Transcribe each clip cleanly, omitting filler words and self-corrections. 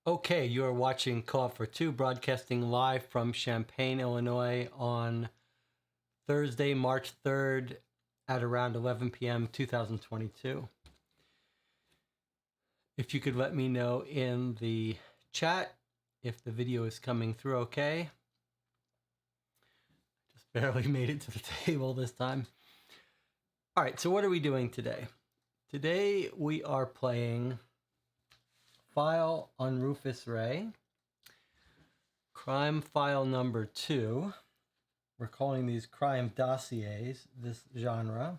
Okay, you are watching Co-op for Two, broadcasting live from Champaign, Illinois on Thursday, March 3rd at around 11 p.m. 2022. If you could let me know in the chat if the video is coming through okay. Just barely made it to the table this time. All right, so what are we doing today? Today we are playing File on Rufus Ray, crime file number 2. We're calling these crime dossiers, this genre.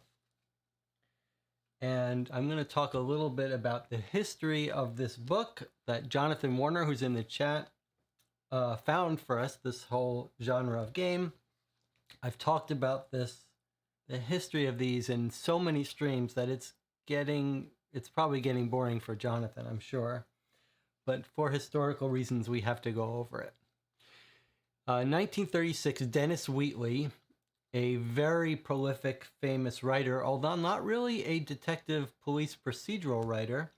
And I'm going to talk a little bit about the history of this book that Jonathan Warner, who's in the chat, found for us, this whole genre of game. I've talked about the history of these in so many streams that it's probably getting boring for Jonathan, I'm sure. But for historical reasons, we have to go over it. 1936, Dennis Wheatley, a very prolific, famous writer, although not really a detective police procedural writer,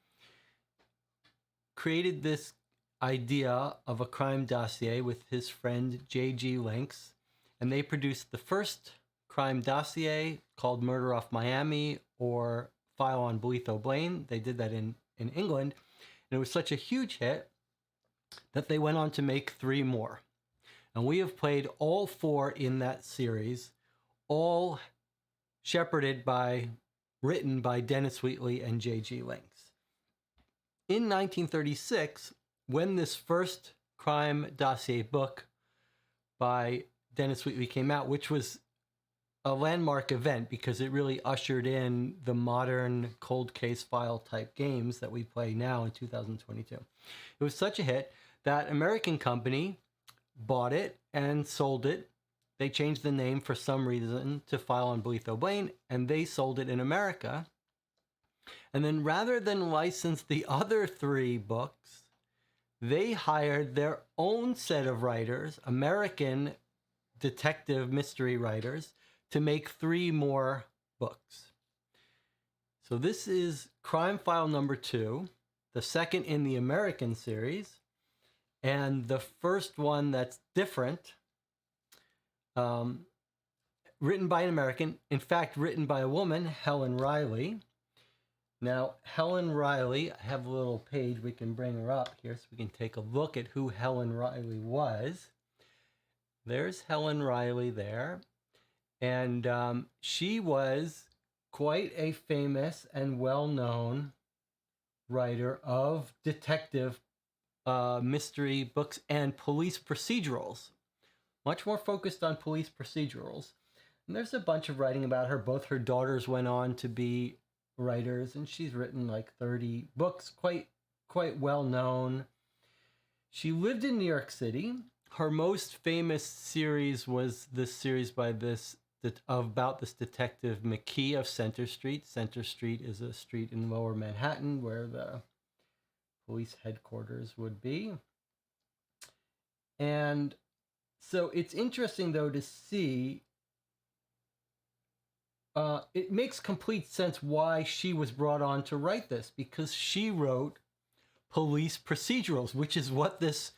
created this idea of a crime dossier with his friend J.G. Lynx, and they produced the first crime dossier called Murder Off Miami or File on Bolitho Blane. They did that in England. And it was such a huge hit that they went on to make 3 more. And we have played all 4 in that series, all written by Dennis Wheatley and J.G. Lynx. In 1936, when this first crime dossier book by Dennis Wheatley came out, which was a landmark event because it really ushered in the modern cold case file type games that we play now in 2022. It was such a hit that American company bought it and sold it. They changed the name for some reason to File on Bolitho Blane, and they sold it in America. And then rather than license the other 3 books, they hired their own set of writers, American detective mystery writers, to make 3 more books. So this is crime file number 2, the second in the American series, And the first one that's different, written by an American, in fact, written by a woman, Helen Reilly. Now, Helen Reilly, I have a little page, we can bring her up here so we can take a look at who Helen Reilly was. There's Helen Reilly there. And she was quite a famous and well-known writer of detective mystery books and police procedurals. Much more focused on police procedurals. And there's a bunch of writing about her. Both her daughters went on to be writers, and she's written like 30 books, quite well known. She lived in New York City. Her most famous series was this series by about this detective McKee of Center Street. Center Street is a street in Lower Manhattan where the police headquarters would be. And so it's interesting, though, to see. It makes complete sense why she was brought on to write this, because she wrote police procedurals, which is what this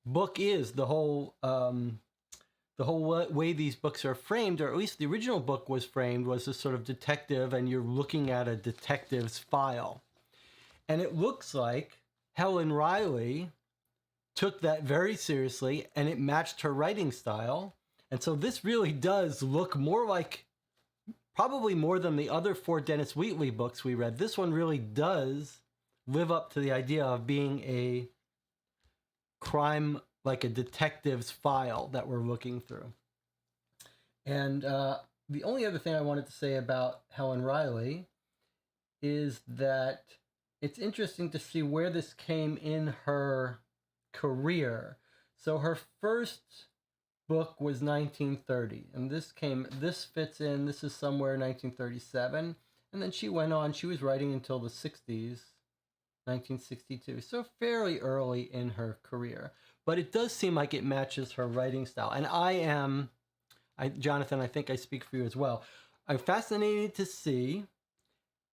book is. The whole way these books are framed, or at least the original book was framed, was a sort of detective, and you're looking at a detective's file. And it looks like Helen Reilly took that very seriously, and it matched her writing style. And so this really does look more like, probably more than the other 4 Dennis Wheatley books we read. This one really does live up to the idea of being a crime, like a detective's file that we're looking through. And the only other thing I wanted to say about Helen Reilly is that it's interesting to see where this came in her career. So her first book was 1930, and this fits in, this is somewhere 1937, and then she went on, she was writing until the 60s, 1962, so fairly early in her career. But it does seem like it matches her writing style. And Jonathan, I think I speak for you as well. I'm fascinated to see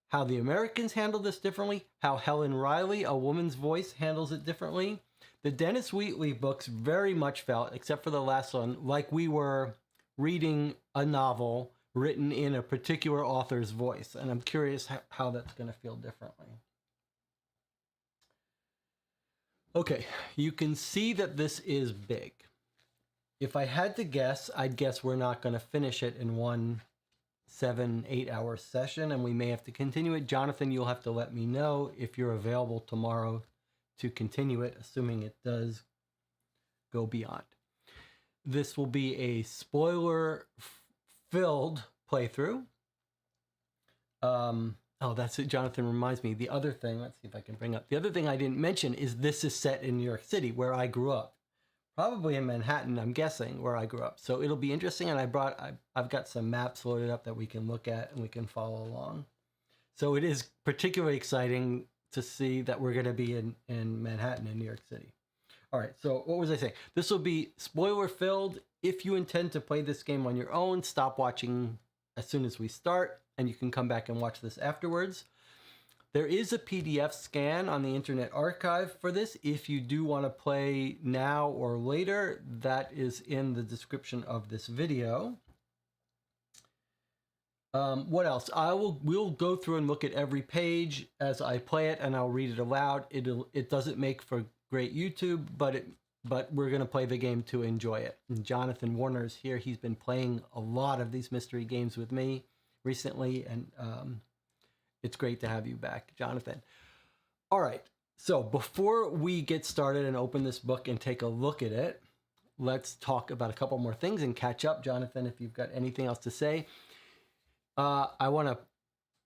how the Americans handle this differently, how Helen Reilly, a woman's voice, handles it differently. The Dennis Wheatley books very much felt, except for the last one, like we were reading a novel written in a particular author's voice. And I'm curious how that's going to feel differently. Okay, you can see that this is big. If I had to guess, I'd guess we're not going to finish it in one 7-8 hour session, and we may have to continue it. Jonathan, you'll have to let me know if you're available tomorrow to continue it, assuming it does go beyond. This will be a spoiler-filled playthrough. That's it. Jonathan reminds me. The other thing, let's see if I can bring up. The other thing I didn't mention is this is set in New York City, where I grew up. Probably in Manhattan, I'm guessing, where I grew up. So it'll be interesting, and I've got some maps loaded up that we can look at and we can follow along. So it is particularly exciting to see that we're going to be in Manhattan in New York City. All right, so what was I saying? This will be spoiler-filled. If you intend to play this game on your own, stop watching as soon as we start, and you can come back and watch this afterwards. There is a PDF scan on the Internet Archive for this. If you do want to play now or later, that is in the description of this video. What else? We'll go through and look at every page as I play it, and I'll read it aloud. It doesn't make for great YouTube, but we're going to play the game to enjoy it. And Jonathan Warner is here. He's been playing a lot of these mystery games with me recently, and it's great to have you back, Jonathan. All right, so before we get started and open this book and take a look at it, let's talk about a couple more things and catch up. Jonathan, if you've got anything else to say. I want to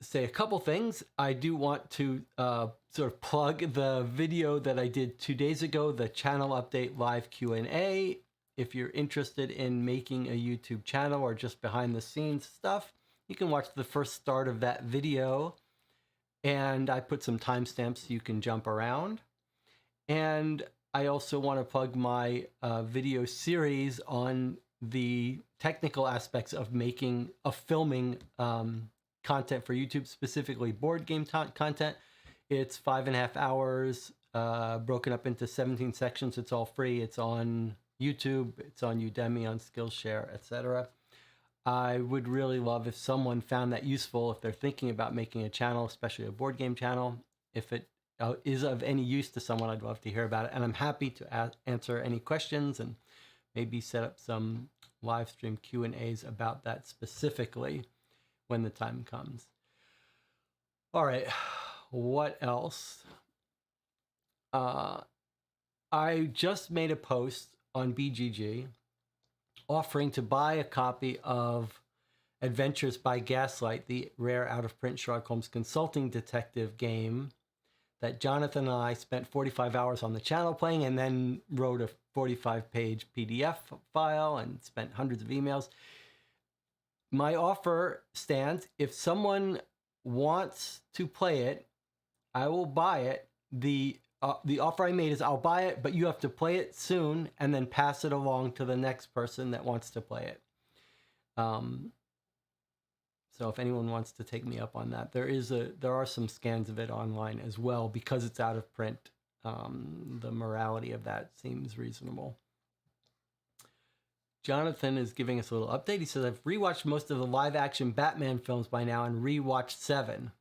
say a couple things. I do want to sort of plug the video that I did 2 days ago, the channel update live Q&A. If you're interested in making a YouTube channel or just behind the scenes stuff, you can watch the first start of that video. And I put some timestamps so you can jump around. And I also want to plug my video series on the technical aspects of filming content for YouTube, specifically board game content. It's 5.5 hours broken up into 17 sections. It's all free. It's on YouTube. It's on Udemy, on Skillshare, etc. I would really love if someone found that useful, if they're thinking about making a channel, especially a board game channel. If it is of any use to someone, I'd love to hear about it. And I'm happy to answer any questions and maybe set up some live stream Q&As about that specifically when the time comes. All right, what else? I just made a post on BGG offering to buy a copy of Adventures by Gaslight, the rare out-of-print Sherlock Holmes consulting detective game that Jonathan and I spent 45 hours on the channel playing, and then wrote a 45-page PDF file and spent hundreds of emails. My offer stands. If someone wants to play it, I will buy it. The offer I made is I'll buy it, but you have to play it soon and then pass it along to the next person that wants to play it. So if anyone wants to take me up on that, there are some scans of it online as well, because it's out of print. The morality of that seems reasonable. Jonathan is giving us a little update. He says, I've rewatched most of the live-action Batman films by now and rewatched 7.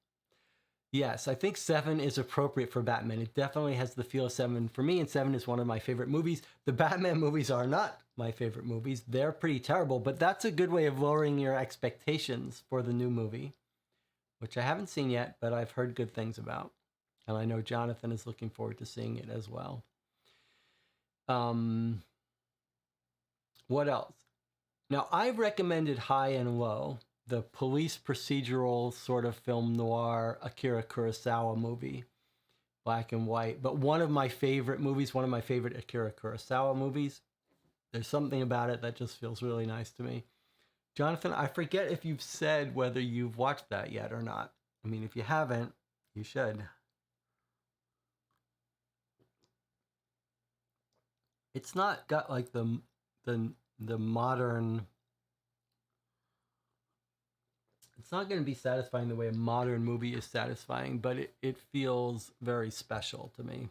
Yes, I think 7 is appropriate for Batman. It definitely has the feel of 7 for me, and 7 is one of my favorite movies. The Batman movies are not my favorite movies. They're pretty terrible, but that's a good way of lowering your expectations for the new movie, which I haven't seen yet, but I've heard good things about. And I know Jonathan is looking forward to seeing it as well. What else? Now, I've recommended High and Low, the police procedural sort of film noir Akira Kurosawa movie, black and white. But one of my favorite movies, one of my favorite Akira Kurosawa movies. There's something about it that just feels really nice to me. Jonathan, I forget if you've said whether you've watched that yet or not. I mean, if you haven't, you should. It's not got like the modern... It's not going to be satisfying the way a modern movie is satisfying, but it feels very special to me.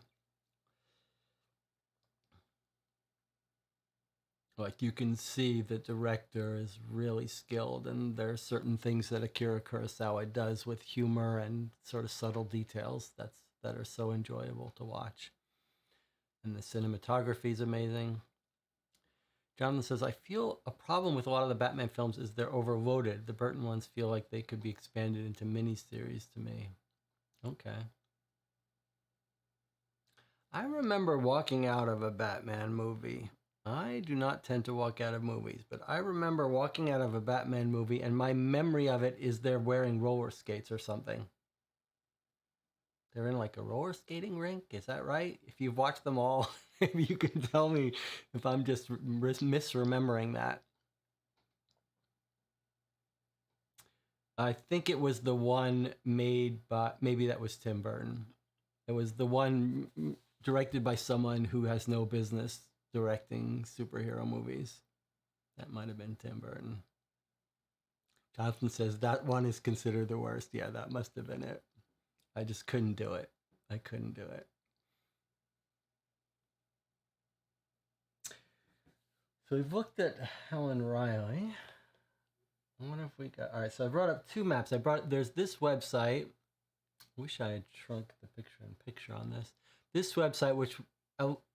Like, you can see the director is really skilled, and there are certain things that Akira Kurosawa does with humor and sort of subtle details that are so enjoyable to watch. And the cinematography is amazing. Jonathan says, I feel a problem with a lot of the Batman films is they're overloaded. The Burton ones feel like they could be expanded into miniseries to me. Okay. I remember walking out of a Batman movie. I do not tend to walk out of movies, but I remember walking out of a Batman movie, and my memory of it is they're wearing roller skates or something. They're in like a roller skating rink, is that right? If you've watched them all, maybe you can tell me if I'm just misremembering that. I think it was the one made by, maybe that was Tim Burton. It was the one directed by someone who has no business directing superhero movies. That might have been Tim Burton. Jonathan says that one is considered the worst. Yeah, that must have been it. I just couldn't do it. I couldn't do it. So we've looked at Helen Reilly. I wonder if we got... All right, so I brought up 2 maps. There's this website. Wish I had shrunk the picture on this. This website, which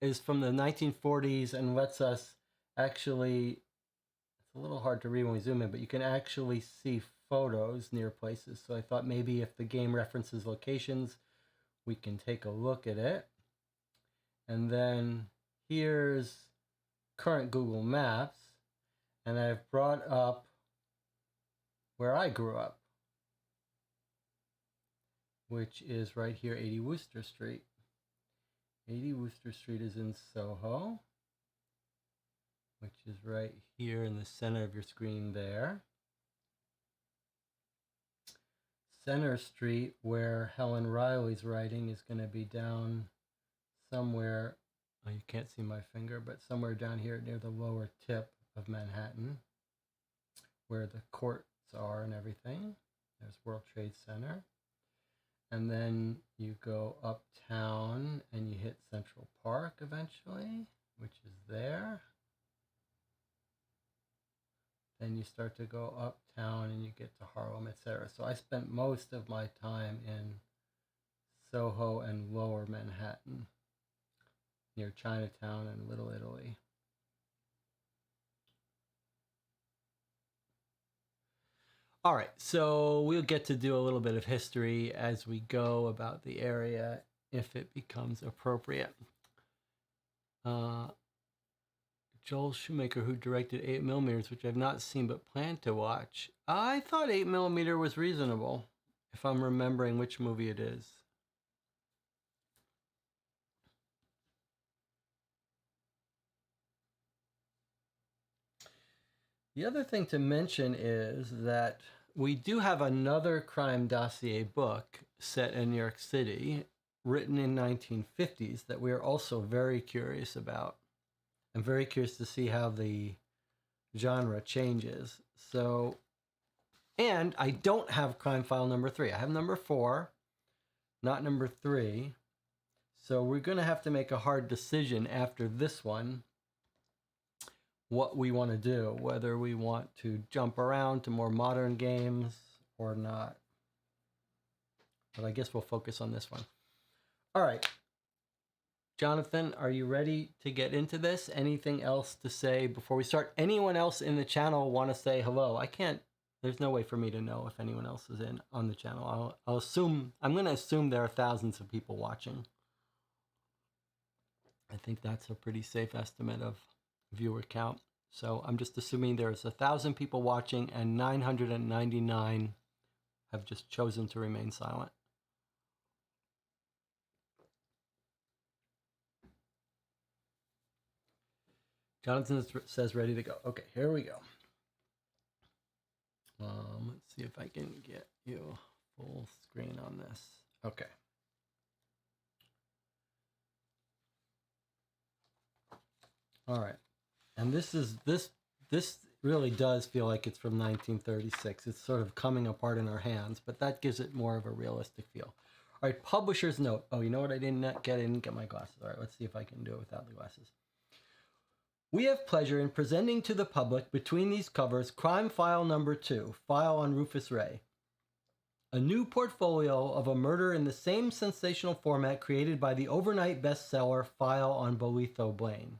is from the 1940s and lets us actually... It's a little hard to read when we zoom in, but you can actually see photos near places. So I thought maybe if the game references locations, we can take a look at it. And then here's current Google Maps, and I've brought up where I grew up, which is right here, 80 Wooster Street. 80 Wooster Street is in Soho, which is right here in the center of your screen there. Center Street, where Helen Reilly's writing, is going to be down somewhere. Oh, you can't see my finger, but somewhere down here near the lower tip of Manhattan, where the courts are and everything. There's World Trade Center. and then you go uptown and you hit Central Park eventually, which is there. Then you start to go uptown and you get to Harlem, etc. So I spent most of my time in Soho and Lower Manhattan, near Chinatown and Little Italy. All right, so we'll get to do a little bit of history as we go about the area if it becomes appropriate. Joel Schumacher, who directed 8mm, which I've not seen but plan to watch. I thought 8mm was reasonable, if I'm remembering which movie it is. The other thing to mention is that we do have another crime dossier book set in New York City, written in 1950s, that we are also very curious about. I'm very curious to see how the genre changes. So, and I don't have crime file number 3. I have number 4, not number 3. So we're going to have to make a hard decision after this one what we want to do, whether we want to jump around to more modern games or not. But I guess we'll focus on this one. All right. Jonathan, are you ready to get into this? Anything else to say before we start? Anyone else in the channel want to say hello? I can't, there's no way for me to know if anyone else is on the channel. I'll assume, I'm going to assume there are thousands of people watching. I think that's a pretty safe estimate of viewer count. So I'm just assuming there's 1,000 people watching and 999 have just chosen to remain silent. Jonathan says ready to go. Okay, here we go. Let's see if I can get you full screen on this. Okay. All right. And this really does feel like it's from 1936. It's sort of coming apart in our hands, but that gives it more of a realistic feel. All right, publisher's note. Oh, you know what I didn't get? I didn't get my glasses. All right, let's see if I can do it without the glasses. We have pleasure in presenting to the public between these covers Crime File Number 2, File on Rufus Ray, a new portfolio of a murder in the same sensational format created by the overnight bestseller File on Bolitho Blane.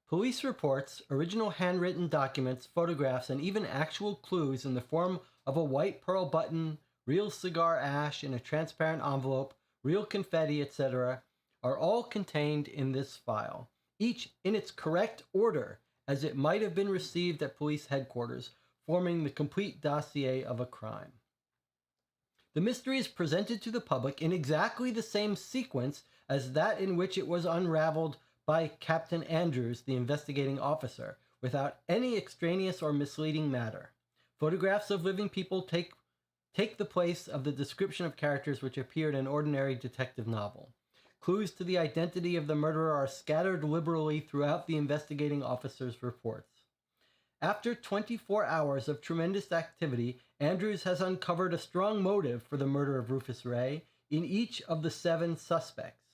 Police reports, original handwritten documents, photographs, and even actual clues in the form of a white pearl button, real cigar ash in a transparent envelope, real confetti, etc., are all contained in this file, each in its correct order as it might have been received at police headquarters, forming the complete dossier of a crime. The mystery is presented to the public in exactly the same sequence as that in which it was unraveled by Captain Andrews, the investigating officer, without any extraneous or misleading matter. Photographs of living people take the place of the description of characters which appear in an ordinary detective novel. Clues to the identity of the murderer are scattered liberally throughout the investigating officer's reports. After 24 hours of tremendous activity, Andrews has uncovered a strong motive for the murder of Rufus Ray in each of the 7 suspects.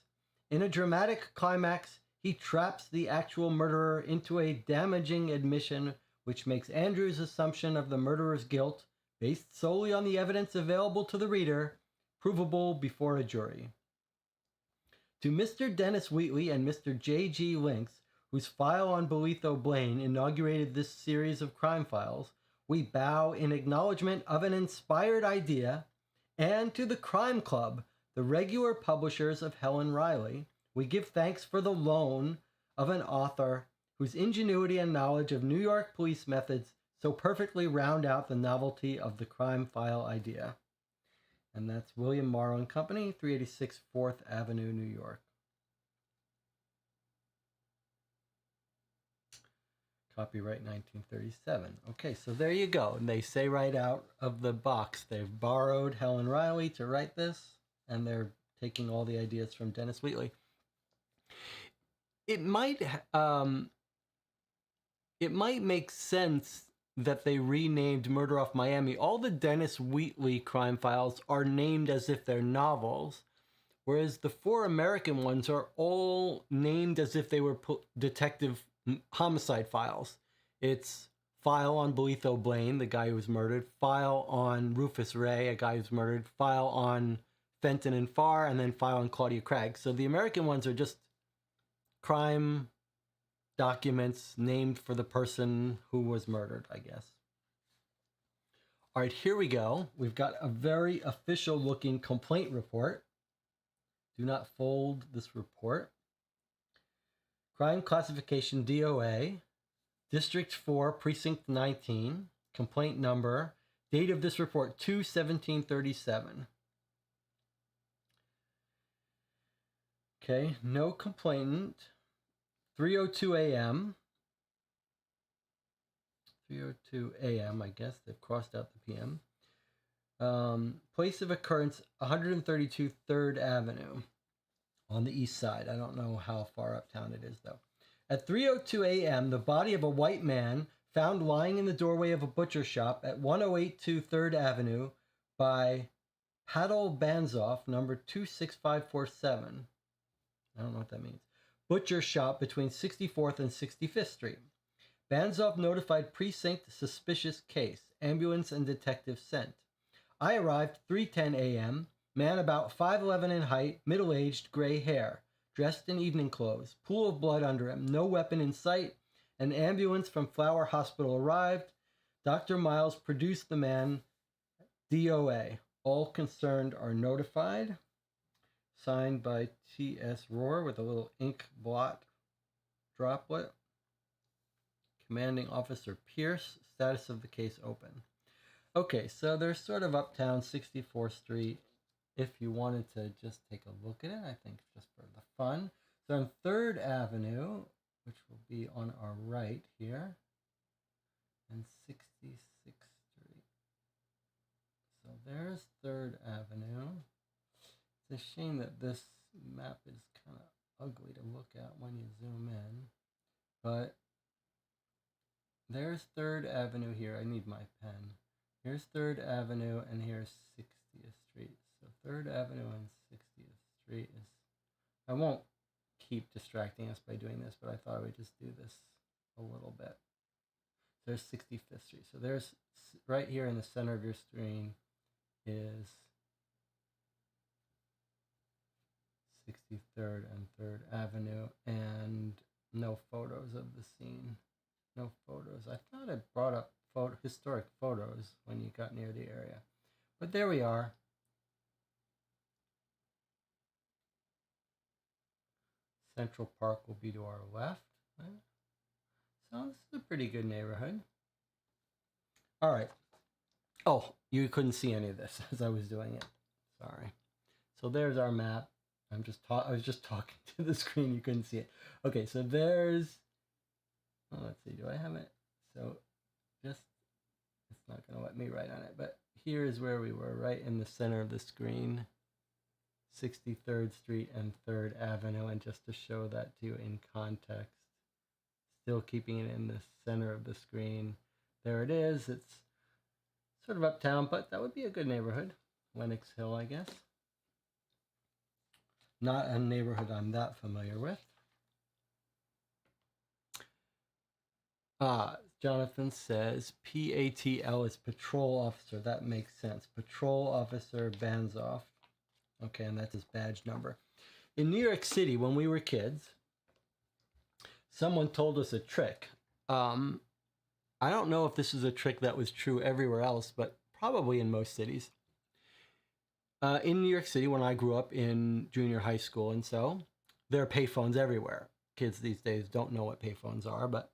In a dramatic climax, he traps the actual murderer into a damaging admission which makes Andrews' assumption of the murderer's guilt, based solely on the evidence available to the reader, provable before a jury. To Mr. Dennis Wheatley and Mr. J.G. Lynx, whose file on Bolitho Blane inaugurated this series of crime files, we bow in acknowledgement of an inspired idea, and to the Crime Club, the regular publishers of Helen Reilly, we give thanks for the loan of an author whose ingenuity and knowledge of New York police methods so perfectly round out the novelty of the crime file idea. And that's William Morrow and Company, 386 4th Avenue, New York. Copyright 1937. Okay, so there you go. And they say right out of the box, they've borrowed Helen Reilly to write this, and they're taking all the ideas from Dennis Wheatley. It might make sense that they renamed Murder Off Miami, all the Dennis Wheatley crime files are named as if they're novels, whereas the 4 American ones are all named as if they were detective homicide files. It's file on Bolitho Blane, the guy who was murdered, file on Rufus Ray, a guy who's murdered, file on Fenton and Farr, and then file on Claudia Craig. So the American ones are just crime documents named for the person who was murdered, I guess. All right, here we go. We've got a very official looking complaint report. Do not fold this report. Crime classification DOA, District 4, Precinct 19, complaint number, date of this report 2/17/37. Okay, no complainant. 3:02 a.m. 3:02 a.m. I guess they've crossed out the p.m. Place of occurrence 132 3rd Avenue on the east side. I don't know how far uptown it is though. At 3:02 a.m., the body of a white man found lying in the doorway of a butcher shop at 1082 3rd Avenue by Paddle Banzoff, number 26547. I don't know what that means. Butcher shop between 64th and 65th Street. Banzoff notified precinct suspicious case. Ambulance and detective sent. I arrived 3:10 a.m. Man about 5'11" in height, middle-aged, gray hair, dressed in evening clothes. Pool of blood under him. No weapon in sight. An ambulance from Flower Hospital arrived. Dr. Miles produced the man. DOA. All concerned are notified. Signed by T.S. Rohr with a little ink blot droplet. Commanding Officer Pierce. Status of the case open. Okay, so they're sort of uptown 64th Street. If you wanted to just take a look at it, I think just for the fun. So on 3rd Avenue, which will be on our right here, and 66th Street. So there's 3rd Avenue. It's a shame that this map is kind of ugly to look at when you zoom in. But there's 3rd Avenue here. I need my pen. Here's 3rd Avenue and here's 60th Street. So 3rd Avenue and 60th Street is... I won't keep distracting us by doing this, but I thought I would just do this a little bit. There's 65th Street. So there's right here in the center of your screen is 63rd and 3rd Avenue, and no photos of the scene. No photos. I thought I brought up historic photos when you got near the area. But there we are. Central Park will be to our left. So this is a pretty good neighborhood. All right. Oh, you couldn't see any of this as I was doing it. Sorry. So there's our map. I was just talking to the screen. You couldn't see it. Okay, so there's... Oh, let's see. Do I have it? So just... It's not going to let me write on it. But here is where we were, right in the center of the screen. 63rd Street and 3rd Avenue. And just to show that to you in context, still keeping it in the center of the screen. There it is. It's sort of uptown, but that would be a good neighborhood. Lenox Hill, I guess. Not a neighborhood I'm that familiar with. Jonathan says PATL is patrol officer. That makes sense. Patrol officer Banzoff. Okay, and that's his badge number. In New York City, when we were kids, someone told us a trick. I don't know if this is a trick that was true everywhere else, but probably in most cities. In New York City, when I grew up in junior high school and so, there are payphones everywhere. Kids these days don't know what payphones are, but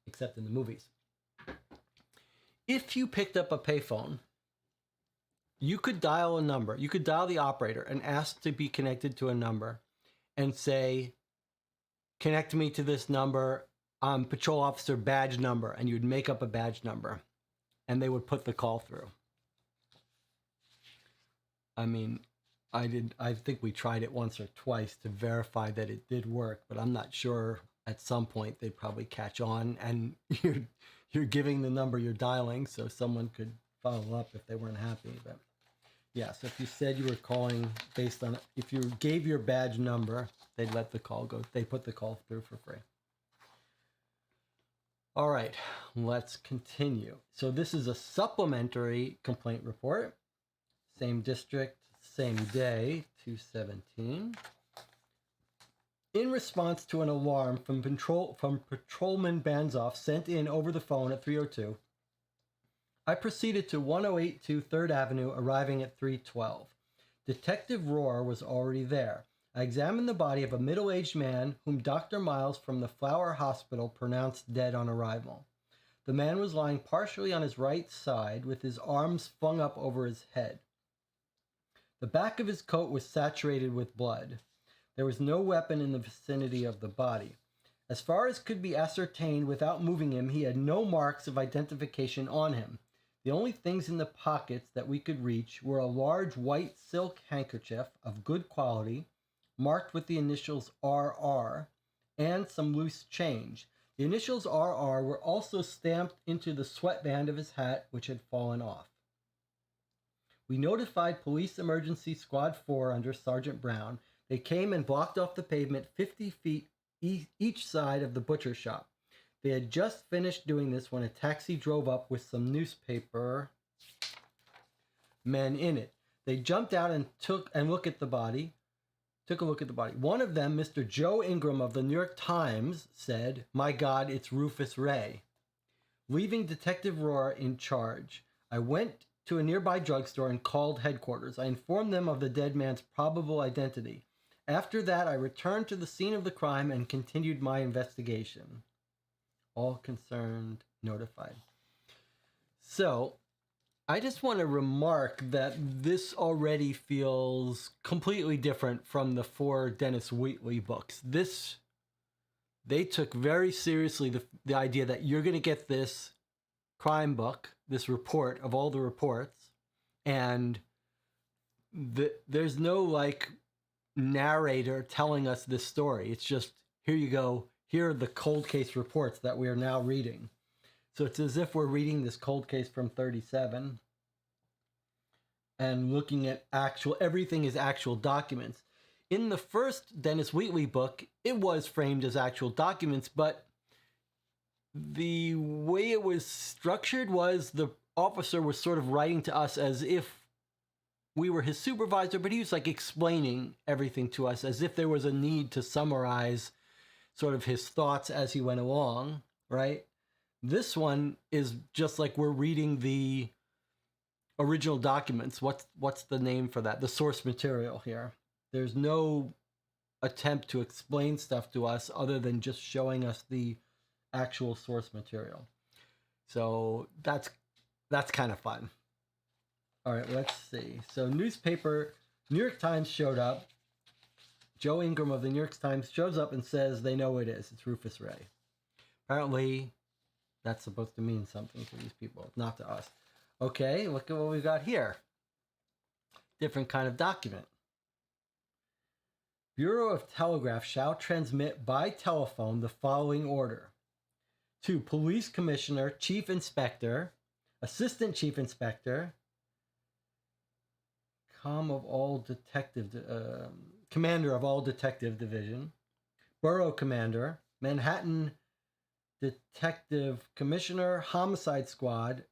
except in the movies. If you picked up a payphone, you could dial a number. You could dial the operator and ask to be connected to a number and say, connect me to this number, patrol officer badge number, and you'd make up a badge number and they would put the call through. I mean, I think we tried it once or twice to verify that it did work, but I'm not sure at some point they'd probably catch on, and you're giving the number you're dialing, so someone could follow up if they weren't happy. But yeah, so if you said you were calling based on, if you gave your badge number, they'd let the call go. They put the call through for free. All right, let's continue. So this is a supplementary complaint report. Same district, same day, 217. In response to an alarm from Patrolman Banzoff sent in over the phone at 3:02, I proceeded to 1082 3rd Avenue, arriving at 3:12. Detective Rohr was already there. I examined the body of a middle-aged man whom Dr. Miles from the Flower Hospital pronounced dead on arrival. The man was lying partially on his right side with his arms flung up over his head. The back of his coat was saturated with blood. There was no weapon in the vicinity of the body. As far as could be ascertained without moving him, he had no marks of identification on him. The only things in the pockets that we could reach were a large white silk handkerchief of good quality, marked with the initials RR, and some loose change. The initials RR were also stamped into the sweatband of his hat, which had fallen off. We notified Police Emergency Squad 4 under Sergeant Brown. They came and blocked off the pavement 50 feet each side of the butcher shop. They had just finished doing this when a taxi drove up with some newspaper men in it. They jumped out and took a look at the body. One of them, Mr. Joe Ingram of the New York Times, said, "My God, it's Rufus Ray." Leaving Detective Rohr in charge, I went to a nearby drugstore and called headquarters. I informed them of the dead man's probable identity. After that, I returned to the scene of the crime and continued my investigation. All concerned notified. So, I just want to remark that this already feels completely different from the 4 Dennis Wheatley books. They took very seriously the idea that you're going to get this crime book, this report of all the reports, and there's no like narrator telling us this story. It's just, here you go, here are the cold case reports that we are now reading. So it's as if we're reading this cold case from 37 and looking at everything is actual documents. In the first Dennis Wheatley book, it was framed as actual documents, but the way it was structured was the officer was sort of writing to us as if we were his supervisor, but he was like explaining everything to us as if there was a need to summarize sort of his thoughts as he went along, right? This one is just like we're reading the original documents. What's the name for that? The source material here. There's no attempt to explain stuff to us other than just showing us the actual source material. So that's kind of fun. All right, let's see. So newspaper, New York Times showed up. Joe Ingram of the New York Times shows up and says they know it is. It's Rufus Ray. Apparently, that's supposed to mean something to these people, not to us. Okay, look at what we got here. Different kind of document. Bureau of Telegraph shall transmit by telephone the following order. To Police Commissioner, Chief Inspector, Assistant Chief Inspector, Commander of all Detective Division, Borough Commander, Manhattan Detective Commissioner, Homicide Squad,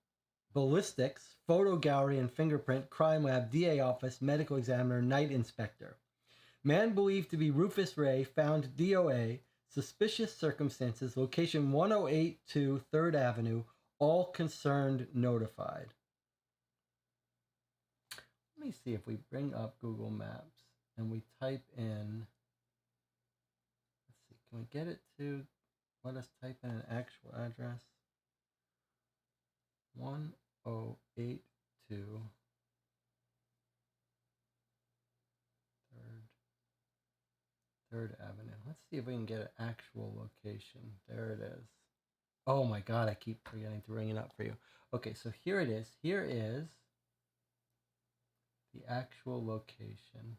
Ballistics, Photo Gallery and Fingerprint, Crime Lab, DA Office, Medical Examiner, Night Inspector. Man believed to be Rufus Ray, found DOA, suspicious circumstances, location 1082 3rd Avenue, all concerned notified. Let me see if we bring up Google Maps and we type in, let's see, can we get it to let us type in an actual address? 1082 3rd Avenue. Let's see if we can get an actual location. There it is. Oh my God, I keep forgetting to bring it up for you. Okay, so here it is. Here is the actual location.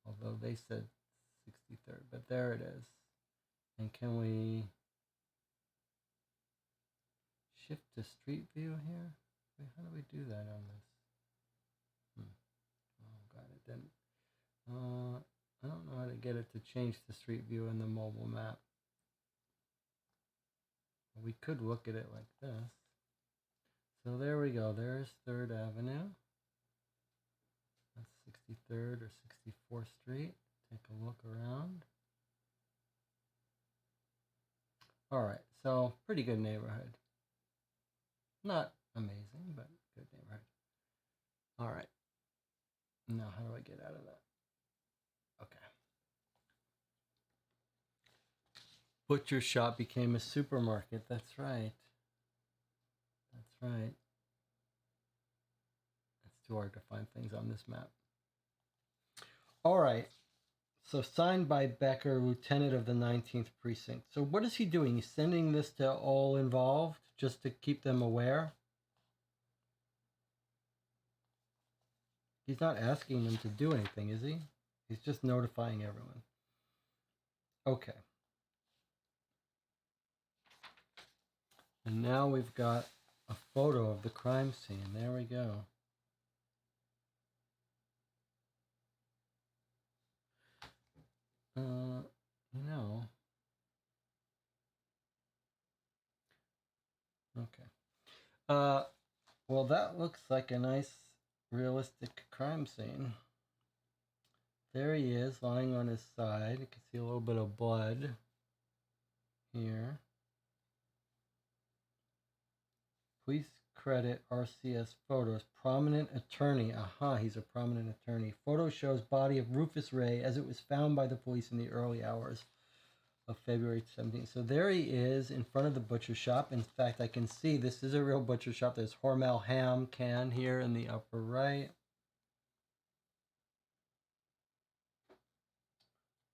Although they said 63rd, but there it is. And can we shift to street view here? Wait, how do we do that on this? Oh god, it didn't. I don't know how to get it to change the street view in the mobile map. We could look at it like this. So there we go. There's 3rd Avenue. That's 63rd or 64th Street. Take a look around. All right, so pretty good neighborhood. Not amazing, but good neighborhood. All right. Now, how do I get out of that? Okay. Butcher shop became a supermarket. That's right. That's right. It's too hard to find things on this map. All right. So signed by Becker, Lieutenant of the 19th Precinct. So what is he doing? He's sending this to all involved just to keep them aware? He's not asking them to do anything, is he? He's just notifying everyone. Okay. And now we've got a photo of the crime scene. There we go. Okay. Well, that looks like a nice, realistic crime scene. There he is, lying on his side. You can see a little bit of blood here. Police credit RCS photos. Prominent attorney. Aha, he's a prominent attorney. Photo shows body of Rufus Ray as it was found by the police in the early hours of February 17th. So there he is in front of the butcher shop. In fact, I can see this is a real butcher shop. There's Hormel ham can here in the upper right.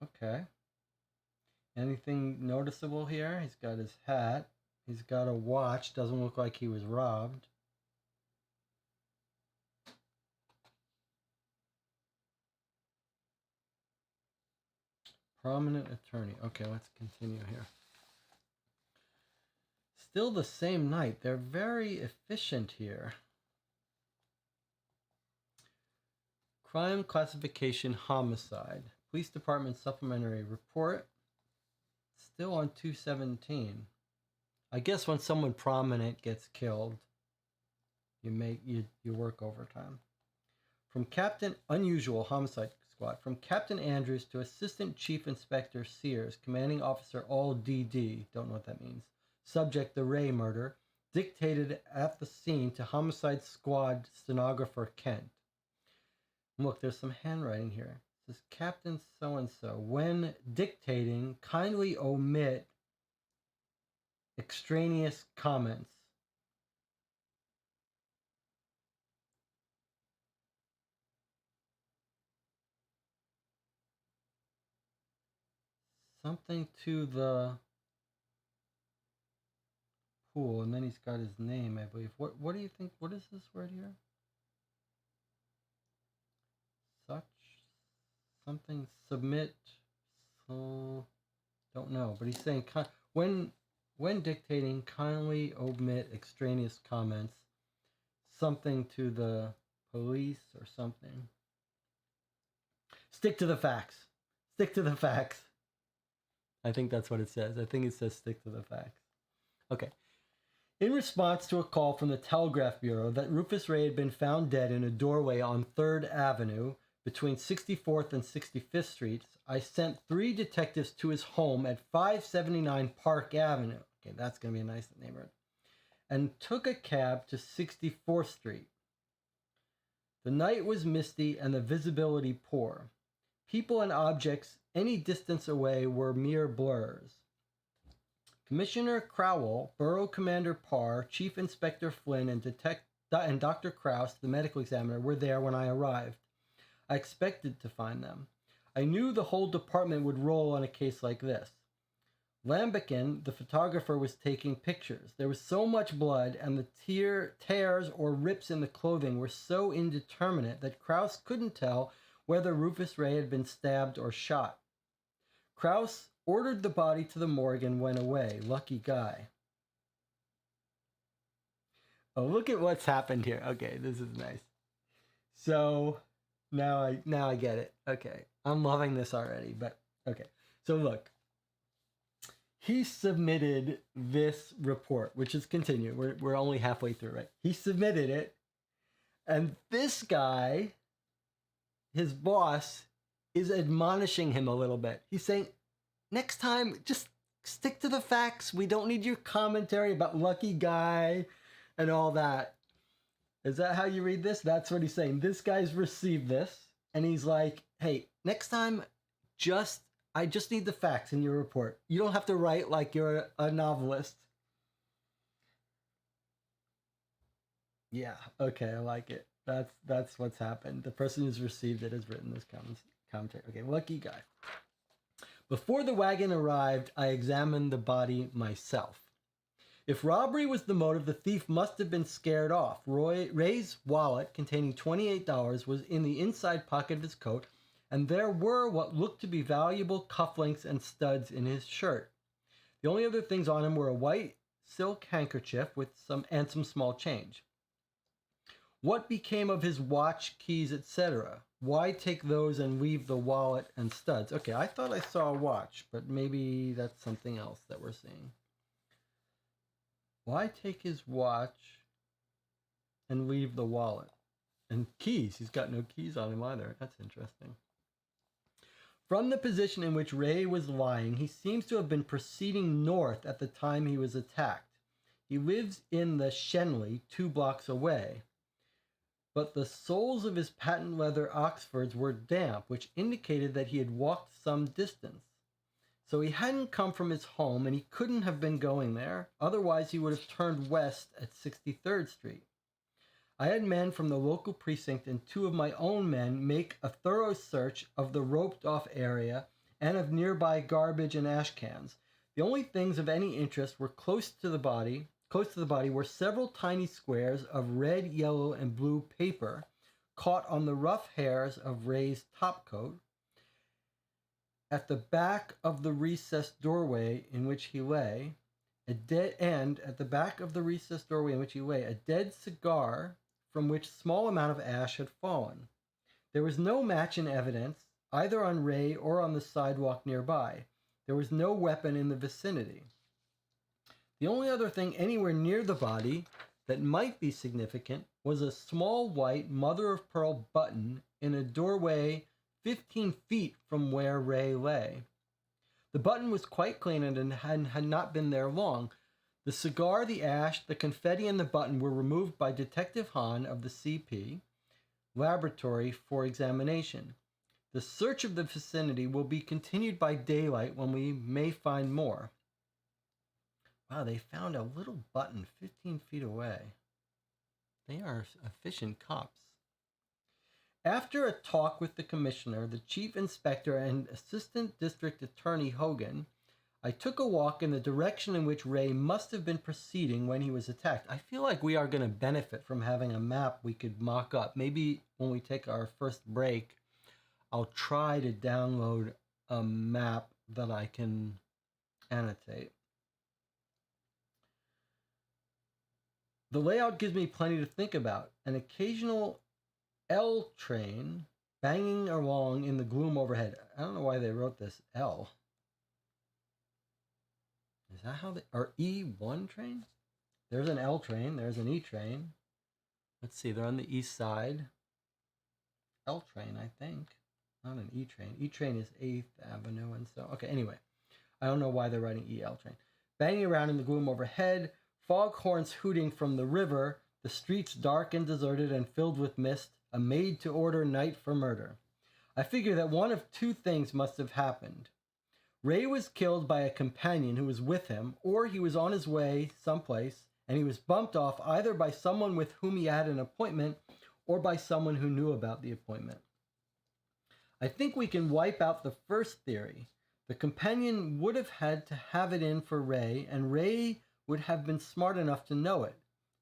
Okay. Anything noticeable here? He's got his hat. He's got a watch. Doesn't look like he was robbed. Prominent attorney. Okay, let's continue here. Still the same night. They're very efficient here. Crime classification homicide. Police Department supplementary report. Still on 217. I guess when someone prominent gets killed, you work overtime. From Captain Unusual Homicide Squad. From Captain Andrews to Assistant Chief Inspector Sears, Commanding Officer All DD. Don't know what that means. Subject the Ray murder. Dictated at the scene to Homicide Squad stenographer Kent. Look, there's some handwriting here. It says Captain so-and-so. When dictating, kindly omit extraneous comments. Something to the pool, and then he's got his name, I believe. What do you think? What is this word here? Such something submit. So don't know, but he's saying when dictating, kindly omit extraneous comments. Something to the police or something. Stick to the facts. Stick to the facts. I think that's what it says. I think it says stick to the facts. Okay. In response to a call from the Telegraph Bureau that Rufus Ray had been found dead in a doorway on 3rd Avenue between 64th and 65th Streets, I sent 3 detectives to his home at 579 Park Avenue. Okay, that's going to be a nice neighborhood. And took a cab to 64th Street. The night was misty and the visibility poor. People and objects any distance away were mere blurs. Commissioner Crowell, Borough Commander Parr, Chief Inspector Flynn, and Dr. Krause, the medical examiner, were there when I arrived. I expected to find them. I knew the whole department would roll on a case like this. Lambikin, the photographer, was taking pictures. There was so much blood, and the tears or rips in the clothing were so indeterminate that Krause couldn't tell whether Rufus Ray had been stabbed or shot. Krauss ordered the body to the morgue and went away. Lucky guy. Oh, look at what's happened here. Okay, this is nice. So now I get it. Okay, I'm loving this already. But okay, so look, he submitted this report, which is continued. We're only halfway through, right? He submitted it, and this guy, his boss, is admonishing him a little bit. He's saying, next time, just stick to the facts. We don't need your commentary about lucky guy and all that. Is that how you read this? That's what he's saying. This guy's received this, and he's like, hey, next time, I just need the facts in your report. You don't have to write like you're a novelist. Yeah, okay, I like it. That's what's happened. The person who's received it has written this commentary. Okay, lucky guy. Before the wagon arrived, I examined the body myself. If robbery was the motive, the thief must have been scared off. Ray's wallet, containing $28, was in the inside pocket of his coat, and there were what looked to be valuable cufflinks and studs in his shirt. The only other things on him were a white silk handkerchief with some small change. What became of his watch, keys, etc.? Why take those and leave the wallet and studs? Okay, I thought I saw a watch, but maybe that's something else that we're seeing. Why take his watch and leave the wallet? And keys. He's got no keys on him either. That's interesting. From the position in which Ray was lying, he seems to have been proceeding north at the time he was attacked. He lives in the Shenley, 2 blocks away. But the soles of his patent leather Oxfords were damp, which indicated that he had walked some distance. So he hadn't come from his home, and he couldn't have been going there. Otherwise, he would have turned west at 63rd Street. I had men from the local precinct and 2 of my own men make a thorough search of the roped-off area and of nearby garbage and ash cans. The only things of any interest were close to the body were several tiny squares of red, yellow, and blue paper caught on the rough hairs of Ray's topcoat. At the back of the recessed doorway in which he lay, a dead cigar from which a small amount of ash had fallen. There was no match in evidence, either on Ray or on the sidewalk nearby. There was no weapon in the vicinity. The only other thing anywhere near the body that might be significant was a small white mother-of-pearl button in a doorway 15 feet from where Ray lay. The button was quite clean and had not been there long. The cigar, the ash, the confetti, and the button were removed by Detective Hahn of the CP laboratory for examination. The search of the vicinity will be continued by daylight when we may find more. Wow, they found a little button 15 feet away. They are efficient cops. After a talk with the commissioner, the chief inspector, and assistant district attorney Hogan, I took a walk in the direction in which Ray must have been proceeding when he was attacked. I feel like we are going to benefit from having a map we could mock up. Maybe when we take our first break, I'll try to download a map that I can annotate. The layout gives me plenty to think about. An occasional L train banging along in the gloom overhead. I don't know why they wrote this L. Is that how they... Or E1 train? There's an L train. There's an E train. Let's see. They're on the east side. L train, I think. Not an E train. E train is 8th Avenue and so... Okay, anyway. I don't know why they're writing EL train. Banging around in the gloom overhead. Foghorns hooting from the river. The streets dark and deserted and filled with mist. A made-to-order night for murder. I figure that one of 2 things must have happened. Ray was killed by a companion who was with him, or he was on his way someplace, and he was bumped off either by someone with whom he had an appointment, or by someone who knew about the appointment. I think we can wipe out the first theory. The companion would have had to have it in for Ray, and Ray would have been smart enough to know it.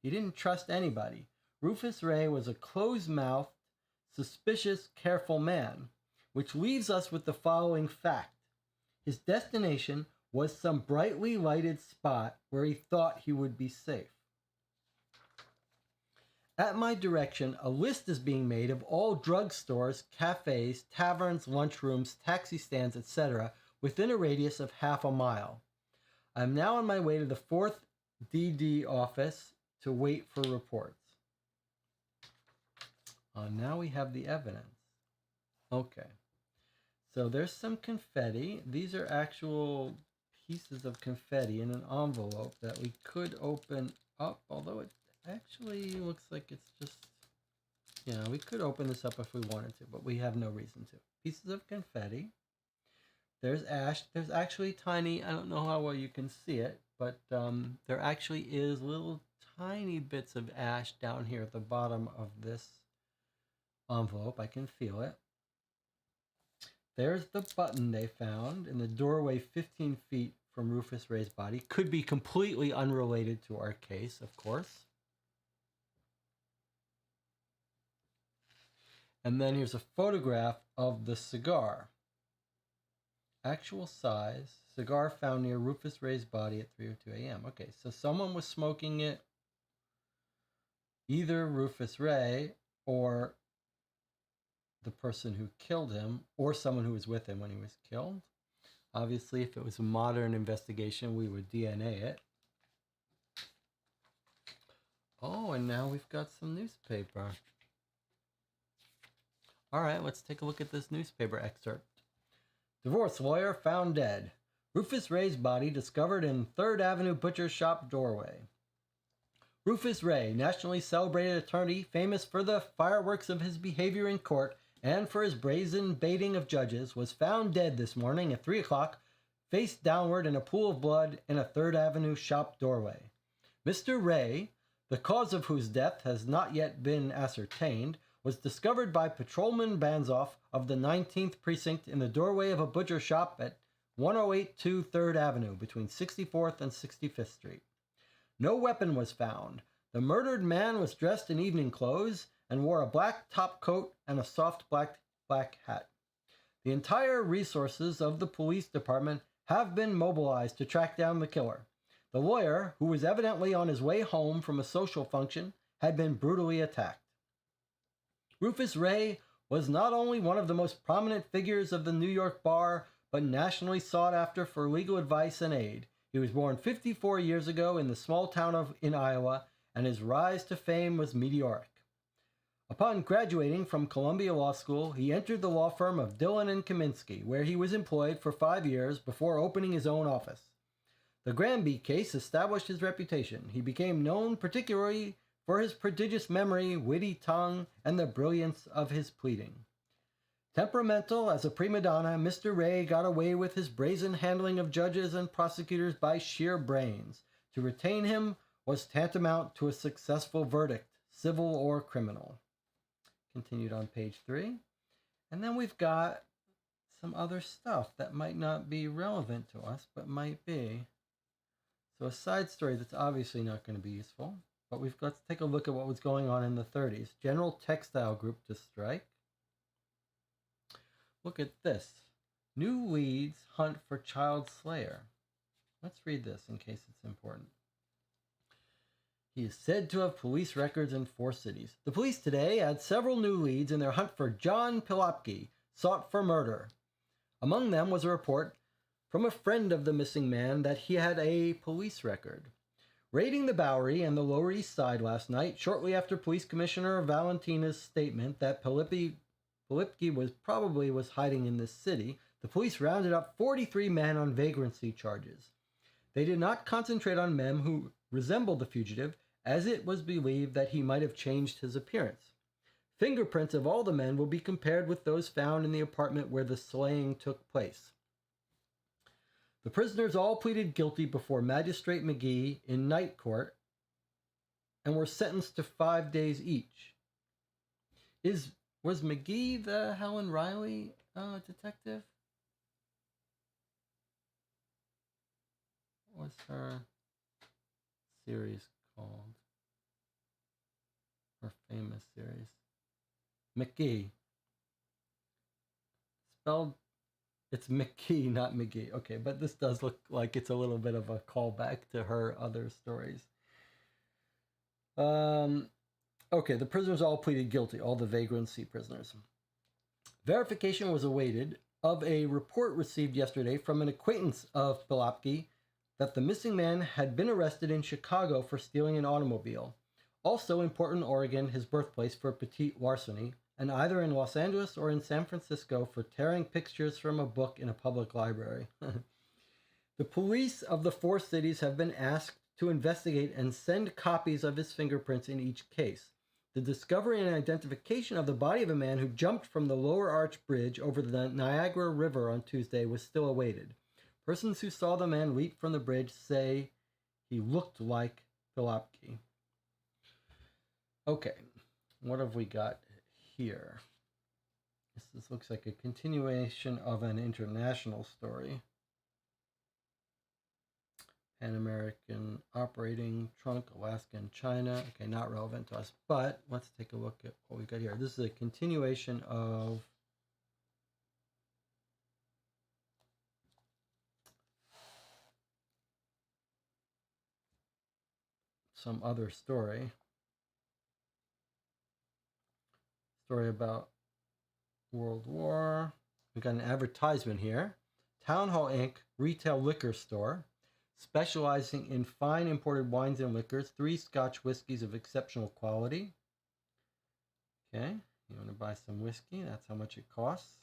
He didn't trust anybody. Rufus Ray was a close-mouthed, suspicious, careful man, which leaves us with the following fact. His destination was some brightly lighted spot where he thought he would be safe. At my direction, a list is being made of all drugstores, cafes, taverns, lunchrooms, taxi stands, etc., within a radius of half a mile. I am now on my way to the 4th DD office to wait for reports. Now we have the evidence. Okay. So there's some confetti. These are actual pieces of confetti in an envelope that we could open up, although it actually looks like it's just, we could open this up if we wanted to, but we have no reason to. Pieces of confetti. There's ash. There's actually tiny, I don't know how well you can see it, but there actually is little tiny bits of ash down here at the bottom of this envelope. I can feel it. There's the button they found in the doorway 15 feet from Rufus Ray's body. Could be completely unrelated to our case, of course. And then here's a photograph of the cigar. Actual size, cigar found near Rufus Ray's body at 3:02 a.m. Okay, so someone was smoking it, either Rufus Ray or the person who killed him, or someone who was with him when he was killed. Obviously, if it was a modern investigation, we would DNA it. Oh, and now we've got some newspaper. All right, let's take a look at this newspaper excerpt. Divorce lawyer found dead. Rufus Ray's body discovered in 3rd Avenue butcher shop doorway. Rufus Ray, nationally celebrated attorney, famous for the fireworks of his behavior in court and for his brazen baiting of judges, was found dead this morning at 3 o'clock, face downward in a pool of blood in a 3rd Avenue shop doorway. Mr. Ray, the cause of whose death has not yet been ascertained, was discovered by Patrolman Banzoff of the 19th Precinct in the doorway of a butcher shop at 1082 3rd Avenue between 64th and 65th Street. No weapon was found. The murdered man was dressed in evening clothes and wore a black top coat and a soft black hat. The entire resources of the police department have been mobilized to track down the killer. The lawyer, who was evidently on his way home from a social function, had been brutally attacked. Rufus Ray was not only one of the most prominent figures of the New York bar, but nationally sought after for legal advice and aid. He was born 54 years ago in the small town in Iowa, and his rise to fame was meteoric. Upon graduating from Columbia Law School, he entered the law firm of Dillon and Kaminsky, where he was employed for 5 years before opening his own office. The Granby case established his reputation. He became known particularly for his prodigious memory, witty tongue, and the brilliance of his pleading. Temperamental as a prima donna, Mr. Ray got away with his brazen handling of judges and prosecutors by sheer brains. To retain him was tantamount to a successful verdict, civil or criminal. Continued on page 3. And then we've got some other stuff that might not be relevant to us, but might be. So a side story that's obviously not going to be useful. But we've got to take a look at what was going on in the 30s. General Textile Group to strike. Look at this. New leads hunt for child slayer. Let's read this in case it's important. He is said to have police records in 4 cities. The police today had several new leads in their hunt for John Pilopke, sought for murder. Among them was a report from a friend of the missing man that he had a police record. Raiding the Bowery and the Lower East Side last night, shortly after Police Commissioner Valentina's statement that Pilipke was hiding in this city, the police rounded up 43 men on vagrancy charges. They did not concentrate on men who resembled the fugitive, as it was believed that he might have changed his appearance. Fingerprints of all the men will be compared with those found in the apartment where the slaying took place. The prisoners all pleaded guilty before Magistrate McGee in night court and were sentenced to 5 days each. Was McGee the Helen Reilly detective? What's her series called? Her famous series. McGee. Spelled It's McKee, not McGee. Okay, but this does look like it's a little bit of a callback to her other stories. Okay, the prisoners all pleaded guilty, all the vagrancy prisoners. Verification was awaited of a report received yesterday from an acquaintance of Pilapki that the missing man had been arrested in Chicago for stealing an automobile. Also in Portland, Oregon, his birthplace, for petite larceny, and either in Los Angeles or in San Francisco for tearing pictures from a book in a public library. The police of the 4 cities have been asked to investigate and send copies of his fingerprints in each case. The discovery and identification of the body of a man who jumped from the Lower Arch Bridge over the Niagara River on Tuesday was still awaited. Persons who saw the man leap from the bridge say he looked like Pilapki. Okay, what have we got here? This looks like a continuation of an international story. Pan American operating trunk, Alaska and China. Okay, not relevant to us, but let's take a look at what we got here. This is a continuation of some other story. Story about World War. We got an advertisement here. Town Hall Inc. retail liquor store, specializing in fine imported wines and liquors, 3 Scotch whiskeys of exceptional quality. Okay, you want to buy some whiskey? That's how much it costs.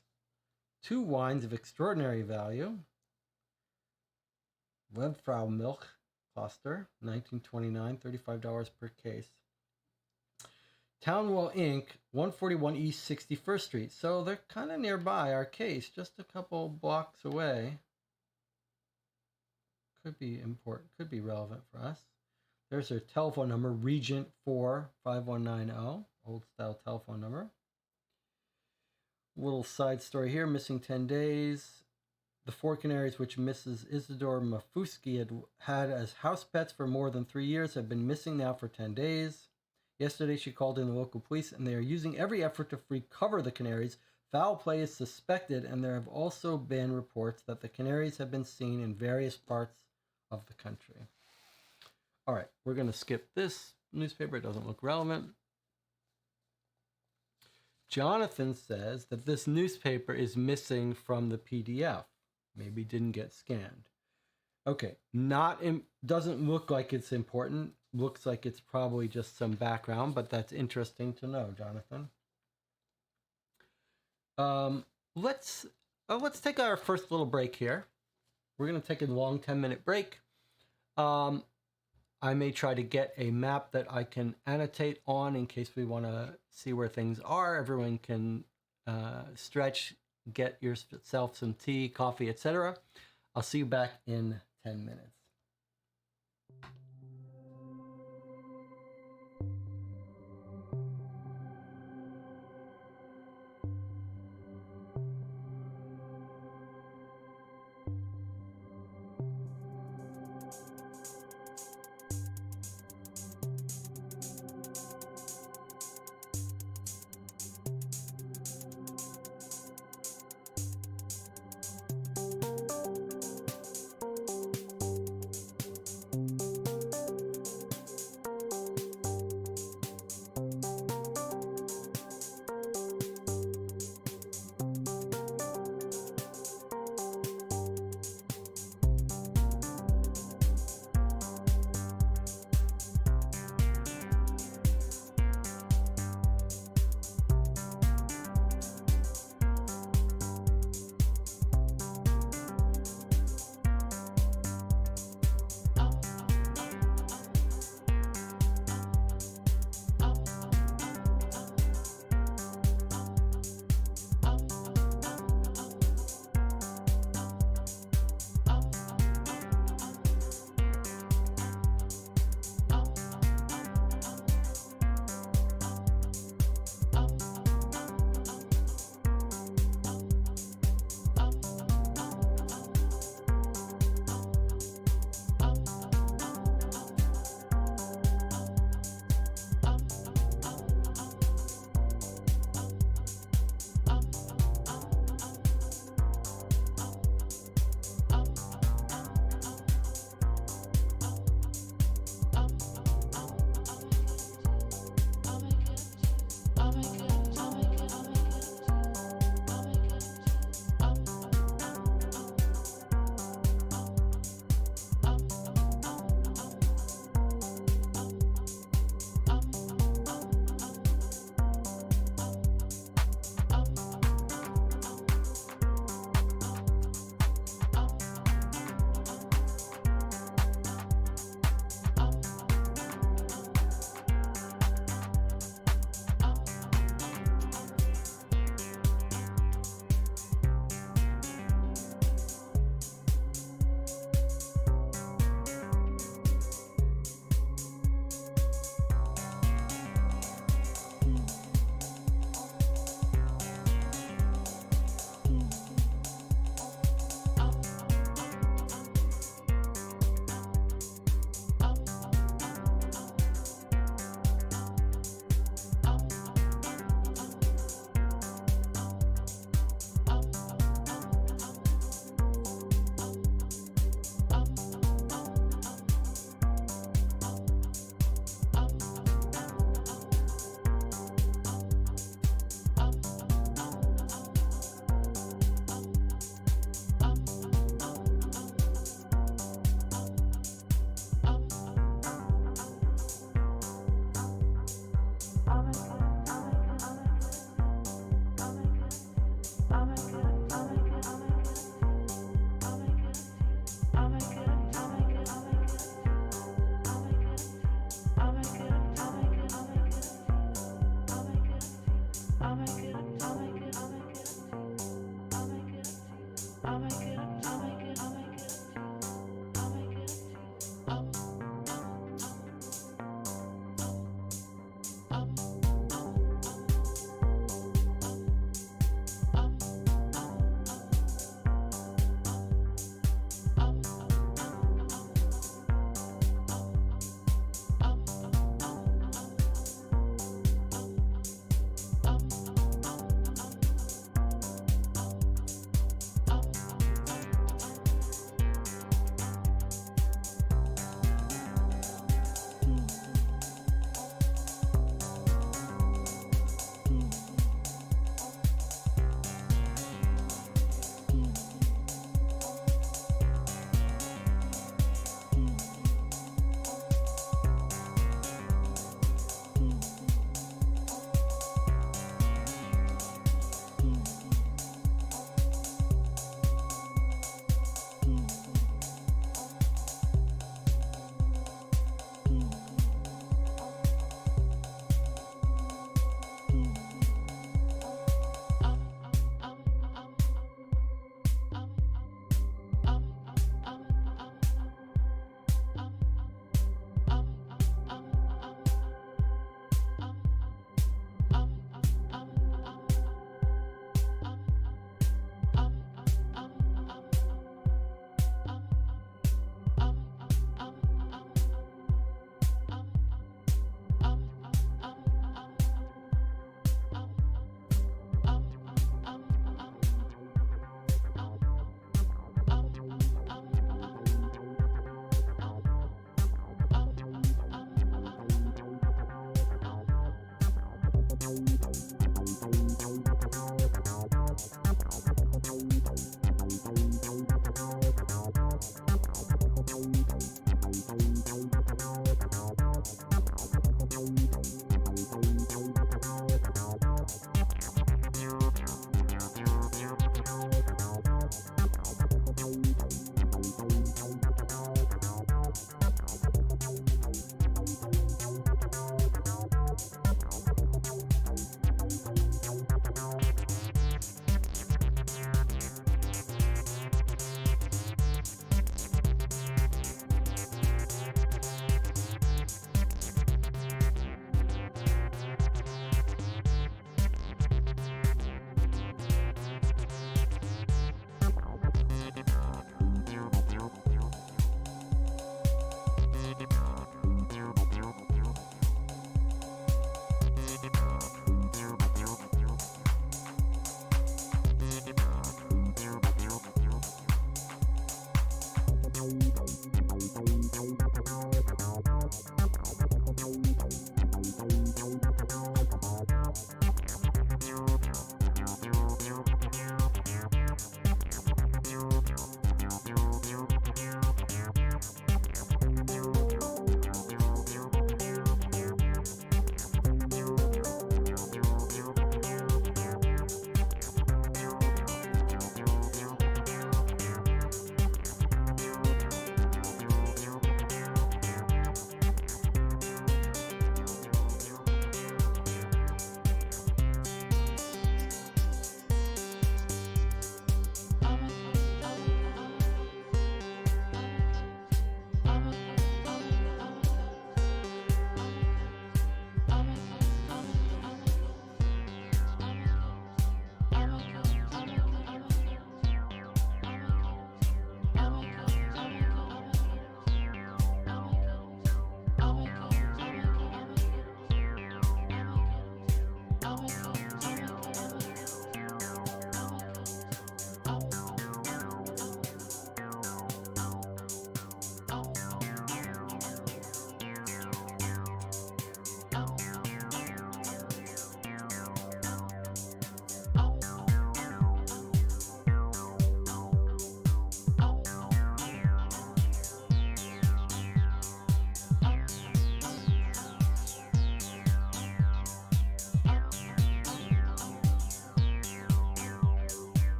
2 wines of extraordinary value. Webfrau Milch Cluster, 1929, $35 per case. Townwell Inc., 141 East 61st Street. So they're kind of nearby our case, just a couple blocks away. Could be important, could be relevant for us. There's their telephone number, Regent 4 5190, old style telephone number. Little side story here, missing 10 days. The 4 canaries which Mrs. Isidore Mafuski had as house pets for more than 3 years have been missing now for 10 days. Yesterday she called in the local police and they are using every effort to recover the canaries. Foul play is suspected, and there have also been reports that the canaries have been seen in various parts of the country. All right, we're going to skip this newspaper. It doesn't look relevant. Jonathan says that this newspaper is missing from the PDF. Maybe didn't get scanned. Okay, doesn't look like it's important. Looks like it's probably just some background, but that's interesting to know, Jonathan. Let's take our first little break here. We're going to take a long 10-minute break. I may try to get a map that I can annotate on in case we want to see where things are. Everyone can stretch, get yourself some tea, coffee, etc. I'll see you back in 10 minutes.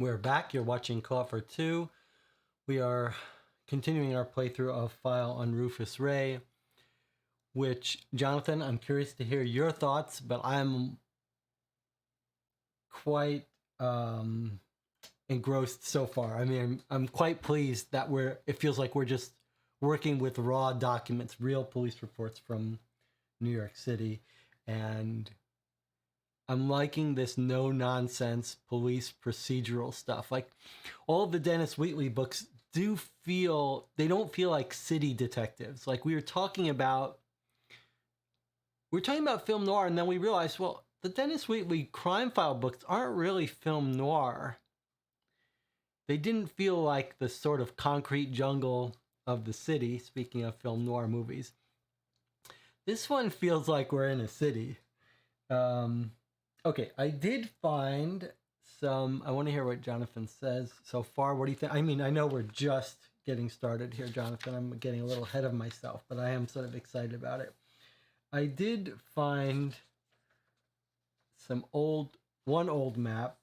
We're back. You're watching Co-op for Two. We are continuing our playthrough of File on Rufus Ray, which, Jonathan, I'm curious to hear your thoughts, but I'm quite engrossed so far. I mean, I'm quite pleased that it feels like we're just working with raw documents, real police reports from New York City, and I'm liking this no-nonsense police procedural stuff. Like, all of the Dennis Wheatley books don't feel like city detectives. Like, we were talking about film noir, and then we realized, well, the Dennis Wheatley crime file books aren't really film noir. They didn't feel like the sort of concrete jungle of the city, speaking of film noir movies. This one feels like we're in a city. Okay, I did find some... I want to hear what Jonathan says so far. What do you think? I mean, I know we're just getting started here, Jonathan. I'm getting a little ahead of myself, but I am sort of excited about it. I did find one old map,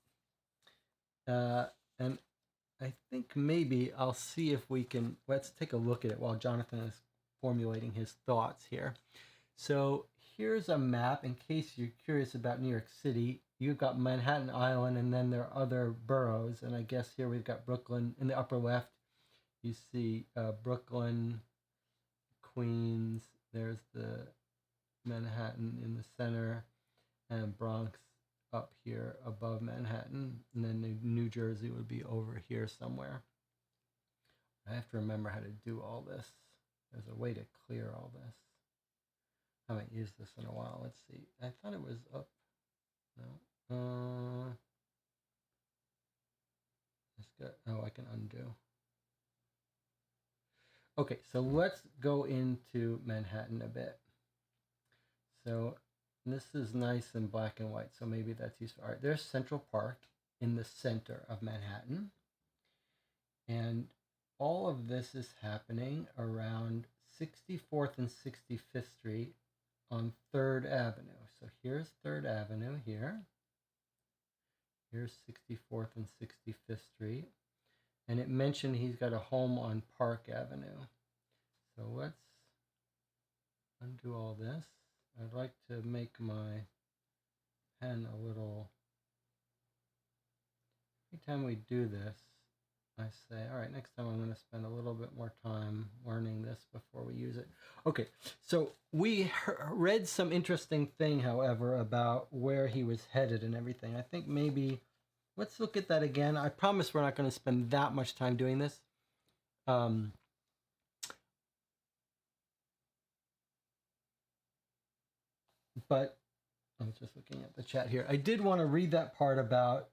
and I think maybe I'll see if we can... Let's take a look at it while Jonathan is formulating his thoughts here. So here's a map in case you're curious about New York City. You've got Manhattan Island, and then there are other boroughs. And I guess here we've got Brooklyn in the upper left. You see Brooklyn, Queens. There's the Manhattan in the center, and Bronx up here above Manhattan. And then New Jersey would be over here somewhere. I have to remember how to do all this. There's a way to clear all this. I haven't used this in a while. Let's see. I thought it was up. No. I can undo. Okay, so let's go into Manhattan a bit. So this is nice and black and white, so maybe that's useful. All right, there's Central Park in the center of Manhattan. And all of this is happening around 64th and 65th Street on 3rd Avenue. So here's 3rd Avenue here. Here's 64th and 65th Street. And it mentioned he's got a home on Park Avenue. So let's undo all this. I'd like to make my pen a little... Every time we do this, I say, all right, next time I'm going to spend a little bit more time learning this before we use it. Okay, so we read some interesting thing, however, about where he was headed and everything. I think maybe, let's look at that again. I promise we're not going to spend that much time doing this. But I was just looking at the chat here. I did want to read that part about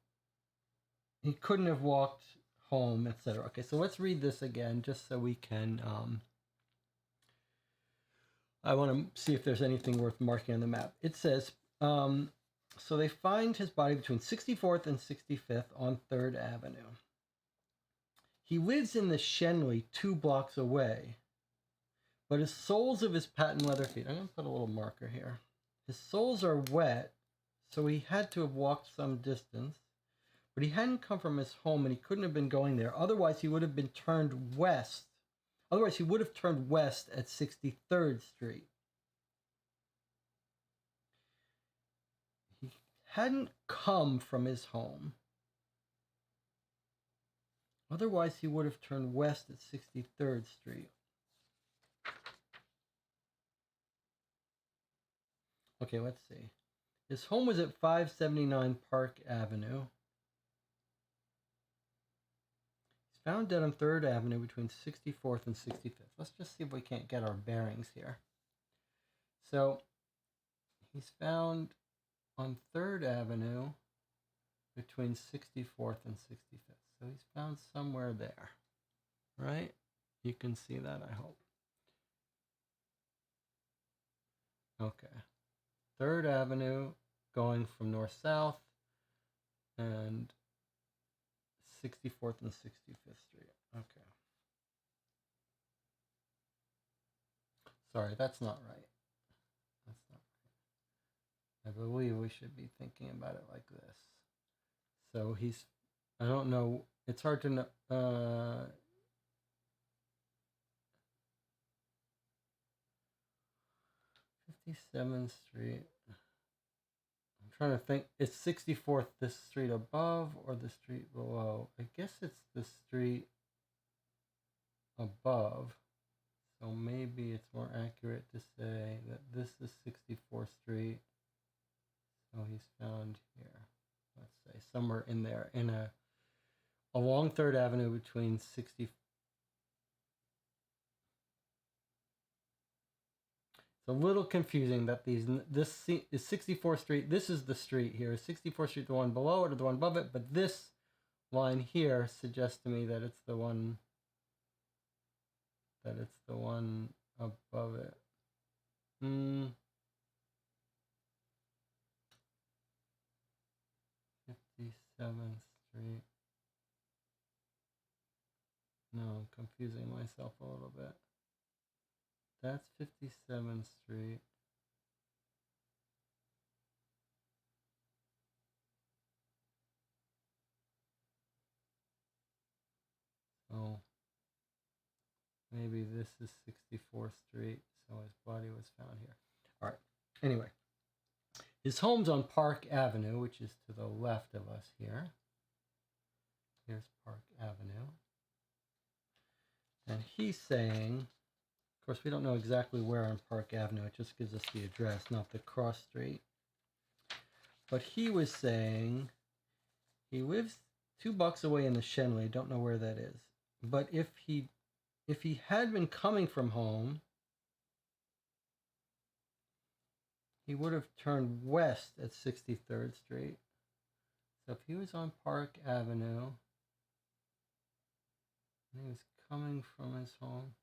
he couldn't have walked home, etc. Okay, so let's read this again just so we can... I want to see if there's anything worth marking on the map. It says, so they find his body between 64th and 65th on 3rd Avenue. He lives in the Shenley 2 blocks away, but his soles of his patent leather feet... I'm going to put a little marker here. His soles are wet, so he had to have walked some distance. But he hadn't come from his home, and he couldn't have been going there. Otherwise, he would have been turned west. Otherwise, he would have turned west at 63rd Street. He hadn't come from his home. Otherwise, he would have turned west at 63rd Street. Okay, let's see. His home was at 579 Park Avenue. Found dead on 3rd Avenue between 64th and 65th. Let's just see if we can't get our bearings here. So, he's found on 3rd Avenue between 64th and 65th. So he's found somewhere there, right? You can see that, I hope. Okay. 3rd Avenue going from north-south, and 64th and 65th Street. Okay. Sorry, that's not right. That's not right. I believe we should be thinking about it like this. So he's I don't know. It's hard to know. 57th Street. I'm trying to think. It's 64th, this street above or the street below? I guess it's the street above. So maybe it's more accurate to say that this is 64th Street. So he's found here. Let's say somewhere in there, in along 3rd Avenue between 60. It's a little confusing that this is 64th Street. This is the street here. Is 64th Street the one below it or the one above it? But this line here suggests to me that it's the one. That it's the one above it. 57th Street. No, I'm confusing myself a little bit. That's 57th Street. So maybe this is 64th Street. So his body was found here. All right. Anyway, his home's on Park Avenue, which is to the left of us here. Here's Park Avenue. And he's saying, of course, we don't know exactly where on Park Avenue. It just gives us the address, not the cross street. But he was saying he lives 2 blocks away in the Shenley. Don't know where that is. But if he had been coming from home, he would have turned west at 63rd Street. So if he was on Park Avenue, and he was coming from his home,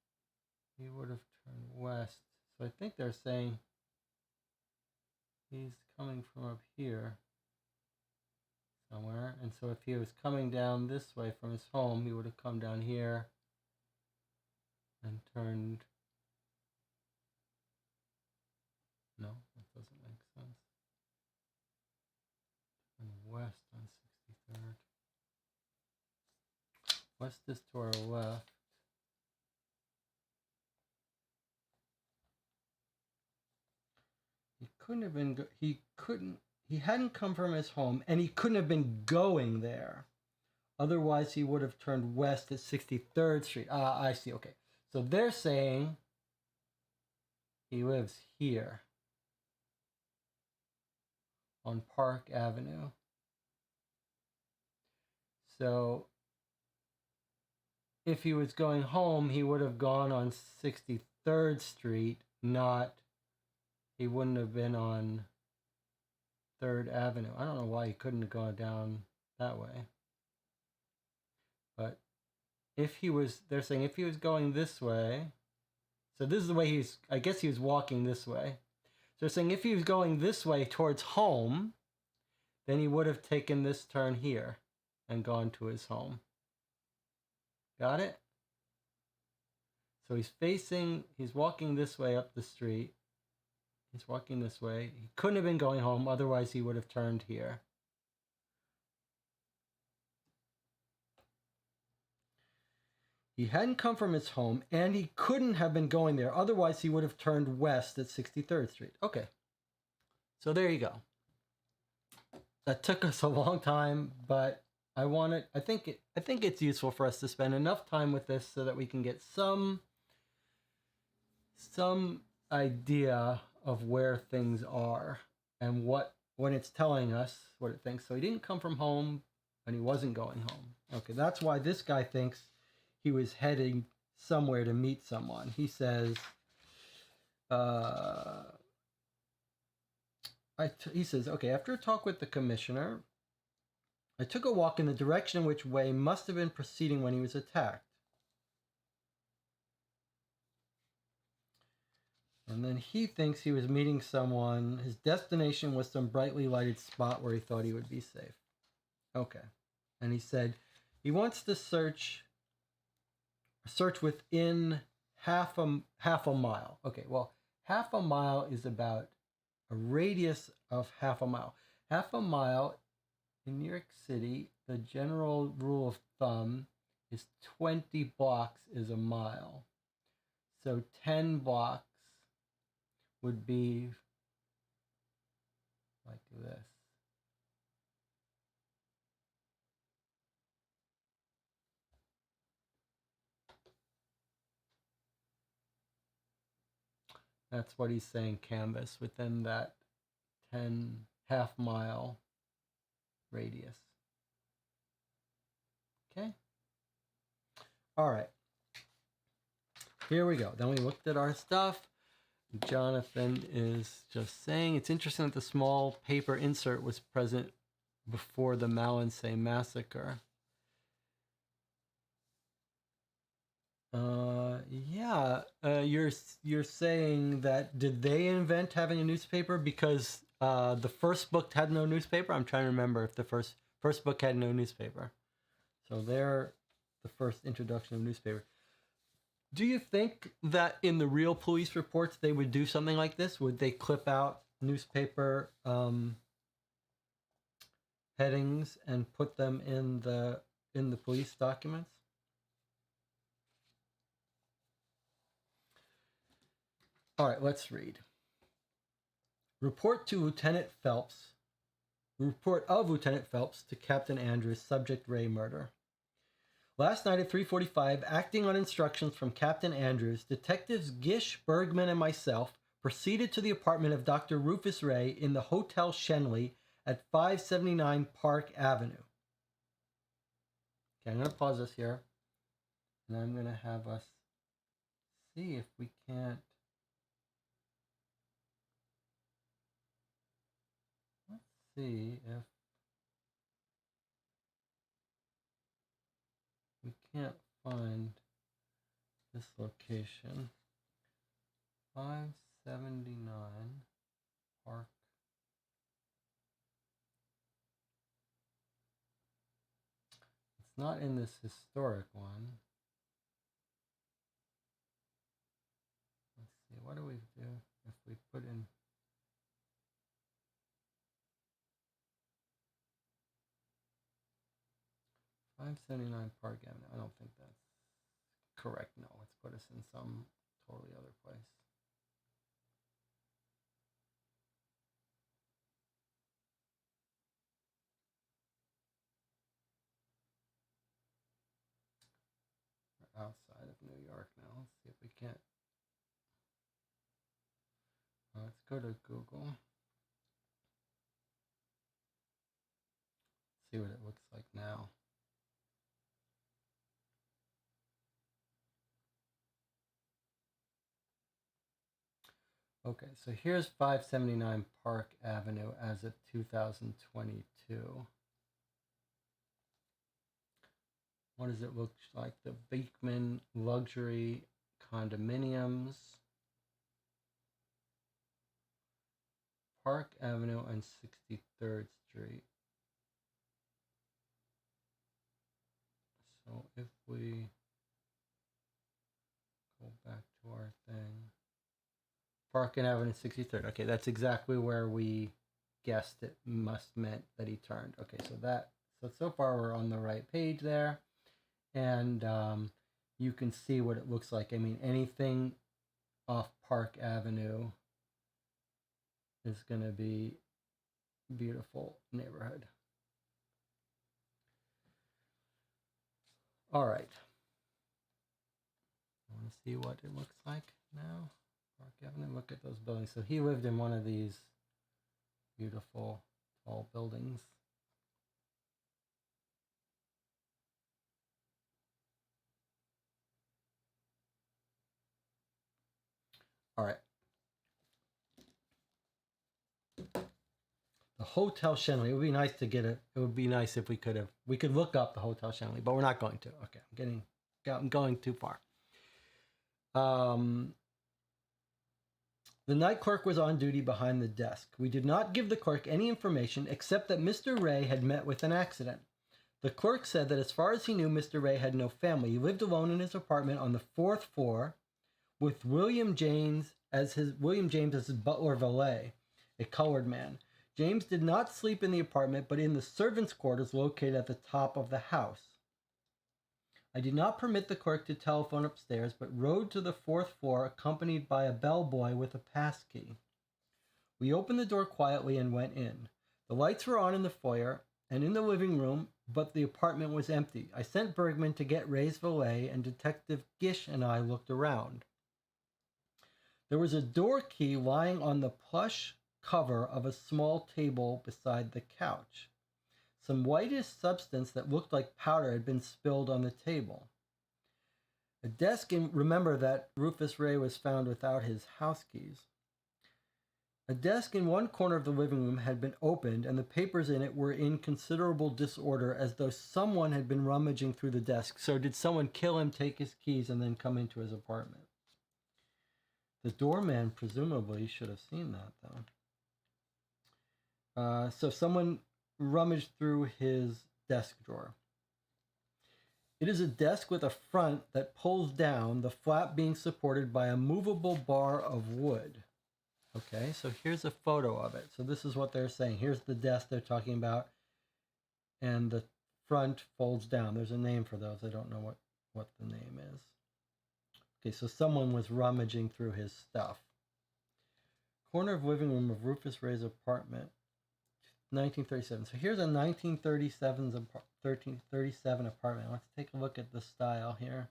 he would have turned west. So I think they're saying he's coming from up here somewhere. And so if he was coming down this way from his home, he would have come down here and turned. No, that doesn't make sense. Turn west on 63rd. West is to our left. He couldn't have been. He hadn't come from his home, and he couldn't have been going there. Otherwise, he would have turned west at 63rd Street. Ah, I see. Okay. So they're saying he lives here on Park Avenue. So if he was going home, he would have gone on 63rd Street, he wouldn't have been on 3rd Avenue. I don't know why he couldn't have gone down that way. But they're saying if he was going this way, so this is the way I guess he was walking this way. So they're saying if he was going this way towards home, then he would have taken this turn here and gone to his home. Got it? So he's walking this way up the street. He's walking this way. He couldn't have been going home, otherwise he would have turned here. He hadn't come from his home, and he couldn't have been going there, otherwise he would have turned west at 63rd Street. Okay. So there you go. That took us a long time, but I think it's useful for us to spend enough time with this so that we can get some idea of where things are and when it's telling us what it thinks. So he didn't come from home and he wasn't going home. Okay, that's why this guy thinks he was heading somewhere to meet someone. He says, okay, after a talk with the commissioner, I took a walk in the direction in which Way must have been proceeding when he was attacked. And then he thinks he was meeting someone. His destination was some brightly lighted spot where he thought he would be safe. Okay. And he said he wants to search within half a mile. Okay, well, half a mile is about a radius of half a mile. Half a mile in New York City, the general rule of thumb is 20 blocks is a mile. So 10 blocks would be like this. That's what he's saying, canvas, within that 10 half-mile radius. Okay? All right. Here we go. Then we looked at our stuff. Jonathan is just saying, it's interesting that the small paper insert was present before the Malinsay massacre. You're saying that, did they invent having a newspaper because the first book had no newspaper? I'm trying to remember if the first book had no newspaper. So they're the first introduction of newspaper. Do you think that in the real police reports they would do something like this? Would they clip out newspaper headings and put them in the police documents? All right, let's read. Report of Lieutenant Phelps to Captain Andrews, subject Ray murder. Last night at 3:45, acting on instructions from Captain Andrews, Detectives Gish, Bergman, and myself proceeded to the apartment of Dr. Rufus Ray in the Hotel Shenley at 579 Park Avenue. Okay, I'm going to pause this here, and I'm going to have us see if we can't. Let's see if we can't find this location. 579 Park. It's not in this historic one. Let's see, what do we do if we put in 579 Park Avenue? I don't think that's correct. No, let's put us in some totally other place. We're outside of New York now. Let's see if we can't. Let's go to Google. See what it looks like now. Okay, so here's 579 Park Avenue as of 2022. What does it look like? The Beekman luxury condominiums. Park Avenue and 63rd Street. So if we go back to our thing. Park and Avenue 63rd. Okay, that's exactly where we guessed it must meant that he turned. Okay, so far we're on the right page there. And you can see what it looks like. I mean, anything off Park Avenue is going to be a beautiful neighborhood. All right. I want to see what it looks like now. Park Avenue, look at those buildings. So he lived in one of these beautiful tall buildings. All right. The Hotel Shenley. It would be nice to get it. It would be nice if we could look up the Hotel Shenley, but we're not going to. Okay, I'm going too far. The night clerk was on duty behind the desk. We did not give the clerk any information except that Mr. Ray had met with an accident. The clerk said that as far as he knew, Mr. Ray had no family. He lived alone in his apartment on the 4th floor with William James as his butler valet, a colored man. James did not sleep in the apartment, but in the servants' quarters located at the top of the house. I did not permit the clerk to telephone upstairs, but rode to the 4th floor accompanied by a bellboy with a pass key. We opened the door quietly and went in. The lights were on in the foyer and in the living room, but the apartment was empty. I sent Bergman to get Ray's valet, and Detective Gish and I looked around. There was a door key lying on the plush cover of a small table beside the couch. Some whitish substance that looked like powder had been spilled on the table. A desk, remember that Rufus Ray was found without his house keys. A desk in one corner of the living room had been opened, and the papers in it were in considerable disorder, as though someone had been rummaging through the desk. So did someone kill him, take his keys, and then come into his apartment? The doorman presumably should have seen that, though. So someone rummaged through his desk drawer. It is a desk with a front that pulls down, the flap being supported by a movable bar of wood. Okay, so here's a photo of it. So this is what they're saying. Here's the desk they're talking about, and the front folds down. There's a name for those. I don't know what the name is. Okay, so someone was rummaging through his stuff. Corner of living room of Rufus Ray's apartment, 1937. So here's a 1937 apartment. Let's take a look at the style here.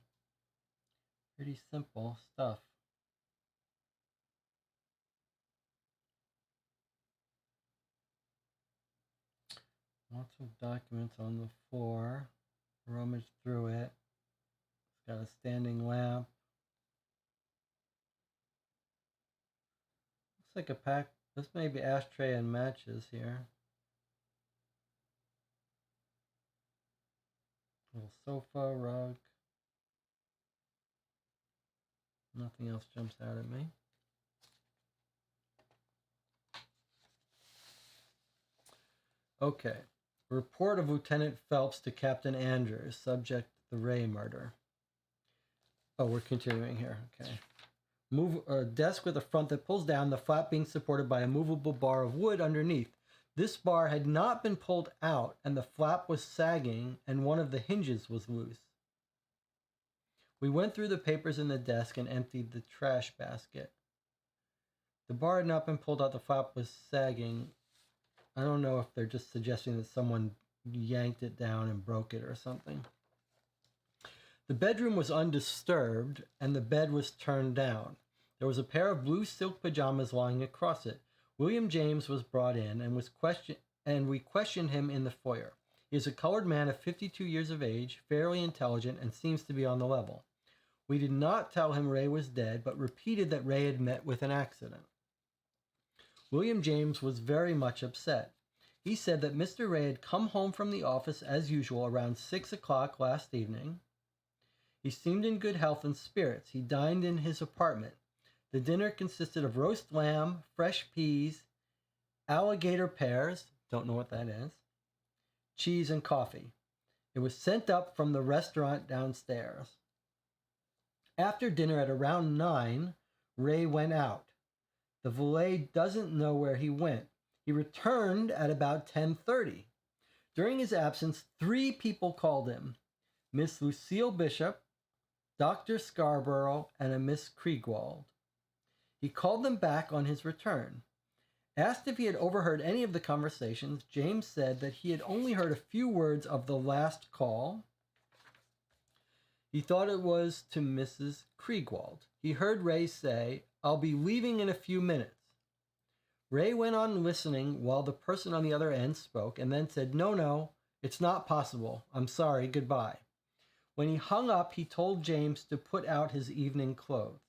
Pretty simple stuff. Lots of documents on the floor. Rummage through it. It's got a standing lamp. Looks like a pack. This may be ashtray and matches here. Little sofa, rug. Nothing else jumps out at me. Okay. Report of Lieutenant Phelps to Captain Andrews, subject the Ray murder. Oh, we're continuing here. Okay. Move a desk with a front that pulls down, the flap being supported by a movable bar of wood underneath. This bar had not been pulled out, and the flap was sagging, and one of the hinges was loose. We went through the papers in the desk and emptied the trash basket. The bar had not been pulled out, the flap was sagging. I don't know if they're just suggesting that someone yanked it down and broke it or something. The bedroom was undisturbed, and the bed was turned down. There was a pair of blue silk pajamas lying across it. William James was brought in and we questioned him in the foyer. He is a colored man of 52 years of age, fairly intelligent, and seems to be on the level. We did not tell him Ray was dead, but repeated that Ray had met with an accident. William James was very much upset. He said that Mr. Ray had come home from the office as usual around 6 o'clock last evening. He seemed in good health and spirits. He dined in his apartment. The dinner consisted of roast lamb, fresh peas, alligator pears, don't know what that is, cheese, and coffee. It was sent up from the restaurant downstairs. After dinner at around 9, Ray went out. The valet doesn't know where he went. He returned at about 10:30. During his absence, 3 people called him: Miss Lucille Bishop, Dr. Scarborough, and a Miss Kriegwald. He called them back on his return. Asked if he had overheard any of the conversations, James said that he had only heard a few words of the last call. He thought it was to Mrs. Kriegwald. He heard Ray say, "I'll be leaving in a few minutes." Ray went on listening while the person on the other end spoke, and then said, No, it's not possible. I'm sorry, goodbye." When he hung up, he told James to put out his evening clothes.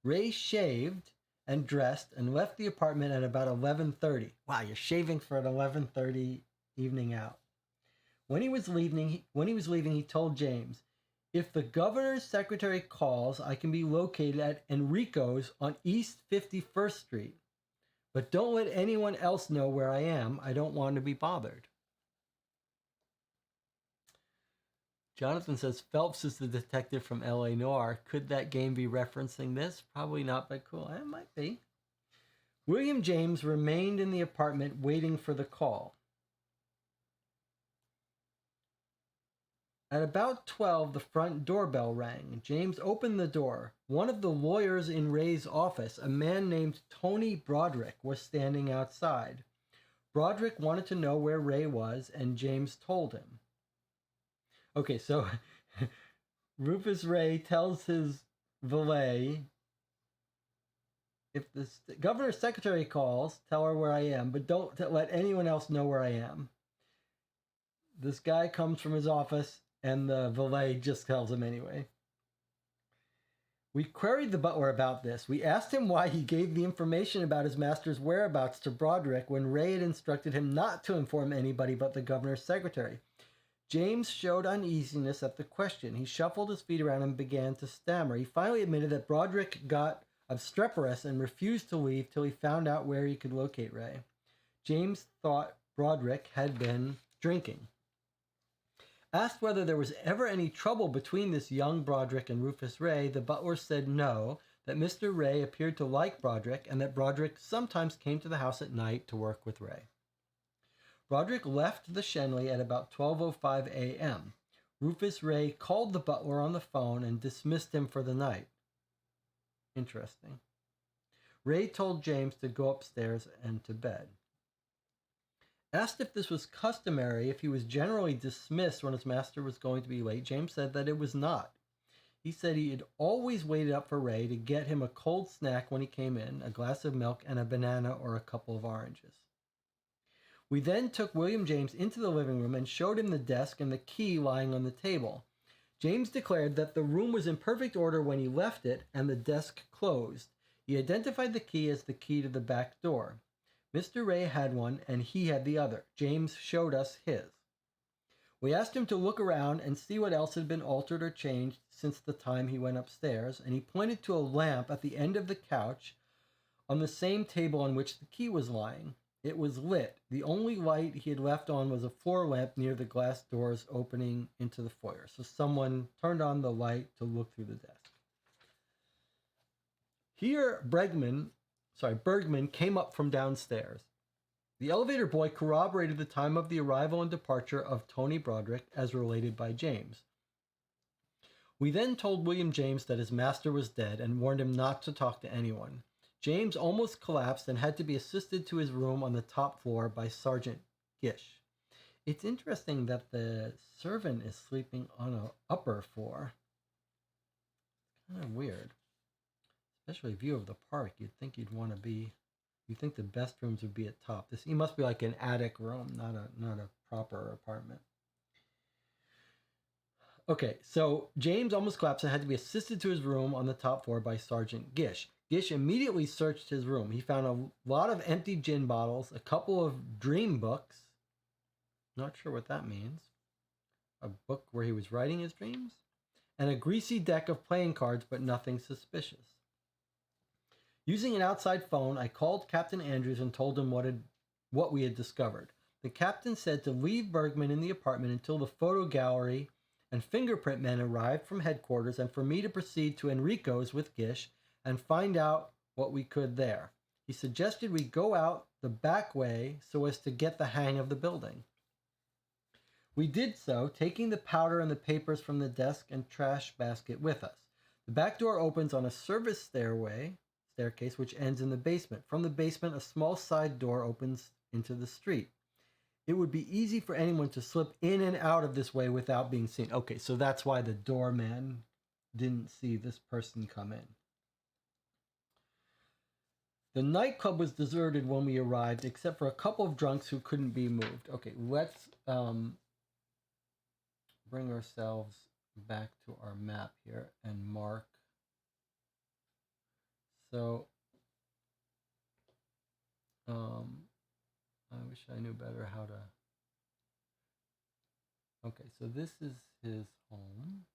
Ray shaved and dressed and left the apartment at about 11:30. Wow, you're shaving for an 11:30 evening out. When he was leaving, he told James, "If the governor's secretary calls, I can be located at Enrico's on East 51st Street. But don't let anyone else know where I am. I don't want to be bothered." Jonathan says, Phelps is the detective from L.A. Noire. Could that game be referencing this? Probably not, but cool. It might be. William James remained in the apartment waiting for the call. At about 12, the front doorbell rang. James opened the door. One of the lawyers in Ray's office, a man named Tony Broderick, was standing outside. Broderick wanted to know where Ray was, and James told him. Okay, so Rufus Ray tells his valet, if the governor's secretary calls, tell her where I am, but don't let anyone else know where I am. This guy comes from his office, and the valet just tells him anyway. We queried the butler about this. We asked him why he gave the information about his master's whereabouts to Broderick when Ray had instructed him not to inform anybody but the governor's secretary. James showed uneasiness at the question. He shuffled his feet around and began to stammer. He finally admitted that Broderick got obstreperous and refused to leave till he found out where he could locate Ray. James thought Broderick had been drinking. Asked whether there was ever any trouble between this young Broderick and Rufus Ray, the butler said no, that Mr. Ray appeared to like Broderick, and that Broderick sometimes came to the house at night to work with Ray. Broderick left the Shenley at about 12:05 a.m. Rufus Ray called the butler on the phone and dismissed him for the night. Interesting. Ray told James to go upstairs and to bed. Asked if this was customary, if he was generally dismissed when his master was going to be late, James said that it was not. He said he had always waited up for Ray to get him a cold snack when he came in, a glass of milk and a banana or a couple of oranges. We then took William James into the living room and showed him the desk and the key lying on the table. James declared that the room was in perfect order when he left it and the desk closed. He identified the key as the key to the back door. Mr. Ray had one, and he had the other. James showed us his. We asked him to look around and see what else had been altered or changed since the time he went upstairs, and he pointed to a lamp at the end of the couch on the same table on which the key was lying. It was lit. The only light he had left on was a floor lamp near the glass doors opening into the foyer. So someone turned on the light to look through the desk. Here, Bergman came up from downstairs. The elevator boy corroborated the time of the arrival and departure of Tony Broderick as related by James. We then told William James that his master was dead and warned him not to talk to anyone. James almost collapsed and had to be assisted to his room on the top floor by Sergeant Gish. It's interesting that the servant is sleeping on an upper floor. Kind of weird. Especially view of the park, you'd think the best rooms would be at top. He must be like an attic room, not a proper apartment. Okay, so James almost collapsed and had to be assisted to his room on the top floor by Sergeant Gish. Gish immediately searched his room. He found a lot of empty gin bottles, a couple of dream books. Not sure what that means. A book where he was writing his dreams? And a greasy deck of playing cards, but nothing suspicious. Using an outside phone, I called Captain Andrews and told him what we had discovered. The captain said to leave Bergman in the apartment until the photo gallery and fingerprint men arrived from headquarters, and for me to proceed to Enrico's with Gish and find out what we could there. He suggested we go out the back way so as to get the hang of the building. We did so, taking the powder and the papers from the desk and trash basket with us. The back door opens on a service staircase which ends in the basement. From the basement, a small side door opens into the street. It would be easy for anyone to slip in and out of this way without being seen. Okay, so that's why the doorman didn't see this person come in. The nightclub was deserted when we arrived, except for a couple of drunks who couldn't be moved. Okay, let's bring ourselves back to our map here and mark. So, I wish I knew better how to. Okay, so this is his home.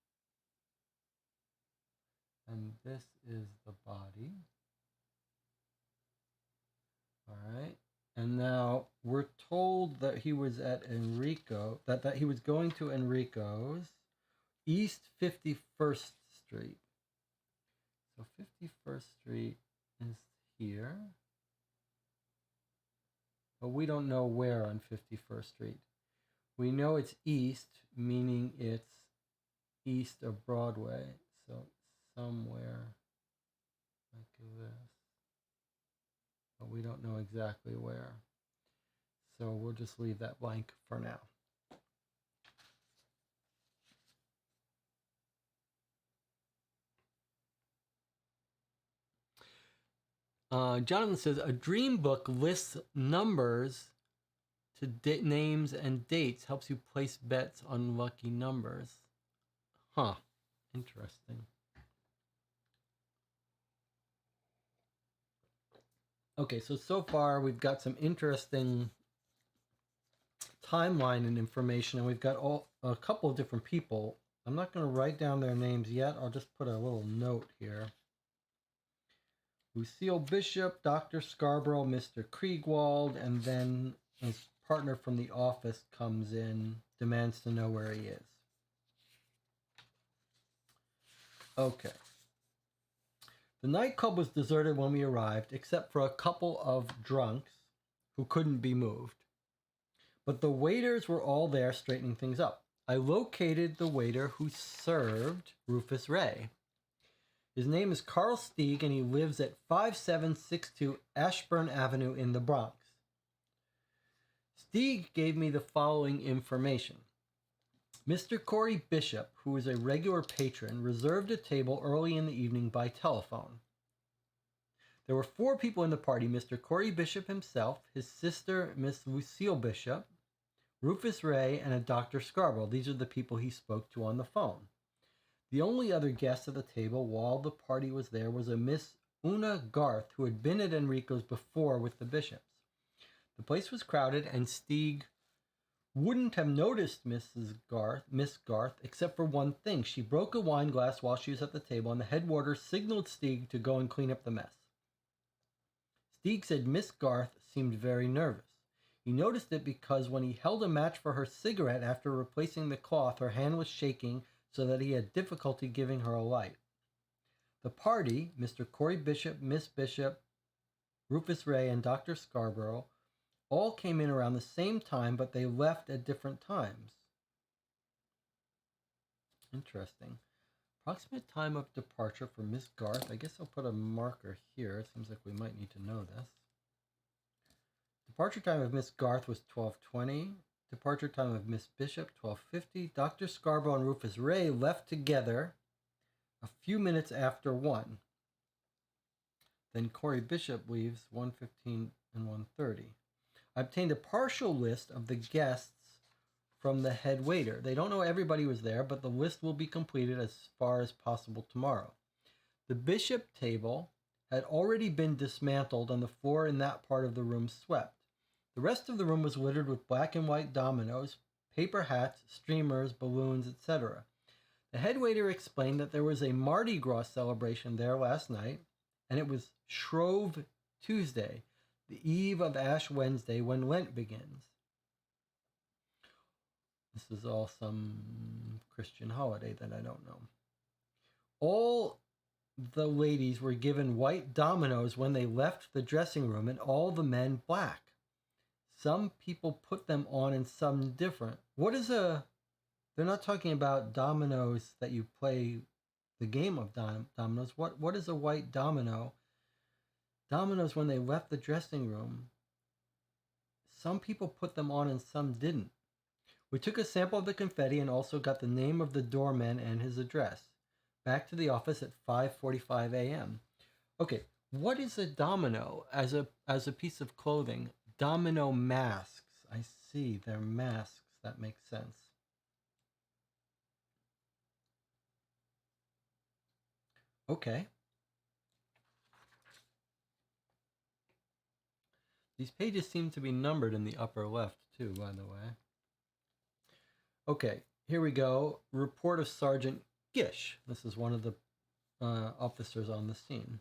And this is the body. All right. And now we're told that he was at Enrico, that he was going to Enrico's, East 51st Street. So 51st Street is here. but we don't know where on 51st Street. We know it's east, meaning it's east of Broadway, so somewhere like this. But we don't know exactly where. So we'll just leave that blank for now. Jonathan says, a dream book lists numbers to names and dates, helps you place bets on lucky numbers. Huh. Interesting. Okay, so far we've got some interesting timeline and information, and we've got a couple of different people. I'm not going to write down their names yet. I'll just put a little note here. Lucille Bishop, Dr. Scarborough, Mr. Kriegwald, and then his partner from the office comes in, demands to know where he is. Okay. The nightclub was deserted when we arrived, except for a couple of drunks who couldn't be moved. But the waiters were all there straightening things up. I located the waiter who served Rufus Ray. His name is Carl Stieg, and he lives at 5762 Ashburn Avenue in the Bronx. Stieg gave me the following information. Mr. Corey Bishop, who is a regular patron, reserved a table early in the evening by telephone. There were 4 people in the party: Mr. Corey Bishop himself, his sister, Miss Lucille Bishop, Rufus Ray, and a Dr. Scarborough. These are the people he spoke to on the phone. The only other guest at the table while the party was there was a Miss Una Garth, who had been at Enrico's before with the Bishops. The place was crowded, and Stieg wouldn't have noticed Miss Garth, except for one thing. She broke a wine glass while she was at the table, and the head waiter signaled Stieg to go and clean up the mess. Stieg said Miss Garth seemed very nervous. He noticed it because when he held a match for her cigarette after replacing the cloth, her hand was shaking so that he had difficulty giving her a light. The party, Mr. Corey Bishop, Miss Bishop, Rufus Ray, and Dr. Scarborough, all came in around the same time, but they left at different times. Interesting. Approximate time of departure for Miss Garth. I guess I'll put a marker here. It seems like we might need to know this. Departure time of Miss Garth was 12:20. Departure time of Miss Bishop, 12:50. Dr. Scarborough and Rufus Ray left together a few minutes after 1. Then Corey Bishop leaves 1:15 and 1:30. I obtained a partial list of the guests from the head waiter. They don't know everybody was there, but the list will be completed as far as possible tomorrow. The Bishop table had already been dismantled and the floor in that part of the room swept. The rest of the room was littered with black and white dominoes, paper hats, streamers, balloons, etc. The head waiter explained that there was a Mardi Gras celebration there last night, and it was Shrove Tuesday, the eve of Ash Wednesday, when Lent begins. This is all some Christian holiday that I don't know. All the ladies were given white dominoes when they left the dressing room, and all the men black. Some people put them on and some different. What is a... They're not talking about dominoes that you play the game of dominoes. What is a white domino? Dominoes when they left the dressing room. Some people put them on and some didn't. We took a sample of the confetti and also got the name of the doorman and his address. Back to the office at 5:45 a.m. Okay, what is a domino as a piece of clothing? Domino masks. I see, they're masks. That makes sense. Okay. These pages seem to be numbered in the upper left too, by the way. Okay, here we go. Report of Sergeant Gish. This is one of the officers on the scene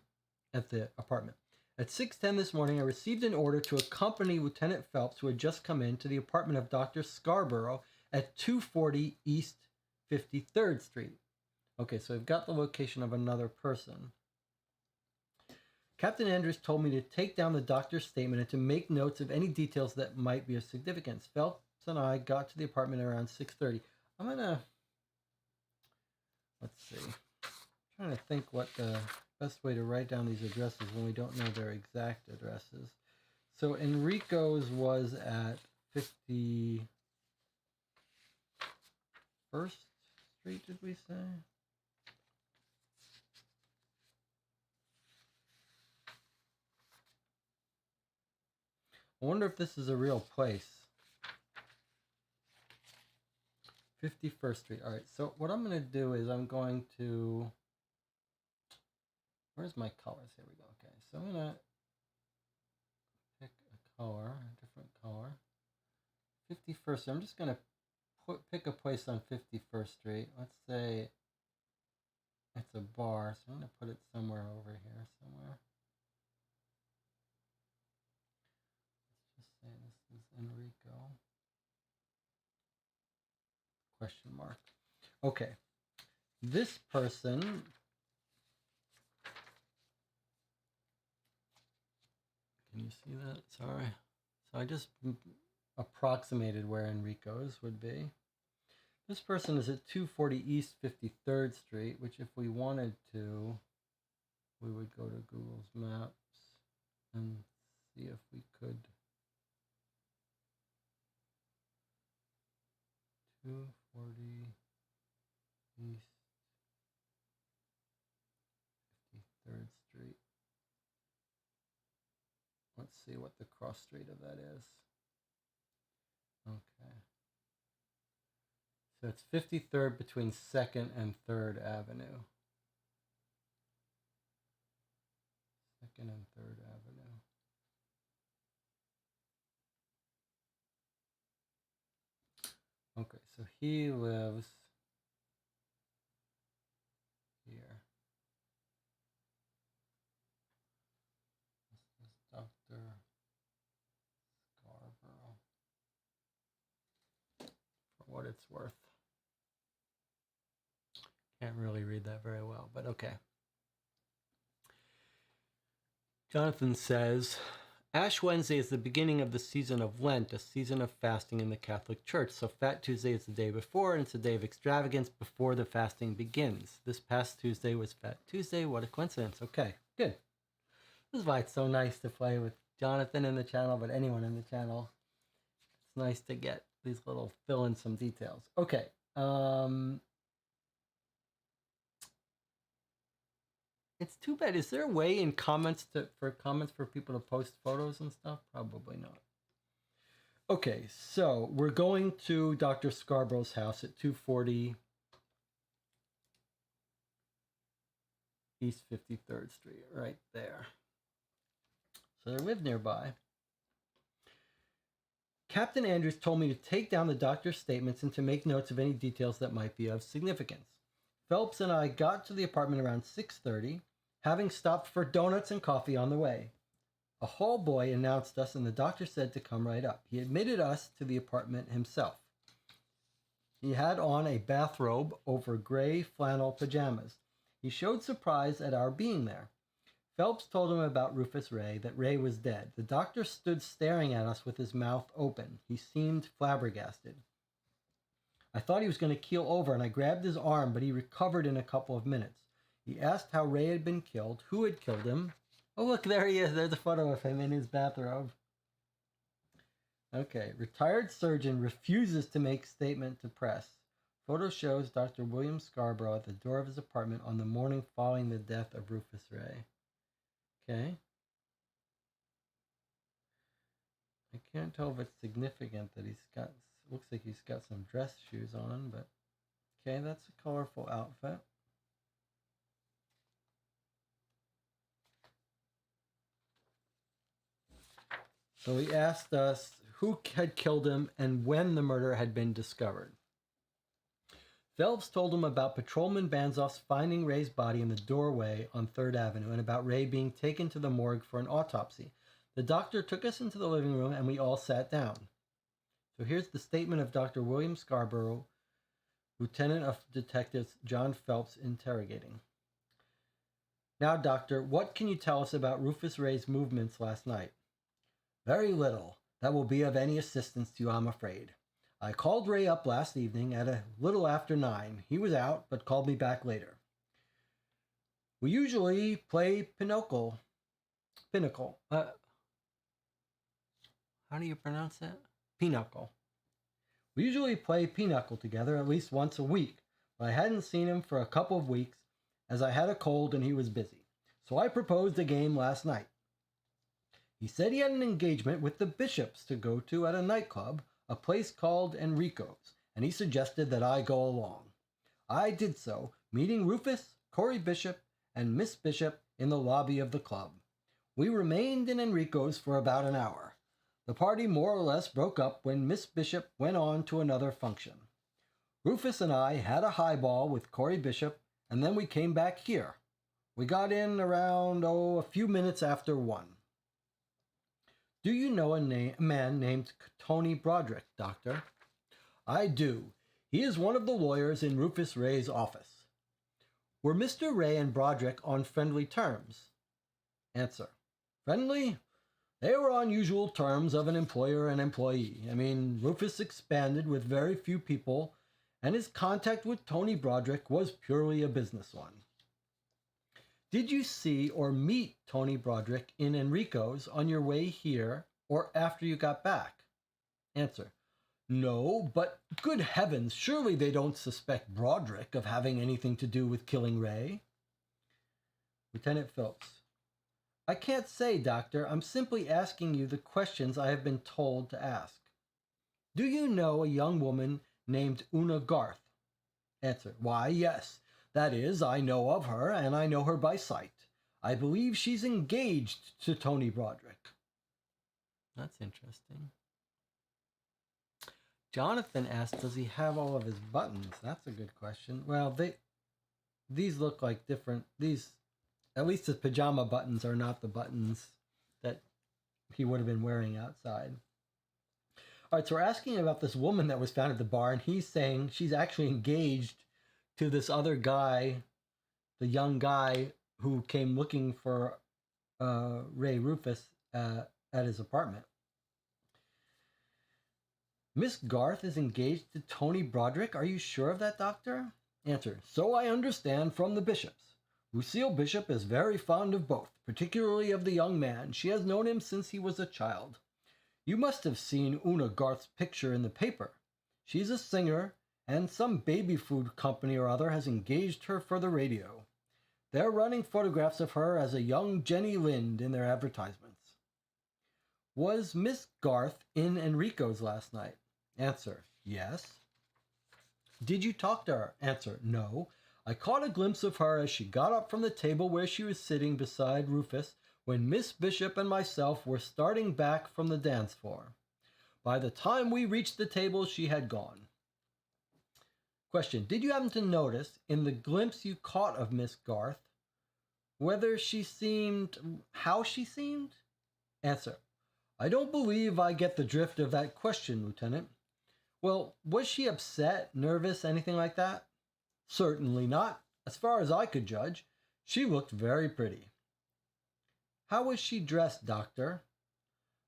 at the apartment. At 6:10 this morning, I received an order to accompany Lieutenant Phelps, who had just come in, to the apartment of Dr. Scarborough at 240 East 53rd Street. Okay, so I've got the location of another person. Captain Andrews told me to take down the doctor's statement and to make notes of any details that might be of significance. Phelps and I got to the apartment around 6:30. I'm gonna, let's see, I'm trying to think what the best way to write down these addresses when we don't know their exact addresses. So Enrico's was at 51st Street, did we say? I wonder if this is a real place. 51st Street. All right, so what I'm going to do is I'm going to... Where's my colors? Here we go. Okay, so I'm going to pick a color, a different color. 51st Street. I'm just going to pick a place on 51st Street. Let's say it's a bar, so I'm going to put it somewhere over here, somewhere. Let's just say this is Enrico. Question mark. Okay. This person... Can you see that? Sorry. So I just approximated where Enrico's would be. This person is at 240 East 53rd Street, which if we wanted to, we would go to Google's Maps and see if we could. 240 East 53rd Street. Let's see what the cross street of that is. Okay. So it's 53rd between 2nd and 3rd Avenue. 2nd and 3rd Avenue. Okay, so he lives here. This is Dr. Scarborough. For what it's worth. Can't really read that very well, but okay. Jonathan says, Ash Wednesday is the beginning of the season of Lent, a season of fasting in the Catholic Church. So Fat Tuesday is the day before, and it's a day of extravagance before the fasting begins. This past Tuesday was Fat Tuesday. What a coincidence. Okay, good. This is why it's so nice to play with Jonathan in the channel, but anyone in the channel. It's nice to get these little fill in some details. Okay. It's too bad. Is there a way in comments for people to post photos and stuff? Probably not. Okay, so we're going to Dr. Scarborough's house at 240 East 53rd Street, right there. So they live nearby. Captain Andrews told me to take down the doctor's statements and to make notes of any details that might be of significance. Phelps and I got to the apartment around 6:30, having stopped for donuts and coffee on the way. A hall boy announced us and the doctor said to come right up. He admitted us to the apartment himself. He had on a bathrobe over gray flannel pajamas. He showed surprise at our being there. Phelps told him about Rufus Ray, that Ray was dead. The doctor stood staring at us with his mouth open. He seemed flabbergasted. I thought he was going to keel over, and I grabbed his arm, but he recovered in a couple of minutes. He asked how Ray had been killed, who had killed him. Oh, look, there he is. There's a photo of him in his bathrobe. Okay, retired surgeon refuses to make statement to press. Photo shows Dr. William Scarborough at the door of his apartment on the morning following the death of Rufus Ray. Okay. I can't tell if it's significant that he's got, looks like he's got some dress shoes on, but okay, that's a colorful outfit. So he asked us who had killed him and when the murder had been discovered. Phelps told him about Patrolman Banzoff's finding Ray's body in the doorway on 3rd Avenue and about Ray being taken to the morgue for an autopsy. The doctor took us into the living room and we all sat down. So here's the statement of Dr. William Scarborough, Lieutenant of Detectives John Phelps interrogating. Now, Doctor, what can you tell us about Rufus Ray's movements last night? Very little. That will be of any assistance to you, I'm afraid. I called Ray up last evening at a little after 9. He was out, but called me back later. We usually play Pinochle. How do you pronounce that? Pinochle. We usually play Pinochle together at least once a week, but I hadn't seen him for a couple of weeks as I had a cold and he was busy. So I proposed a game last night. He said he had an engagement with the Bishops to go to at a nightclub, a place called Enrico's, and he suggested that I go along. I did so, meeting Rufus, Corey Bishop, and Miss Bishop in the lobby of the club. We remained in Enrico's for about an hour. The party more or less broke up when Miss Bishop went on to another function. Rufus and I had a highball with Corey Bishop, and then we came back here. We got in around, a few minutes after 1. Do you know a man named Tony Broderick, Doctor? I do. He is one of the lawyers in Rufus Ray's office. Were Mr. Ray and Broderick on friendly terms? Answer. Friendly? They were on usual terms of an employer and employee. Rufus expanded with very few people, and his contact with Tony Broderick was purely a business one. Did you see or meet Tony Broderick in Enrico's on your way here or after you got back? Answer. No, but good heavens, surely they don't suspect Broderick of having anything to do with killing Ray? Lieutenant Phillips. I can't say, Doctor. I'm simply asking you the questions I have been told to ask. Do you know a young woman named Una Garth? Answer. Why, yes. That is, I know of her, and I know her by sight. I believe she's engaged to Tony Broderick. That's interesting. Jonathan asked, does he have all of his buttons? That's a good question. Well, these look like different... At least his pajama buttons are not the buttons that he would have been wearing outside. All right, so we're asking about this woman that was found at the bar, and he's saying she's actually engaged to this other guy, the young guy who came looking for Ray Rufus at his apartment. Miss Garth is engaged to Tony Broderick. Are you sure of that, Doctor? Answer. So I understand from the Bishops. Lucille Bishop is very fond of both, particularly of the young man. She has known him since he was a child. You must have seen Una Garth's picture in the paper. She's a singer, and some baby food company or other has engaged her for the radio. They're running photographs of her as a young Jenny Lind in their advertisements. Was Miss Garth in Enrico's last night? Answer. Yes. Did you talk to her? Answer. No. I caught a glimpse of her as she got up from the table where she was sitting beside Rufus when Miss Bishop and myself were starting back from the dance floor. By the time we reached the table, she had gone. Question. Did you happen to notice, in the glimpse you caught of Miss Garth, how she seemed? Answer. I don't believe I get the drift of that question, Lieutenant. Well, was she upset, nervous, anything like that? Certainly not. As far as I could judge, she looked very pretty. How was she dressed, Doctor?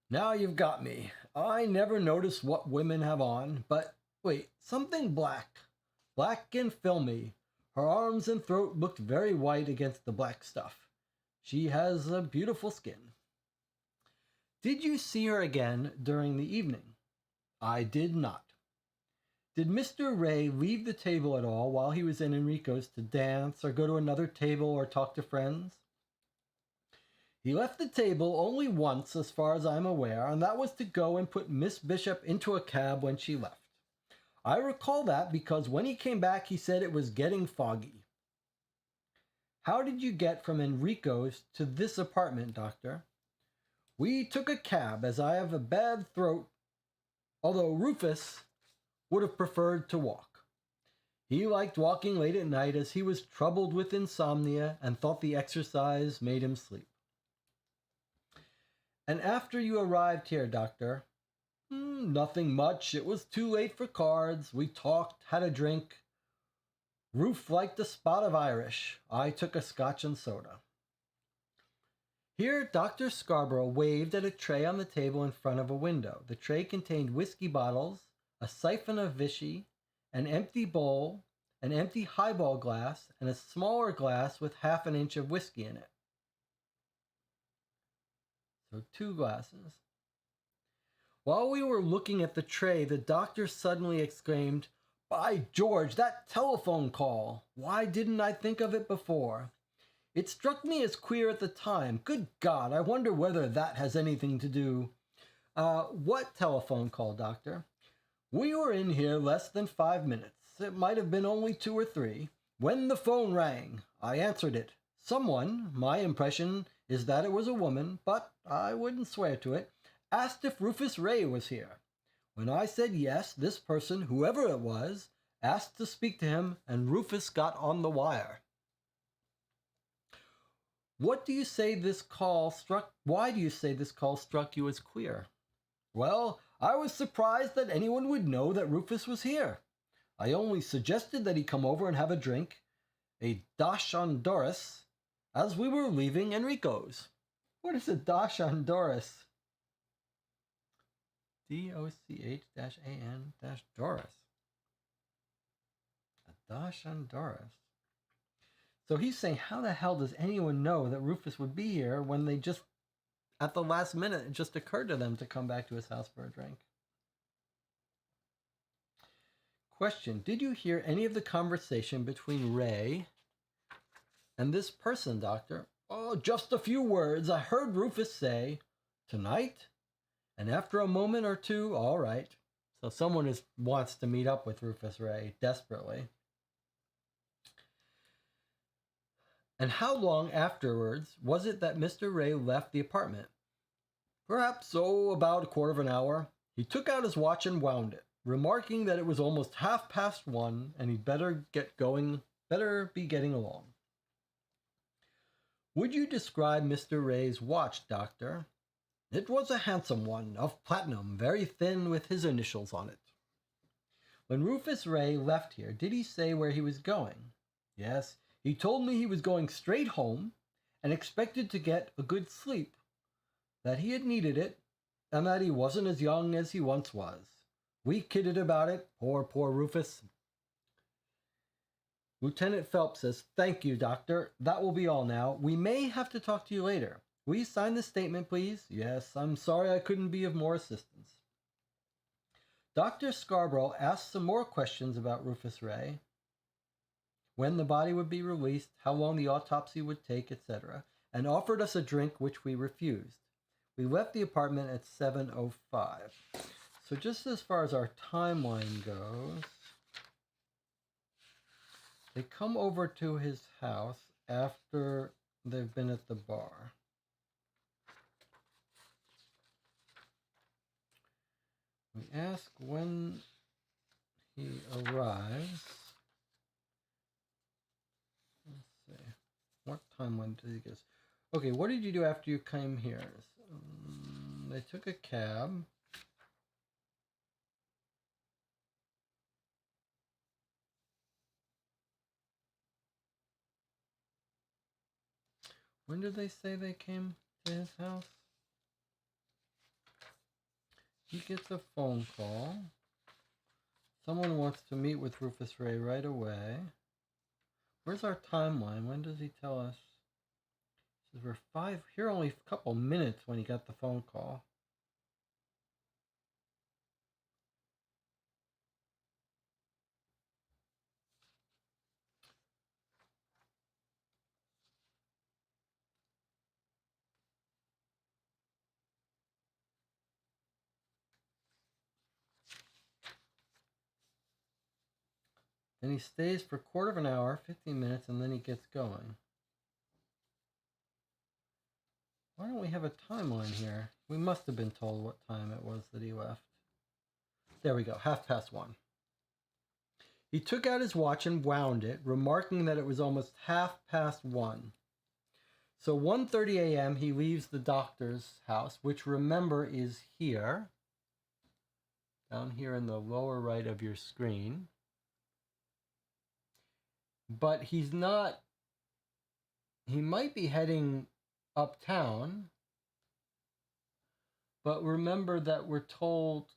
Now you've got me. I never notice what women have on, but wait, something black. Black and filmy. Her arms and throat looked very white against the black stuff. She has a beautiful skin. Did you see her again during the evening? I did not. Did Mr. Ray leave the table at all while he was in Enrico's to dance or go to another table or talk to friends? He left the table only once, as far as I'm aware, and that was to go and put Miss Bishop into a cab when she left. I recall that because when he came back, he said it was getting foggy. How did you get from Enrico's to this apartment, Doctor? We took a cab, as I have a bad throat, although Rufus would have preferred to walk. He liked walking late at night as he was troubled with insomnia and thought the exercise made him sleep. And after you arrived here, Doctor? Nothing much. It was too late for cards. We talked, had a drink. Ruf liked a spot of Irish. I took a scotch and soda. Here, Dr. Scarborough waved at a tray on the table in front of a window. The tray contained whiskey bottles, a siphon of Vichy, an empty bowl, an empty highball glass, and a smaller glass with half an inch of whiskey in it. So 2 glasses. While we were looking at the tray, the doctor suddenly exclaimed, "By George, that telephone call! Why didn't I think of it before? It struck me as queer at the time. Good God, I wonder whether that has anything to do." What telephone call, Doctor? "We were in here less than 5 minutes. It might have been only 2 or 3. When the phone rang, I answered it. Someone, my impression is that it was a woman, but I wouldn't swear to it, asked if Rufus Ray was here. When I said yes, this person, whoever it was, asked to speak to him, and Rufus got on the wire." Why do you say this call struck you as queer? "Well, I was surprised that anyone would know that Rufus was here. I only suggested that he come over and have a drink, a dosh on Doris, as we were leaving Enrico's." What is a dosh on Doris? DOCH-AN-Doris. A dosh on Doris. So he's saying, how the hell does anyone know that Rufus would be here when they just, at the last minute, it just occurred to them to come back to his house for a drink? Question, did you hear any of the conversation between Ray and this person, Doctor? "Oh, just a few words. I heard Rufus say, 'Tonight?' And after a moment or two, 'All right.'" So someone wants to meet up with Rufus Ray desperately. "And how long afterwards was it that Mr. Ray left the apartment?" "Perhaps, about a quarter of an hour. He took out his watch and wound it, remarking that it was almost 1:30 and he'd better be getting along." "Would you describe Mr. Ray's watch, Doctor?" "It was a handsome one, of platinum, very thin, with his initials on it." "When Rufus Ray left here, did he say where he was going?" "Yes. He told me he was going straight home and expected to get a good sleep, that he had needed it, and that he wasn't as young as he once was. We kidded about it, poor Rufus." Lieutenant Phelps says, "Thank you, Doctor. That will be all now. We may have to talk to you later. Will you sign this statement, please?" "Yes, I'm sorry I couldn't be of more assistance." Dr. Scarborough asked some more questions about Rufus Ray, when the body would be released, how long the autopsy would take, etc., and offered us a drink, which we refused. We left the apartment at 7:05. So just as far as our timeline goes, they come over to his house after they've been at the bar. We ask when he arrives. Let's see. What timeline did he give us? Okay, what did you do after you came here? They took a cab. When did they say they came to his house? He gets a phone call. Someone wants to meet with Rufus Ray right away. Where's our timeline? When does he tell us? He says we're here only a couple minutes when he got the phone call. Then he stays for a quarter of an hour, 15 minutes, and then he gets going. Why don't we have a timeline here? We must have been told what time it was that he left. There we go, 1:30. He took out his watch and wound it, remarking that it was almost 1:30. So 1:30 a.m. he leaves the doctor's house, which, remember, is here, down here in the lower right of your screen. But he's not, he might be heading uptown. But remember that we're told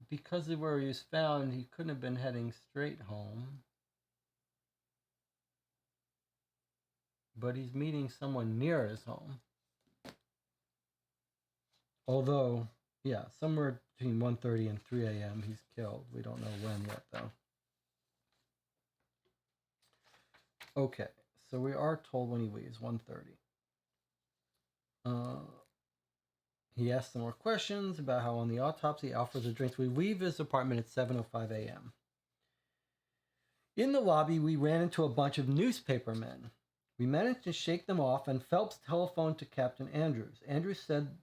because of where he was found, he couldn't have been heading straight home. But he's meeting someone near his home. Although, yeah, somewhere between 1:30 and 3 a.m. he's killed. We don't know when yet, though. Okay, so we are told when he leaves, 1:30. He asks some more questions about how on the autopsy he offers the drinks. We leave his apartment at 7:05 a.m. In the lobby, we ran into a bunch of newspapermen. We managed to shake them off, and Phelps telephoned to Captain Andrews. Andrews said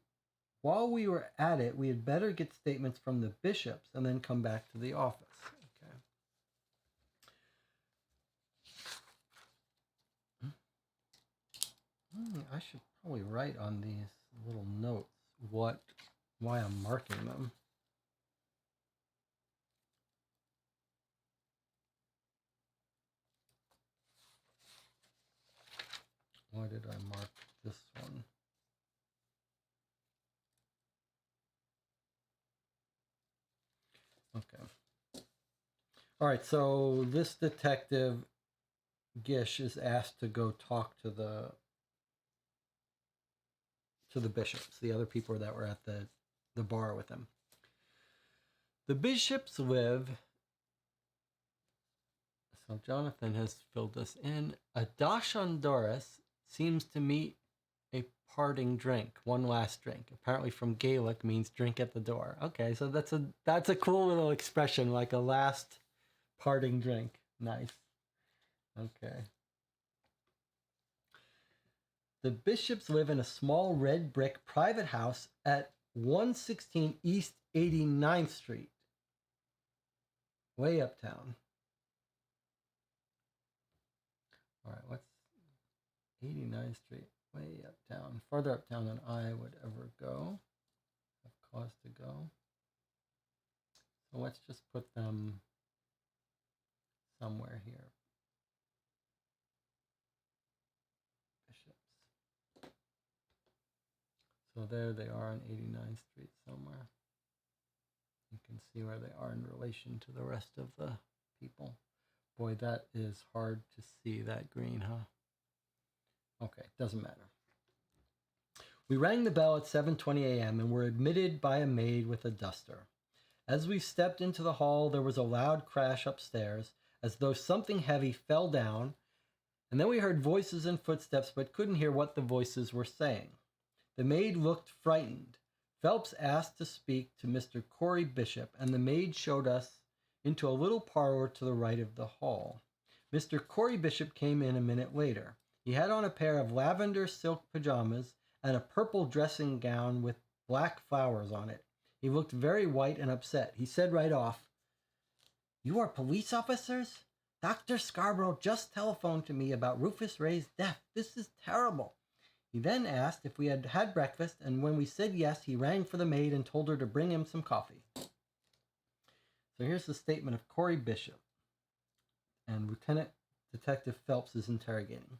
while we were at it, we had better get statements from the bishops and then come back to the office. Okay. I should probably write on these little notes why I'm marking them. Why did I mark this one? Okay. All right, so this detective, Gish, is asked to go talk to the bishops, the other people that were at the bar with him. The bishops live, so Jonathan has filled this in. A Dashondoris seems to meet a parting drink, one last drink. Apparently from Gaelic means drink at the door. Okay, so that's a cool little expression, like a last parting drink. Nice. Okay. The bishops live in a small red brick private house at 116 East 89th Street, way uptown. All right, what's 89th Street? Way uptown, farther uptown than I would ever go, have cause to go. So let's just put them somewhere here. Bishops. So there they are on 89th Street somewhere. You can see where they are in relation to the rest of the people. Boy, that is hard to see, that green, huh? Okay, doesn't matter. We rang the bell at 7:20 a.m. and were admitted by a maid with a duster. As we stepped into the hall, there was a loud crash upstairs, as though something heavy fell down, and then we heard voices and footsteps, but couldn't hear what the voices were saying. The maid looked frightened. Phelps asked to speak to Mr. Corey Bishop, and the maid showed us into a little parlor to the right of the hall. Mr. Corey Bishop came in a minute later. He had on a pair of lavender silk pajamas and a purple dressing gown with black flowers on it. He looked very white and upset. He said right off, "You are police officers? Dr. Scarborough just telephoned to me about Rufus Ray's death. This is terrible." He then asked if we had had breakfast, and when we said yes, he rang for the maid and told her to bring him some coffee. So here's the statement of Corey Bishop, and Lieutenant Detective Phelps is interrogating.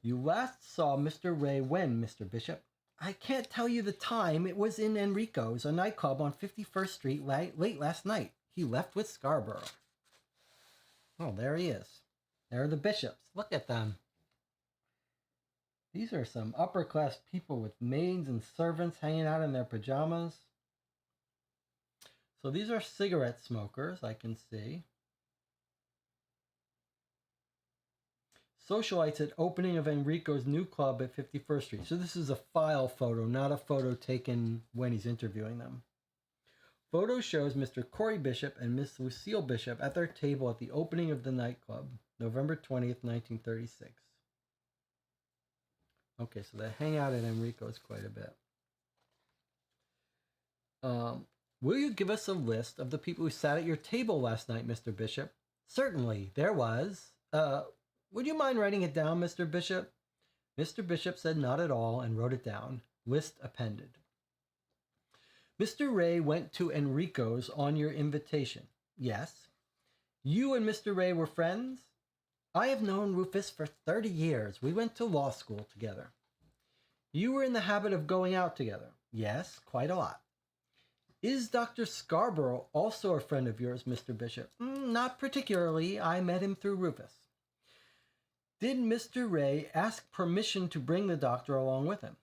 "You last saw Mr. Ray when, Mr. Bishop?" "I can't tell you the time. It was in Enrico's, a nightclub on 51st Street, late last night. He left with Scarborough." Oh, there he is. There are the bishops. Look at them. These are some upper-class people with maids and servants hanging out in their pajamas. So these are cigarette smokers, I can see. Socialites at opening of Enrico's new club at 51st Street. So this is a file photo, not a photo taken when he's interviewing them. Photo shows Mr. Corey Bishop and Miss Lucille Bishop at their table at the opening of the nightclub, November 20th, 1936. Okay, so they hang out at Enrico's quite a bit. Will you give us a list of the people who sat at your table last night, Mr. Bishop? Certainly, there was. Would you mind writing it down, Mr. Bishop? Mr. Bishop said not at all and wrote it down. List appended. Mr. Ray went to Enrico's on your invitation. Yes. You and Mr. Ray were friends? I have known Rufus for 30 years. We went to law school together. You were in the habit of going out together. Yes, quite a lot. Is Dr. Scarborough also a friend of yours, Mr. Bishop? Not particularly. I met him through Rufus. Did Mr. Ray ask permission to bring the doctor along with him?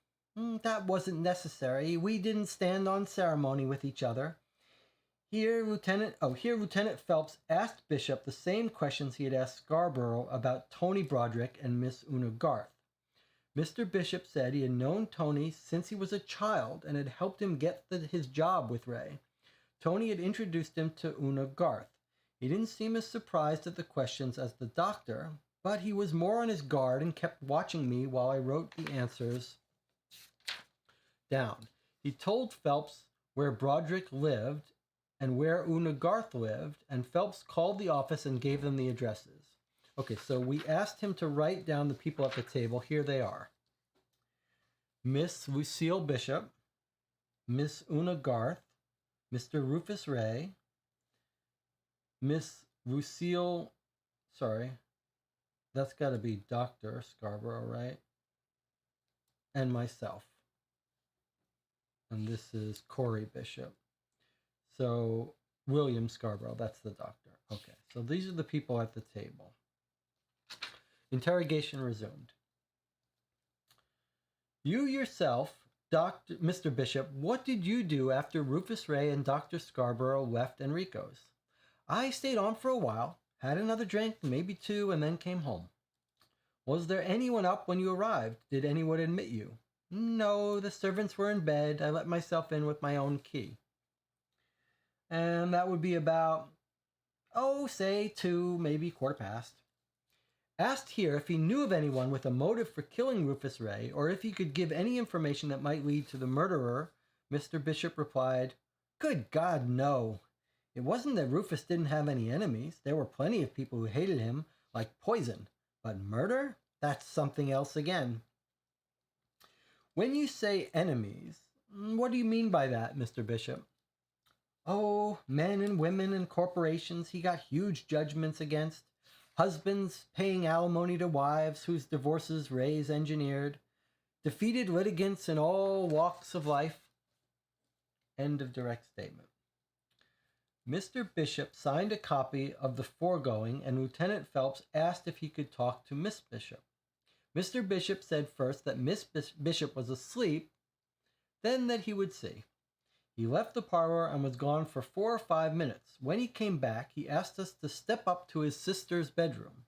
That wasn't necessary. We didn't stand on ceremony with each other. Here, Lieutenant Phelps asked Bishop the same questions he had asked Scarborough about Tony Broderick and Miss Una Garth. Mr. Bishop said he had known Tony since he was a child and had helped him get his job with Ray. Tony had introduced him to Una Garth. He didn't seem as surprised at the questions as the doctor, but he was more on his guard and kept watching me while I wrote the answers down. He told Phelps where Broderick lived and where Una Garth lived, and Phelps called the office and gave them the addresses. Okay, so we asked him to write down the people at the table. Here they are. Miss Lucille Bishop, Miss Una Garth, Mr. Rufus Ray, Miss Lucille, that's got to be Dr. Scarborough, right? And myself. And this is Corey Bishop. So William Scarborough, that's the doctor. Okay, so these are the people at the table. Interrogation resumed. You yourself, Mr. Bishop, what did you do after Rufus Ray and Dr. Scarborough left Enrico's? I stayed on for a while, had another drink, maybe two, and then came home. Was there anyone up when you arrived? Did anyone admit you? No, the servants were in bed. I let myself in with my own key. And that would be about, say 2, maybe 1:15. Asked here if he knew of anyone with a motive for killing Rufus Ray, or if he could give any information that might lead to the murderer, Mr. Bishop replied, Good God, no. It wasn't that Rufus didn't have any enemies. There were plenty of people who hated him, like poison. But murder? That's something else again. When you say enemies, what do you mean by that, Mr. Bishop? Oh, men and women and corporations he got huge judgments against. Husbands paying alimony to wives whose divorces Ray's engineered. Defeated litigants in all walks of life. End of direct statement. Mr. Bishop signed a copy of the foregoing, and Lieutenant Phelps asked if he could talk to Miss Bishop. Mr. Bishop said first that Miss Bishop was asleep, then that he would see. He left the parlor and was gone for 4 or 5 minutes. When he came back, he asked us to step up to his sister's bedroom.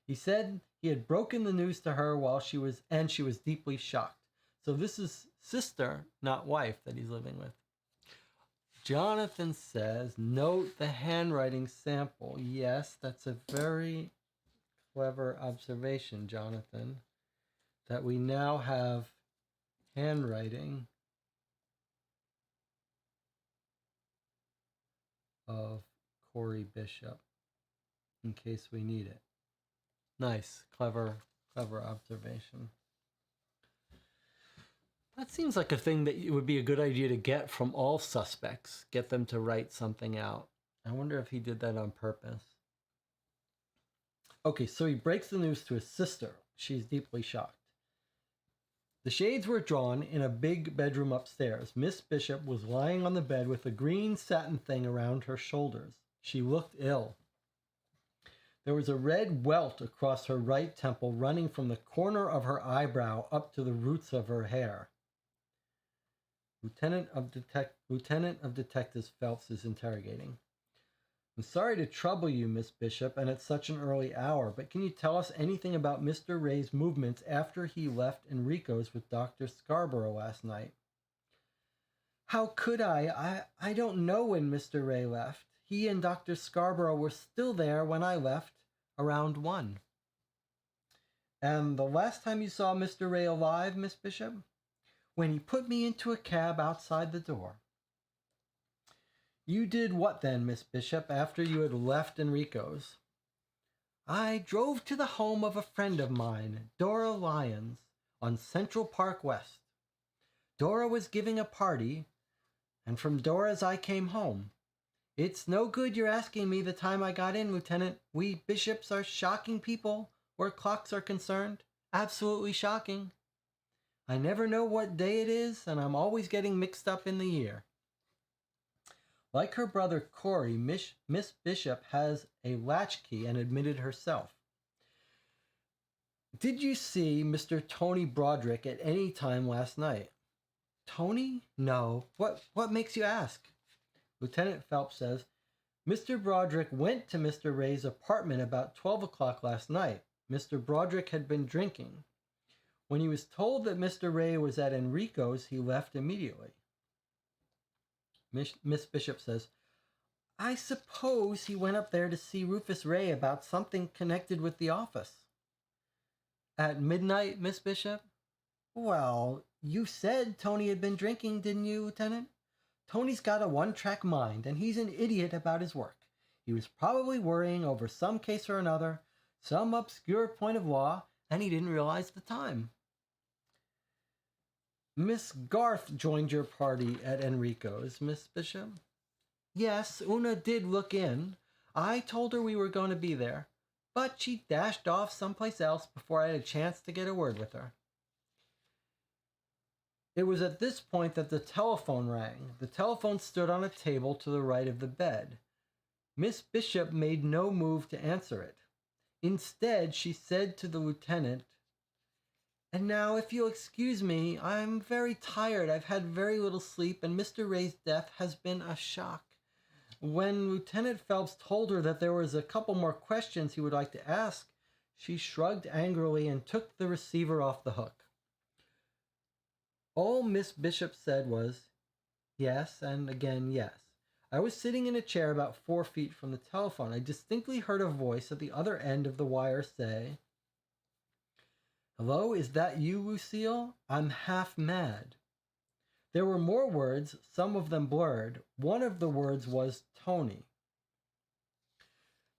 He said he had broken the news to her she was deeply shocked. So this is sister, not wife, that he's living with. Jonathan says, note the handwriting sample. Yes, that's a very clever observation, Jonathan, that we now have handwriting of Corey Bishop in case we need it. Nice, clever observation. That seems like a thing that it would be a good idea to get from all suspects. Get them to write something out. I wonder if he did that on purpose. Okay, so he breaks the news to his sister. She's deeply shocked. The shades were drawn in a big bedroom upstairs. Miss Bishop was lying on the bed with a green satin thing around her shoulders. She looked ill. There was a red welt across her right temple running from the corner of her eyebrow up to the roots of her hair. Lieutenant of Detectives Phelps is interrogating. I'm sorry to trouble you, Miss Bishop, and at such an early hour, but can you tell us anything about Mr. Ray's movements after he left Enrico's with Dr. Scarborough last night? How could I? I don't know when Mr. Ray left. He and Dr. Scarborough were still there when I left, around 1. And the last time you saw Mr. Ray alive, Miss Bishop? When he put me into a cab outside the door. You did what then, Miss Bishop, after you had left Enrico's? I drove to the home of a friend of mine, Dora Lyons, on Central Park West. Dora was giving a party, and from Dora's I came home. It's no good your asking me the time I got in, Lieutenant. We bishops are shocking people where clocks are concerned. Absolutely shocking. I never know what day it is, and I'm always getting mixed up in the year. Like her brother Corey, Miss Bishop has a latchkey and admitted herself. Did you see Mr. Tony Broderick at any time last night? Tony? No. What makes you ask? Lieutenant Phelps says, Mr. Broderick went to Mr. Ray's apartment about 12 o'clock last night. Mr. Broderick had been drinking. When he was told that Mr. Ray was at Enrico's, he left immediately. Miss Bishop says, I suppose he went up there to see Rufus Ray about something connected with the office. At midnight, Miss Bishop? Well, you said Tony had been drinking, didn't you, Lieutenant? Tony's got a one-track mind, and he's an idiot about his work. He was probably worrying over some case or another, some obscure point of law, and he didn't realize the time. Miss Garth joined your party at Enrico's, Miss Bishop? Yes, Una did look in. I told her we were going to be there, but she dashed off someplace else before I had a chance to get a word with her. It was at this point that the telephone rang. The telephone stood on a table to the right of the bed. Miss Bishop made no move to answer it. Instead, she said to the lieutenant, And now, if you'll excuse me, I'm very tired. I've had very little sleep, and Mr. Ray's death has been a shock. When Lieutenant Phelps told her that there was a couple more questions he would like to ask, she shrugged angrily and took the receiver off the hook. All Miss Bishop said was, yes, and again, yes. I was sitting in a chair about 4 feet from the telephone. I distinctly heard a voice at the other end of the wire say, Hello, is that you, Lucille? I'm half mad. There were more words, some of them blurred. One of the words was Tony.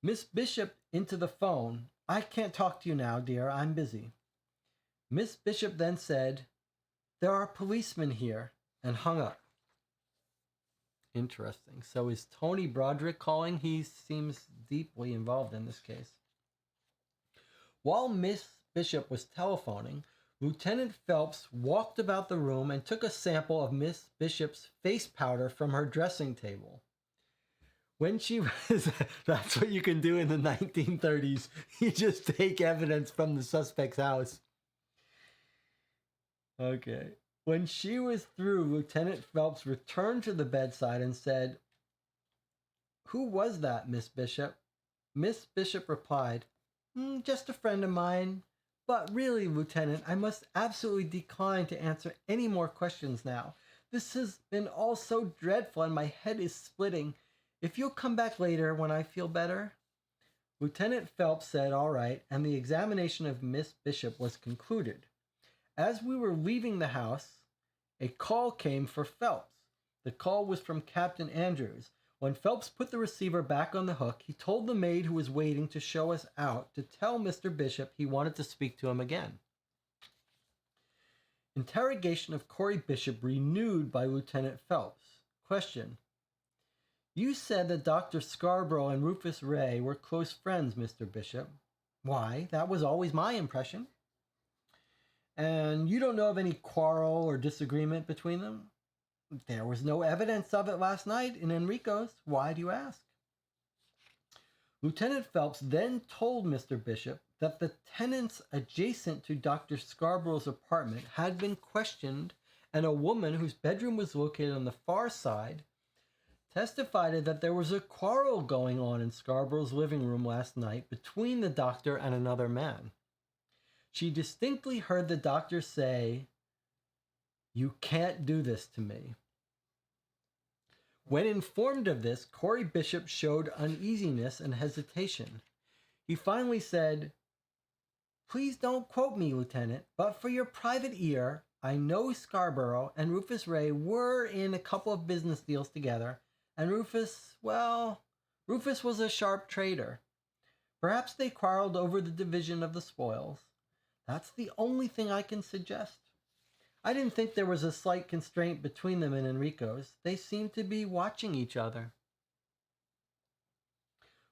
Miss Bishop into the phone. I can't talk to you now, dear. I'm busy. Miss Bishop then said, There are policemen here, and hung up. Interesting. So is Tony Broderick calling? He seems deeply involved in this case. While Miss Bishop was telephoning, Lieutenant Phelps walked about the room and took a sample of Miss Bishop's face powder from her dressing table. When she was, that's what you can do in the 1930s. You just take evidence from the suspect's house. Okay. When she was through, Lieutenant Phelps returned to the bedside and said, Who was that, Miss Bishop? Miss Bishop replied, Just a friend of mine. But really, Lieutenant, I must absolutely decline to answer any more questions now. This has been all so dreadful and my head is splitting. If you'll come back later when I feel better. Lieutenant Phelps said all right, and the examination of Miss Bishop was concluded. As we were leaving the house, a call came for Phelps. The call was from Captain Andrews. When Phelps put the receiver back on the hook, he told the maid who was waiting to show us out to tell Mr. Bishop he wanted to speak to him again. Interrogation of Corey Bishop renewed by Lieutenant Phelps. Question. You said that Dr. Scarborough and Rufus Ray were close friends, Mr. Bishop. Why, that was always my impression. And you don't know of any quarrel or disagreement between them? There was no evidence of it last night in Enrico's. Why do you ask? Lieutenant Phelps then told Mr. Bishop that the tenants adjacent to Dr. Scarborough's apartment had been questioned, and a woman whose bedroom was located on the far side testified that there was a quarrel going on in Scarborough's living room last night between the doctor and another man. She distinctly heard the doctor say, You can't do this to me. When informed of this, Corey Bishop showed uneasiness and hesitation. He finally said, Please don't quote me, Lieutenant, but for your private ear, I know Scarborough and Rufus Ray were in a couple of business deals together, and Rufus was a sharp trader. Perhaps they quarreled over the division of the spoils. That's the only thing I can suggest. I didn't think there was a slight constraint between them and Enrico's. They seemed to be watching each other.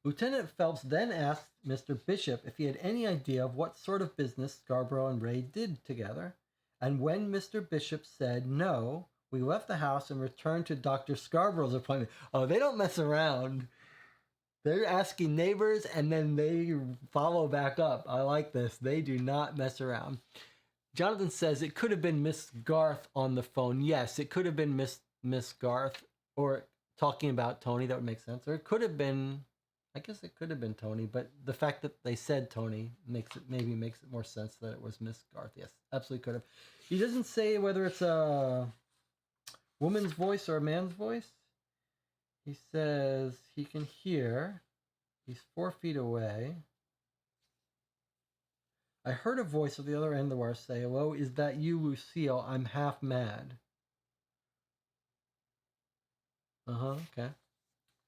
Lieutenant Phelps then asked Mr. Bishop if he had any idea of what sort of business Scarborough and Ray did together, And when Mr. Bishop said no, we left the house and returned to Dr. Scarborough's appointment. Oh, they don't mess around. They're asking neighbors and then they follow back up. I like this. They do not mess around. Jonathan says it could have been Miss Garth on the phone. Yes, it could have been Miss Garth, or talking about Tony. That would make sense. Or it could have been, I guess it could have been Tony, but the fact that they said Tony makes it more sense that it was Miss Garth. Yes, absolutely could have. He doesn't say whether it's a woman's voice or a man's voice. He says he can hear. He's 4 feet away. I heard a voice at the other end of the wire say, "Hello, is that you, Lucille? I'm half mad." Okay.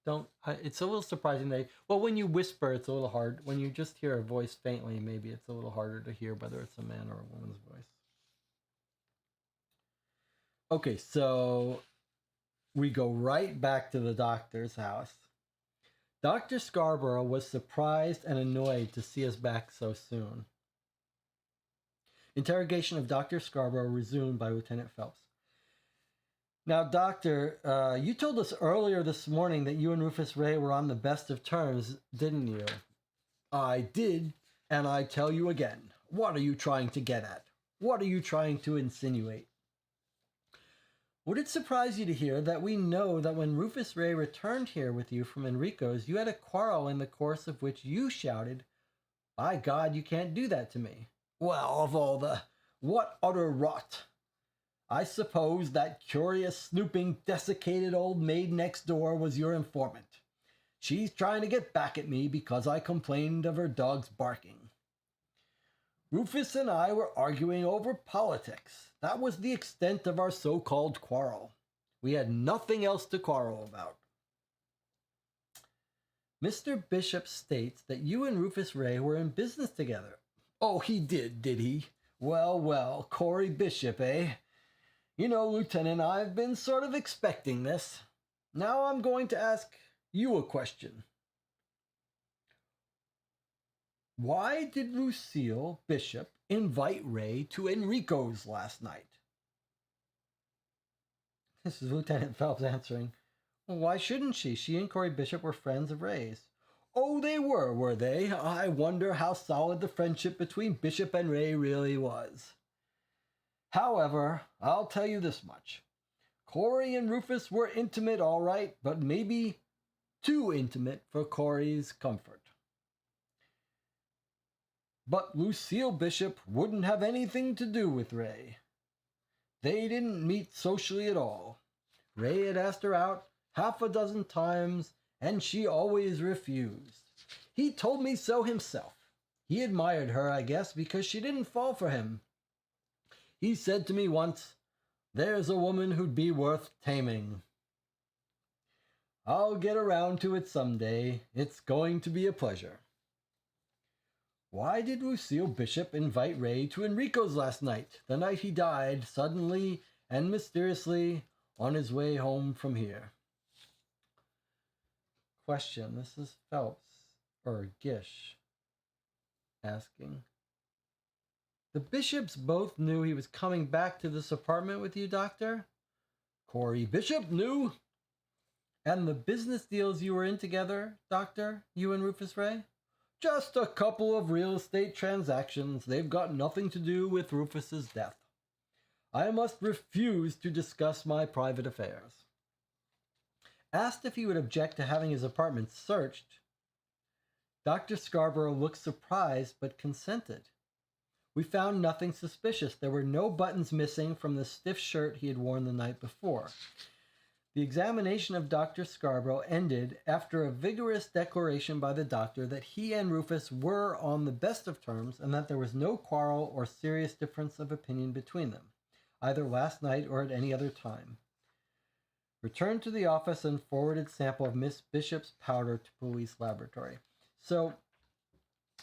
It's a little surprising when you whisper, it's a little hard. When you just hear a voice faintly, maybe it's a little harder to hear whether it's a man or a woman's voice. Okay, so we go right back to the doctor's house. Dr. Scarborough was surprised and annoyed to see us back so soon. Interrogation of Dr. Scarborough resumed by Lieutenant Phelps. Now, Doctor, you told us earlier this morning that you and Rufus Ray were on the best of terms, didn't you? I did, and I tell you again. What are you trying to get at? What are you trying to insinuate? Would it surprise you to hear that we know that when Rufus Ray returned here with you from Enrico's, you had a quarrel in the course of which you shouted, "By God, you can't do that to me." Well, of all the... What utter rot! I suppose that curious, snooping, desiccated old maid next door was your informant. She's trying to get back at me because I complained of her dog's barking. Rufus and I were arguing over politics. That was the extent of our so-called quarrel. We had nothing else to quarrel about. Mr. Bishop states that you and Rufus Ray were in business together. Oh, he did he? Well, Corey Bishop, eh? You know, Lieutenant, I've been sort of expecting this. Now I'm going to ask you a question. Why did Lucille Bishop invite Ray to Enrico's last night? This is Lieutenant Phelps answering. Well, why shouldn't she? She and Corey Bishop were friends of Ray's. Oh, they were they? I wonder how solid the friendship between Bishop and Ray really was. However, I'll tell you this much. Corey and Rufus were intimate, all right, but maybe too intimate for Corey's comfort. But Lucille Bishop wouldn't have anything to do with Ray. They didn't meet socially at all. Ray had asked her out half a dozen times, and she always refused. He told me so himself. He admired her, I guess, because she didn't fall for him. He said to me once, "There's a woman who'd be worth taming." I'll get around to it someday. It's going to be a pleasure. Why did Lucille Bishop invite Ray to Enrico's last night, the night he died, suddenly and mysteriously, on his way home from here? Question. This is Phelps, or Gish, asking. The Bishops both knew he was coming back to this apartment with you, Doctor? Corey Bishop knew. And the business deals you were in together, Doctor, you and Rufus Ray? Just a couple of real estate transactions. They've got nothing to do with Rufus's death. I must refuse to discuss my private affairs. Asked if he would object to having his apartment searched, Dr. Scarborough looked surprised but consented. We found nothing suspicious. There were no buttons missing from the stiff shirt he had worn the night before. The examination of Dr. Scarborough ended after a vigorous declaration by the doctor that he and Rufus were on the best of terms and that there was no quarrel or serious difference of opinion between them, either last night or at any other time. Returned to the office and forwarded sample of Miss Bishop's powder to police laboratory. So,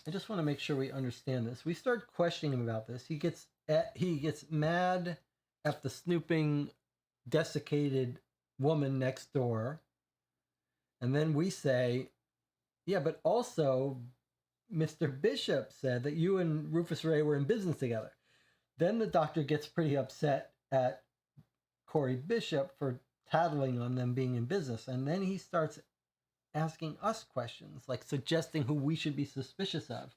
I just want to make sure we understand this. We start questioning him about this. He gets mad at the snooping, desiccated woman next door. And then we say, yeah, but also Mr. Bishop said that you and Rufus Ray were in business together. Then the doctor gets pretty upset at Corey Bishop for tattling on them being in business. And then he starts asking us questions, like suggesting who we should be suspicious of.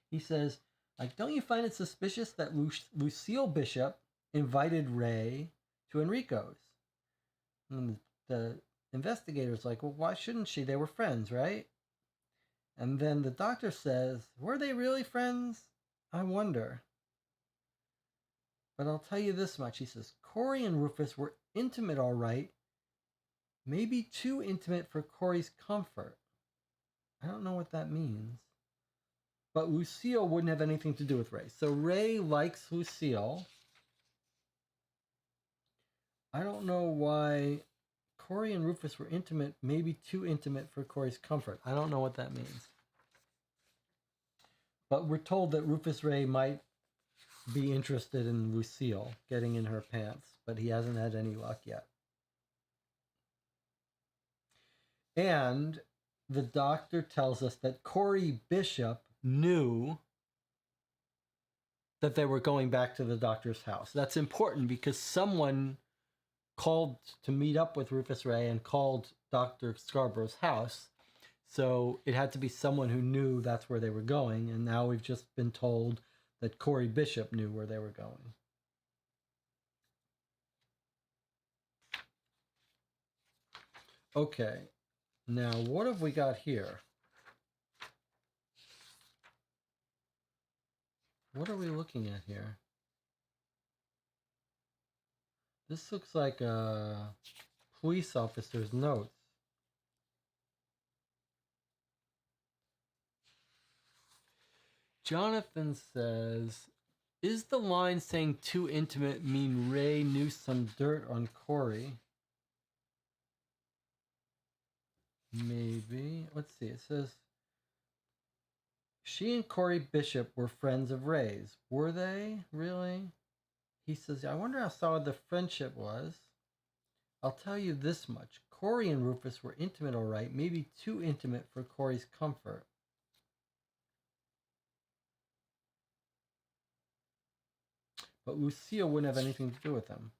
He says, like, don't you find it suspicious that Lucille Bishop invited Ray to Enrico's? And the investigator's like, well, why shouldn't she? They were friends, right? And then the doctor says, were they really friends? I wonder. But I'll tell you this much. He says, Corey and Rufus were intimate, all right. Maybe too intimate for Corey's comfort. I don't know what that means. But Lucille wouldn't have anything to do with Ray. So Ray likes Lucille. I don't know why Corey and Rufus were intimate, maybe too intimate for Corey's comfort. I don't know what that means. But we're told that Rufus Ray might be interested in Lucille getting in her pants, but he hasn't had any luck yet. And the doctor tells us that Corey Bishop knew that they were going back to the doctor's house. That's important because someone called to meet up with Rufus Ray and called Dr. Scarborough's house. So it had to be someone who knew that's where they were going. And now we've just been told that Corey Bishop knew where they were going. Okay, now what have we got here? What are we looking at here? This looks like a police officer's notes. Jonathan says, is the line saying too intimate mean Ray knew some dirt on Corey? Maybe. Let's see. It says, she and Corey Bishop were friends of Ray's. Were they? Really? He says, I wonder how solid the friendship was. I'll tell you this much. Corey and Rufus were intimate, all right. Maybe too intimate for Corey's comfort. But Lucille wouldn't have anything to do with them.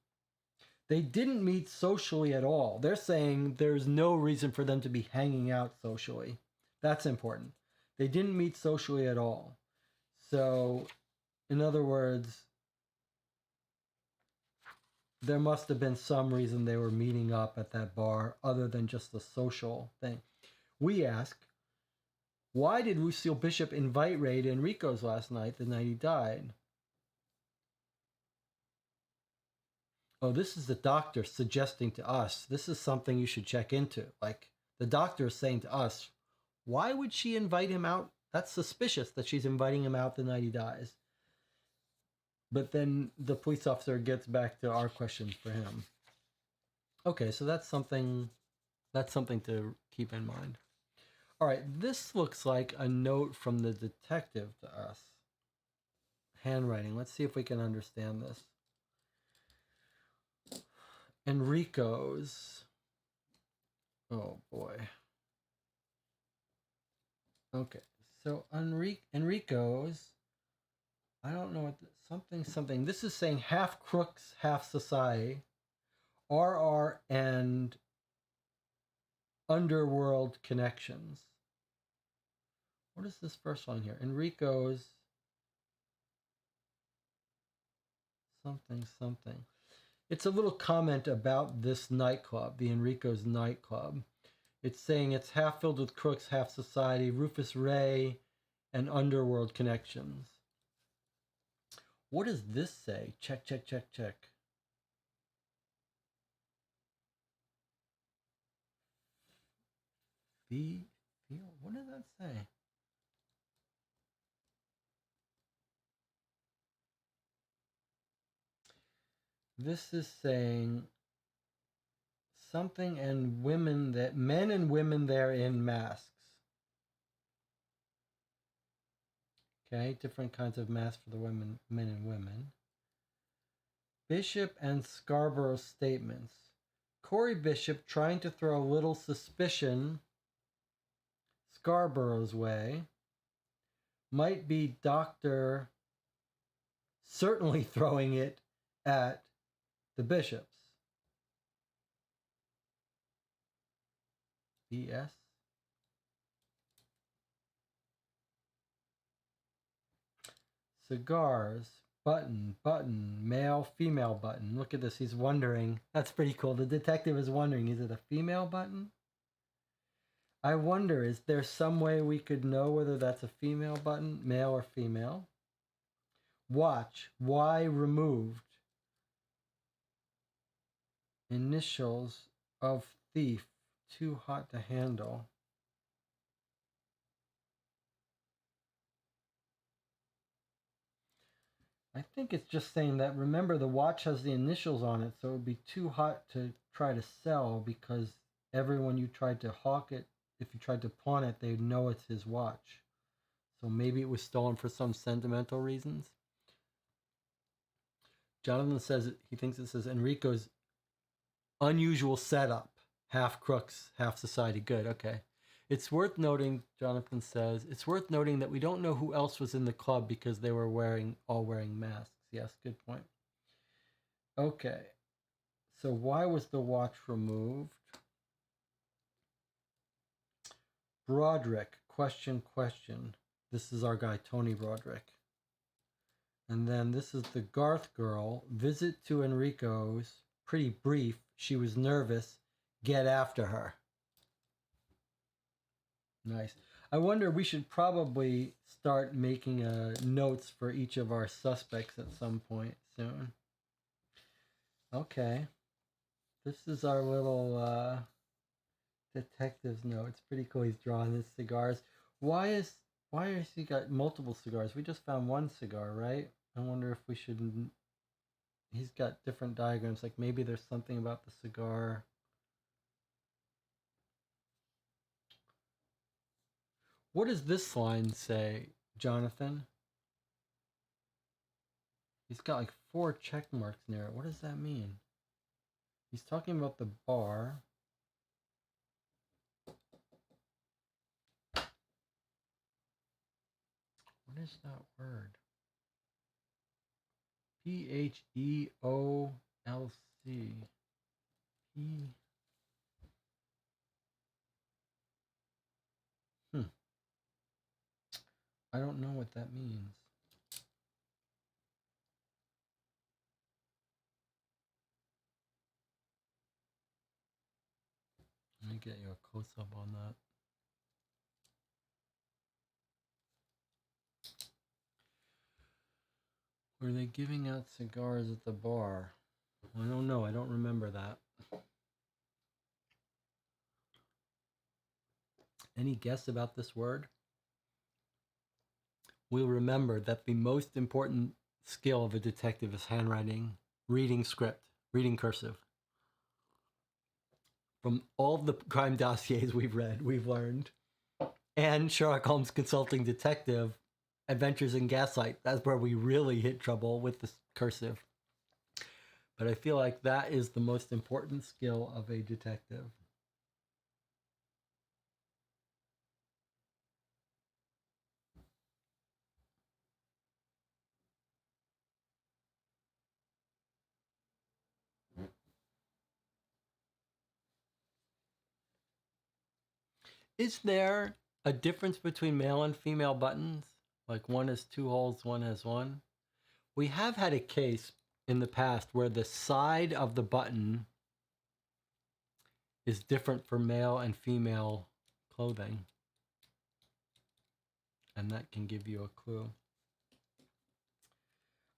They didn't meet socially at all. They're saying there's no reason for them to be hanging out socially. That's important. They didn't meet socially at all. So, in other words, there must have been some reason they were meeting up at that bar other than just the social thing. We ask, why did Lucille Bishop invite Ray to Enrico's last night, the night he died? Oh, this is the doctor suggesting to us, this is something you should check into. Like, the doctor is saying to us, why would she invite him out? That's suspicious that she's inviting him out the night he dies. But then the police officer gets back to our questions for him. Okay, so that's something to keep in mind. All right, this looks like a note from the detective to us. Handwriting. Let's see if we can understand this. Enrico's. Oh boy. Okay, so Enrico's. I don't know what something. This is saying half crooks, half society. RR and underworld connections. What is this first one here? Enrico's. Something. It's a little comment about this nightclub, the Enrico's nightclub. It's saying it's half filled with crooks, half society, Rufus Ray, and underworld connections. What does this say? Check. What does that say? This is saying something and women that men and women there in masks. Okay, different kinds of masks for the women, men and women. Bishop and Scarborough statements. Corey Bishop trying to throw a little suspicion Scarborough's way. Might be Dr. certainly throwing it at the bishops. BS. Cigars, button, male, female button. Look at this. He's wondering. That's pretty cool. The detective is wondering, is it a female button? I wonder, is there some way we could know whether that's a female button, male or female? Watch, Y removed. Initials of thief, too hot to handle. I think it's just saying that, remember, the watch has the initials on it, so it would be too hot to try to sell because everyone you tried to hawk it, if you tried to pawn it, they'd know it's his watch. So maybe it was stolen for some sentimental reasons. Jonathan says he thinks it says Enrico's unusual setup. Half crooks, half society good. Okay. It's worth noting, Jonathan says, it's worth noting that we don't know who else was in the club because they were all wearing masks. Yes, good point. Okay. So why was the watch removed? Broderick, question. This is our guy, Tony Broderick. And then this is the Garth girl. Visit to Enrico's. Pretty brief. She was nervous. Get after her. Nice. I wonder, we should probably start making notes for each of our suspects at some point soon. Okay. This is our little detective's note. It's pretty cool. He's drawing his cigars. Why has he got multiple cigars? We just found one cigar, right? I wonder if we should... He's got different diagrams. Like maybe there's something about the cigar... What does this line say, Jonathan? He's got like 4 check marks near it. What does that mean? He's talking about the bar. What is that word? P-H-E-O-L-C. I don't know what that means. Let me get you a close-up on that. Were they giving out cigars at the bar? I don't know. I don't remember that. Any guess about this word? We'll remember that the most important skill of a detective is handwriting, reading script, reading cursive. From all the crime dossiers we've read, we've learned. And Sherlock Holmes Consulting Detective, Adventures in Gaslight, that's where we really hit trouble with the cursive. But I feel like that is the most important skill of a detective. Is there a difference between male and female buttons? Like one has 2 holes, one has 1? We have had a case in the past where the side of the button is different for male and female clothing. And that can give you a clue.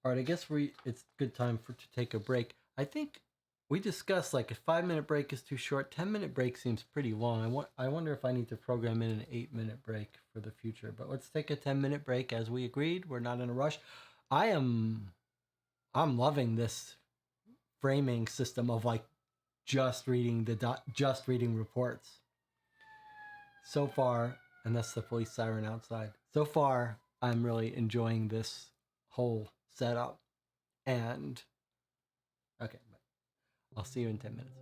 All right, I guess it's a good time to take a break. I think we discussed like a 5-minute break is too short. 10-minute break seems pretty long. I wonder if I need to program in an 8-minute break for the future. But let's take a 10-minute break as we agreed. We're not in a rush. I'm loving this framing system of like just reading reports. So far, and that's the police siren outside. So far, I'm really enjoying this whole setup. And okay, I'll see you in 10 minutes.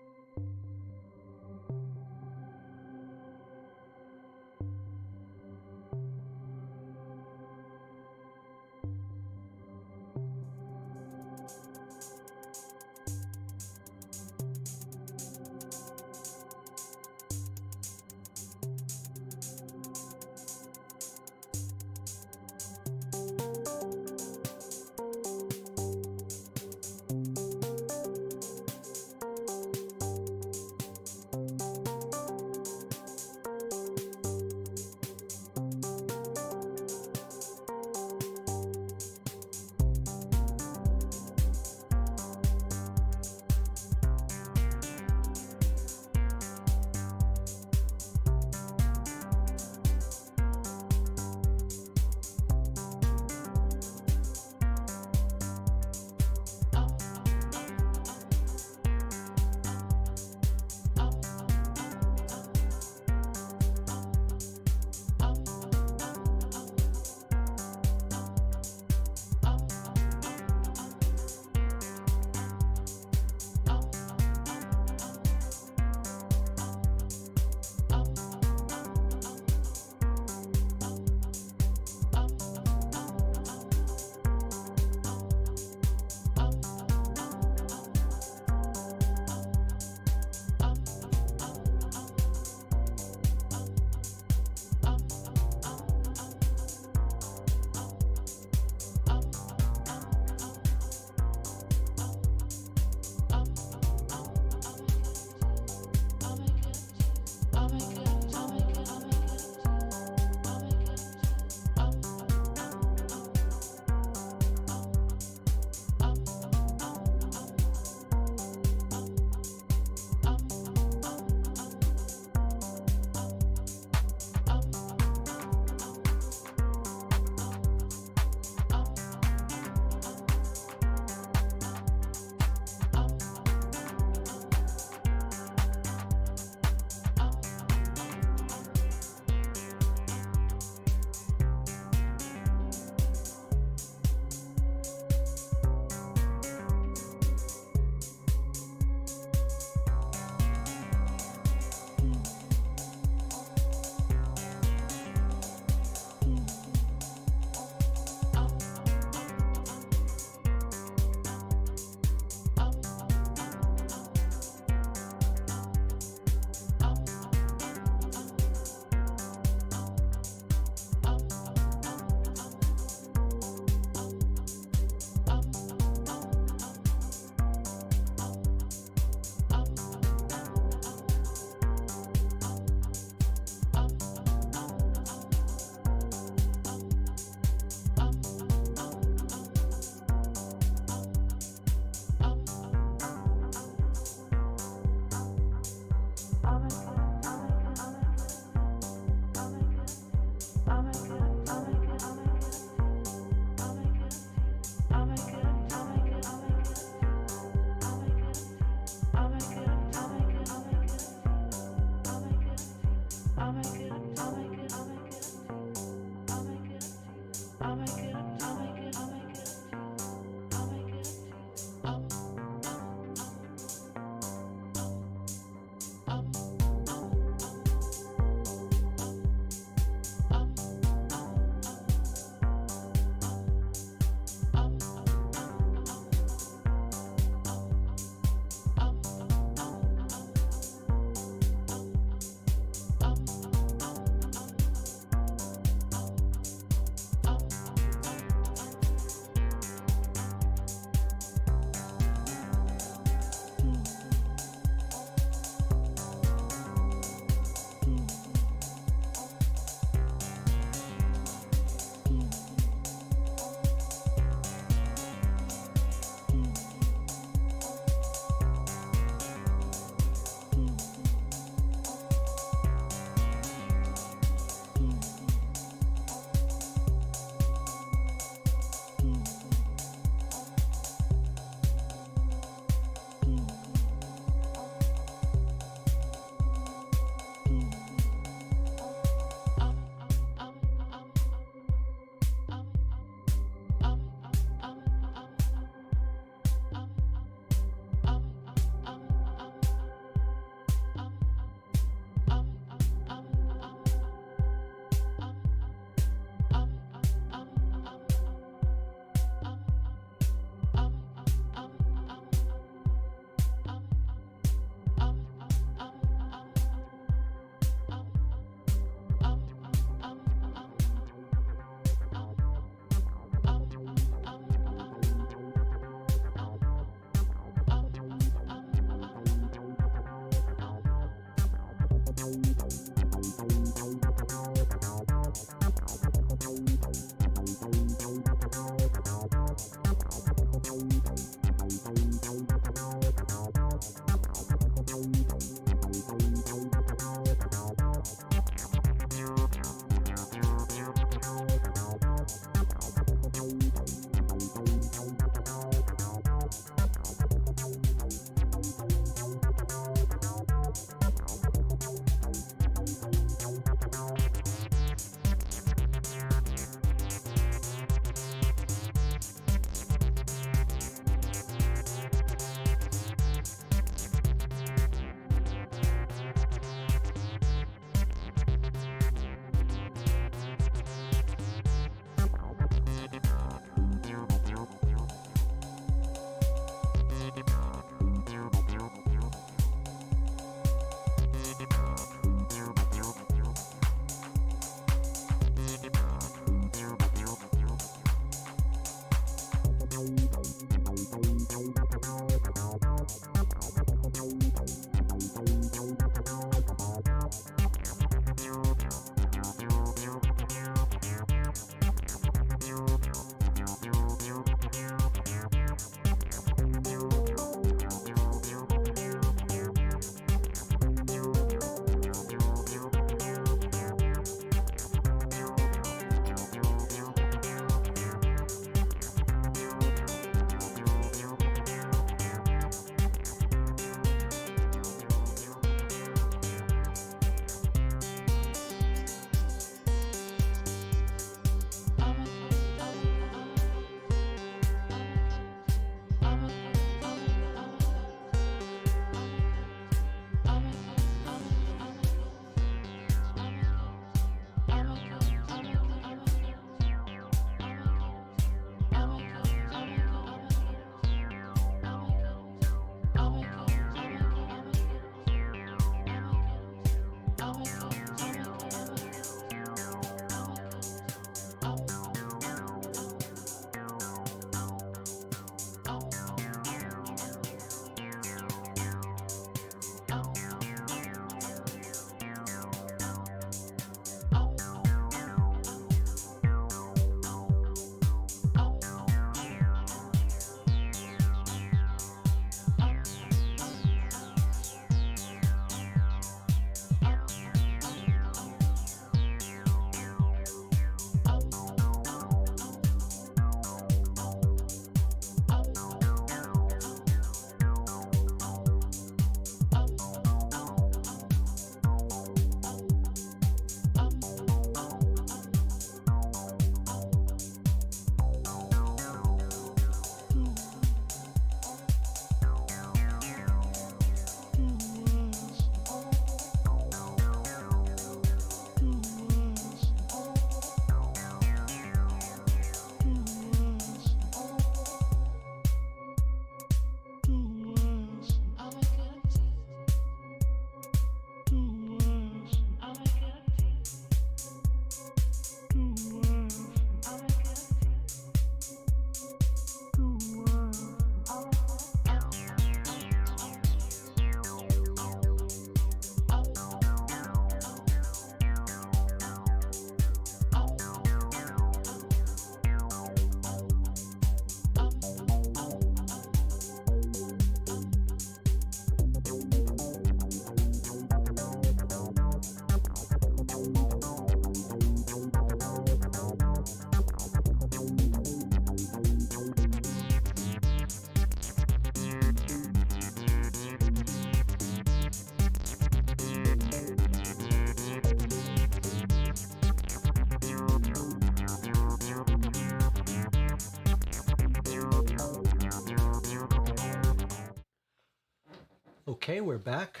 Okay, we're back.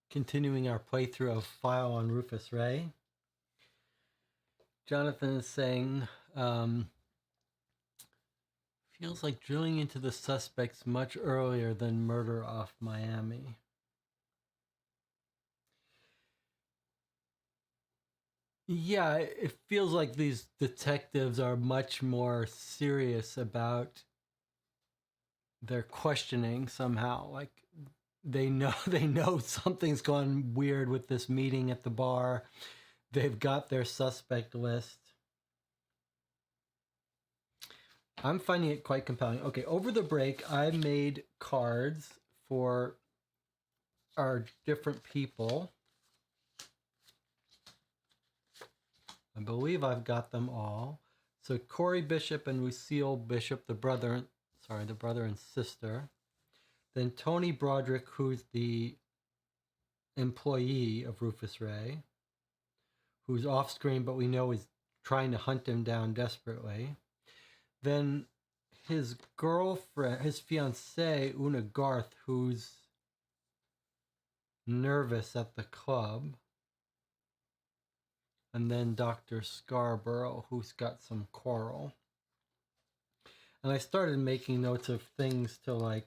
Continuing our playthrough of File on Rufus Ray. Jonathan is saying, feels like drilling into the suspects much earlier than Murder off Miami. Yeah, it feels like these detectives are much more serious about their questioning somehow. Like, they know something's gone weird with this meeting at the bar. They've got their suspect list. I'm finding it quite compelling. Okay, over the break, I made cards for our different people. I believe I've got them all. So Corey Bishop and Lucille Bishop, the brother and sister. Then Tony Broderick, who's the employee of Rufus Ray, who's off screen, but we know is trying to hunt him down desperately. Then his girlfriend, his fiancée, Una Garth, who's nervous at the club. And then Dr. Scarborough, who's got some quarrel. And I started making notes of things to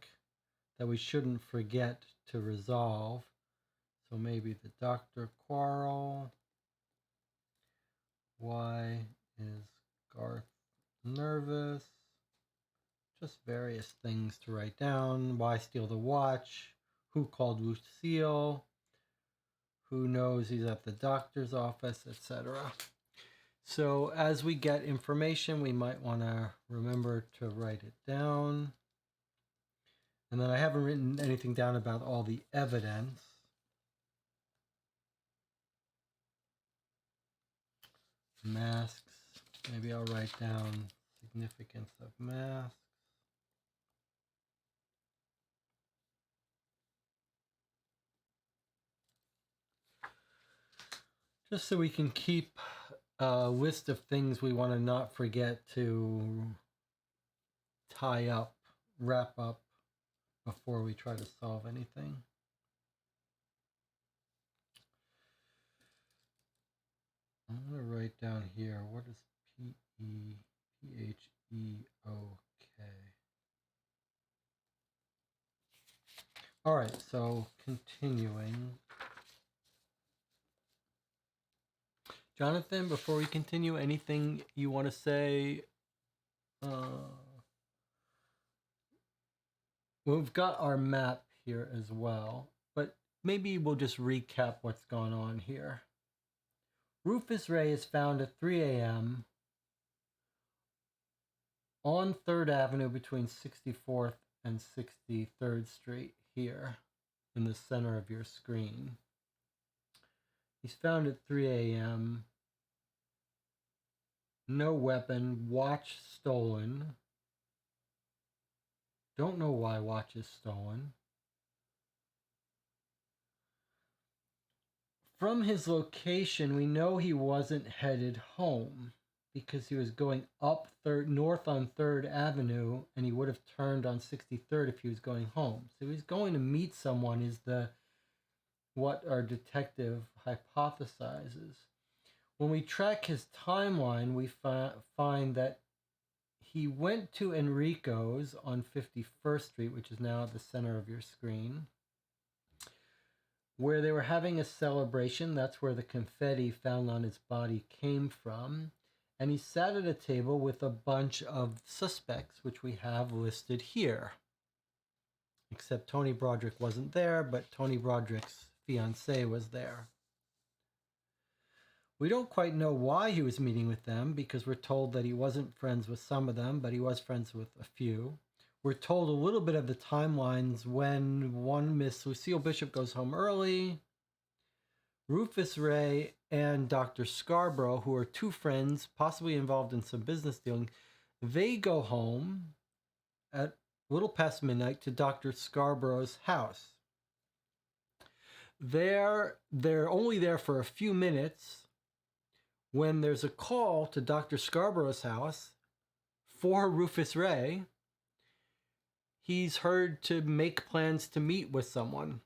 that we shouldn't forget to resolve. So maybe the doctor quarrel. Why is Garth nervous? Just various things to write down. Why steal the watch? Who called Lucille? Who knows he's at the doctor's office, etc. So as we get information, we might want to remember to write it down. And then I haven't written anything down about all the evidence. Masks. Maybe I'll write down significance of masks. Just so we can keep a list of things we want to not forget to tie up, wrap up before we try to solve anything. I'm going to write down here, what is P-E-P-H-E-O-K? All right, so continuing. Jonathan, before we continue, anything you want to say? We've got our map here as well, but maybe we'll just recap what's going on here. Rufus Ray is found at 3 a.m. on 3rd Avenue between 64th and 63rd Street here in the center of your screen. He's found at 3 a.m. No weapon, watch stolen. Don't know why watch is stolen. From his location, we know he wasn't headed home because he was going up north on 3rd Avenue, and he would have turned on 63rd if he was going home. So he's going to meet someone is what our detective hypothesizes. When we track his timeline, we find that he went to Enrico's on 51st Street, which is now at the center of your screen, where they were having a celebration. That's where the confetti found on his body came from. And he sat at a table with a bunch of suspects, which we have listed here. Except Tony Broderick wasn't there, but Tony Broderick's fiancée was there. We don't quite know why he was meeting with them, because we're told that he wasn't friends with some of them, but he was friends with a few. We're told a little bit of the timelines when one Miss Lucille Bishop goes home early. Rufus Ray and Dr. Scarborough, who are two friends, possibly involved in some business dealing, they go home at a little past midnight to Dr. Scarborough's house. They're only there for a few minutes when there's a call to Dr. Scarborough's house for Rufus Ray. He's heard to make plans to meet with someone.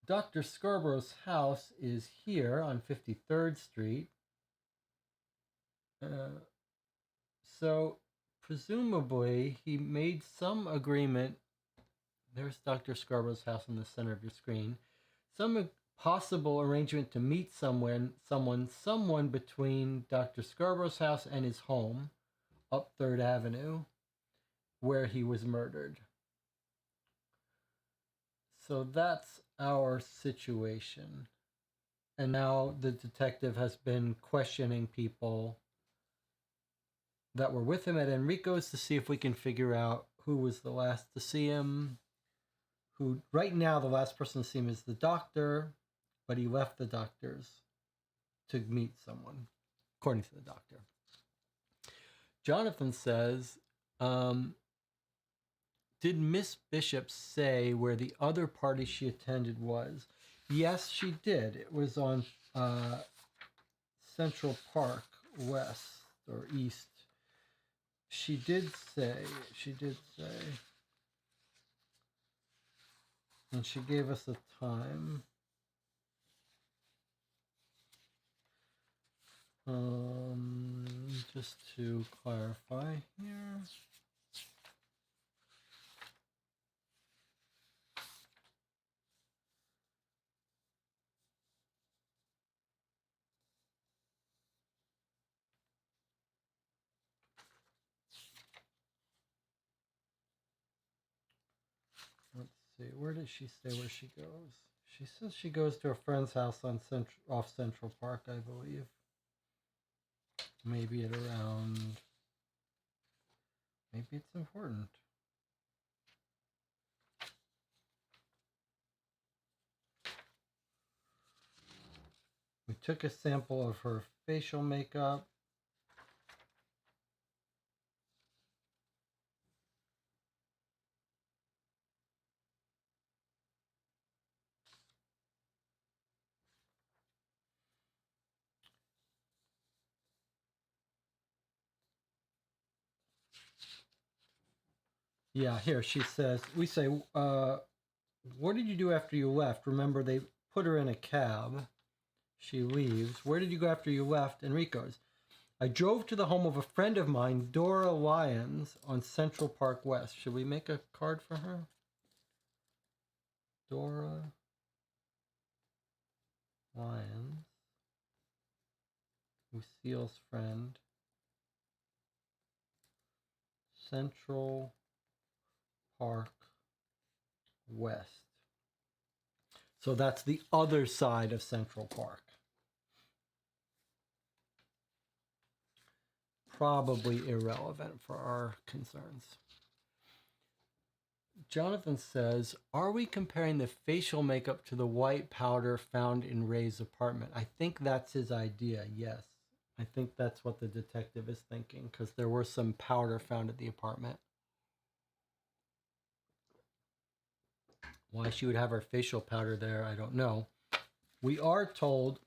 Dr. Scarborough's house is here on 53rd Street. So presumably he made some agreement. There's Dr. Scarborough's house in the center of your screen. Some possible arrangement to meet someone between Dr. Scarborough's house and his home up 3rd Avenue, where he was murdered. So that's our situation. And now the detective has been questioning people that were with him at Enrico's to see if we can figure out who was the last to see him. Who, right now, the last person to see him is the doctor, but he left the doctor's to meet someone, according to the doctor. Jonathan says, did Miss Bishop say where the other party she attended was? Yes, she did. It was on Central Park West or East. She did say. And she gave us a time. Just to clarify here. Let's see. Where does she say where she goes? She says she goes to a friend's house on off Central Park, I believe. Maybe at around. Maybe it's important. We took a sample of her facial makeup. Yeah, here she says, we say, what did you do after you left? Remember, they put her in a cab. She leaves. Where did you go after you left? Enrico's. I drove to the home of a friend of mine, Dora Lyons, on Central Park West. Should we make a card for her? Dora Lyons, Lucille's friend, Central Park West. So that's the other side of Central Park. Probably irrelevant for our concerns. Jonathan says, are we comparing the facial makeup to the white powder found in Ray's apartment? I think that's his idea, yes. I think that's what the detective is thinking, because there was some powder found at the apartment. Why she would have her facial powder there, I don't know. We are told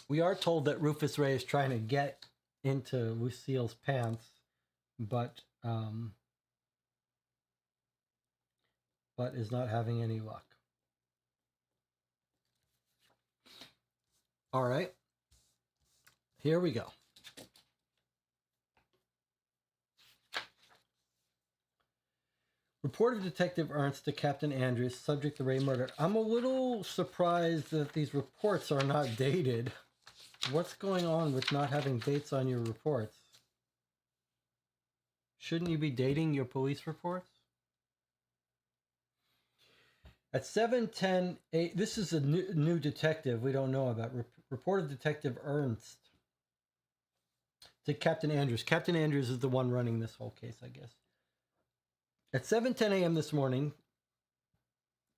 that Rufus Ray is trying to get into Lucille's pants, but is not having any luck. All right, here we go. Report of Detective Ernst to Captain Andrews, subject to Ray murder. I'm a little surprised that these reports are not dated. What's going on with not having dates on your reports? Shouldn't you be dating your police reports? At 7:10, this is a new detective we don't know about. Report of Detective Ernst to Captain Andrews. Captain Andrews is the one running this whole case, I guess. At 7:10 a.m. this morning,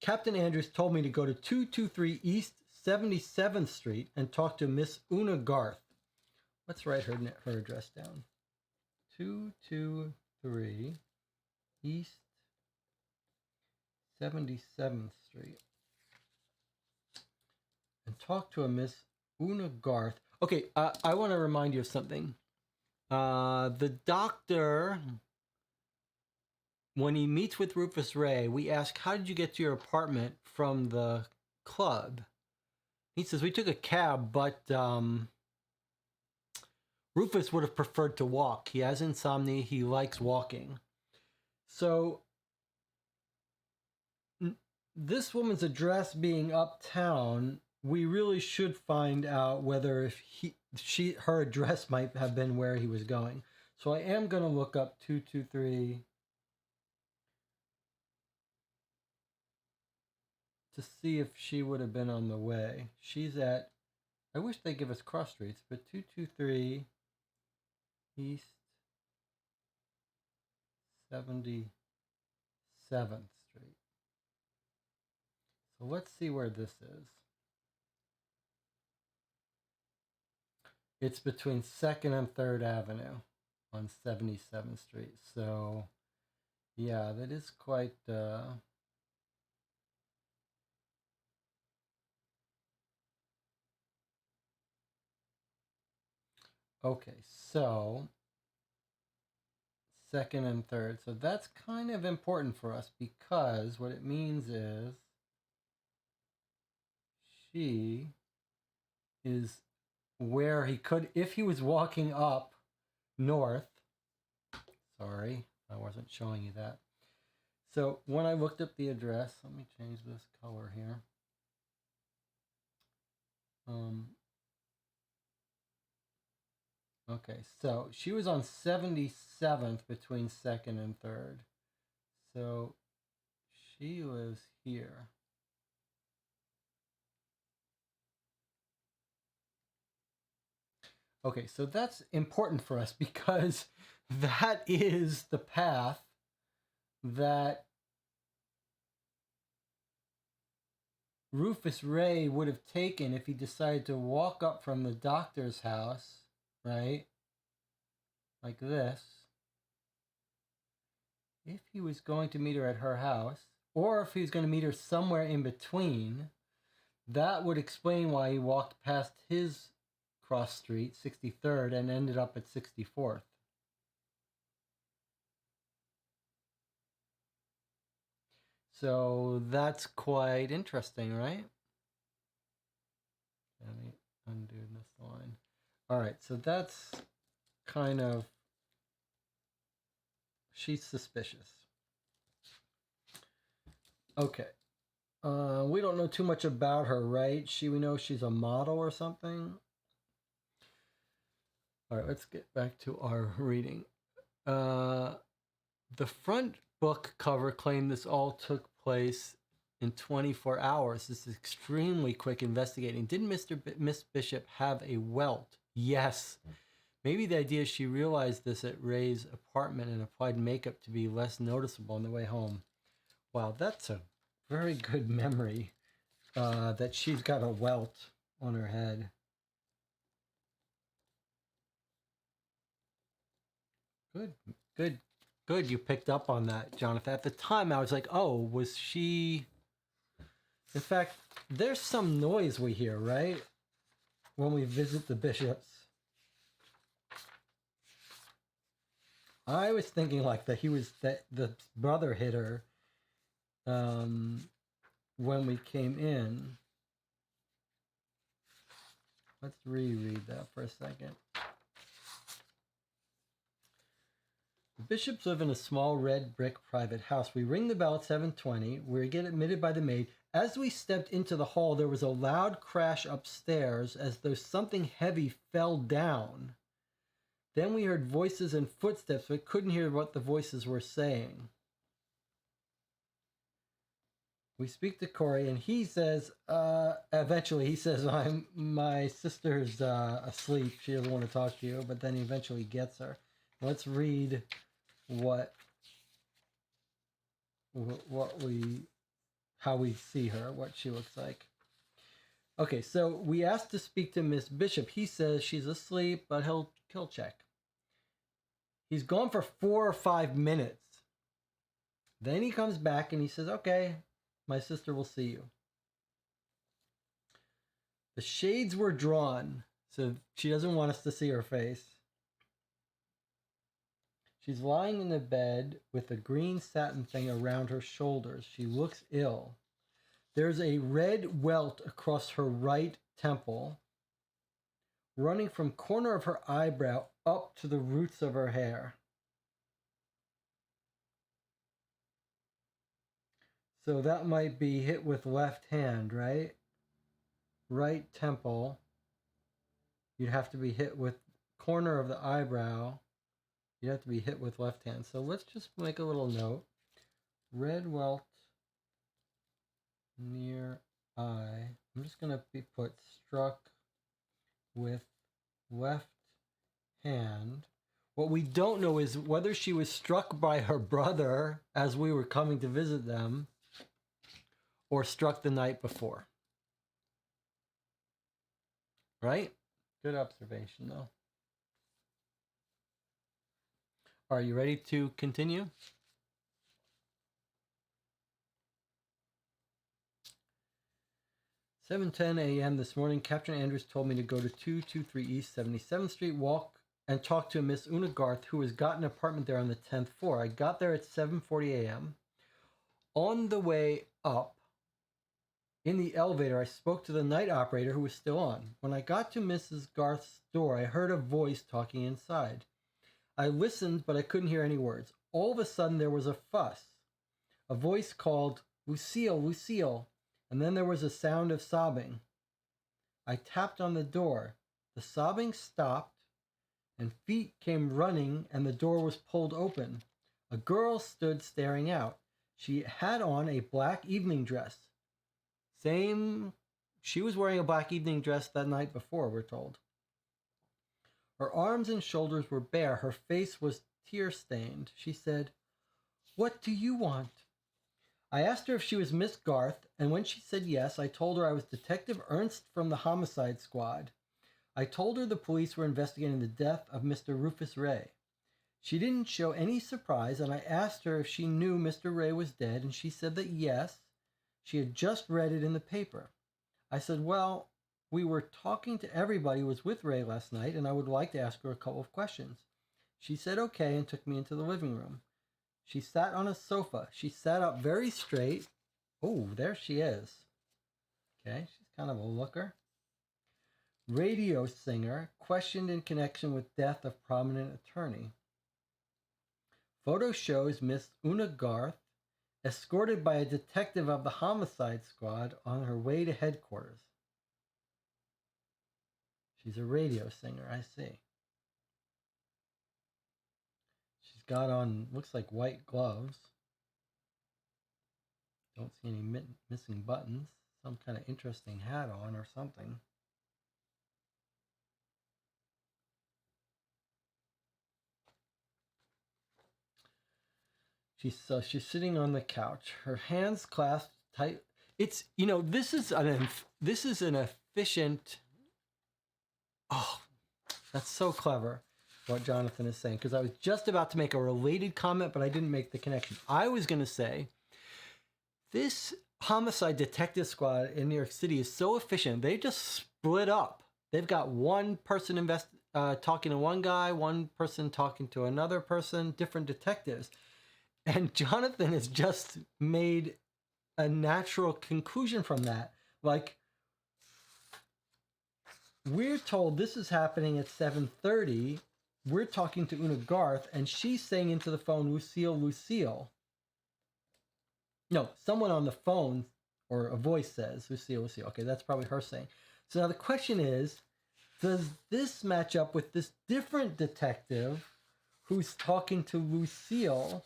Captain Andrews told me to go to 223 East 77th Street and talk to Miss Una Garth. Let's write her address down. 223 East 77th Street. And talk to a Miss Una Garth. Okay, I want to remind you of something. The doctor, when he meets with Rufus Ray, we ask, how did you get to your apartment from the club? He says, we took a cab, but Rufus would have preferred to walk. He has insomnia. He likes walking. So this woman's address being uptown, we really should find out whether if her address might have been where he was going. So I am going to look up 223 to see if she would have been on the way. She's at, I wish they give us cross streets, but 223 East 77th Street. So let's see where this is. It's between 2nd and 3rd Avenue on 77th Street. So, yeah, that is quite... Okay, so 2nd and 3rd. So that's kind of important for us because what it means is she is where he could, if he was walking up north, sorry, I wasn't showing you that. So when I looked up the address, let me change this color here. Okay, so she was on 77th between 2nd and 3rd. So she was here. Okay, so that's important for us because that is the path that Rufus Ray would have taken if he decided to walk up from the doctor's house, right? Like this. If he was going to meet her at her house, or if he was going to meet her somewhere in between, that would explain why he walked past his cross street, 63rd, and ended up at 64th. So that's quite interesting, right? Let me undo this line. All right, so that's kind of, she's suspicious. Okay. We don't know too much about her, right? We know she's a model or something. All right, let's get back to our reading. The front book cover claimed this all took place in 24 hours. This is extremely quick investigating. Didn't Miss Bishop have a welt? Yes. Maybe the idea is she realized this at Ray's apartment and applied makeup to be less noticeable on the way home. Wow, that's a very good memory, that she's got a welt on her head. Good. You picked up on that, Jonathan. At the time, I was like, oh, was she... In fact, there's some noise we hear, right? When we visit the bishops. I was thinking like that the brother hit her when we came in. Let's reread that for a second. The Bishops live in a small red brick private house. We ring the bell at 7:20. We get admitted by the maid. As we stepped into the hall, there was a loud crash upstairs as though something heavy fell down. Then we heard voices and footsteps, but couldn't hear what the voices were saying. We speak to Corey, and he says, eventually he says, my sister's asleep. She doesn't want to talk to you, but then he eventually gets her. Let's read how we see her, what she looks like. Okay, so we asked to speak to Miss Bishop. He says she's asleep, but he'll check. He's gone for 4 or 5 minutes. Then he comes back and he says, okay, my sister will see you. The shades were drawn, so she doesn't want us to see her face. She's lying in the bed with a green satin thing around her shoulders. She looks ill. There's a red welt across her right temple, running from corner of her eyebrow up to the roots of her hair. So that might be hit with left hand, right? Right temple. You'd have to be hit with corner of the eyebrow. You'd have to be hit with left hand. So let's just make a little note. Red welt near eye. I'm just going to put struck with left hand. What we don't know is whether she was struck by her brother as we were coming to visit them or struck the night before. Right? Good observation, though. Are you ready to continue? "7:10 a.m. this morning, Captain Andrews told me to go to 223 East 77th Street, walk and talk to Miss Una Garth, who has got an apartment there on the 10th floor. I got there at 7:40 a.m. On the way up, in the elevator, I spoke to the night operator who was still on. When I got to Mrs. Garth's door, I heard a voice talking inside. I listened, but I couldn't hear any words. All of a sudden, there was a fuss. A voice called, 'Lucille, Lucille,' and then there was a sound of sobbing. I tapped on the door. The sobbing stopped, and feet came running, and the door was pulled open. A girl stood staring out. She had on a black evening dress. She was wearing a black evening dress that night before, we're told. Her arms and shoulders were bare. Her face was tear-stained. She said, 'What do you want?' I asked her if she was Miss Garth, and when she said yes, I told her I was Detective Ernst from the Homicide Squad. I told her the police were investigating the death of Mr. Rufus Ray. She didn't show any surprise, and I asked her if she knew Mr. Ray was dead, and she said that yes, she had just read it in the paper. I said, well, we were talking to everybody who was with Ray last night, and I would like to ask her a couple of questions. She said okay and took me into the living room. She sat on a sofa. She sat up very straight. Oh, there she is. Okay, she's kind of a looker. Radio singer, questioned in connection with death of prominent attorney. Photo shows Miss Una Garth escorted by a detective of the Homicide Squad on her way to headquarters. She's a radio singer, I see. She's got on, looks like white gloves. Don't see any missing buttons. Some kind of interesting hat on or something. She's sitting on the couch, her hands clasped tight. It's, this is an efficient. Oh, that's so clever what Jonathan is saying, because I was just about to make a related comment, but I didn't make the connection. I was going to say this homicide detective squad in New York City is so efficient. They just split up. They've got one person talking to one guy, one person talking to another person, different detectives. And Jonathan has just made a natural conclusion from that. Like, we're told this is happening at 7:30. We're talking to Una Garth, and she's saying into the phone, Lucille, Lucille. No, someone on the phone, or a voice says, Lucille, Lucille. Okay, that's probably her saying. So now the question is, does this match up with this different detective who's talking to Lucille?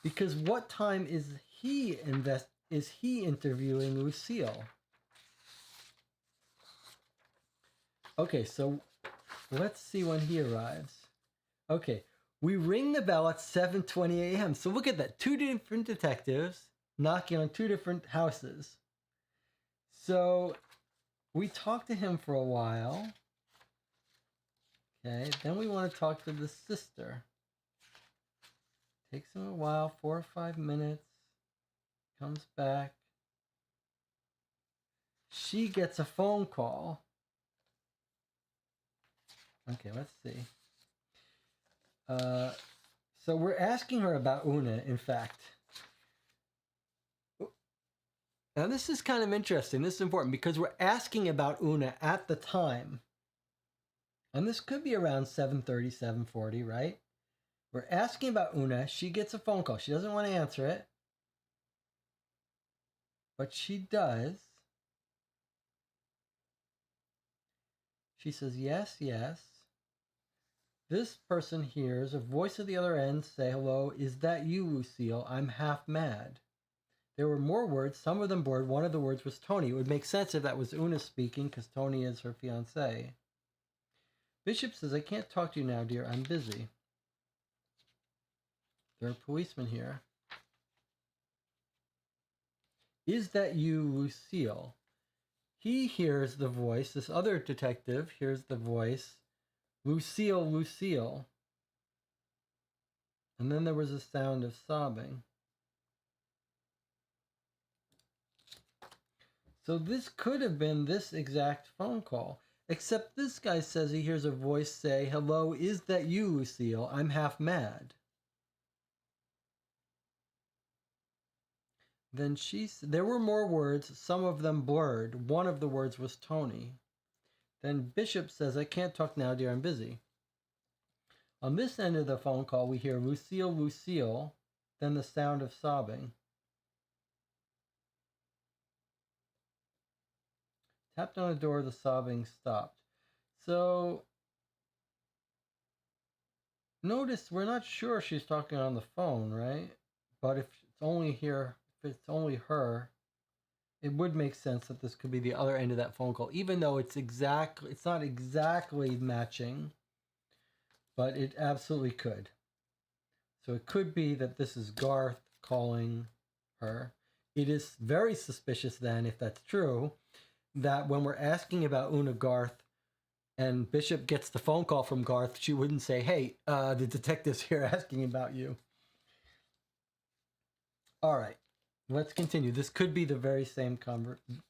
Because what time is he interviewing Lucille? Okay, so let's see when he arrives. Okay, we ring the bell at 7:20 a.m. So look at that. Two different detectives knocking on two different houses. So we talk to him for a while. Okay, then we want to talk to the sister. Takes him a while, 4 or 5 minutes. Comes back. She gets a phone call. Okay, let's see. So we're asking her about Una, in fact. Now this is kind of interesting. This is important because we're asking about Una at the time. And this could be around 7:30, 7:40, right? We're asking about Una. She gets a phone call. She doesn't want to answer it. But she does. She says, yes, yes. This person hears a voice at the other end say, hello, is that you, Lucille? I'm half mad. There were more words, some of them blurred. One of the words was Tony. It would make sense if that was Una speaking, because Tony is her fiancé. Bishop says, I can't talk to you now, dear. I'm busy. There are policemen here. Is that you, Lucille? He hears the voice. This other detective hears the voice. Lucille, Lucille. And then there was a sound of sobbing. So this could have been this exact phone call. Except this guy says he hears a voice say, hello, is that you, Lucille? I'm half mad. Then there were more words, some of them blurred. One of the words was Tony. Then Bishop says, I can't talk now, dear, I'm busy. On this end of the phone call, we hear Lucille, Lucille, then the sound of sobbing. Tapped on the door, the sobbing stopped. So, notice we're not sure she's talking on the phone, right? But if it's only her, it would make sense that this could be the other end of that phone call, even though it's not exactly matching, but it absolutely could. So it could be that this is Garth calling her. It is very suspicious then, if that's true, that when we're asking about Una Garth and Bishop gets the phone call from Garth, she wouldn't say, hey, the detective's here asking about you. All right, let's continue. This could be the very same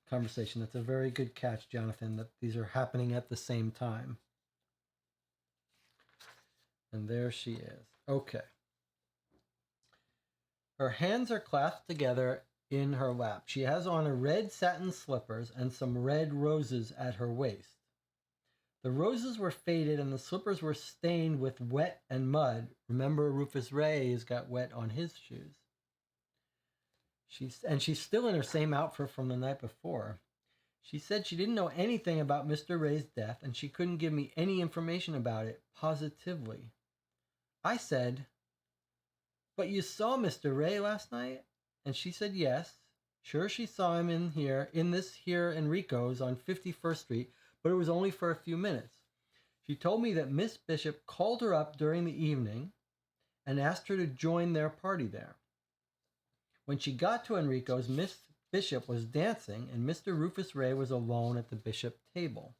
conversation. That's a very good catch, Jonathan, that these are happening at the same time. And there she is. Okay. Her hands are clasped together in her lap. She has on a red satin slippers and some red roses at her waist. The roses were faded and the slippers were stained with wet and mud. Remember, Rufus Ray has got wet on his shoes. She's still in her same outfit from the night before. She said she didn't know anything about Mr. Ray's death and she couldn't give me any information about it positively. I said, but you saw Mr. Ray last night? And she said yes. Sure, she saw him in this Enrico's on 51st Street, but it was only for a few minutes. She told me that Miss Bishop called her up during the evening and asked her to join their party there. When she got to Enrico's, Miss Bishop was dancing and Mr. Rufus Ray was alone at the Bishop table.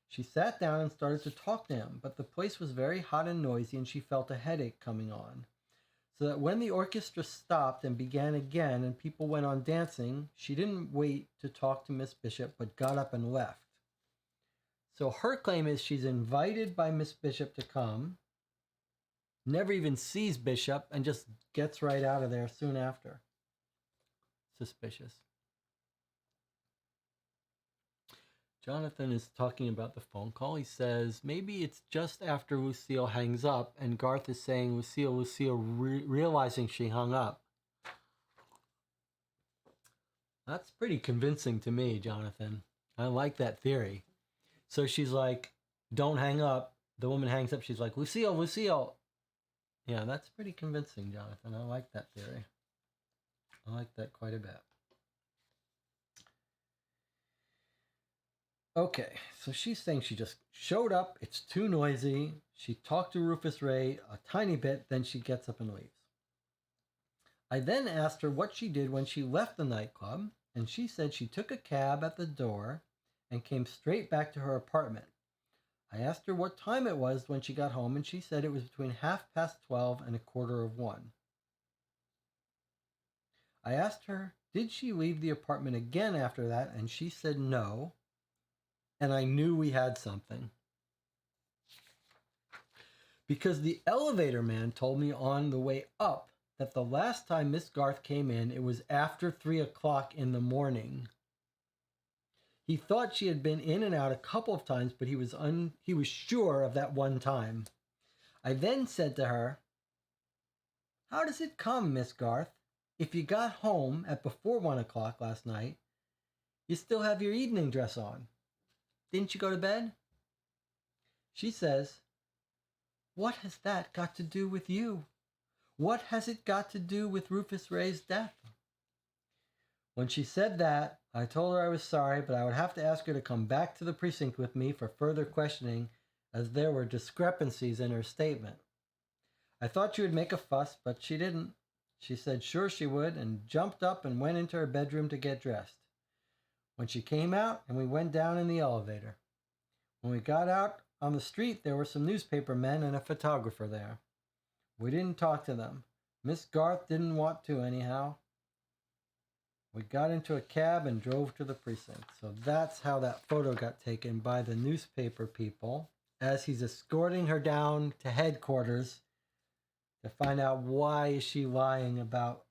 She sat down and started to talk to him, but the place was very hot and noisy and she felt a headache coming on. So that when the orchestra stopped and began again and people went on dancing, she didn't wait to talk to Miss Bishop, but got up and left. So her claim is she's invited by Miss Bishop to come, never even sees Bishop, and just gets right out of there soon after. Suspicious. Jonathan is talking about the phone call. He says, maybe it's just after Lucille hangs up, and Garth is saying, Lucille, realizing she hung up. That's pretty convincing to me, Jonathan. I like that theory. So she's like, don't hang up. The woman hangs up. She's like, Lucille. Yeah, that's pretty convincing, Jonathan. I like that theory. I like that quite a bit. Okay, so she's saying she just showed up. It's too noisy. She talked to Rufus Ray a tiny bit, then she gets up and leaves. I then asked her what she did when she left the nightclub, and she said she took a cab at the door and came straight back to her apartment. I asked her what time it was when she got home, and she said it was between 12:30 and 1:45. I asked her, did she leave the apartment again after that, and she said no. And I knew we had something. Because the elevator man told me on the way up that the last time Miss Garth came in, it was after 3 o'clock in the morning. He thought she had been in and out a couple of times, but he was sure of that one time. I then said to her, how does it come, Miss Garth, if you got home at before 1 o'clock last night, you still have your evening dress on? Didn't you go to bed? She says, what has that got to do with you? What has it got to do with Rufus Ray's death? When she said that, I told her I was sorry, but I would have to ask her to come back to the precinct with me for further questioning, as there were discrepancies in her statement. I thought she would make a fuss, but she didn't. She said sure she would, and jumped up and went into her bedroom to get dressed. When she came out, and we went down in the elevator. When we got out on the street, there were some newspaper men and a photographer there. We didn't talk to them. Miss Garth didn't want to anyhow. We got into a cab and drove to the precinct. So that's how that photo got taken by the newspaper people as he's escorting her down to headquarters to find out why is she lying about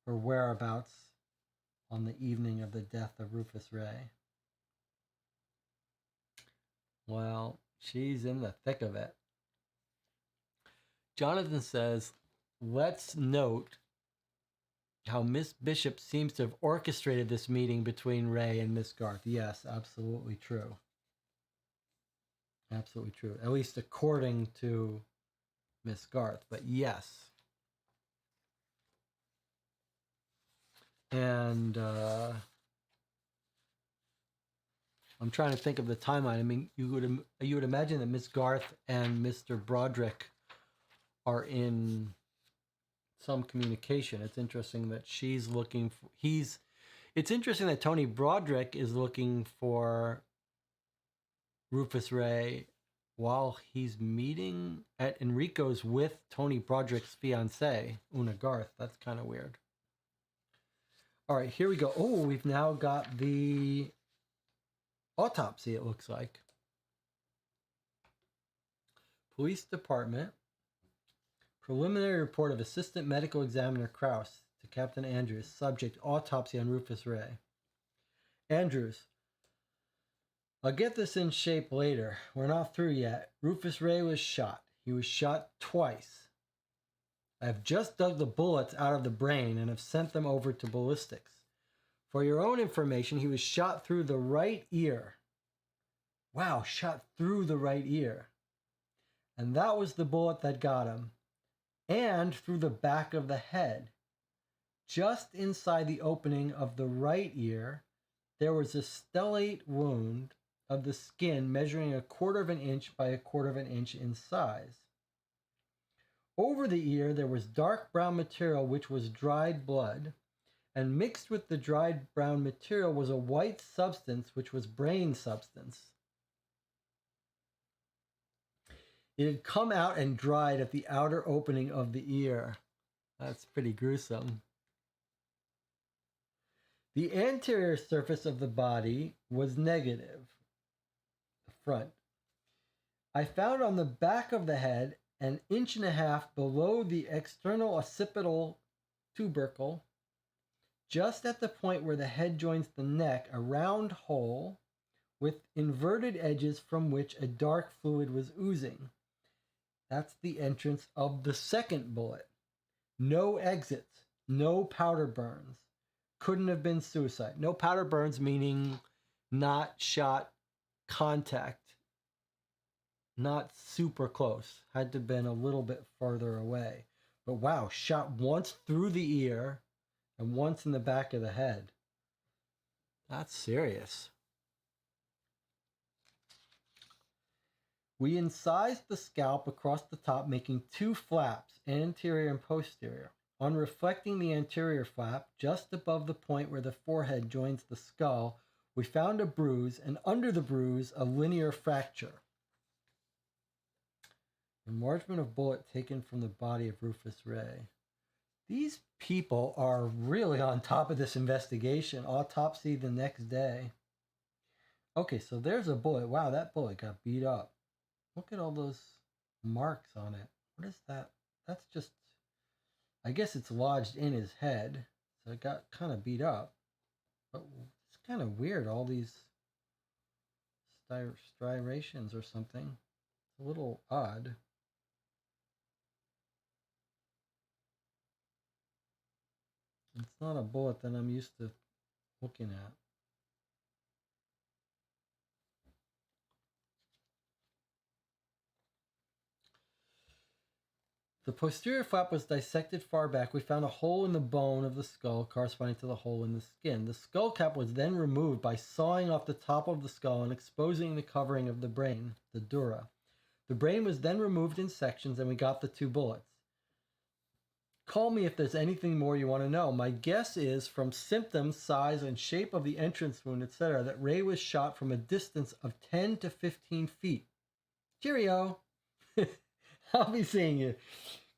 her whereabouts on the evening of the death of Rufus Ray. Well, she's in the thick of it. Jonathan says, let's note how Miss Bishop seems to have orchestrated this meeting between Ray and Miss Garth. Yes, absolutely true. Absolutely true. At least according to Miss Garth, but yes. And I'm trying to think of the timeline. I mean, you would imagine that Miss Garth and Mr. Broderick are in some communication. It's interesting that she's looking for it's interesting that Tony Broderick is looking for Rufus Ray while he's meeting at Enrico's with Tony Broderick's fiancée, Una Garth. That's kind of weird. All right, here we go. Oh, we've now got the autopsy, it looks like. Police Department. Preliminary report of Assistant Medical Examiner Krause to Captain Andrews. Subject, autopsy on Rufus Ray. Andrews. I'll get this in shape later. We're not through yet. Rufus Ray was shot. He was shot twice. I have just dug the bullets out of the brain and have sent them over to ballistics. For your own information, he was shot through the right ear. Wow, shot through the right ear. And that was the bullet that got him. And through the back of the head. Just inside the opening of the right ear, there was a stellate wound of the skin measuring 1/4 of an inch by 1/4 of an inch in size. Over the ear, there was dark brown material which was dried blood, and mixed with the dried brown material was a white substance which was brain substance. It had come out and dried at the outer opening of the ear. That's pretty gruesome. The anterior surface of the body was negative. The front. I found on the back of the head, 1.5 inches below the external occipital tubercle, just at the point where the head joins the neck, a round hole with inverted edges from which a dark fluid was oozing. That's the entrance of the second bullet. No exits, no powder burns. Couldn't have been suicide. No powder burns meaning not shot contact. Not super close. Had to have been a little bit farther away. But wow, shot once through the ear and once in the back of the head. That's serious. We incised the scalp across the top, making 2 flaps, anterior and posterior. On reflecting the anterior flap, just above the point where the forehead joins the skull, we found a bruise, and under the bruise, a linear fracture. Enlargement of bullet taken from the body of Rufus Ray. These people are really on top of this investigation. Autopsy the next day. Okay, so there's a bullet. Wow, that bullet got beat up. Look at all those marks on it. What is that? That's just, I guess it's lodged in his head. So it got kind of beat up. But it's kind of weird, all these striations or something. It's a little odd. It's not a bullet that I'm used to looking at. The posterior flap was dissected far back. We found a hole in the bone of the skull corresponding to the hole in the skin. The skull cap was then removed by sawing off the top of the skull and exposing the covering of the brain, the dura. The brain was then removed in sections and we got the 2 bullets. Call me if there's anything more you want to know. My guess is, from symptoms, size, and shape of the entrance wound, etc., that Ray was shot from a distance of 10 to 15 feet. Cheerio! I'll be seeing you.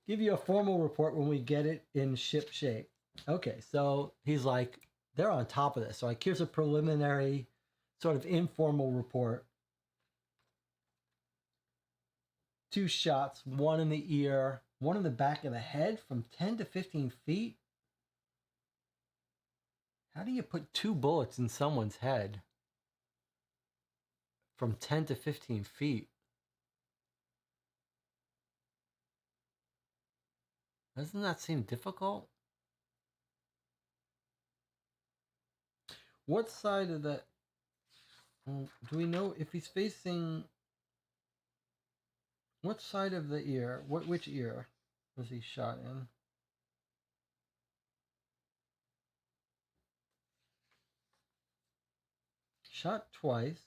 Give you a formal report when we get it in ship shape. Okay, so he's like, they're on top of this. So like, here's a preliminary, sort of informal report. 2 shots, 1 in the ear, 1 in the back of the head from 10 to 15 feet. How do you put 2 bullets in someone's head from 10 to 15 feet? Doesn't that seem difficult? What side of the... do we know if he's facing... What side of the ear? Which ear was he shot in? Shot twice.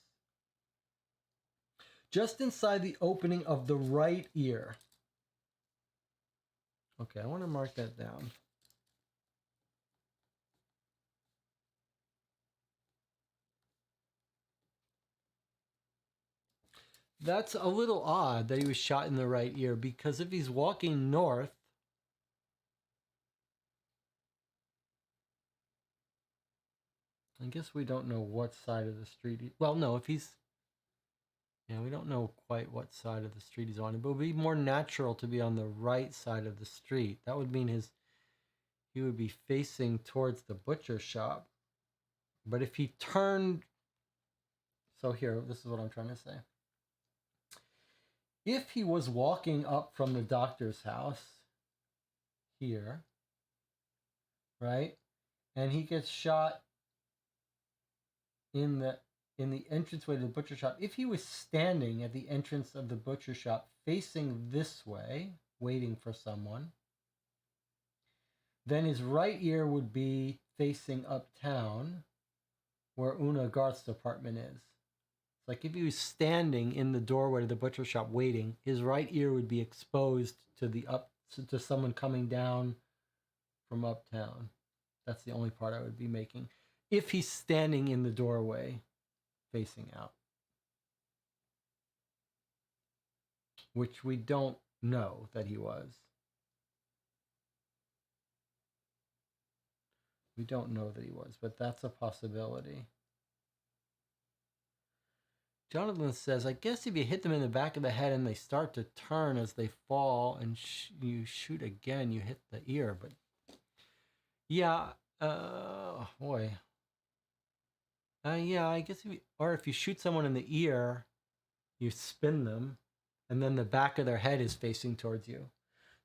Just inside the opening of the right ear. Okay, I want to mark that down. That's a little odd that he was shot in the right ear, because if he's walking north, I guess we don't know what side of the street well, no, if he's... Yeah, we don't know quite what side of the street he's on. It would be more natural to be on the right side of the street. That would mean he would be facing towards the butcher shop. But if he turned... So here, this is what I'm trying to say. If he was walking up from the doctor's house here, right, and he gets shot in the entranceway to the butcher shop, if he was standing at the entrance of the butcher shop facing this way, waiting for someone, then his right ear would be facing uptown where Una Garth's apartment is. Like if he was standing in the doorway to the butcher shop waiting, his right ear would be exposed to someone coming down from uptown. That's the only part I would be making. If he's standing in the doorway facing out. Which we don't know that he was. We don't know that he was, but that's a possibility. Jonathan says, I guess if you hit them in the back of the head and they start to turn as they fall and you shoot again, you hit the ear. But yeah, boy. Yeah, I guess if you shoot someone in the ear, you spin them and then the back of their head is facing towards you.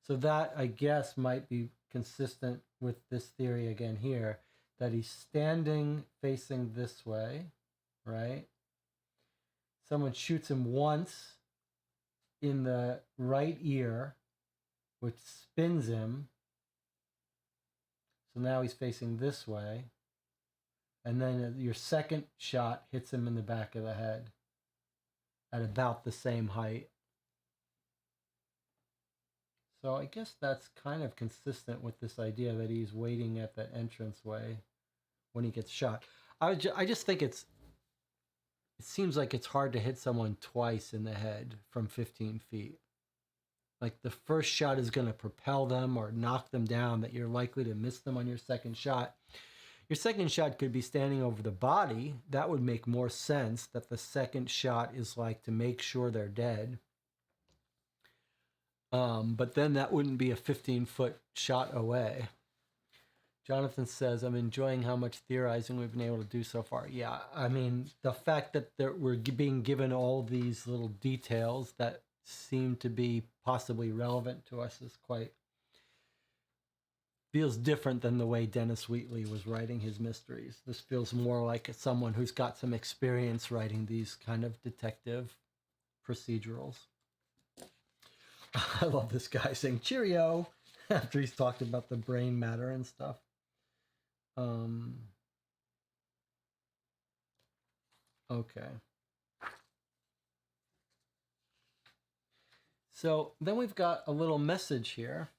So that, I guess, might be consistent with this theory again here, that he's standing facing this way, right? Someone shoots him once in the right ear, which spins him. So now he's facing this way. And then your second shot hits him in the back of the head at about the same height. So I guess that's kind of consistent with this idea that he's waiting at the entranceway when he gets shot. I just think it seems like it's hard to hit someone twice in the head from 15 feet. Like the first shot is going to propel them or knock them down, that you're likely to miss them on your second shot. Your second shot could be standing over the body. That would make more sense, that the second shot is like to make sure they're dead. But then that wouldn't be a 15-foot shot away. Jonathan says, I'm enjoying how much theorizing we've been able to do so far. Yeah, I mean, the fact that we're being given all these little details that seem to be possibly relevant to us is feels different than the way Dennis Wheatley was writing his mysteries. This feels more like someone who's got some experience writing these kind of detective procedurals. I love this guy saying cheerio after he's talked about the brain matter and stuff. Okay. So then we've got a little message here.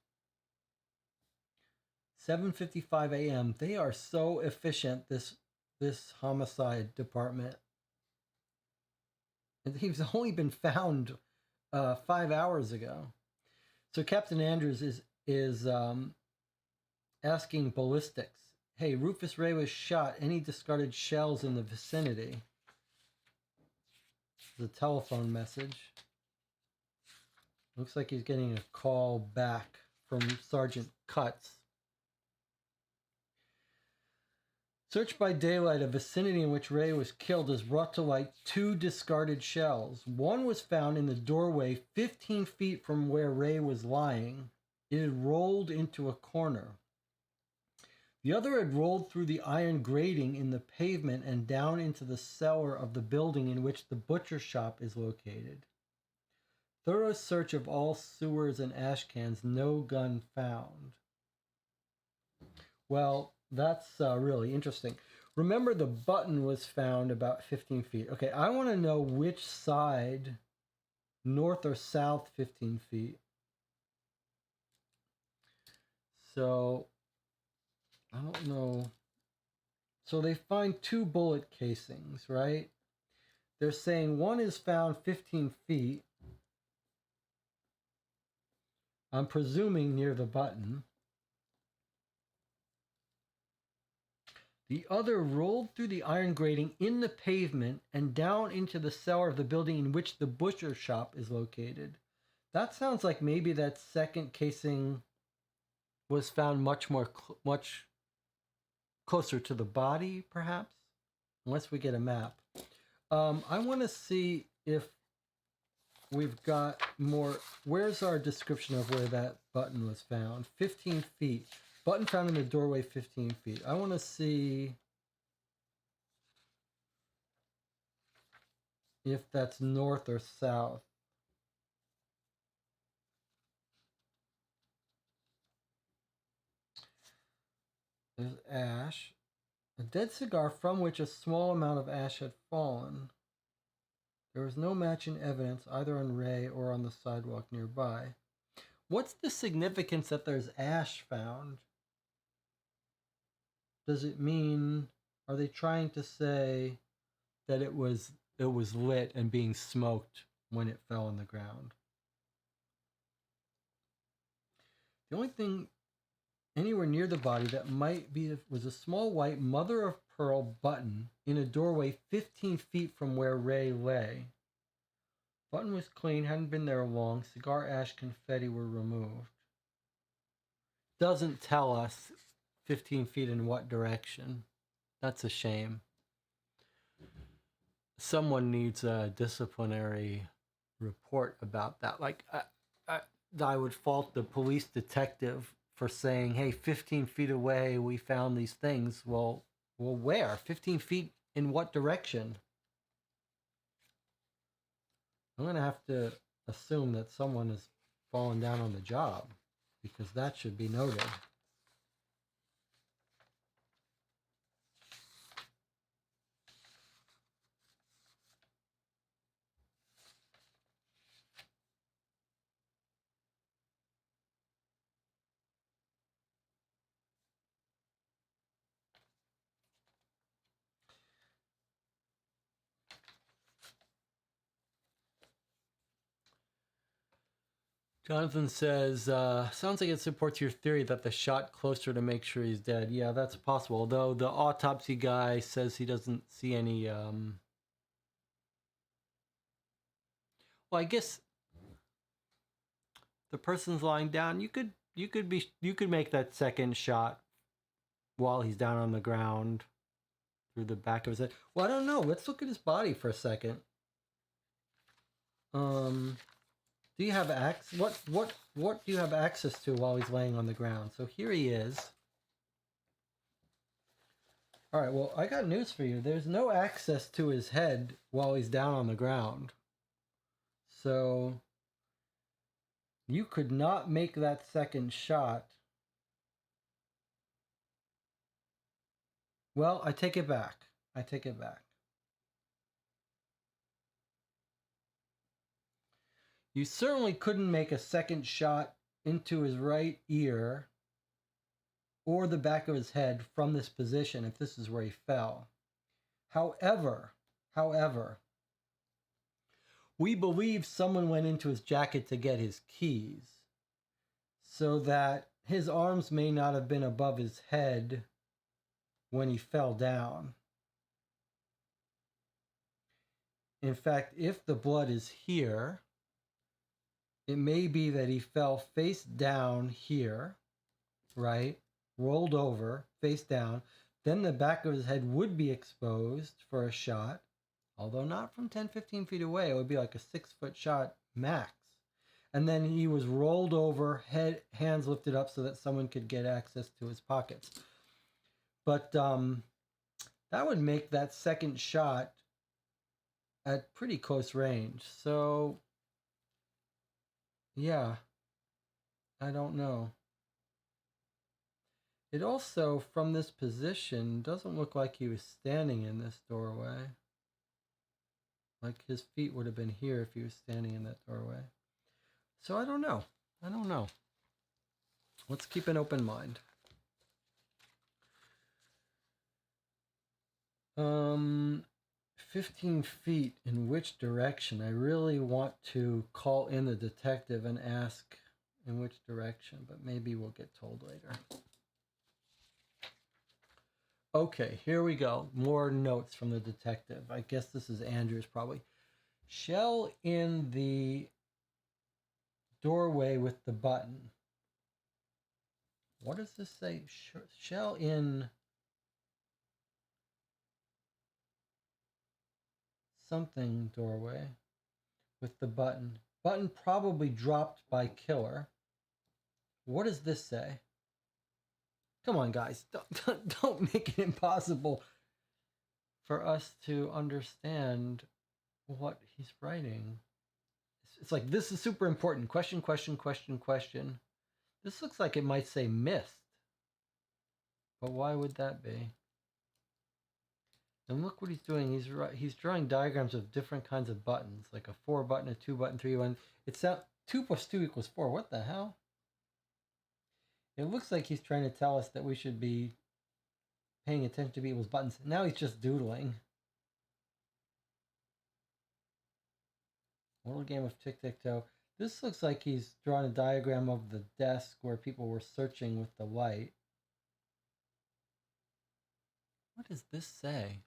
7:55 a.m. They are so efficient, this homicide department. And he's only been found 5 hours ago. So Captain Andrews is asking ballistics, hey, Rufus Ray was shot. Any discarded shells in the vicinity? The telephone message. Looks like he's getting a call back from Sergeant Cutts. Search by daylight, a vicinity in which Ray was killed has brought to light 2 discarded shells. One was found in the doorway 15 feet from where Ray was lying. It had rolled into a corner. The other had rolled through the iron grating in the pavement and down into the cellar of the building in which the butcher shop is located. Thorough search of all sewers and ash cans, no gun found. Well, that's really interesting. Remember, the button was found about 15 feet. Okay, I want to know which side, north or south 15 feet. So, I don't know. So they find 2 bullet casings, right? They're saying one is found 15 feet. I'm presuming near the button. The other rolled through the iron grating in the pavement and down into the cellar of the building in which the butcher shop is located. That sounds like maybe that second casing was found much closer to the body, perhaps, unless we get a map. I want to see if we've got more. Where's our description of where that button was found? 15 feet. Button found in the doorway 15 feet. I want to see if that's north or south. There's ash. A dead cigar from which a small amount of ash had fallen. There was no matching evidence either on Ray or on the sidewalk nearby. What's the significance that there's ash found? Does it mean, are they trying to say that it was lit and being smoked when it fell on the ground? The only thing anywhere near the body that might be was a small white mother of pearl button in a doorway 15 feet from where Ray lay. Button was clean, hadn't been there long. Cigar ash confetti were removed. Doesn't tell us 15 feet in what direction. That's a shame. Someone needs a disciplinary report about that. Like, I would fault the police detective for saying, hey, 15 feet away, we found these things. Well, where? 15 feet in what direction? I'm going to have to assume that someone has fallen down on the job, because that should be noted. Jonathan says, sounds like it supports your theory that the shot closer to make sure he's dead. Yeah, that's possible. Although the autopsy guy says he doesn't see any, well, I guess the person's lying down. You could make that second shot while he's down on the ground through the back of his head. Well, I don't know. Let's look at his body for a second. Do you have what do you have access to while he's laying on the ground? So here he is. All right, well, I got news for you. There's no access to his head while he's down on the ground. So You could not make that second shot. Well, I take it back. I take it back. You certainly couldn't make a second shot into his right ear or the back of his head from this position if this is where he fell. However, we believe someone went into his jacket to get his keys, so that his arms may not have been above his head when he fell down. In fact, if the blood is here, it may be that he fell face down here, right? Rolled over, face down. Then the back of his head would be exposed for a shot, although not from 10, 15 feet away. It would be like a 6-foot shot max. And then he was rolled over, hands lifted up so that someone could get access to his pockets. But that would make that second shot at pretty close range. So, yeah, I don't know. It also, from this position, doesn't look like he was standing in this doorway. Like his feet would have been here if he was standing in that doorway. So I don't know. I don't know. Let's keep an open mind. 15 feet in which direction? I really want to call in the detective and ask in which direction, but maybe we'll get told later. Okay, here we go. More notes from the detective. I guess this is Andrew's probably. Shell in the doorway with the button. What does this say? Shell in something doorway with the button. Button probably dropped by killer. What does this say? Come on, guys. Don't make it impossible for us to understand what he's writing. It's like, this is super important. Question, question, question, question. This looks like it might say missed. But why would that be? And look what he's doing. He's drawing diagrams of different kinds of buttons, like a 4 button, a 2 button, 3 button. It's out 2 plus 2 equals 4. What the hell? It looks like he's trying to tell us that we should be paying attention to people's buttons. Now he's just doodling. A little game of tic-tac-toe. This looks like he's drawn a diagram of the desk where people were searching with the light. What does this say?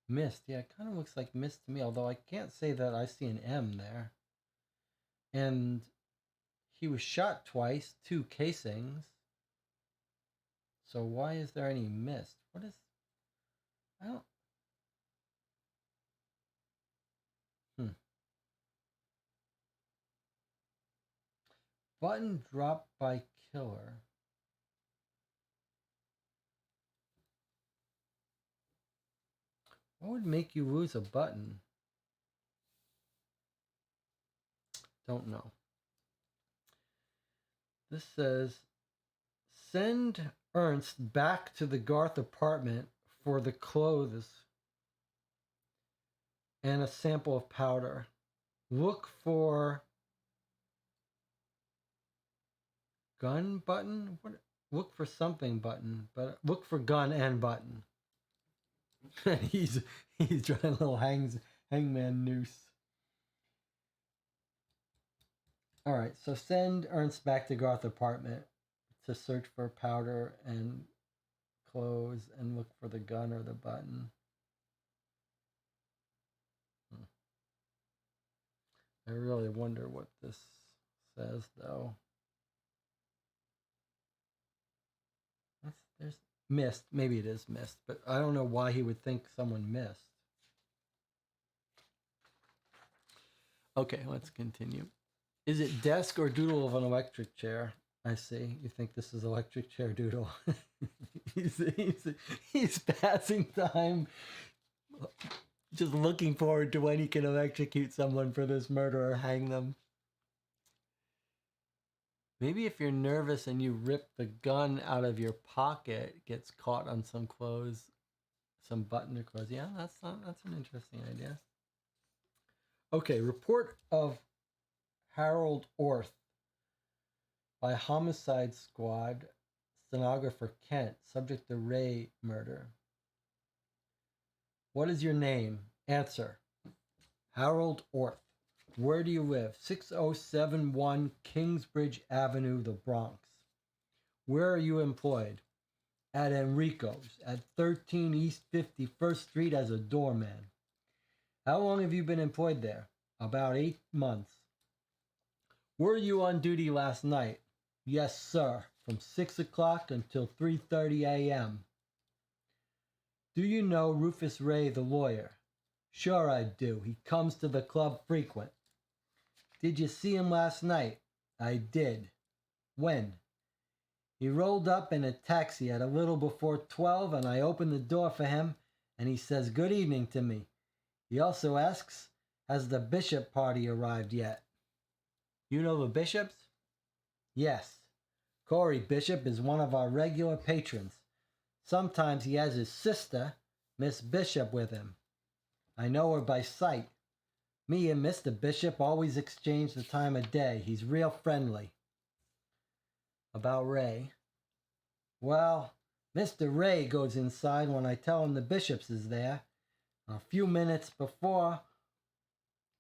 Mist. Yeah, it kind of looks like mist to me, although I can't say that I see an M there. And he was shot twice, 2 casings. So why is there any mist? What is... I don't... Button dropped by killer. What would make you lose a button? Don't know. This says, send Ernst back to the Garth apartment for the clothes and a sample of powder. Look for gun button? What? Look for something button, but look for gun and button. he's drawing a little hangman noose. All right, so send Ernst back to Garth apartment to search for powder and clothes and look for the gun or the button. I really wonder what this says, though. There's missed. Maybe it is missed, but I don't know why he would think someone missed. Okay, let's continue. Is it desk or doodle of an electric chair? I see. You think this is electric chair doodle. he's passing time, just looking forward to when he can electrocute someone for this murder or hang them. Maybe if you're nervous and you rip the gun out of your pocket, it gets caught on some clothes, some button or clothes. Yeah, that's an interesting idea. Okay, report of Harold Orth by Homicide Squad, stenographer Kent, subject to Ray murder. What is your name? Answer. Harold Orth. Where do you live? 6071 Kingsbridge Avenue, the Bronx. Where are you employed? At Enrico's, at 13 East 51st Street as a doorman. How long have you been employed there? About 8 months. Were you on duty last night? Yes, sir, from 6 o'clock until 3:30 a.m. Do you know Rufus Ray, the lawyer? Sure I do. He comes to the club frequent. Did you see him last night? I did. When? He rolled up in a taxi at a little before 12, and I opened the door for him, and he says good evening to me. He also asks, has the Bishop party arrived yet? You know the Bishops? Yes. Corey Bishop is one of our regular patrons. Sometimes he has his sister, Miss Bishop, with him. I know her by sight. Me and Mr. Bishop always exchange the time of day. He's real friendly. About Ray. Well, Mr. Ray goes inside when I tell him the Bishops is there. A few minutes before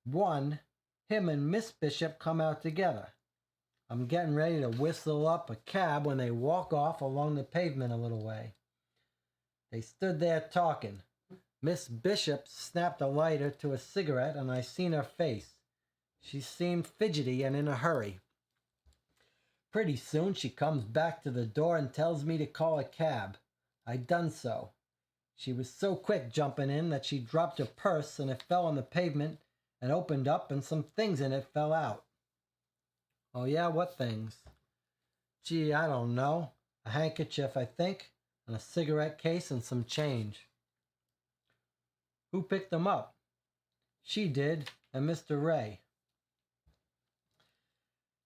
1, him and Miss Bishop come out together. I'm getting ready to whistle up a cab when they walk off along the pavement a little way. They stood there talking. Miss Bishop snapped a lighter to a cigarette, and I seen her face. She seemed fidgety and in a hurry. Pretty soon she comes back to the door and tells me to call a cab. I done so. She was so quick jumping in that she dropped her purse and it fell on the pavement and opened up and some things in it fell out. Oh yeah, what things? Gee, I don't know. A handkerchief, I think, and a cigarette case and some change. Who picked them up? She did, and Mr. Ray.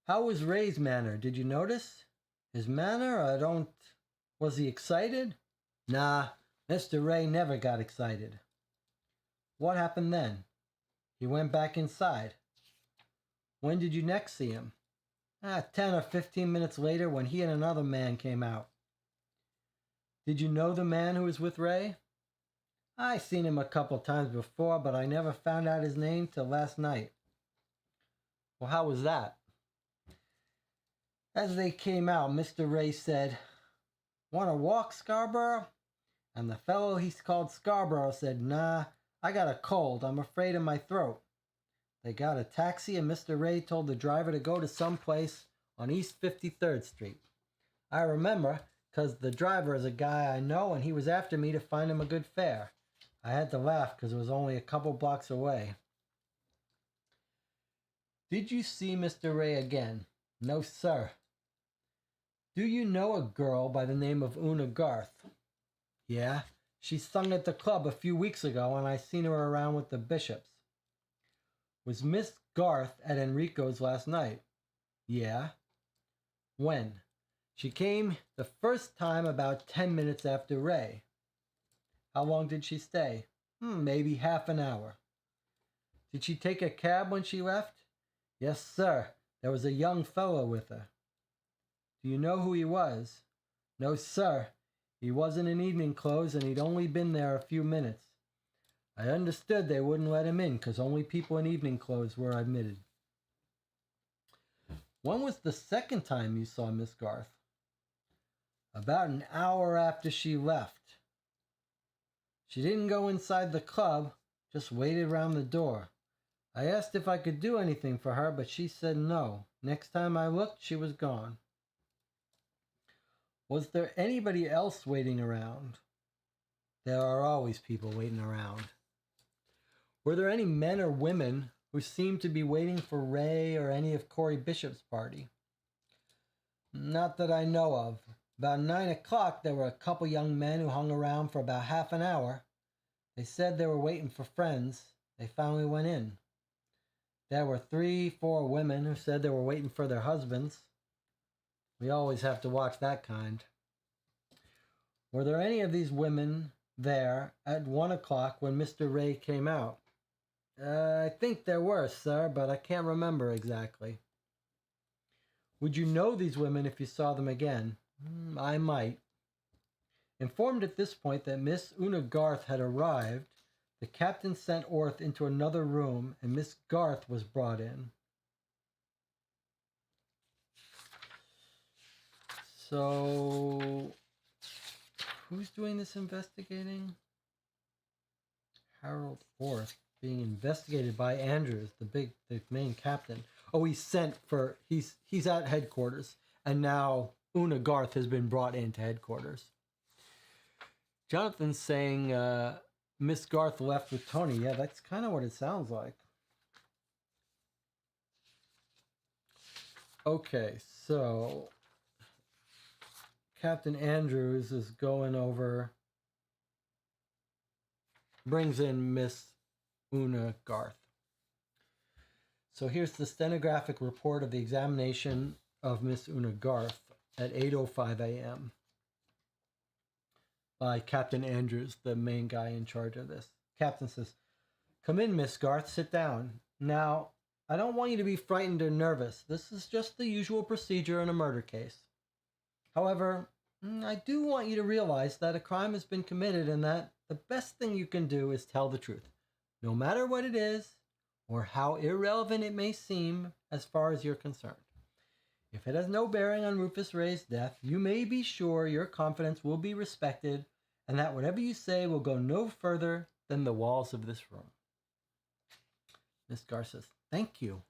How was Ray's manner? Did you notice? His manner? Was he excited? Nah, Mr. Ray never got excited. What happened then? He went back inside. When did you next see him? 10 or 15 minutes later when he and another man came out. Did you know the man who was with Ray? I seen him a couple times before, but I never found out his name till last night. Well, how was that? As they came out, Mr. Ray said, "Want to walk, Scarborough?" And the fellow he's called Scarborough said, "Nah, I got a cold. I'm afraid of my throat." They got a taxi, and Mr. Ray told the driver to go to some place on East 53rd Street. I remember, 'cause the driver is a guy I know, and he was after me to find him a good fare. I had to laugh 'cause it was only a couple blocks away. Did you see Mr. Ray again? No, sir. Do you know a girl by the name of Una Garth? Yeah, she sung at the club a few weeks ago, and I seen her around with the Bishops. Was Miss Garth at Enrico's last night? Yeah. When? She came the first time about 10 minutes after Ray. How long did she stay? Maybe half an hour. Did she take a cab when she left? Yes, sir. There was a young fellow with her. Do you know who he was? No, sir. He wasn't in evening clothes, and he'd only been there a few minutes. I understood they wouldn't let him in because only people in evening clothes were admitted. When was the second time you saw Miss Garth? About an hour after she left. She didn't go inside the club, just waited around the door. I asked if I could do anything for her, but she said no. Next time I looked, she was gone. Was there anybody else waiting around? There are always people waiting around. Were there any men or women who seemed to be waiting for Ray or any of Corey Bishop's party? Not that I know of. About 9 o'clock, there were a couple young men who hung around for about half an hour. They said they were waiting for friends. They finally went in. There were 3, 4 women who said they were waiting for their husbands. We always have to watch that kind. Were there any of these women there at 1 o'clock when Mr. Ray came out? I think there were, sir, but I can't remember exactly. Would you know these women if you saw them again? I might. Informed at this point that Miss Una Garth had arrived, the captain sent Orth into another room, and Miss Garth was brought in. So, who's doing this investigating? Harold Orth being investigated by Andrews, the main captain. Oh, he's at headquarters, and now Una Garth has been brought into headquarters. Jonathan's saying Miss Garth left with Tony. Yeah, that's kind of what it sounds like. Okay, so Captain Andrews is going over, brings in Miss Una Garth. So here's the stenographic report of the examination of Miss Una Garth at 8:05 a.m. by Captain Andrews, the main guy in charge of this. Captain says, "Come in, Miss Garth, sit down. Now, I don't want you to be frightened or nervous. This is just the usual procedure in a murder case. However, I do want you to realize that a crime has been committed and that the best thing you can do is tell the truth, no matter what it is or how irrelevant it may seem as far as you're concerned. If it has no bearing on Rufus Ray's death, you may be sure your confidence will be respected and that whatever you say will go no further than the walls of this room." Miss Garth says, "Thank you.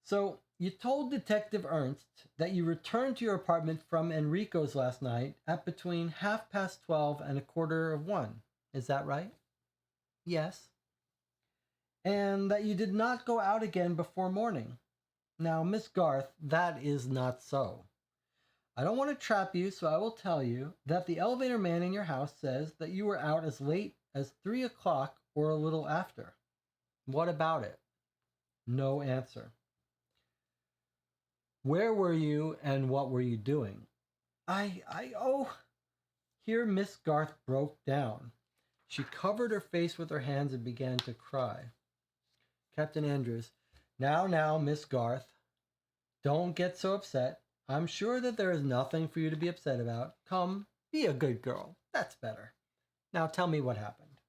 So, you told Detective Ernst that you returned to your apartment from Enrico's last night at between 12:30 and 1:15. Is that right?" "Yes." "And that you did not go out again before morning." "Now, Miss Garth, that is not so. I don't want to trap you, so I will tell you that the elevator man in your house says that you were out as late as 3 o'clock or a little after." "What about it?" No answer. "Where were you and what were you doing?" Oh. Here Miss Garth broke down. She covered her face with her hands and began to cry. Captain Andrews, Now, Miss Garth, don't get so upset. I'm sure that there is nothing for you to be upset about. Come, be a good girl. That's better. Now tell me what happened."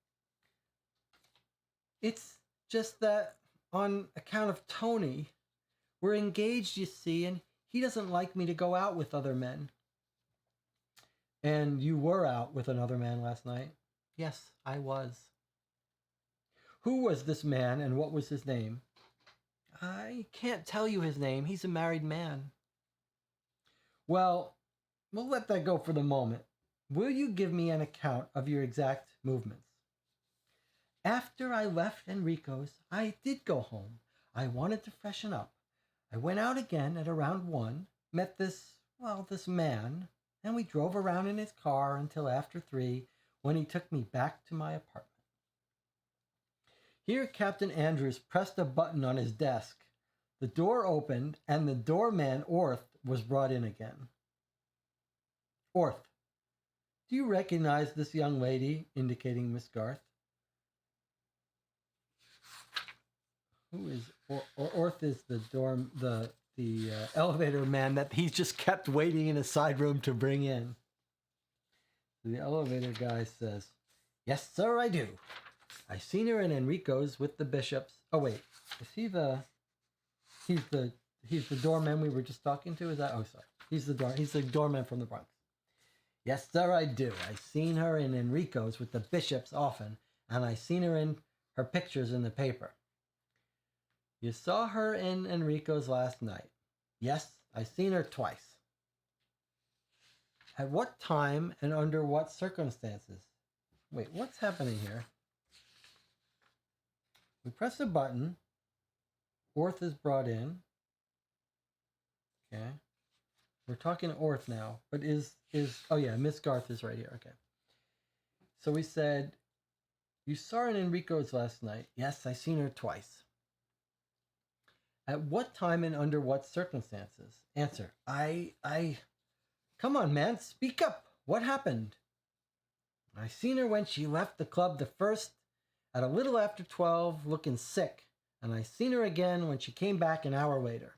"It's just that on account of Tony. We're engaged, you see, and he doesn't like me to go out with other men." "And you were out with another man last night?" "Yes, I was." "Who was this man and what was his name?" "I can't tell you his name. He's a married man." "Well, we'll let that go for the moment. Will you give me an account of your exact movements?" "After I left Enrico's, I did go home. I wanted to freshen up. I went out again at around 1, met this man, and we drove around in his car until after 3, when he took me back to my apartment." Here Captain Andrews pressed a button on his desk. The door opened, and the doorman, Orth, was brought in again. "Orth, do you recognize this young lady?" indicating Miss Garth. Who is Orth? Is the elevator man that he's just kept waiting in a side room to bring in. The elevator guy says, "Yes, sir, I do. I seen her in Enrico's with the bishops." Oh wait, is he he's the doorman we were just talking to? Is that? Oh, sorry. He's the doorman from the Bronx. "Yes, sir, I do. I seen her in Enrico's with the bishops often, and I seen her in her pictures in the paper." "You saw her in Enrico's last night?" "Yes, I seen her twice." "At what time and under what circumstances?" Wait, what's happening here? We press a button. Orth is brought in. Okay. We're talking to Orth now, but oh yeah, Miss Garth is right here. Okay. So we said, "You saw her in Enrico's last night?" "Yes, I seen her twice." At what time and under what circumstances? Answer. Come on, man, speak up. What happened? I seen her when she left the club the first at a little after 12, looking sick, and I seen her again when she came back an hour later.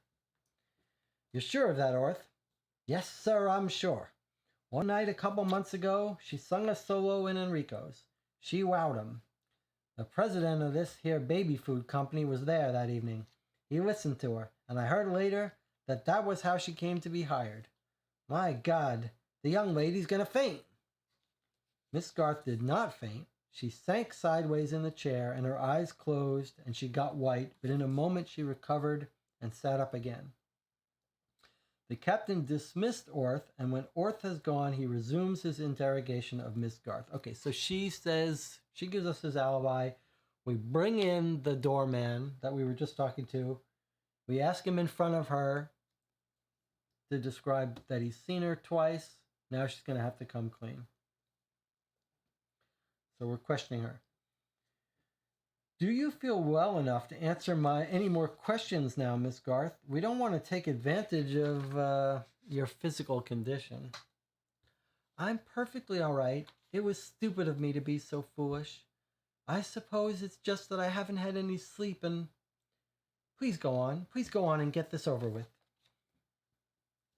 You're sure of that, Orth? Yes, sir, I'm sure. One night a couple months ago, she sung a solo in Enrico's. She wowed him. The president of this here baby food company was there that evening. He listened to her, and I heard later that was how she came to be hired. My God, the young lady's gonna faint. Miss Garth did not faint. She sank sideways in the chair, and her eyes closed, and she got white, but in a moment she recovered and sat up again. The captain dismissed Orth, and when Orth has gone, he resumes his interrogation of Miss Garth. Okay, so she says, she gives us his alibi. We bring in the doorman that we were just talking to. We ask him in front of her to describe that he's seen her twice. Now she's going to have to come clean. So we're questioning her. Do you feel well enough to answer any more questions now, Miss Garth? We don't want to take advantage of your physical condition. I'm perfectly all right. It was stupid of me to be so foolish. I suppose it's just that I haven't had any sleep and... Please go on and get this over with.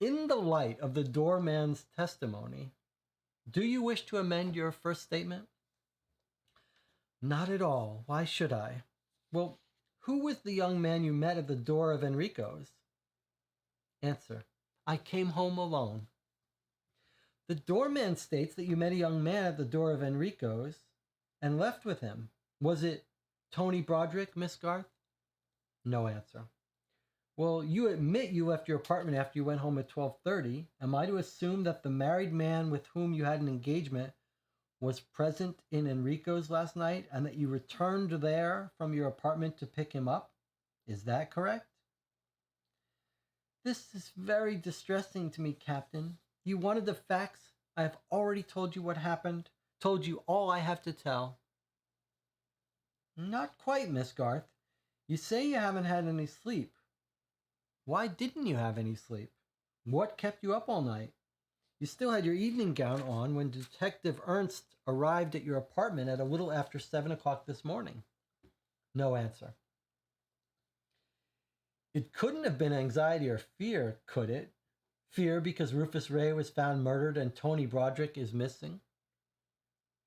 In the light of the doorman's testimony, do you wish to amend your first statement? Not at all. Why should I? Well, who was the young man you met at the door of Enrico's? Answer. I came home alone. The doorman states that you met a young man at the door of Enrico's and left with him. Was it Tony Broderick, Miss Garth? No answer. Well, you admit you left your apartment after you went home at 12:30. Am I to assume that the married man with whom you had an engagement was present in Enrico's last night and that you returned there from your apartment to pick him up? Is that correct? This is very distressing to me, Captain. You wanted the facts. I have already told you what happened, told you all I have to tell. Not quite, Miss Garth. You say you haven't had any sleep. Why didn't you have any sleep? What kept you up all night? You still had your evening gown on when Detective Ernst arrived at your apartment at a little after 7 o'clock this morning. No answer. It couldn't have been anxiety or fear, could it? Fear because Rufus Ray was found murdered and Tony Broderick is missing?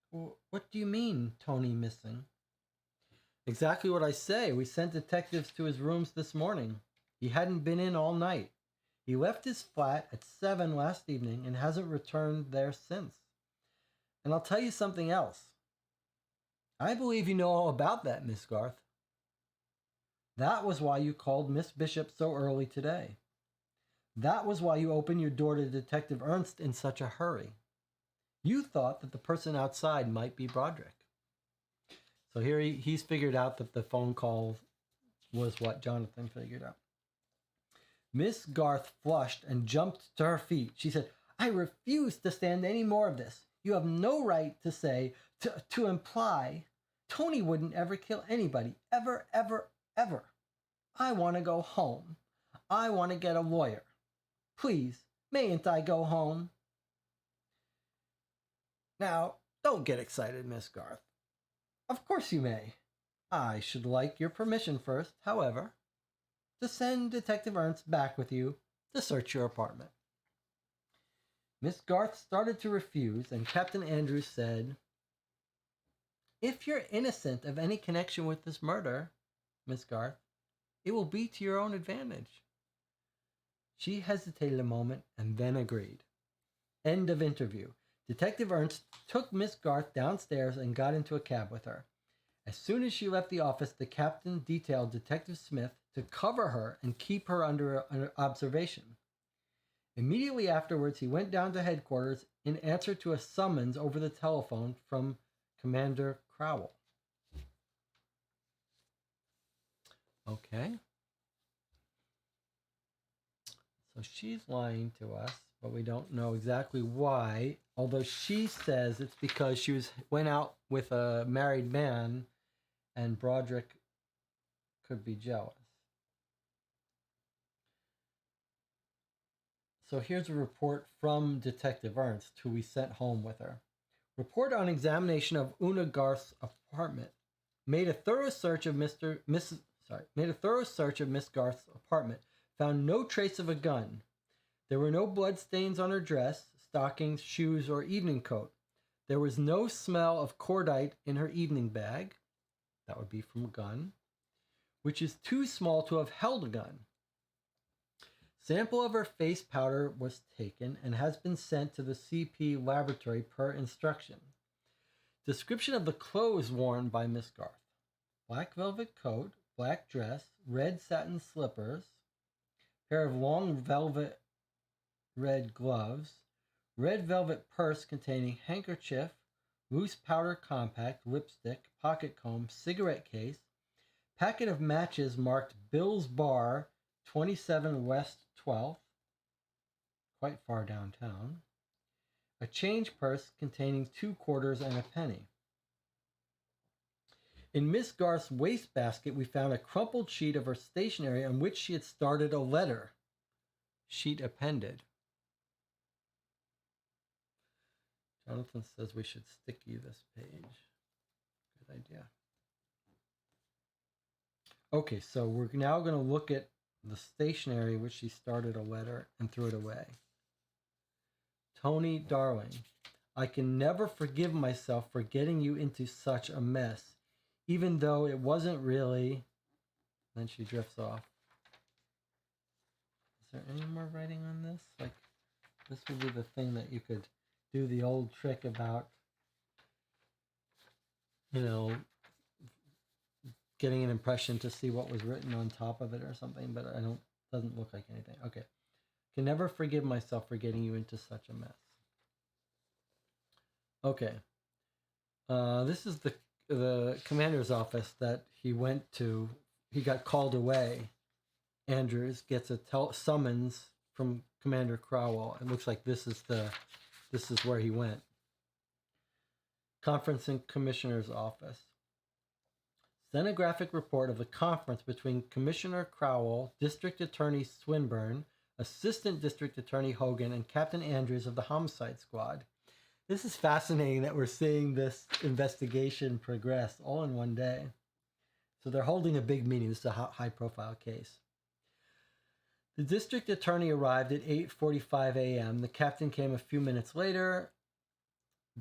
What do you mean, Tony missing? Exactly what I say. We sent detectives to his rooms this morning. He hadn't been in all night. He left his flat at 7 last evening and hasn't returned there since. And I'll tell you something else. I believe you know all about that, Miss Garth. That was why you called Miss Bishop so early today. That was why you opened your door to Detective Ernst in such a hurry. You thought that the person outside might be Broderick. So here he's figured out that the phone call was what Jonathan figured out. Miss Garth flushed and jumped to her feet. She said, I refuse to stand any more of this. You have no right to say, to imply, Tony wouldn't ever kill anybody, ever, ever, ever. I want to go home. I want to get a lawyer. Please, mayn't I go home? Now, don't get excited, Miss Garth. Of course you may. I should like your permission first, however, to send Detective Ernst back with you to search your apartment. Miss Garth started to refuse, and Captain Andrews said, If you're innocent of any connection with this murder, Miss Garth, it will be to your own advantage. She hesitated a moment and then agreed. End of interview. Detective Ernst took Miss Garth downstairs and got into a cab with her. As soon as she left the office, the captain detailed Detective Smith to cover her and keep her under observation. Immediately afterwards, he went down to headquarters in answer to a summons over the telephone from Commander Crowell. Okay. So she's lying to us, but we don't know exactly why. Although she says it's because she went out with a married man and Broderick could be jealous. So here's a report from Detective Ernst, who we sent home with her. Report on examination of Una Garth's apartment. Made a thorough search of Miss Garth's apartment. Found no trace of a gun. There were no blood stains on her dress, stockings, shoes, or evening coat. There was no smell of cordite in her evening bag. That would be from a gun, which is too small to have held a gun. Sample of her face powder was taken and has been sent to the CP laboratory per instruction. Description of the clothes worn by Miss Garth. Black velvet coat, black dress, red satin slippers, pair of long velvet red gloves, red velvet purse containing handkerchief, loose powder compact, lipstick, pocket comb, cigarette case, packet of matches marked Bill's Bar, 27 West 12th, quite far downtown, a change purse containing 2 quarters and a penny. In Miss Garth's wastebasket, we found a crumpled sheet of her stationery on which she had started a letter. Sheet appended. Jonathan says we should sticky this page. Good idea. Okay, so we're now going to look at the stationery which she started a letter and threw it away. Tony Darling, I can never forgive myself for getting you into such a mess, even though it wasn't really. Then she drifts off. Is there any more writing on this? Like, this would be the thing that you could do the old trick about, getting an impression to see what was written on top of it or something, but doesn't look like anything. Okay. Can never forgive myself for getting you into such a mess. Okay. This is the commander's office that he went to. He got called away. Andrews gets a summons from Commander Crowell. It looks like this is where he went. Conference in Commissioner's office. Stenographic report of the conference between Commissioner Crowell, District Attorney Swinburne, Assistant District Attorney Hogan, and Captain Andrews of the Homicide Squad. This is fascinating that we're seeing this investigation progress all in one day. So they're holding a big meeting. This is a high-profile case. The district attorney arrived at 8:45 a.m. The captain came a few minutes later.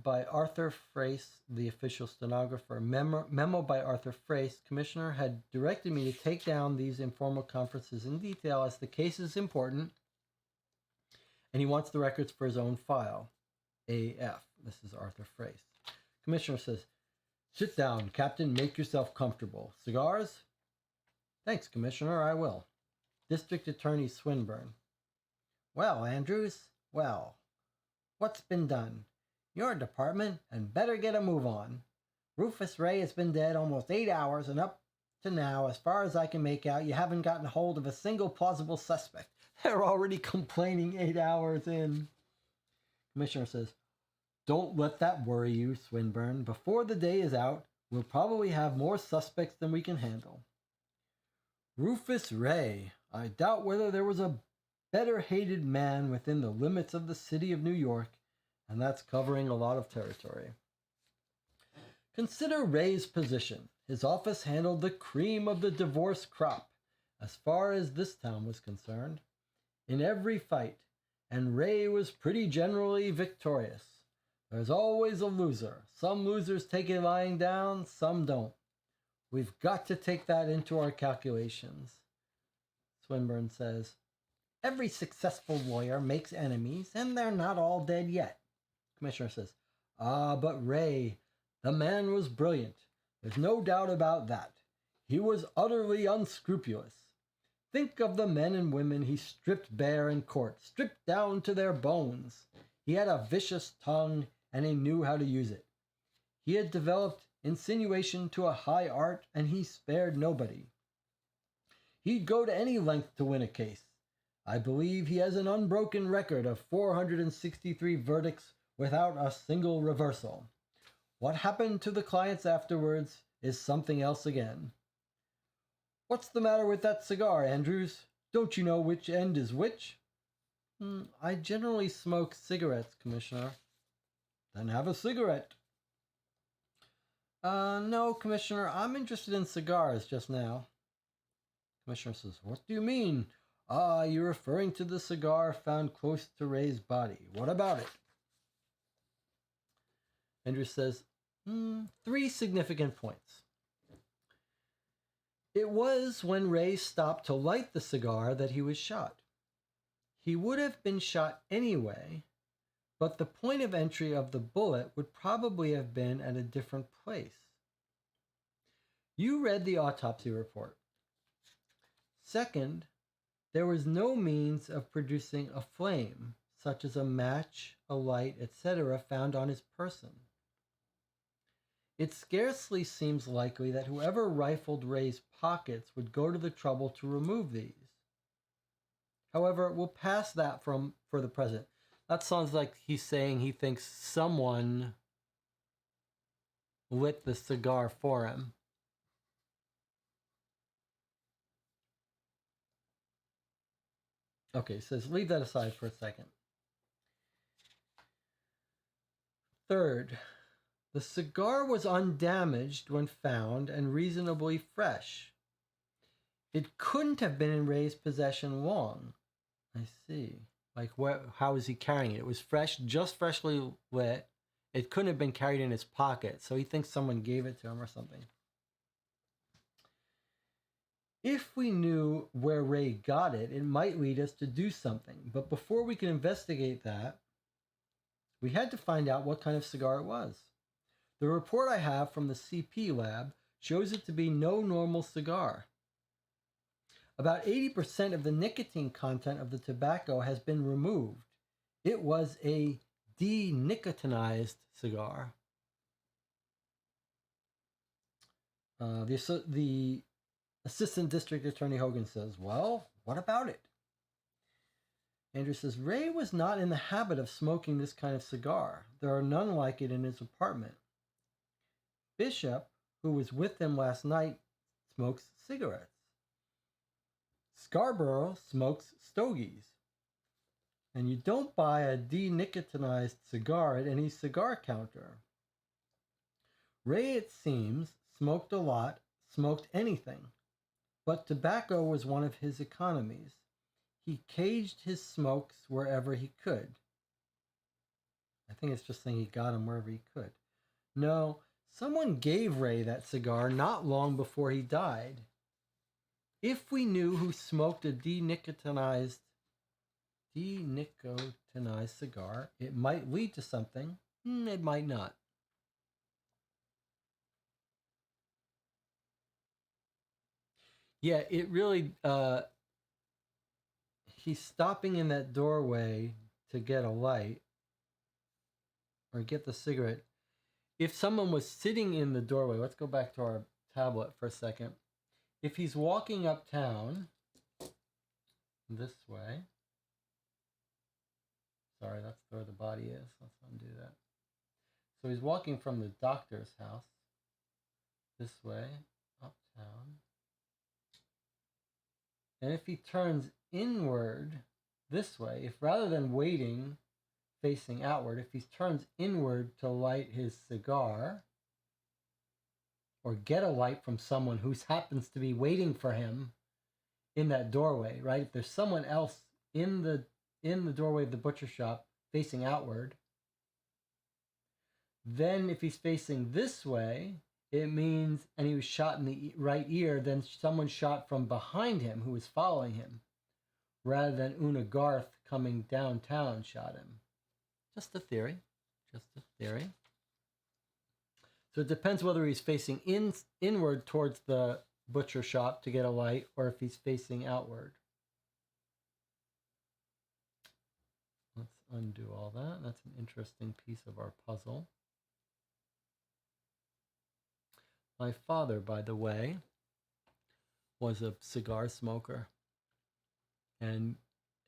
By Arthur Frace, the official stenographer. Memo by Arthur Frace. Commissioner had directed me to take down these informal conferences in detail as the case is important, and he wants the records for his own file. AF. This is Arthur Frace. Commissioner says, sit down, Captain. Make yourself comfortable. Cigars? Thanks, Commissioner. I will. District Attorney Swinburne. Well, Andrews, well, what's been done? Your department had better get a move on. Rufus Ray has been dead almost 8 hours, and up to now, as far as I can make out, you haven't gotten hold of a single plausible suspect. They're already complaining 8 hours in. Commissioner says, don't let that worry you, Swinburne. Before the day is out, we'll probably have more suspects than we can handle. Rufus Ray. I doubt whether there was a better hated man within the limits of the city of New York, and that's covering a lot of territory. Consider Ray's position. His office handled the cream of the divorce crop, as far as this town was concerned, in every fight, and Ray was pretty generally victorious. There's always a loser. Some losers take it lying down, some don't. We've got to take that into our calculations. Swinburne says, every successful lawyer makes enemies, and they're not all dead yet. Commissioner says, but Ray, the man was brilliant. There's no doubt about that. He was utterly unscrupulous. Think of the men and women he stripped bare in court, stripped down to their bones. He had a vicious tongue, and he knew how to use it. He had developed insinuation to a high art, and he spared nobody. He'd go to any length to win a case. I believe he has an unbroken record of 463 verdicts without a single reversal. What happened to the clients afterwards is something else again. What's the matter with that cigar, Andrews? Don't you know which end is which? I generally smoke cigarettes, Commissioner. Then have a cigarette. No, Commissioner, I'm interested in cigars just now. Commissioner says, what do you mean? Ah, you're referring to the cigar found close to Ray's body. What about it? Andrew says, 3 significant points. It was when Ray stopped to light the cigar that he was shot. He would have been shot anyway, but the point of entry of the bullet would probably have been at a different place. You read the autopsy report. Second, there was no means of producing a flame, such as a match, a light, etc., found on his person. It scarcely seems likely that whoever rifled Ray's pockets would go to the trouble to remove these. However, we'll pass that for the present. That sounds like he's saying he thinks someone lit the cigar for him. Okay, says leave that aside for a second. Third, the cigar was undamaged when found and reasonably fresh. It couldn't have been in Ray's possession long. I see. Like, how was he carrying it? It was fresh, just freshly lit. It couldn't have been carried in his pocket, so he thinks someone gave it to him or something. If we knew where Ray got it, it might lead us to do something. But before we can investigate that, we had to find out what kind of cigar it was. The report I have from the CP lab shows it to be no normal cigar. About 80% of the nicotine content of the tobacco has been removed. It was a denicotinized cigar. The Assistant District Attorney Hogan says, well, what about it? Andrew says, Ray was not in the habit of smoking this kind of cigar. There are none like it in his apartment. Bishop, who was with him last night, smokes cigarettes. Scarborough smokes stogies. And you don't buy a denicotinized cigar at any cigar counter. Ray, it seems, smoked a lot, smoked anything. But tobacco was one of his economies. He caged his smokes wherever he could. I think it's just saying he got them wherever he could. No, someone gave Ray that cigar not long before he died. If we knew who smoked a denicotinized cigar, it might lead to something. It might not. Yeah, it really, he's stopping in that doorway to get a light or get the cigarette. If someone was sitting in the doorway, let's go back to our tablet for a second. If he's walking uptown this way, sorry, that's where the body is. Let's undo that. So he's walking from the doctor's house this way, uptown. And if he turns inward this way, if rather than waiting facing outward, if he turns inward to light his cigar or get a light from someone who happens to be waiting for him in that doorway, right? If there's someone else in the doorway of the butcher shop facing outward, then if he's facing this way, it means, and he was shot in the right ear, then someone shot from behind him who was following him, rather than Una Garth coming downtown shot him. Just a theory. Just a theory. So it depends whether he's facing inward towards the butcher shop to get a light, or if he's facing outward. Let's undo all that. That's an interesting piece of our puzzle. My father, by the way, was a cigar smoker. And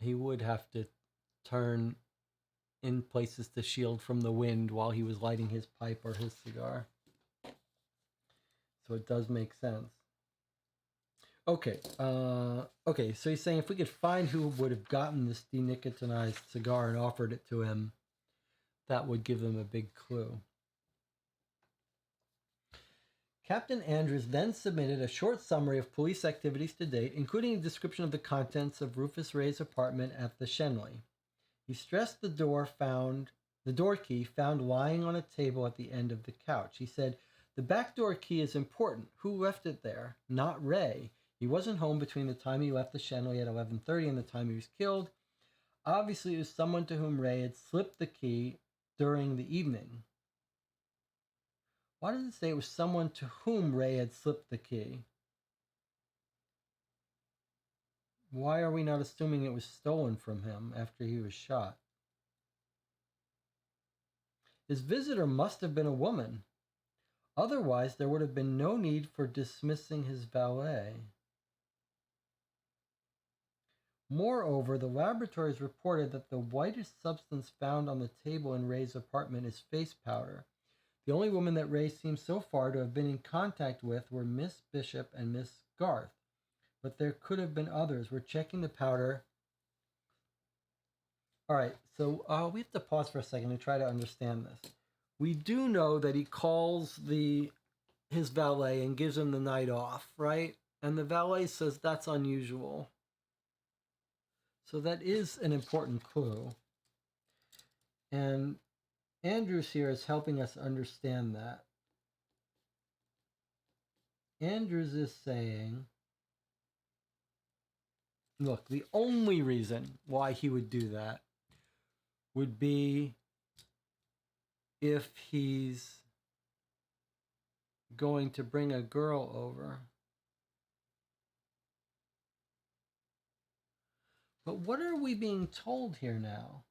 he would have to turn in places to shield from the wind while he was lighting his pipe or his cigar. So it does make sense. Okay. Okay, so he's saying if we could find who would have gotten this denicotinized cigar and offered it to him, that would give them a big clue. Captain Andrews then submitted a short summary of police activities to date, including a description of the contents of Rufus Ray's apartment at the Shenley. He stressed the door key found lying on a table at the end of the couch. He said, "The back door key is important. Who left it there? Not Ray. He wasn't home between the time he left the Shenley at 11:30 and the time he was killed. Obviously, it was someone to whom Ray had slipped the key during the evening." Why does it say it was someone to whom Ray had slipped the key? Why are we not assuming it was stolen from him after he was shot? His visitor must have been a woman. Otherwise, there would have been no need for dismissing his valet. Moreover, the laboratories reported that the whitish substance found on the table in Ray's apartment is face powder. The only women that Ray seems so far to have been in contact with were Miss Bishop and Miss Garth, but there could have been others. We're checking the powder. All right, so we have to pause for a second to try to understand this. We do know that he calls his valet and gives him the night off, right? And the valet says that's unusual. So that is an important clue. And Andrews here is helping us understand that. Andrews is saying, look, the only reason why he would do that would be if he's going to bring a girl over. But what are we being told here now?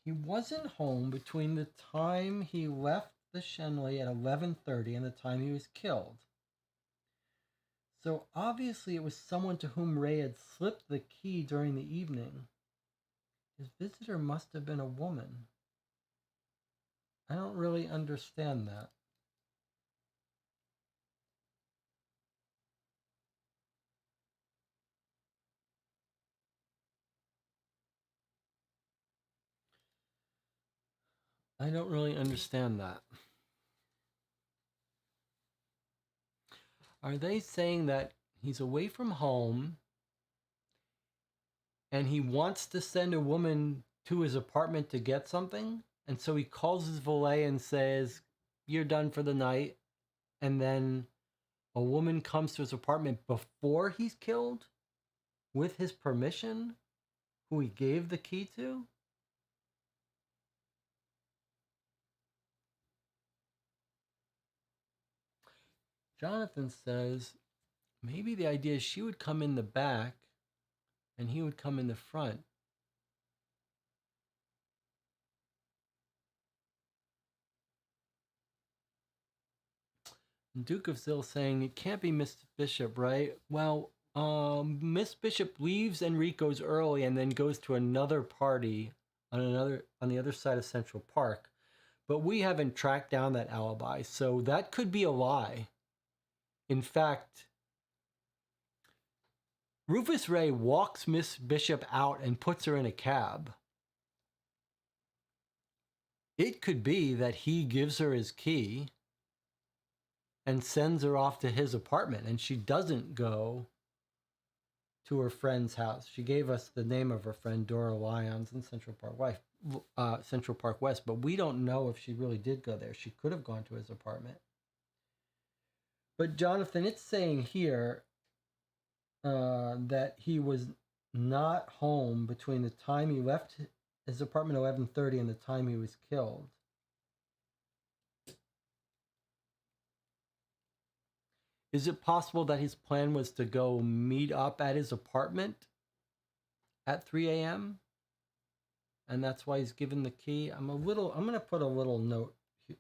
He wasn't home between the time he left the Shenley at 11:30 and the time he was killed. So obviously it was someone to whom Ray had slipped the key during the evening. His visitor must have been a woman. I don't really understand that. I don't really understand that. Are they saying that he's away from home and he wants to send a woman to his apartment to get something? And so he calls his valet and says, "You're done for the night." And then a woman comes to his apartment before he's killed with his permission, who he gave the key to? Jonathan says maybe the idea is she would come in the back and he would come in the front. Duke of Zill saying it can't be Miss Bishop, right? Well, Miss Bishop leaves Enrico's early and then goes to another party on the other side of Central Park. But we haven't tracked down that alibi, so that could be a lie. In fact, Rufus Ray walks Miss Bishop out and puts her in a cab. It could be that he gives her his key and sends her off to his apartment, and she doesn't go to her friend's house. She gave us the name of her friend, Dora Lyons, in Central Park West, but we don't know if she really did go there. She could have gone to his apartment. But Jonathan, it's saying here that he was not home between the time he left his apartment at 11:30 and the time he was killed. Is it possible that his plan was to go meet up at his apartment at 3 a.m.? And that's why he's given the key? I'm going to put a little note,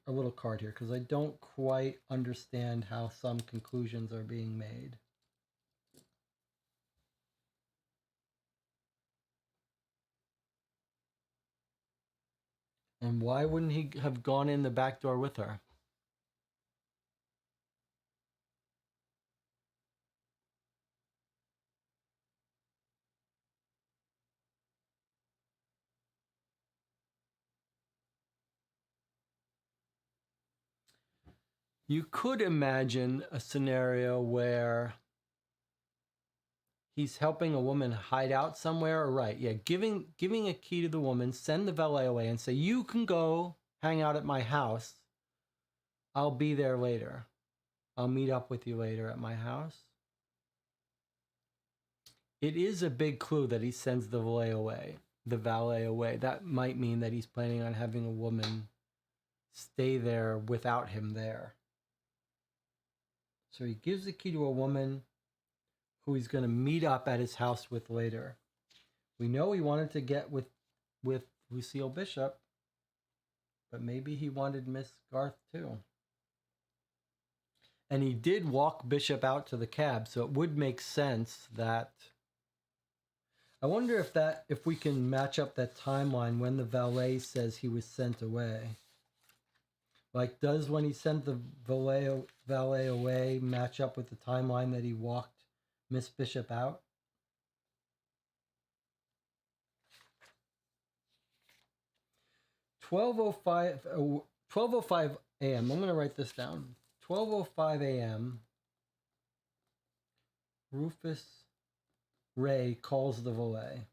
a little card here, because I don't quite understand how some conclusions are being made. And why wouldn't he have gone in the back door with her? You could imagine a scenario where he's helping a woman hide out somewhere, or right, yeah, giving a key to the woman, send the valet away and say, you can go hang out at my house. I'll be there later. I'll meet up with you later at my house. It is a big clue that he sends the valet away. That might mean that he's planning on having a woman stay there without him there. So he gives the key to a woman who he's going to meet up at his house with later. We know he wanted to get with Lucille Bishop, but maybe he wanted Miss Garth too. And he did walk Bishop out to the cab, so it would make sense that... I wonder if we can match up that timeline when the valet says he was sent away. Like, does when he sent the valet away match up with the timeline that he walked Miss Bishop out? "12:05 a.m. I'm going to write this down. 12:05 a.m. Rufus Ray calls the valet.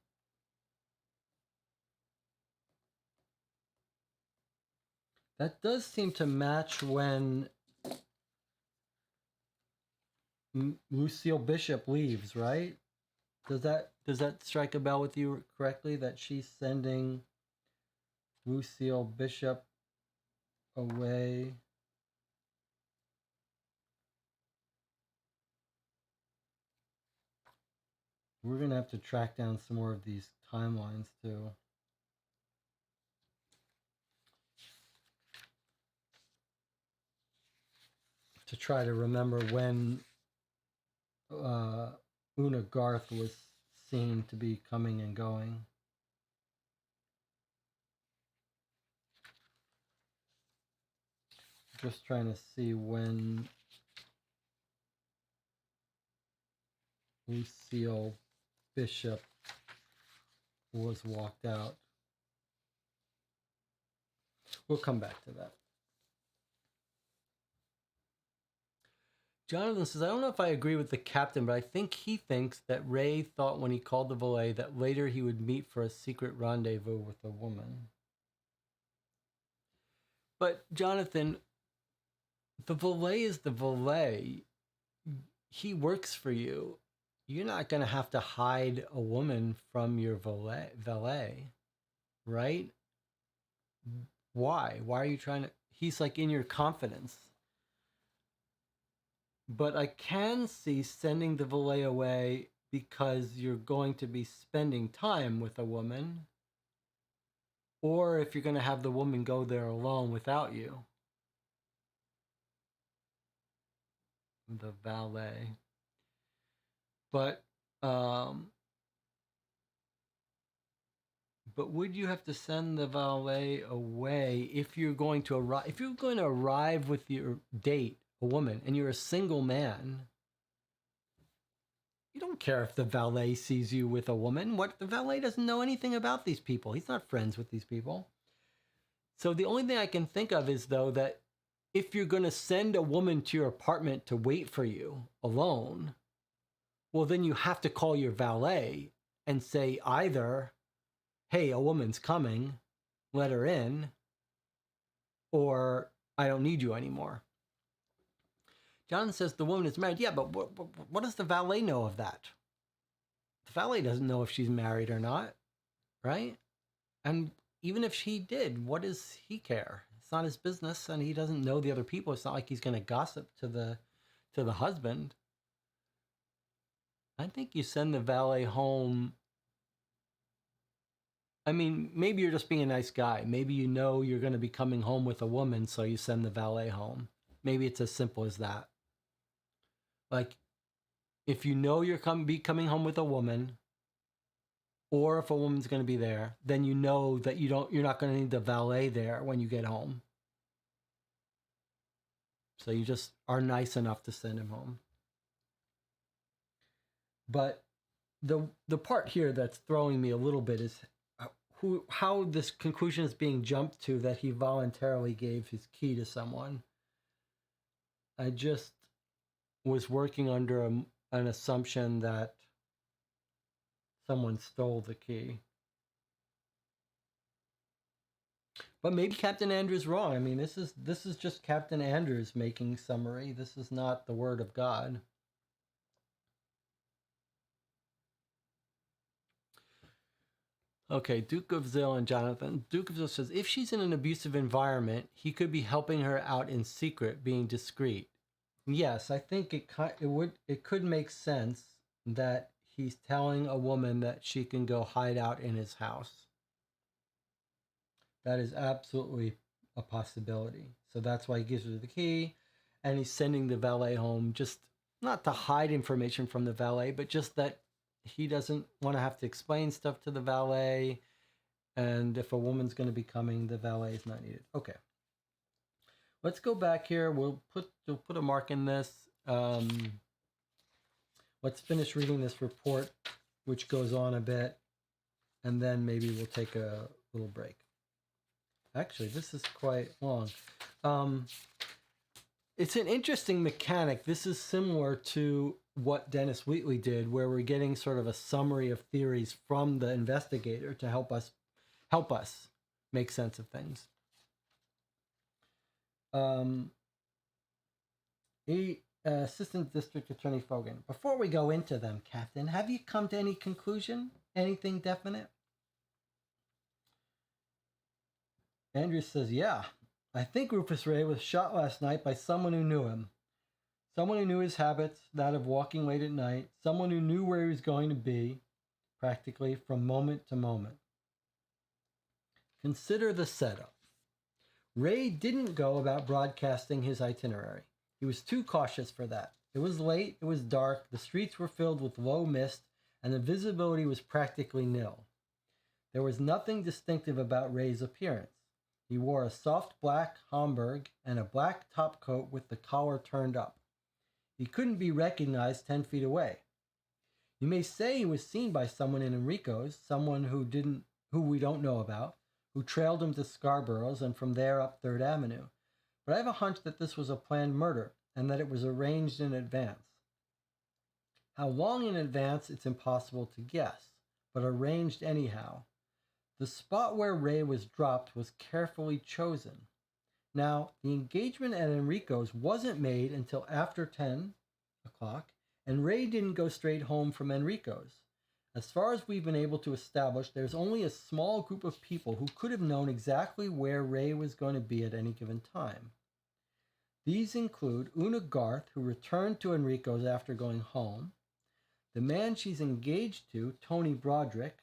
That does seem to match when Lucille Bishop leaves, right? Does that strike a bell with you correctly, that she's sending Lucille Bishop away? We're going to have to track down some more of these timelines too. To try to remember when Una Garth was seen to be coming and going. Just trying to see when Lucille Bishop was walked out. We'll come back to that. Jonathan says, I don't know if I agree with the captain, but I think he thinks that Ray thought when he called the valet that later he would meet for a secret rendezvous with a woman. But Jonathan, the valet is the valet. He works for you. You're not going to have to hide a woman from your valet, right? Why? Why are you trying to... He's like in your confidence. But I can see sending the valet away because you're going to be spending time with a woman, or if you're going to have the woman go there alone without you. The valet. But would you have to send the valet away if you're going to arrive? If you're going to arrive with your date, a woman, and you're a single man, you don't care if the valet sees you with a woman. What? The valet doesn't know anything about these people. He's not friends with these people. So the only thing I can think of is, though, that if you're going to send a woman to your apartment to wait for you alone, well, then you have to call your valet and say either, hey, a woman's coming, let her in, or I don't need you anymore. John says the woman is married. Yeah, but what does the valet know of that? The valet doesn't know if she's married or not, right? And even if she did, what does he care? It's not his business, and he doesn't know the other people. It's not like he's going to gossip to the husband. I think you send the valet home. I mean, maybe you're just being a nice guy. Maybe you know you're going to be coming home with a woman, so you send the valet home. Maybe it's as simple as that. Like, if you know you're coming home with a woman, or if a woman's going to be there, then you know that you're not going to need the valet there when you get home. So you just are nice enough to send him home. But the part here that's throwing me a little bit is how this conclusion is being jumped to, that he voluntarily gave his key to someone. I just was working under an assumption that someone stole the key. But maybe Captain Andrews wrong. I mean, this is just Captain Andrews making summary. This is not the word of God. Okay, Duke of Zill and Jonathan. Duke of Zill says, if she's in an abusive environment, he could be helping her out in secret, being discreet. Yes, I think it could make sense that he's telling a woman that she can go hide out in his house. That is absolutely a possibility. So that's why he gives her the key, and he's sending the valet home, just not to hide information from the valet, but just that he doesn't want to have to explain stuff to the valet, and if a woman's going to be coming, the valet is not needed. Okay. Let's go back here. We'll put a mark in this. Let's finish reading this report, which goes on a bit, and then maybe we'll take a little break. Actually, this is quite long. It's an interesting mechanic. This is similar to what Dennis Wheatley did, where we're getting sort of a summary of theories from the investigator to help us make sense of things. Assistant District Attorney Fogan. Before we go into them, Captain, have you come to any conclusion? Anything definite? Andrews says, yeah. I think Rufus Ray was shot last night by someone who knew him. Someone who knew his habits, that of walking late at night. Someone who knew where he was going to be, practically from moment to moment. Consider the setup. Ray didn't go about broadcasting his itinerary. He was too cautious for that. It was late, it was dark, the streets were filled with low mist, and the visibility was practically nil. There was nothing distinctive about Ray's appearance. He wore a soft black Homburg and a black topcoat with the collar turned up. He couldn't be recognized 10 feet away. You may say he was seen by someone in Enrico's, someone who we don't know about, who trailed him to Scarborough's and from there up 3rd Avenue. But I have a hunch that this was a planned murder and that it was arranged in advance. How long in advance, it's impossible to guess, but arranged anyhow. The spot where Ray was dropped was carefully chosen. Now, the engagement at Enrico's wasn't made until after 10 o'clock, and Ray didn't go straight home from Enrico's. As far as we've been able to establish, there's only a small group of people who could have known exactly where Ray was going to be at any given time. These include Una Garth, who returned to Enrico's after going home, the man she's engaged to, Tony Broderick,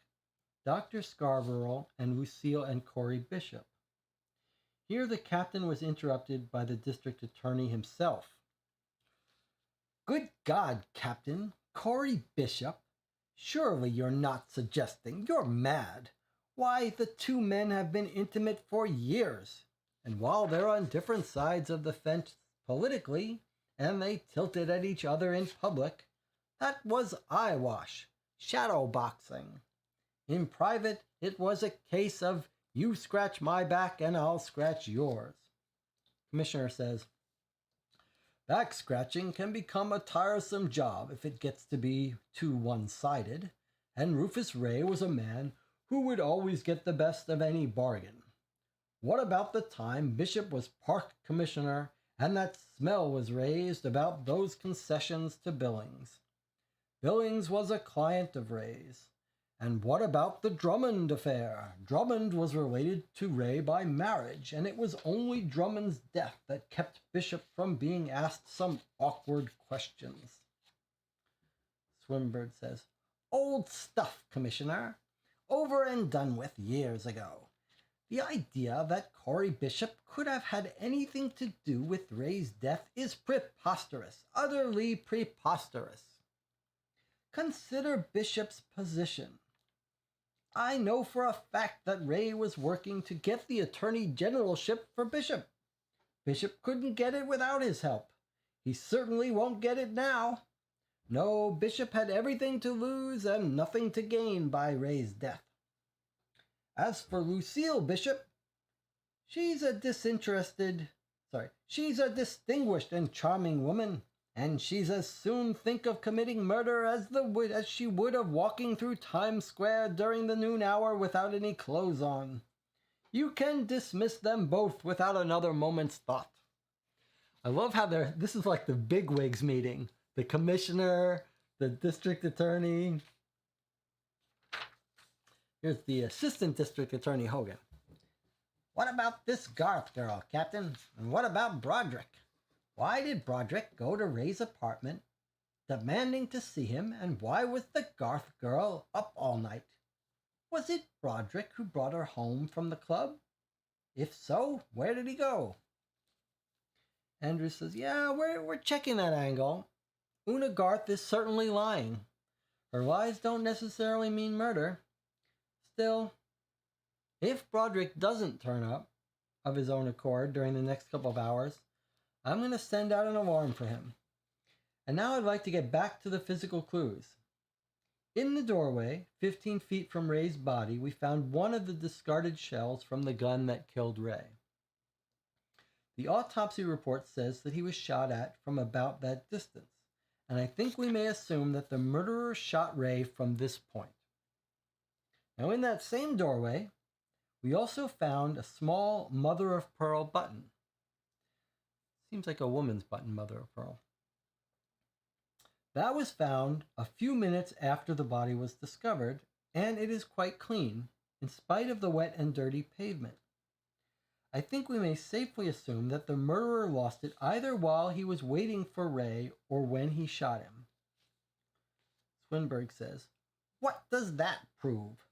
Dr. Scarborough, and Lucille and Corey Bishop. Here the captain was interrupted by the district attorney himself. Good God, Captain, Corey Bishop? Surely you're not suggesting you're mad. Why, the two men have been intimate for years, and while they're on different sides of the fence politically, and they tilted at each other in public, that was eyewash, shadow boxing. In private, it was a case of you scratch my back and I'll scratch yours. Commissioner says, back scratching can become a tiresome job if it gets to be too one-sided, and Rufus Ray was a man who would always get the best of any bargain. What about the time Bishop was park commissioner and that smell was raised about those concessions to Billings? Billings was a client of Ray's. And what about the Drummond affair? Drummond was related to Ray by marriage, and it was only Drummond's death that kept Bishop from being asked some awkward questions. Swinburne says, old stuff, Commissioner. Over and done with years ago. The idea that Corey Bishop could have had anything to do with Ray's death is preposterous, utterly preposterous. Consider Bishop's position. I know for a fact that Ray was working to get the attorney generalship for Bishop. Bishop couldn't get it without his help. He certainly won't get it now. No, Bishop had everything to lose and nothing to gain by Ray's death. As for Lucille Bishop, she's a disinterested, She's a distinguished and charming woman, and she's as soon think of committing murder as she would of walking through Times Square during the noon hour without any clothes on. You can dismiss them both without another moment's thought. I love how this is like the bigwigs meeting. The commissioner, the district attorney. Here's the assistant district attorney, Hogan. What about this Garth girl, Captain? And what about Broderick? Why did Broderick go to Ray's apartment, demanding to see him, and why was the Garth girl up all night? Was it Broderick who brought her home from the club? If so, where did he go? Andrews says, yeah, we're checking that angle. Una Garth is certainly lying. Her lies don't necessarily mean murder. Still, if Broderick doesn't turn up of his own accord during the next couple of hours, I'm going to send out an alarm for him. And now I'd like to get back to the physical clues. In the doorway, 15 feet from Ray's body, we found one of the discarded shells from the gun that killed Ray. The autopsy report says that he was shot at from about that distance, and I think we may assume that the murderer shot Ray from this point. Now, in that same doorway, we also found a small mother-of-pearl button. Seems like a woman's button, mother-of-pearl. That was found a few minutes after the body was discovered, and it is quite clean, in spite of the wet and dirty pavement. I think we may safely assume that the murderer lost it either while he was waiting for Ray or when he shot him. Swinburne says, "What does that prove?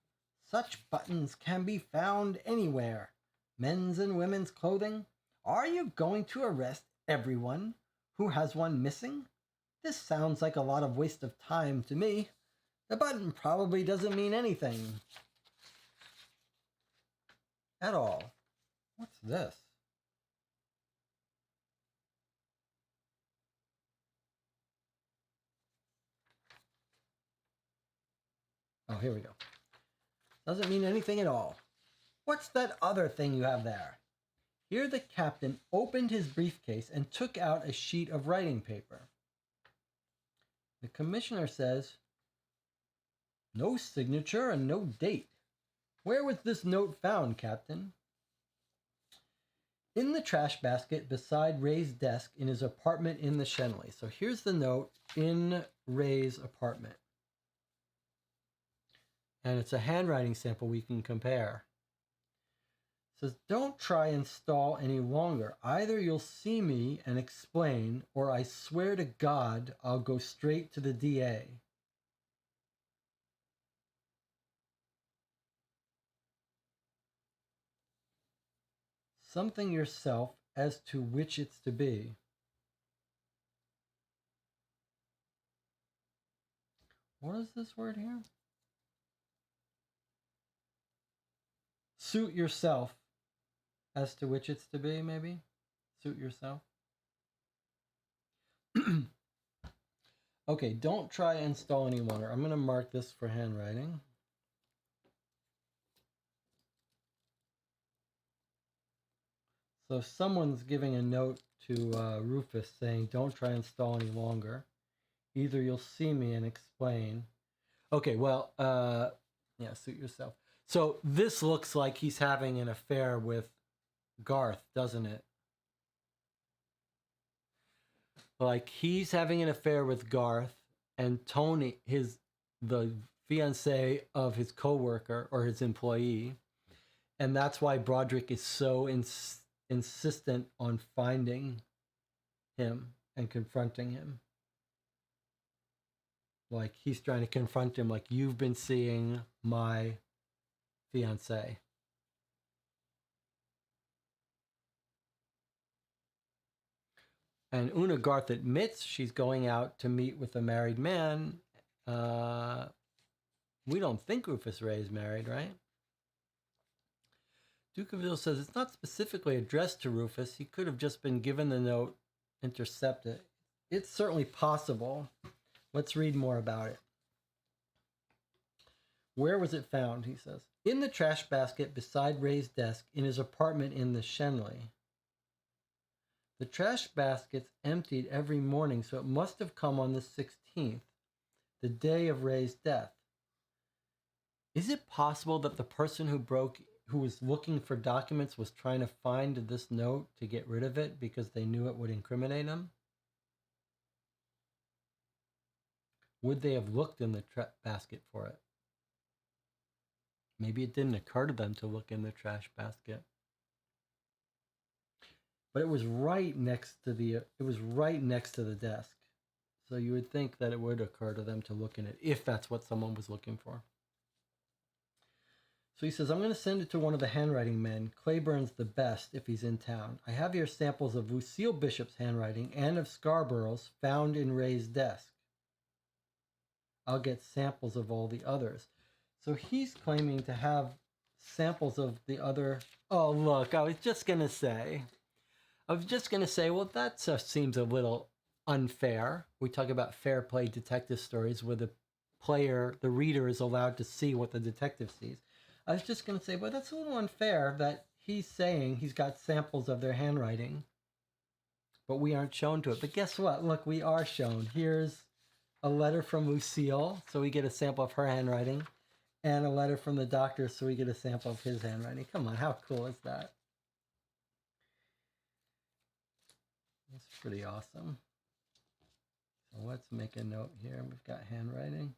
Such buttons can be found anywhere. Men's and women's clothing. Are you going to arrest everyone who has one missing? This sounds like a lot of waste of time to me. The button probably doesn't mean anything at all. What's this? Oh, here we go. Doesn't mean anything at all. What's that other thing you have there?" Here the captain opened his briefcase and took out a sheet of writing paper. The commissioner says, "No signature and no date. Where was this note found, Captain?" "In the trash basket beside Ray's desk in his apartment in the Shenley." So here's the note in Ray's apartment. And it's a handwriting sample we can compare. It says, "Don't try and stall any longer. Either you'll see me and explain, or I swear to God I'll go straight to the DA. Something yourself as to which it's to be." What is this word here? Suit yourself as to which it's to be, maybe? Suit yourself. Okay, don't try and stall any longer. I'm going to mark this for handwriting. So someone's giving a note to Rufus saying, "Don't try and stall any longer. Either you'll see me and explain." Okay, well, yeah, suit yourself. So this looks like he's having an affair with Garth, doesn't it? Like he's having an affair with Garth, and Tony, the fiancé of his coworker or his employee, and that's why Broderick is so insistent on finding him and confronting him. Like he's trying to confront him, like, "You've been seeing my fiancé." And Una Garth admits she's going out to meet with a married man. We don't think Rufus Ray is married, right? Ducaville says it's not specifically addressed to Rufus. He could have just been given the note, intercepted. It's certainly possible. Let's read more about it. "Where was it found?" he says. "In the trash basket beside Ray's desk in his apartment in the Shenley." The trash basket's emptied every morning, so it must have come on the 16th, the day of Ray's death. Is it possible that the person who was looking for documents was trying to find this note to get rid of it because they knew it would incriminate him? Would they have looked in the basket for it? Maybe it didn't occur to them to look in the trash basket. But it was right next to the desk. So you would think that it would occur to them to look in it if that's what someone was looking for. So he says, I'm going to send it to one of the handwriting men. Claiborne's the best if he's in town. I have here samples of Lucille Bishop's handwriting and of Scarborough's found in Ray's desk. I'll get samples of all the others. So he's claiming to have samples of the other. Oh, look, I was just going to say, well, that seems a little unfair. We talk about fair play detective stories where the reader is allowed to see what the detective sees. I was just going to say, well, that's a little unfair that he's saying he's got samples of their handwriting, but we aren't shown to it. But guess what? Look, we are shown. Here's a letter from Lucille, so we get a sample of her handwriting, and a letter from the doctor, so we get a sample of his handwriting. Come on, how cool is that? That's pretty awesome. So let's make a note here. We've got handwriting.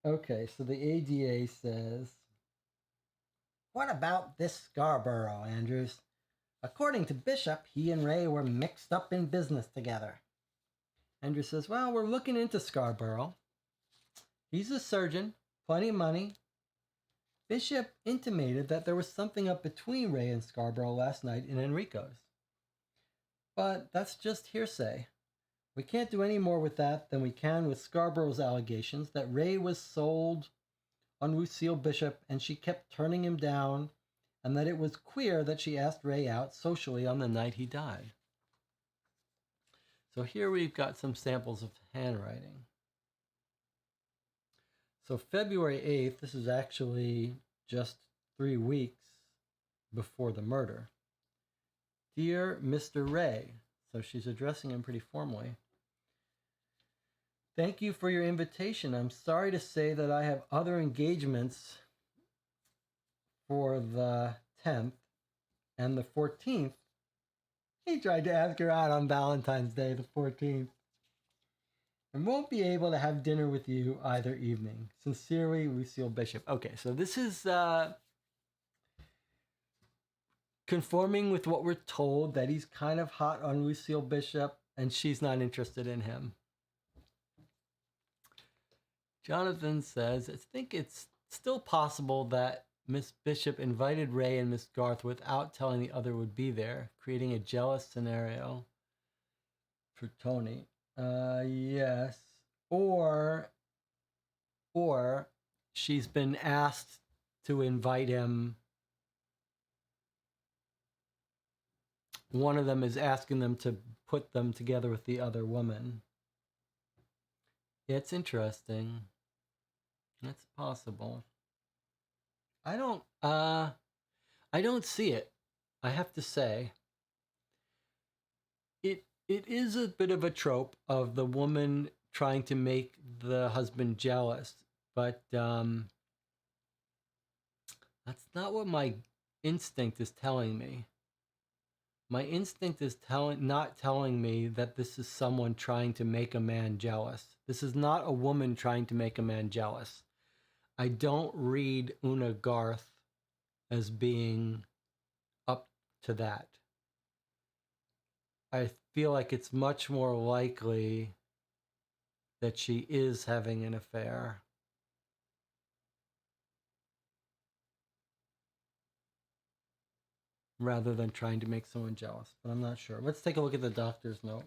Okay, so the ADA says, what about this Scarborough, Andrews? According to Bishop, he and Ray were mixed up in business together. Andrews says, well, we're looking into Scarborough. He's a surgeon, plenty of money. Bishop intimated that there was something up between Ray and Scarborough last night in Enrico's. But that's just hearsay. We can't do any more with that than we can with Scarborough's allegations that Ray was sold on Lucille Bishop and she kept turning him down, and that it was queer that she asked Ray out socially on the night he died. So here we've got some samples of handwriting. So February 8th, this is actually just 3 weeks before the murder. Dear Mr. Ray, so she's addressing him pretty formally. Thank you for your invitation. I'm sorry to say that I have other engagements for the 10th and the 14th. He tried to ask her out on Valentine's Day, the 14th. And won't be able to have dinner with you either evening. Sincerely, Lucille Bishop. Okay, so this is conforming with what we're told, that he's kind of hot on Lucille Bishop and she's not interested in him. Jonathan says, I think it's still possible that Miss Bishop invited Ray and Miss Garth without telling the other would be there, creating a jealous scenario for Tony. Yes. Or she's been asked to invite him. One of them is asking them to put them together with the other woman. It's interesting. That's possible. I don't see it. I have to say. It is a bit of a trope of the woman trying to make the husband jealous, but that's not what my instinct is telling me. My instinct is not telling me that this is someone trying to make a man jealous. This is not a woman trying to make a man jealous. I don't read Una Garth as being up to that. I feel like it's much more likely that she is having an affair. Rather than trying to make someone jealous, but I'm not sure. Let's take a look at the doctor's note.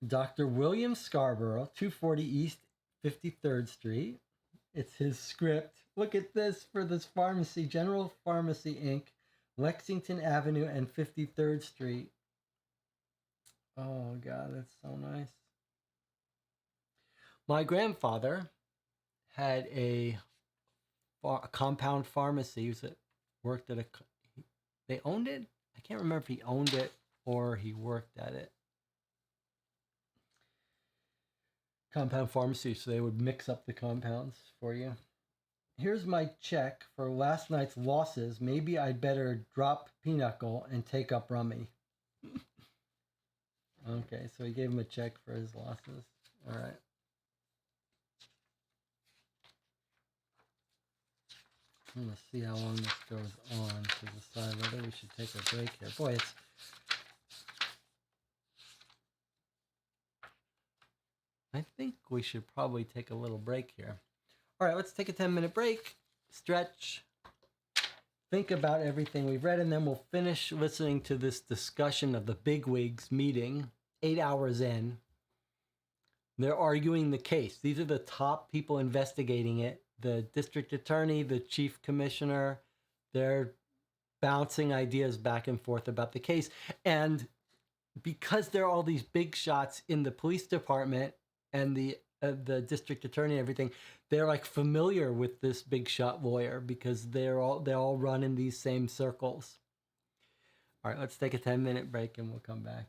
Dr. William Scarborough, 240 East 53rd Street. It's his script. Look at this for this pharmacy, General Pharmacy, Inc., Lexington Avenue and 53rd Street. Oh, God, that's so nice. My grandfather had a compound pharmacy. He worked at they owned it? I can't remember if he owned it or he worked at it. Compound pharmacy, so they would mix up the compounds for you. Here's my check for last night's losses. Maybe I'd better drop Pinochle and take up Rummy. Okay, so he gave him a check for his losses. All right. I'm going to see how long this goes on to decide whether we should take a break here. Boy, I think we should probably take a little break here. All right, let's take a 10-minute break, stretch, think about everything we've read, and then we'll finish listening to this discussion of the bigwigs meeting 8 hours in. They're arguing the case. These are the top people investigating it. The district attorney, the chief commissioner, they're bouncing ideas back and forth about the case. And because there are all these big shots in the police department and the district attorney and everything, they're like familiar with this big shot lawyer because they all run in these same circles. All right, let's take a 10-minute break and we'll come back.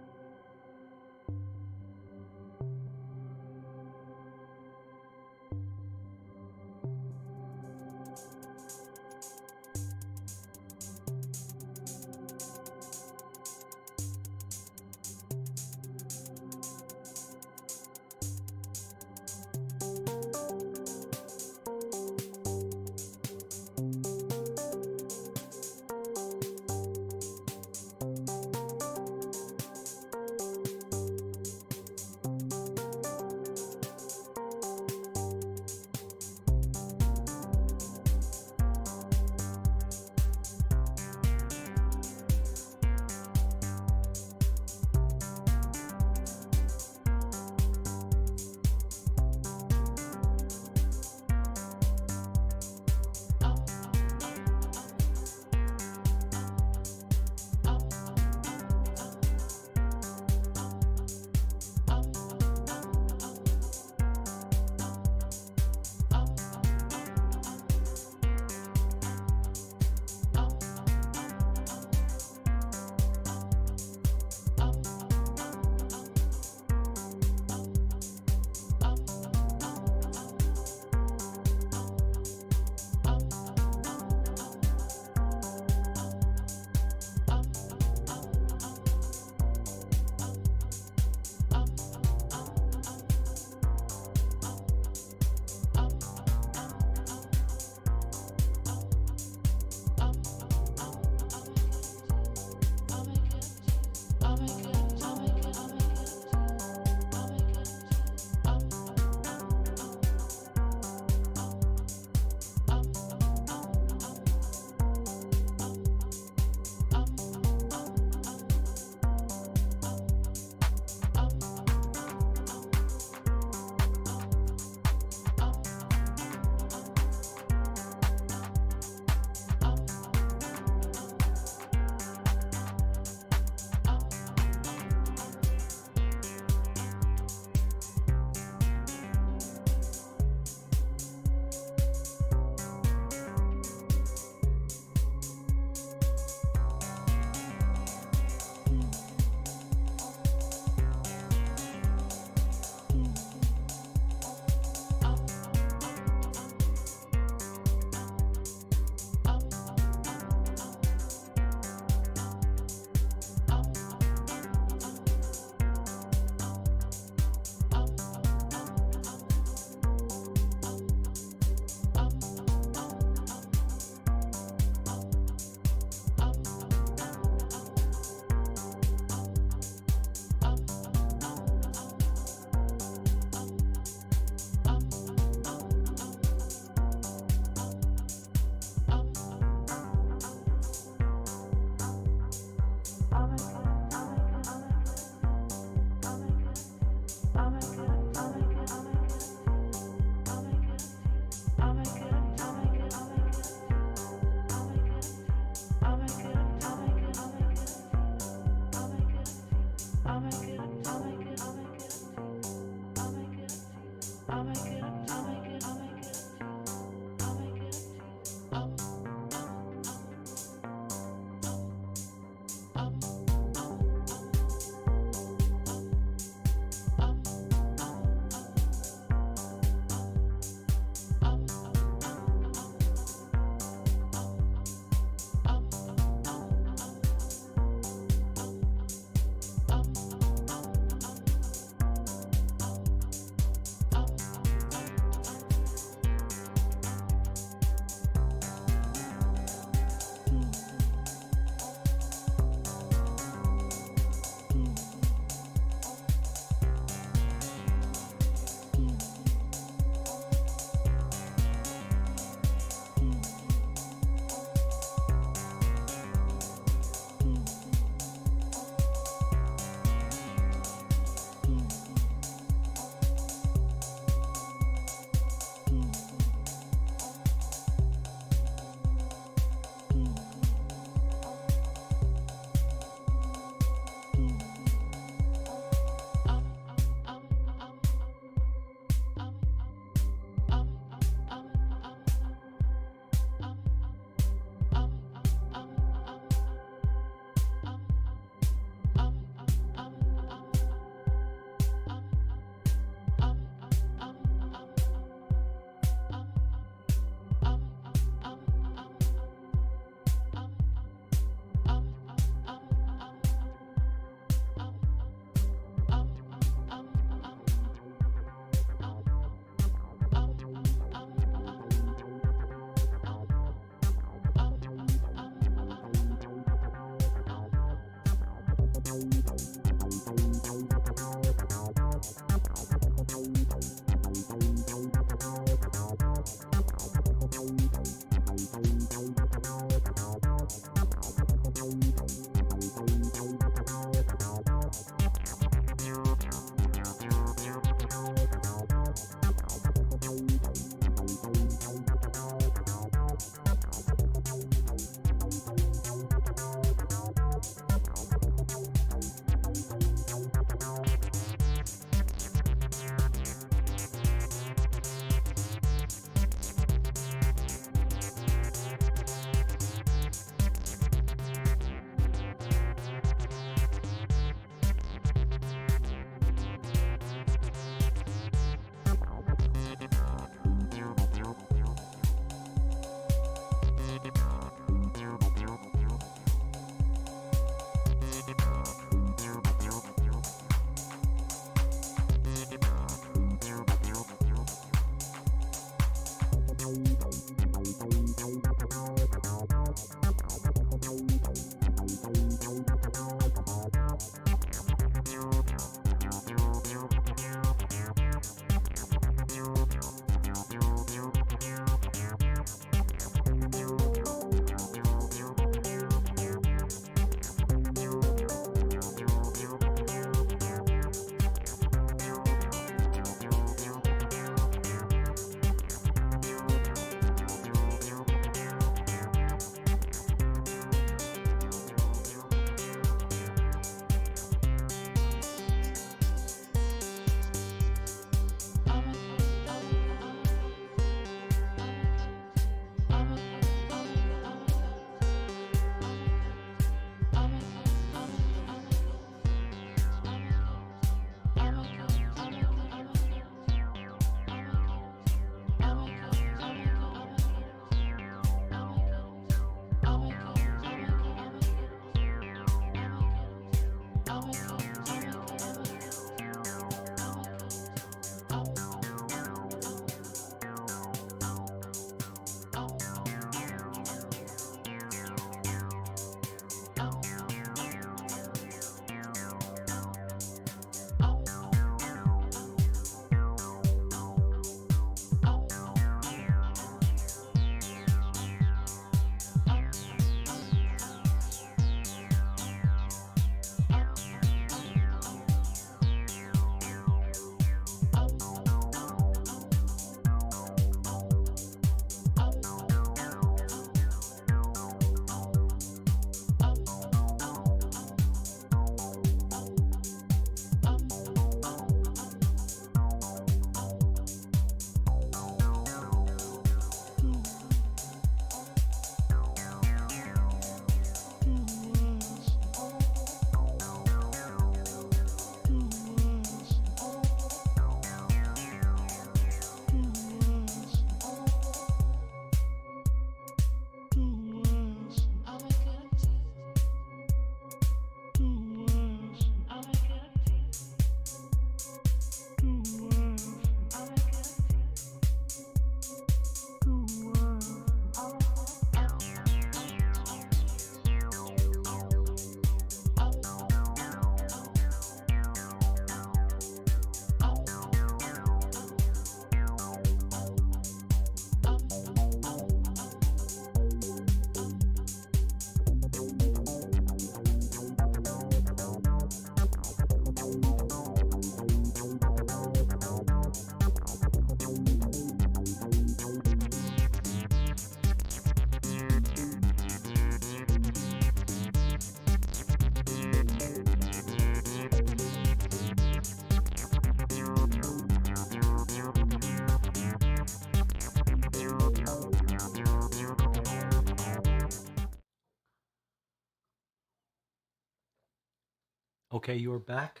Okay, you are back.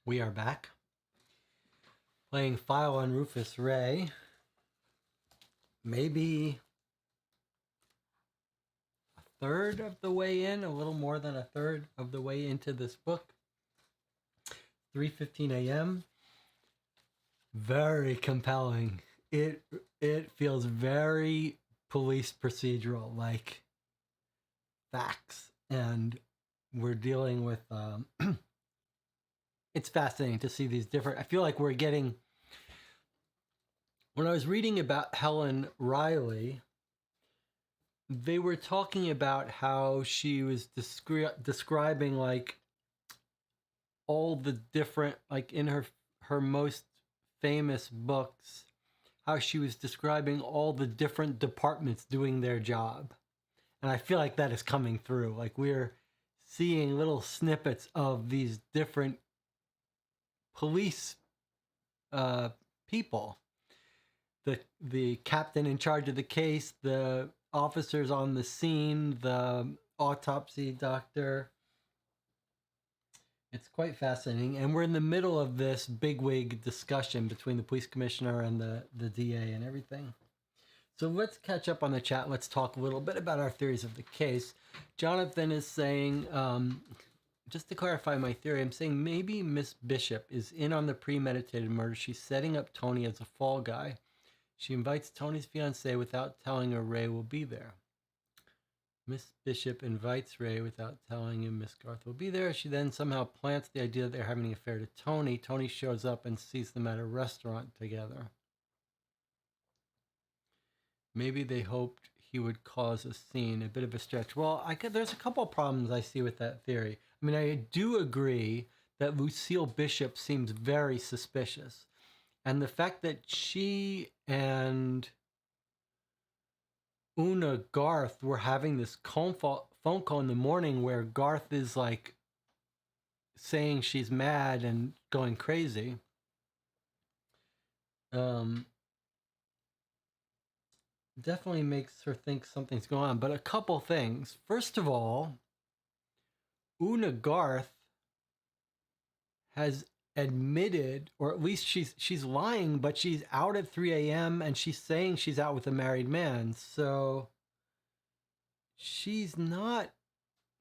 We are back. Playing File on Rufus Ray. Maybe a third of the way in, a little more than a third of the way into this book. 3:15 a.m. Very compelling. It feels very police procedural, like facts, and we're dealing with it's fascinating to see these different. I feel like we're getting, when I was reading about Helen Reilly, they were talking about how she was describing like all the different, like in her most famous books, how she was describing all the different departments doing their job. And I feel like that is coming through. Like we're seeing little snippets of these different police people. The captain in charge of the case, the officers on the scene, the autopsy doctor. It's quite fascinating. And we're in the middle of this bigwig discussion between the police commissioner and the DA and everything. So let's catch up on the chat. Let's talk a little bit about our theories of the case. Jonathan is saying, just to clarify my theory, I'm saying maybe Miss Bishop is in on the premeditated murder. She's setting up Tony as a fall guy. She invites Tony's fiancée without telling her Ray will be there. Miss Bishop invites Ray without telling him Miss Garth will be there. She then somehow plants the idea that they're having an affair to Tony. Tony shows up and sees them at a restaurant together. Maybe they hoped he would cause a scene, a bit of a stretch. Well, there's a couple of problems I see with that theory. I mean, I do agree that Lucille Bishop seems very suspicious. And the fact that she and Una Garth were having this phone call in the morning where Garth is like saying she's mad and going crazy. Definitely makes her think something's going on. But a couple things. First of all, Una Garth has admitted, or at least she's lying, but she's out at 3 a.m. and she's saying she's out with a married man. So she's not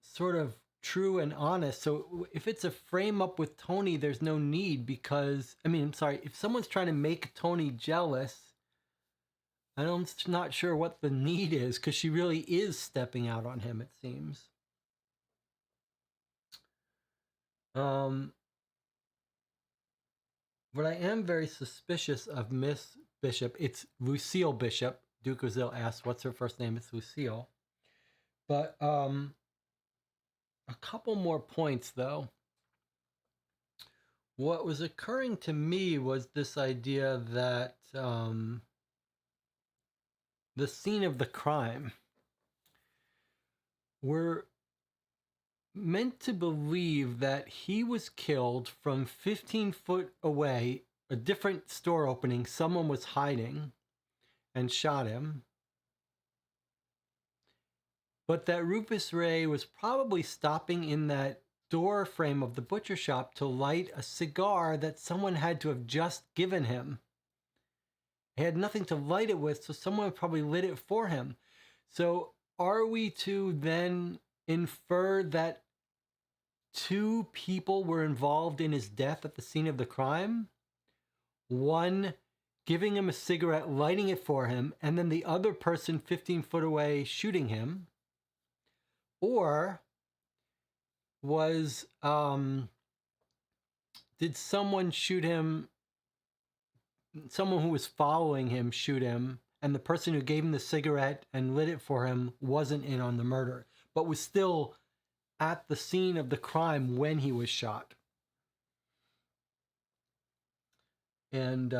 sort of true and honest. So if it's a frame up with Tony, there's no need, because, I mean, I'm sorry, if someone's trying to make Tony jealous, I'm not sure what the need is, because she really is stepping out on him, it seems. But I am very suspicious of Miss Bishop. It's Lucille Bishop. Duke Ozil asks, what's her first name? It's Lucille. But a couple more points, though. What was occurring to me was this idea that the scene of the crime, we're meant to believe that he was killed from 15 foot away, a different store opening, someone was hiding and shot him. But that Rufus Ray was probably stopping in that door frame of the butcher shop to light a cigar that someone had to have just given him. He had nothing to light it with, so someone probably lit it for him. So are we to then infer that two people were involved in his death at the scene of the crime? One giving him a cigarette, lighting it for him, and then the other person 15 foot away shooting him? Or was, did someone shoot him, someone who was following him shoot him, and the person who gave him the cigarette and lit it for him wasn't in on the murder, but was still at the scene of the crime when he was shot? And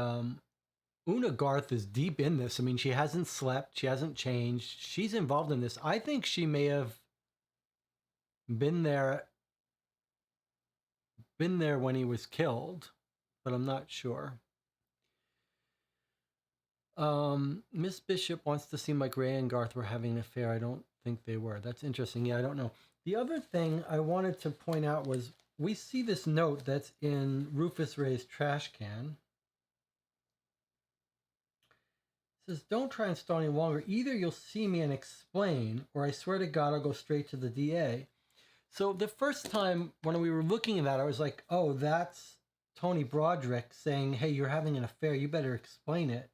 Una Garth is deep in this. I mean, she hasn't slept, she hasn't changed, she's involved in this. I think she may have been there when he was killed, but I'm not sure. Miss Bishop wants to seem like Ray and Garth were having an affair. I don't think they were. That's interesting. Yeah, I don't know. The other thing I wanted to point out was we see this note that's in Rufus Ray's trash can. It says, "Don't try and stall any longer. Either you'll see me and explain, or I swear to God I'll go straight to the DA." So the first time when we were looking at that, I was like, oh, that's Tony Broderick saying, hey, you're having an affair, you better explain it.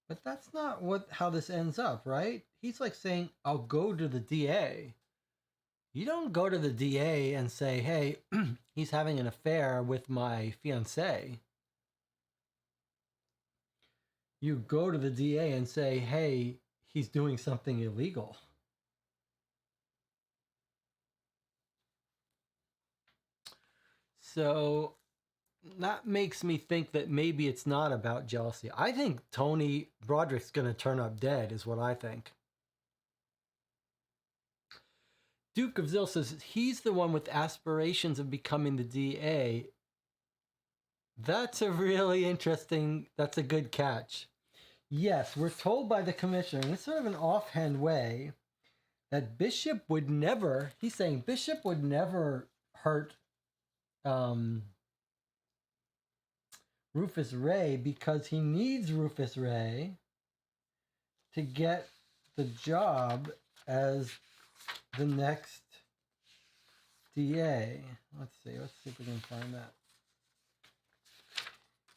But that's not how this ends up, right? He's like saying, I'll go to the DA. You don't go to the DA and say, hey, he's having an affair with my fiancée. You go to the DA and say, hey, he's doing something illegal. So that makes me think that maybe it's not about jealousy. I think Tony Broderick's going to turn up dead, is what I think. Duke of Zill says he's the one with aspirations of becoming the DA. That's a really interesting, that's a good catch. Yes, we're told by the commissioner in sort of an offhand way that Bishop would never, he's saying Bishop would never hurt Rufus Ray because he needs Rufus Ray to get the job as the next DA. Let's see if we can find that.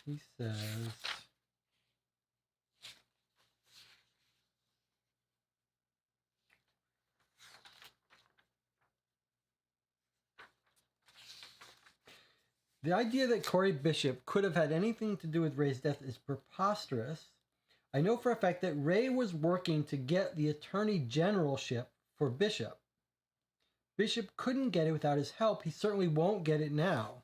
He says, the idea that Corey Bishop could have had anything to do with Ray's death is preposterous. I know for a fact that Ray was working to get the attorney generalship for Bishop. Bishop couldn't get it without his help. He certainly won't get it now.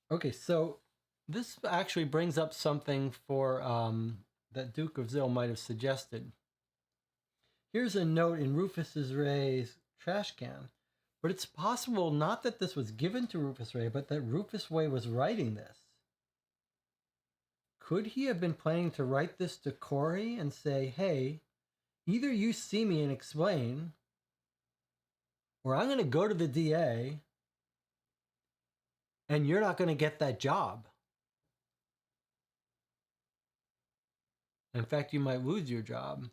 Okay, so this actually brings up something for that Duke of Zill might have suggested. Here's a note in Rufus Ray's trash can, but it's possible not that this was given to Rufus Ray, but that Rufus Ray was writing this. Could he have been planning to write this to Corey and say, hey, either you see me and explain, or I'm going to go to the DA and you're not going to get that job. In fact, you might lose your job.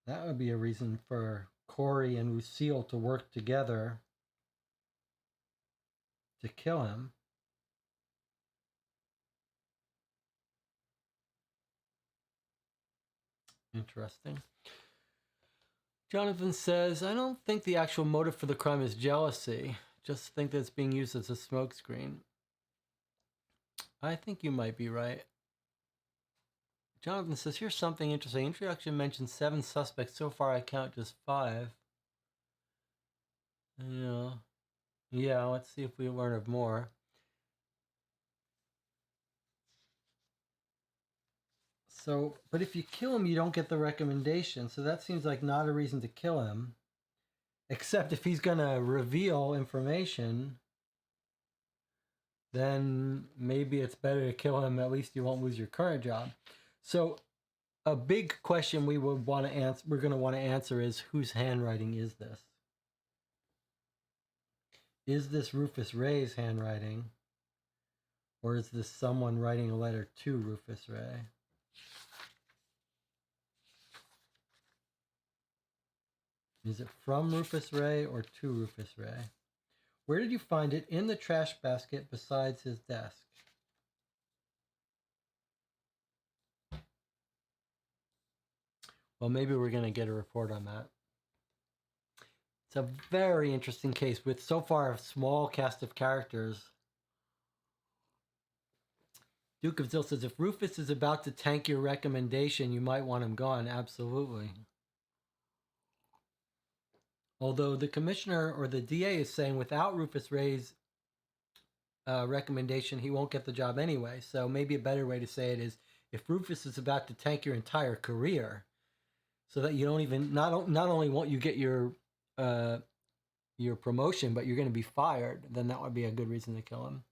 That would be a reason for Corey and Lucille to work together to kill him. Interesting. Jonathan says, I don't think the actual motive for the crime is jealousy. Just think that it's being used as a smokescreen. I think you might be right. Jonathan says, here's something interesting. Introduction mentions 7 suspects. So far, I count just 5. Yeah, let's see if we learn of more. So, but if you kill him, you don't get the recommendation. So that seems like not a reason to kill him. Except if he's going to reveal information, then maybe it's better to kill him. At least you won't lose your current job. So a big question we would want to answer, we're going to want to answer is, whose handwriting is this? Is this Rufus Ray's handwriting? Or is this someone writing a letter to Rufus Ray? Is it from Rufus Ray or to Rufus Ray? Where did you find it? In the trash basket besides his desk. Well, maybe we're going to get a report on that. It's a very interesting case with so far a small cast of characters. Duke of Zill says, if Rufus is about to tank your recommendation, you might want him gone. Absolutely. Although the commissioner or the DA is saying without Rufus Ray's recommendation, he won't get the job anyway. So maybe a better way to say it is, if Rufus is about to tank your entire career, so that you don't even, not only won't you get your your promotion, but you're going to be fired, then that would be a good reason to kill him.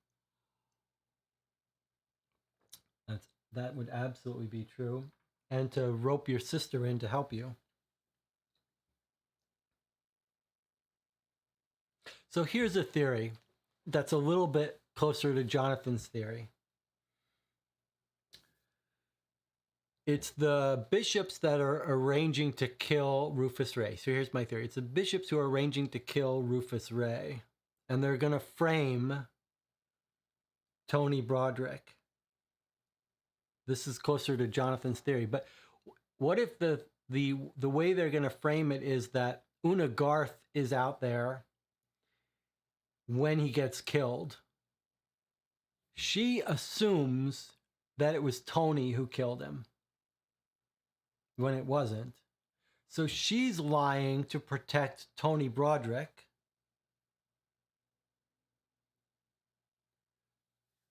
That would absolutely be true. And to rope your sister in to help you. So here's a theory that's a little bit closer to Jonathan's theory. It's the bishops that are arranging to kill Rufus Ray. So here's my theory. It's the bishops who are arranging to kill Rufus Ray. And they're going to frame Tony Broderick. This is closer to Jonathan's theory. But what if the way they're going to frame it is that Una Garth is out there when he gets killed? She assumes that it was Tony who killed him when it wasn't. So she's lying to protect Tony Broderick.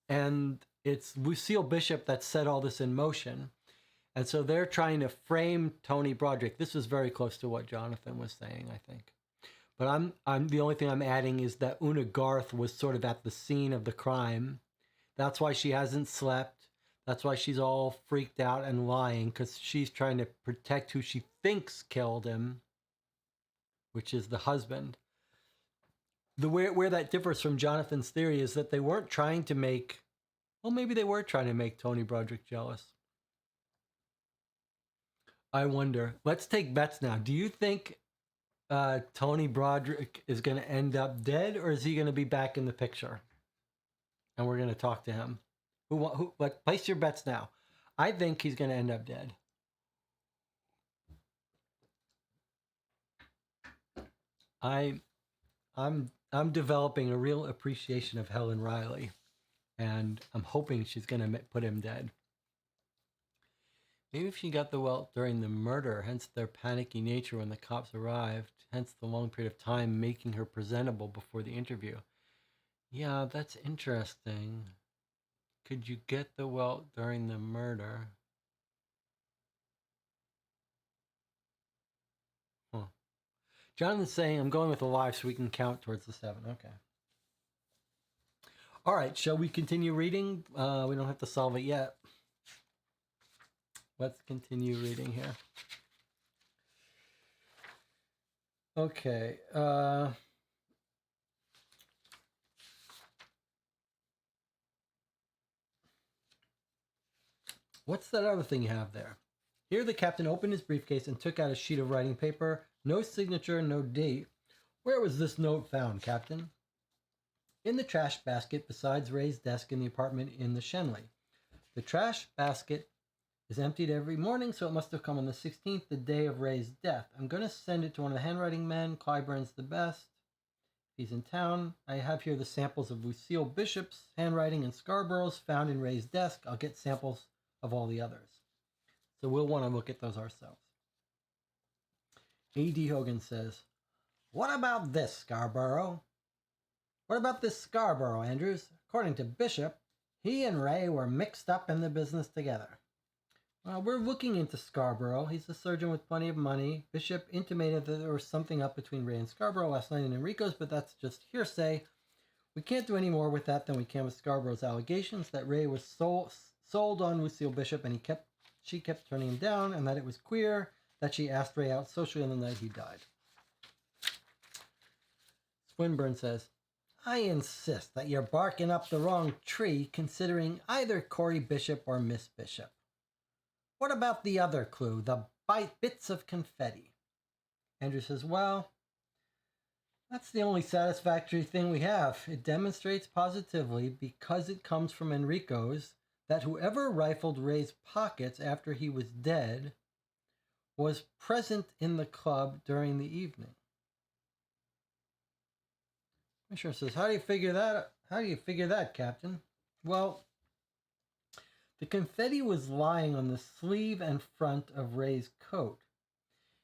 And it's Lucille Bishop that set all this in motion. And so they're trying to frame Tony Broderick. This is very close to what Jonathan was saying, I think. But I'm the only thing I'm adding is that Una Garth was sort of at the scene of the crime. That's why she hasn't slept. That's why she's all freaked out and lying, because she's trying to protect who she thinks killed him, which is the husband. Where that differs from Jonathan's theory is that they weren't trying to make, well, maybe they were trying to make Tony Broderick jealous. I wonder. Let's take bets now. Do you think Tony Broderick is going to end up dead, or is he going to be back in the picture? And we're going to talk to him. Place your bets now. I think he's going to end up dead. I'm developing a real appreciation of Helen Reilly, and I'm hoping she's going to put him dead. Maybe if she got the welt during the murder, hence their panicky nature when the cops arrived, hence the long period of time making her presentable before the interview. Yeah, that's interesting. Could you get the welt during the murder? Huh. Jonathan's saying, I'm going with the live so we can count towards the 7. Okay. All right, shall we continue reading? We don't have to solve it yet. Let's continue reading here. Okay. What's that other thing you have there? Here the captain opened his briefcase and took out a sheet of writing paper. No signature, no date. Where was this note found, Captain? In the trash basket beside Ray's desk in the apartment in the Shenley. The trash basket is emptied every morning, so it must have come on the 16th, the day of Ray's death. I'm going to send it to one of the handwriting men. Clyburn's the best. He's in town. I have here the samples of Lucille Bishop's handwriting and Scarborough's found in Ray's desk. I'll get samples of all the others. So we'll want to look at those ourselves. A.D. Hogan says, what about this, Scarborough? What about this Scarborough, Andrews? According to Bishop, he and Ray were mixed up in the business together. Well, we're looking into Scarborough. He's a surgeon with plenty of money. Bishop intimated that there was something up between Ray and Scarborough last night in Enrico's, but that's just hearsay. We can't do any more with that than we can with Scarborough's allegations that Ray was sold on Lucille Bishop and she kept turning him down, and that it was queer that she asked Ray out socially on the night he died. Swinburne says, I insist that you're barking up the wrong tree considering either Corey Bishop or Miss Bishop. What about the other clue, the bits of confetti? Andrew says, well, that's the only satisfactory thing we have. It demonstrates positively, because it comes from Enrico's, that whoever rifled Ray's pockets after he was dead was present in the club during the evening. Commissioner says, how do you figure that, Captain? Well, the confetti was lying on the sleeve and front of Ray's coat.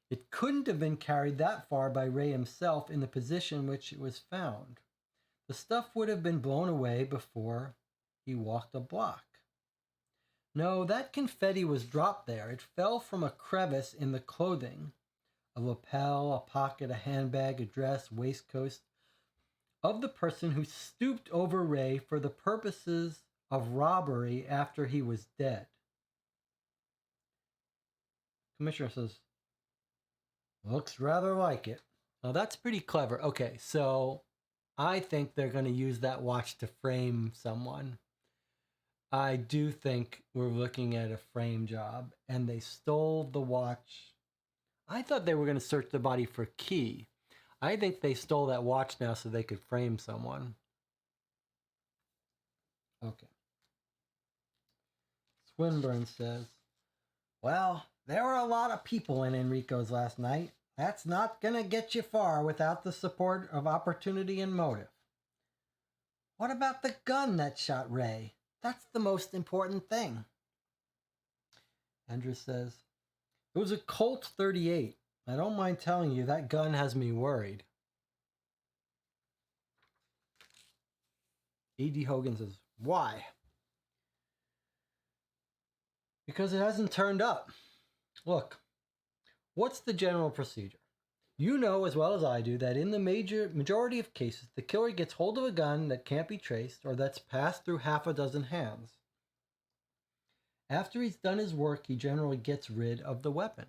It couldn't have been carried that far by Ray himself in the position which it was found. The stuff would have been blown away before he walked a block. No, that confetti was dropped there. It fell from a crevice in the clothing a lapel, a pocket, a handbag, a dress, waistcoat of the person who stooped over Ray for the purposes of robbery after he was dead. Commissioner says, looks rather like it. Now that's pretty clever. Okay, so I think they're going to use that watch to frame someone. I do think we're looking at a frame job, and they stole the watch. I thought they were going to search the body for key. I think they stole that watch now so they could frame someone. Okay. Swinburne says, well, there were a lot of people in Enrico's last night. That's not going to get you far without the support of opportunity and motive. What about the gun that shot Ray? That's the most important thing. Andrews says, it was a Colt 38. I don't mind telling you, that gun has me worried. A.D. Hogan says, why? Because it hasn't turned up. Look, what's the general procedure? You know as well as I do that in the majority of cases, the killer gets hold of a gun that can't be traced or that's passed through half a dozen hands. After he's done his work, he generally gets rid of the weapon.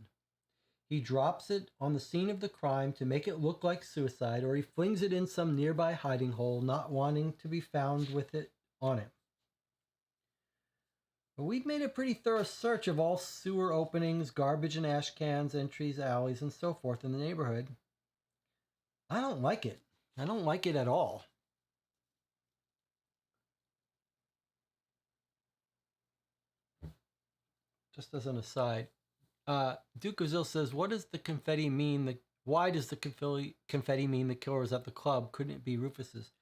He drops it on the scene of the crime to make it look like suicide, or he flings it in some nearby hiding hole, not wanting to be found with it on him. But we've made a pretty thorough search of all sewer openings, garbage and ash cans, entries, alleys, and so forth in the neighborhood. I don't like it. I don't like it at all. Just as an aside, Duke of Zil says, what does the confetti mean? Why does the confetti mean the killer was at the club? Couldn't it be Rufus's?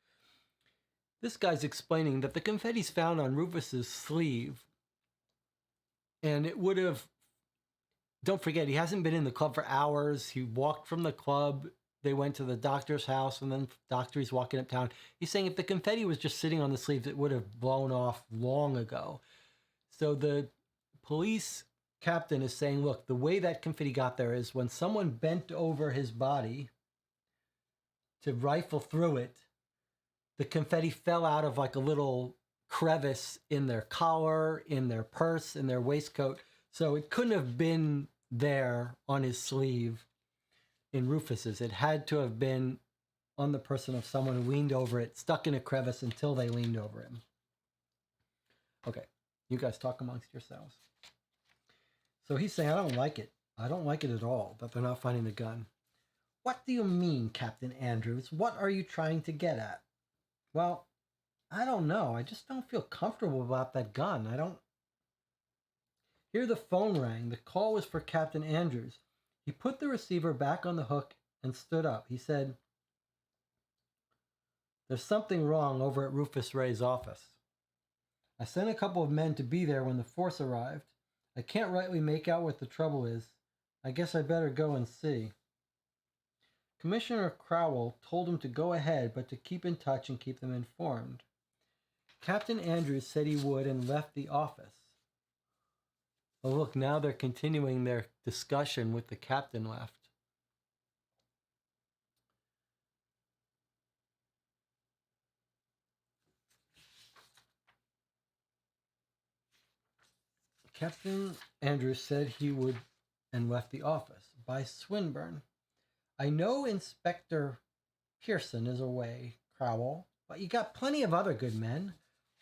This guy's explaining that the confetti's found on Rufus's sleeve. And it would have, don't forget, he hasn't been in the club for hours. He walked from the club. They went to the doctor's house, and then the doctor, he's walking uptown. He's saying if the confetti was just sitting on the sleeves, it would have blown off long ago. So the police captain is saying, look, the way that confetti got there is when someone bent over his body to rifle through it, the confetti fell out of like a little crevice in their collar, in their purse, in their waistcoat. So it couldn't have been there on his sleeve in Rufus's. It had to have been on the person of someone who leaned over it, stuck in a crevice until they leaned over him. Okay, you guys talk amongst yourselves. So he's saying, I don't like it. I don't like it at all that they're not finding the gun. What do you mean, Captain Andrews? What are you trying to get at? Well, I don't know. I just don't feel comfortable about that gun. I don't... Here the phone rang. The call was for Captain Andrews. He put the receiver back on the hook and stood up. He said, there's something wrong over at Rufus Ray's office. I sent a couple of men to be there when the force arrived. I can't rightly make out what the trouble is. I guess I better go and see. Commissioner Crowell told him to go ahead, but to keep in touch and keep them informed. Captain Andrews said he would and left the office. Oh, look, now they're continuing their discussion with the captain left. Captain Andrews said he would and left the office. By Swinburne. I know Inspector Pearson is away, Crowell, but you got plenty of other good men.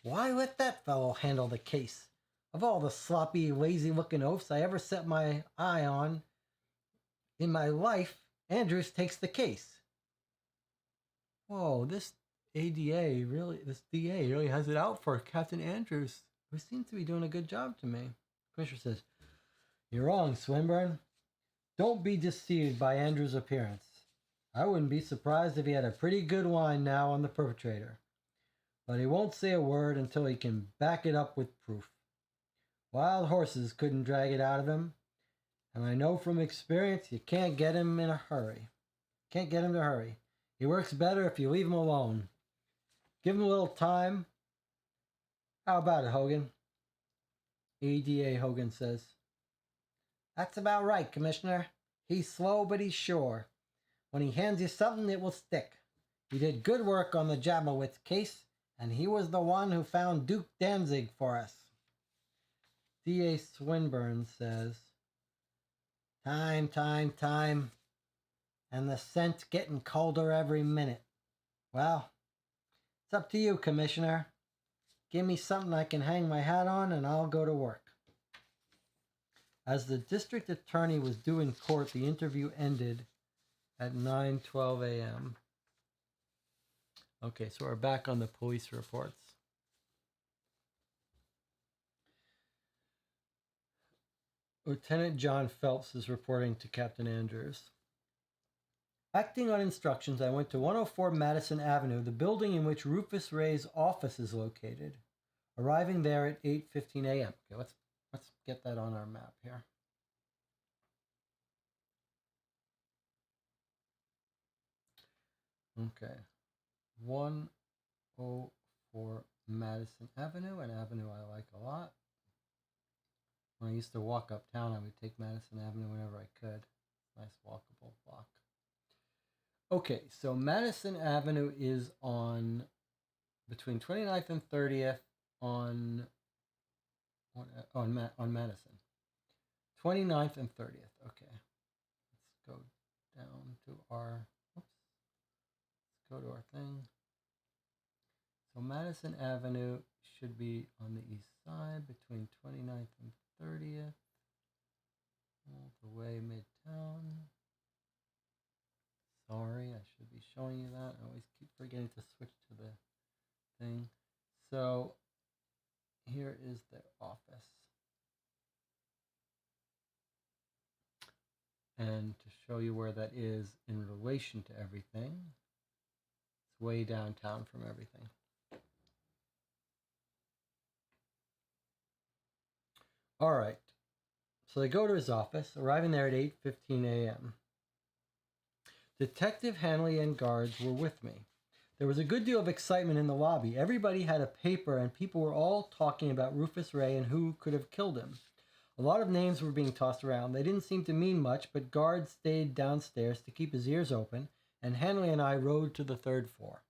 Why let that fellow handle the case? Of all the sloppy, lazy-looking oafs I ever set my eye on in my life, Andrews takes the case. Whoa, this DA really has it out for Captain Andrews, who seems to be doing a good job to me. Commissioner says, you're wrong, Swinburne. Don't be deceived by Andrews' appearance. I wouldn't be surprised if he had a pretty good line now on the perpetrator. But he won't say a word until he can back it up with proof. Wild horses couldn't drag it out of him, and I know from experience you can't get him in a hurry. Can't get him to hurry. He works better if you leave him alone. Give him a little time. How about it, Hogan? ADA Hogan says, that's about right, Commissioner. He's slow, but he's sure. When he hands you something, it will stick. He did good work on the Jabowitz case, and he was the one who found Duke Danzig for us. D.A. Swinburne says, time, and the scent's getting colder every minute. Well, it's up to you, Commissioner. Give me something I can hang my hat on, and I'll go to work. As the district attorney was due in court, the interview ended at 9:12 a.m. Okay, so we're back on the police reports. Lieutenant John Phelps is reporting to Captain Andrews. Acting on instructions, I went to 104 Madison Avenue, the building in which Rufus Ray's office is located, arriving there at 8:15 a.m. Okay, let's get that on our map here. Okay, 104 Madison Avenue, an avenue I like a lot. When I used to walk uptown, I would take Madison Avenue whenever I could. Nice walkable block. Okay, so Madison Avenue is on between 29th and 30th on Madison. 29th and 30th. Okay. Let's go down to our thing. So Madison Avenue should be on the east side between 29th and 30th. All the way midtown. Sorry, I should be showing you that. I always keep forgetting to switch to the thing. So here is their office. And to show you where that is in relation to everything, it's way downtown from everything. All right. So they go to his office, arriving there at 8:15 a.m. Detective Hanley and guards were with me. There was a good deal of excitement in the lobby. Everybody had a paper, and people were all talking about Rufus Ray and who could have killed him. A lot of names were being tossed around. They didn't seem to mean much, but guards stayed downstairs to keep his ears open, and Hanley and I rode to the third floor.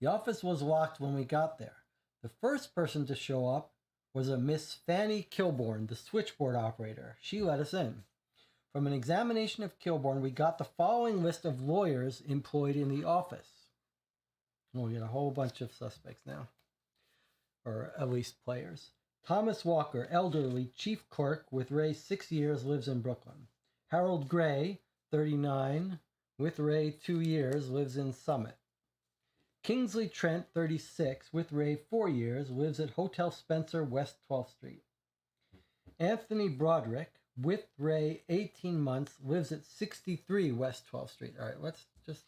The office was locked when we got there. The first person to show up was a Miss Fanny Kilbourne, the switchboard operator. She let us in. From an examination of Kilbourne, we got the following list of lawyers employed in the office. We'll get a whole bunch of suspects now, or at least players. Thomas Walker, elderly, chief clerk, with Ray 6 years, lives in Brooklyn. Harold Gray, 39, with Ray 2 years, lives in Summit. Kingsley Trent, 36, with Ray 4 years, lives at Hotel Spencer, West 12th Street. Anthony Broderick, with Ray 18 months, lives at 63 West 12th Street. All right, let's just...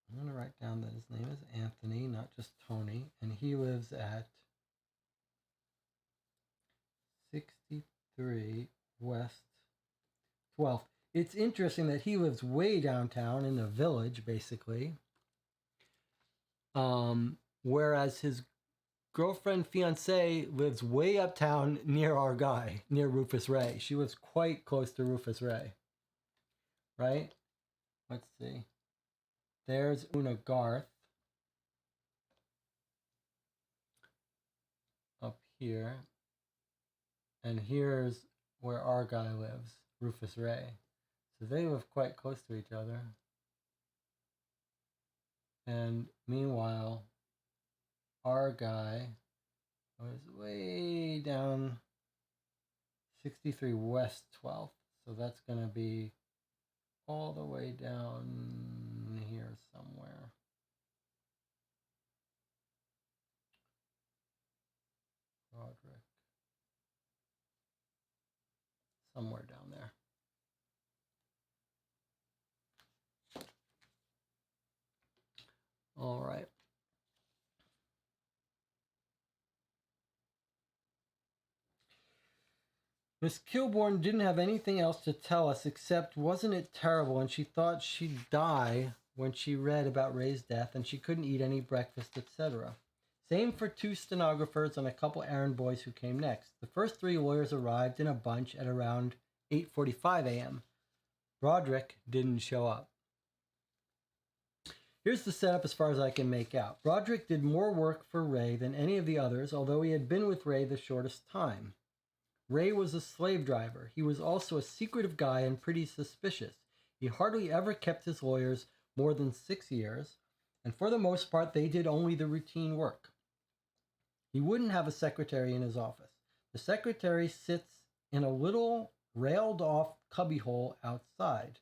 I'm going to write down that his name is Anthony, not just Tony, and he lives at 63 West 12th. It's interesting that he lives way downtown in the Village, basically, whereas his girlfriend, fiancée, lives way uptown near our guy, near Rufus Ray. She lives quite close to Rufus Ray, right? Let's see. There's Una Garth up here. And here's where our guy lives, Rufus Ray. So they live quite close to each other. And meanwhile, our guy was way down 63 West 12th. So that's going to be all the way down here somewhere. Roderick. Somewhere down there. All right. Miss Kilbourne didn't have anything else to tell us except, wasn't it terrible? And she thought she'd die when she read about Ray's death, and she couldn't eat any breakfast, etc. Same for 2 stenographers and a couple errand boys who came next. The first 3 lawyers arrived in a bunch at around 8:45 a.m. Broderick didn't show up. Here's the setup as far as I can make out. Broderick did more work for Ray than any of the others, although he had been with Ray the shortest time. Ray was a slave driver. He was also a secretive guy and pretty suspicious. He hardly ever kept his lawyers more than 6 years, and for the most part they did only the routine work. He wouldn't have a secretary in his office. The secretary sits in a little railed-off cubbyhole outside.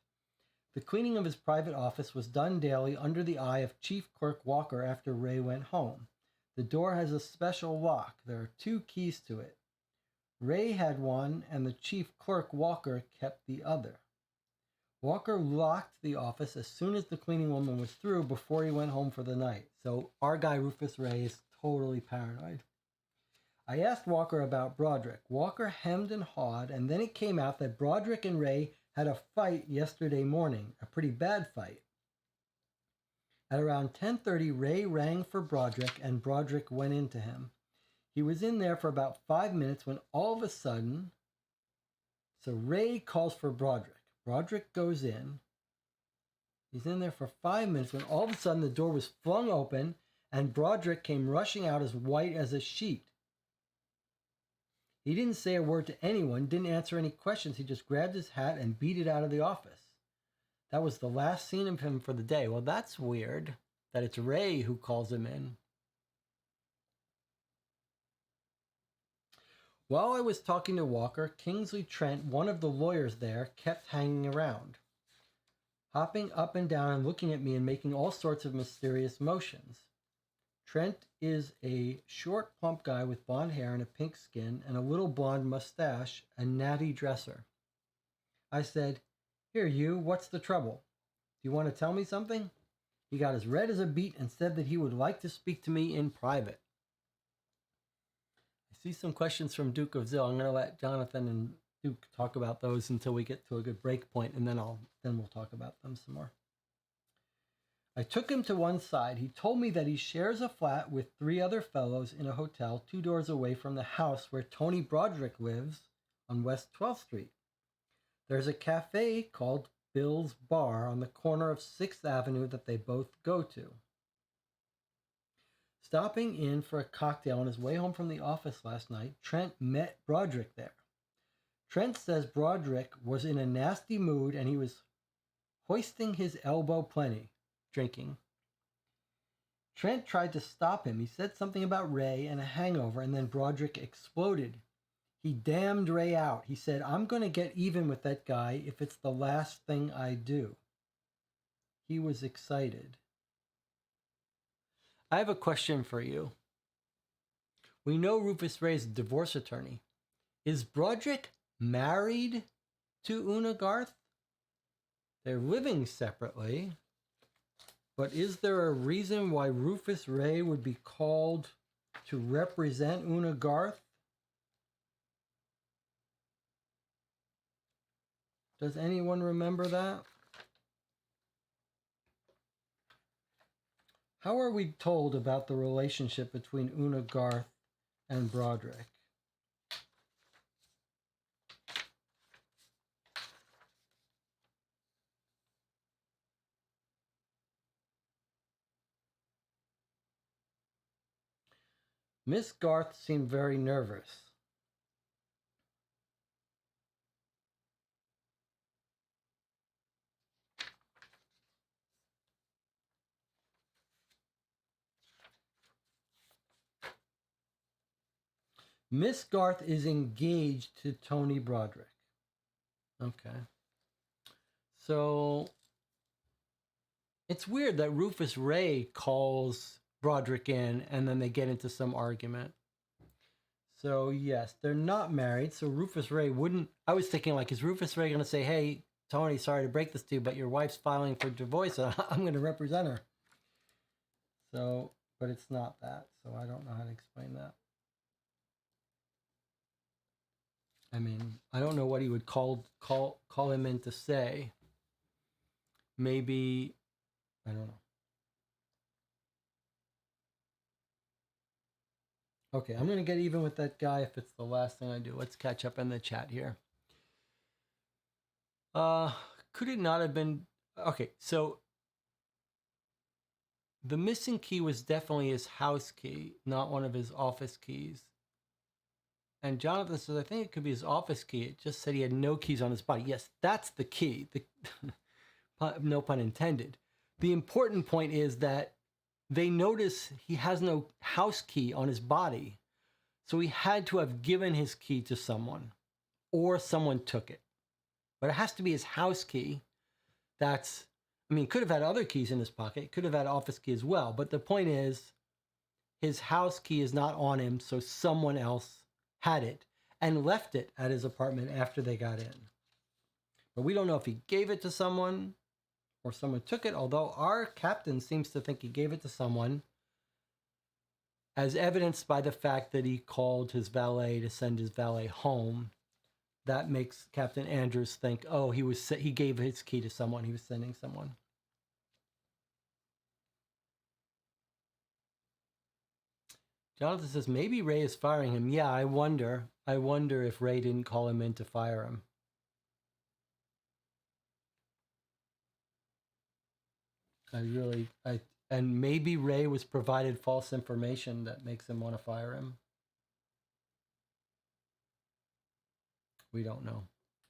The cleaning of his private office was done daily under the eye of Chief Clerk Walker after Ray went home. The door has a special lock. There are 2 keys to it. Ray had one, and the Chief Clerk Walker kept the other. Walker locked the office as soon as the cleaning woman was through before he went home for the night. So our guy Rufus Ray is totally paranoid. I asked Walker about Broderick. Walker hemmed and hawed, and then it came out that Broderick and Ray had a fight yesterday morning, a pretty bad fight. At around 10:30, Ray rang for Broderick, and Broderick went into him. He was in there for about 5 minutes when all of a sudden, so Ray calls for Broderick. Broderick goes in. He's in there for 5 minutes when all of a sudden the door was flung open and Broderick came rushing out as white as a sheet. He didn't say a word to anyone, didn't answer any questions. He just grabbed his hat and beat it out of the office. That was the last scene of him for the day. Well, that's weird that it's Ray who calls him in. While I was talking to Walker, Kingsley Trent, one of the lawyers there, kept hanging around, hopping up and down and looking at me and making all sorts of mysterious motions. Trent is a short, plump guy with blonde hair and a pink skin and a little blonde mustache, a natty dresser. I said, "Here, you, what's the trouble? Do you want to tell me something?" He got as red as a beet and said that he would like to speak to me in private. I see some questions from Duke of Zill. I'm going to let Jonathan and Duke talk about those until we get to a good break point, and then we'll talk about them some more. I took him to one side. He told me that he shares a flat with 3 other fellows in a hotel 2 doors away from the house where Tony Broderick lives on West 12th Street. There's a cafe called Bill's Bar on the corner of 6th Avenue that they both go to. Stopping in for a cocktail on his way home from the office last night, Trent met Broderick there. Trent says Broderick was in a nasty mood and he was hoisting his elbow plenty, drinking. Trent tried to stop him. He said something about Ray and a hangover, and then Broderick exploded. He damned Ray out. He said, "I'm going to get even with that guy if it's the last thing I do." He was excited. I have a question for you. We know Rufus Ray is a divorce attorney. Is Broderick married to Una Garth? They're living separately. But is there a reason why Rufus Ray would be called to represent Una Garth? Does anyone remember that? How are we told about the relationship between Una Garth and Broderick? Miss Garth seemed very nervous. Miss Garth is engaged to Tony Broderick. Okay. So it's weird that Rufus Ray calls Broderick in and then they get into some argument. So yes, they're not married. So Rufus Ray wouldn't, I was thinking like, is Rufus Ray going to say, "Hey, Tony, sorry to break this to you, but your wife's filing for divorce. I'm going to represent her." So, but it's not that. So I don't know how to explain that. I mean, I don't know what he would call him in to say. Maybe, I don't know. Okay, I'm going to get even with that guy if it's the last thing I do. Let's catch up in the chat here. Could it not have been... Okay, so the missing key was definitely his house key, not one of his office keys. And Jonathan says, I think it could be his office key. It just said he had no keys on his body. Yes, that's the key. No pun intended. The important point is that they notice he has no house key on his body. So he had to have given his key to someone, or someone took it. But it has to be his house key. Could have had other keys in his pocket. Could have had office key as well. But the point is, his house key is not on him, so someone else had it and left it at his apartment after they got in. But we don't know if he gave it to someone or someone took it, although our captain seems to think he gave it to someone, as evidenced by the fact that he called his valet to send his valet home. That makes Captain Andrews think, oh, he gave his key to someone. He was sending someone. Jonathan says, maybe Ray is firing him. Yeah, I wonder if Ray didn't call him in to fire him. And maybe Ray was provided false information that makes him want to fire him. We don't know.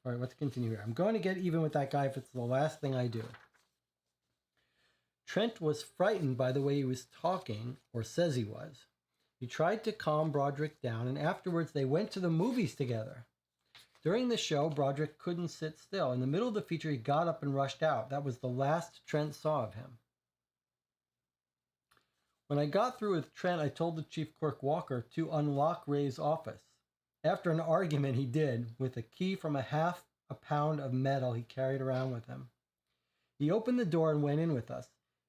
All right, let's continue here. I'm going to get even with that guy if it's the last thing I do. Trent was frightened by the way he was talking, or says he was. He tried to calm Broderick down, and afterwards they went to the movies together. During the show, Broderick couldn't sit still. In the middle of the feature, he got up and rushed out. That was the last Trent saw of him. When I got through with Trent, I told the Chief Clerk Walker to unlock Ray's office. After an argument, he did, with a key from a pound of metal he carried around with him. He opened the door and went in with us.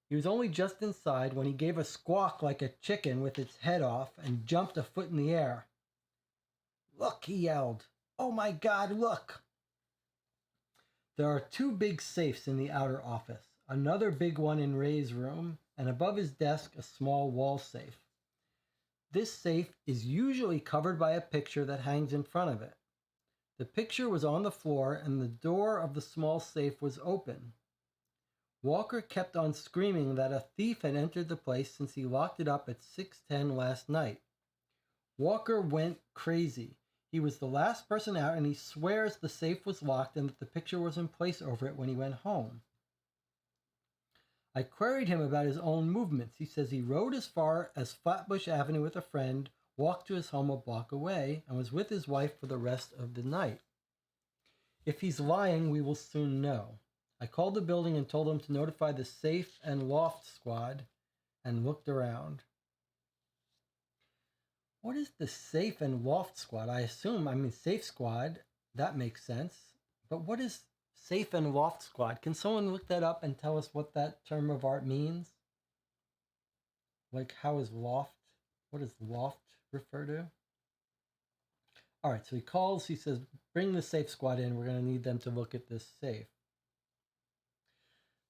He was only just inside when he gave a squawk like a chicken with its head off and jumped a foot in the air. "Look," he yelled. "Oh my God, look!" There are 2 big safes in the outer office, another big one in Ray's room, and above his desk a small wall safe. This safe is usually covered by a picture that hangs in front of it. The picture was on the floor and the door of the small safe was open. Walker kept on screaming that a thief had entered the place since he locked it up at 6:10 last night. Walker went crazy. He was the last person out, and he swears the safe was locked and that the picture was in place over it when he went home. I queried him about his own movements. He says he rode as far as Flatbush Avenue with a friend, walked to his home a block away, and was with his wife for the rest of the night. If he's lying, we will soon know. I called the building and told them to notify the safe and loft squad, and looked around. What is the safe and loft squad? Safe squad, that makes sense. But what is safe and loft squad? Can someone look that up and tell us what that term of art means? Like, what does loft refer to? All right, so he calls, he says, bring the safe squad in. We're going to need them to look at this safe.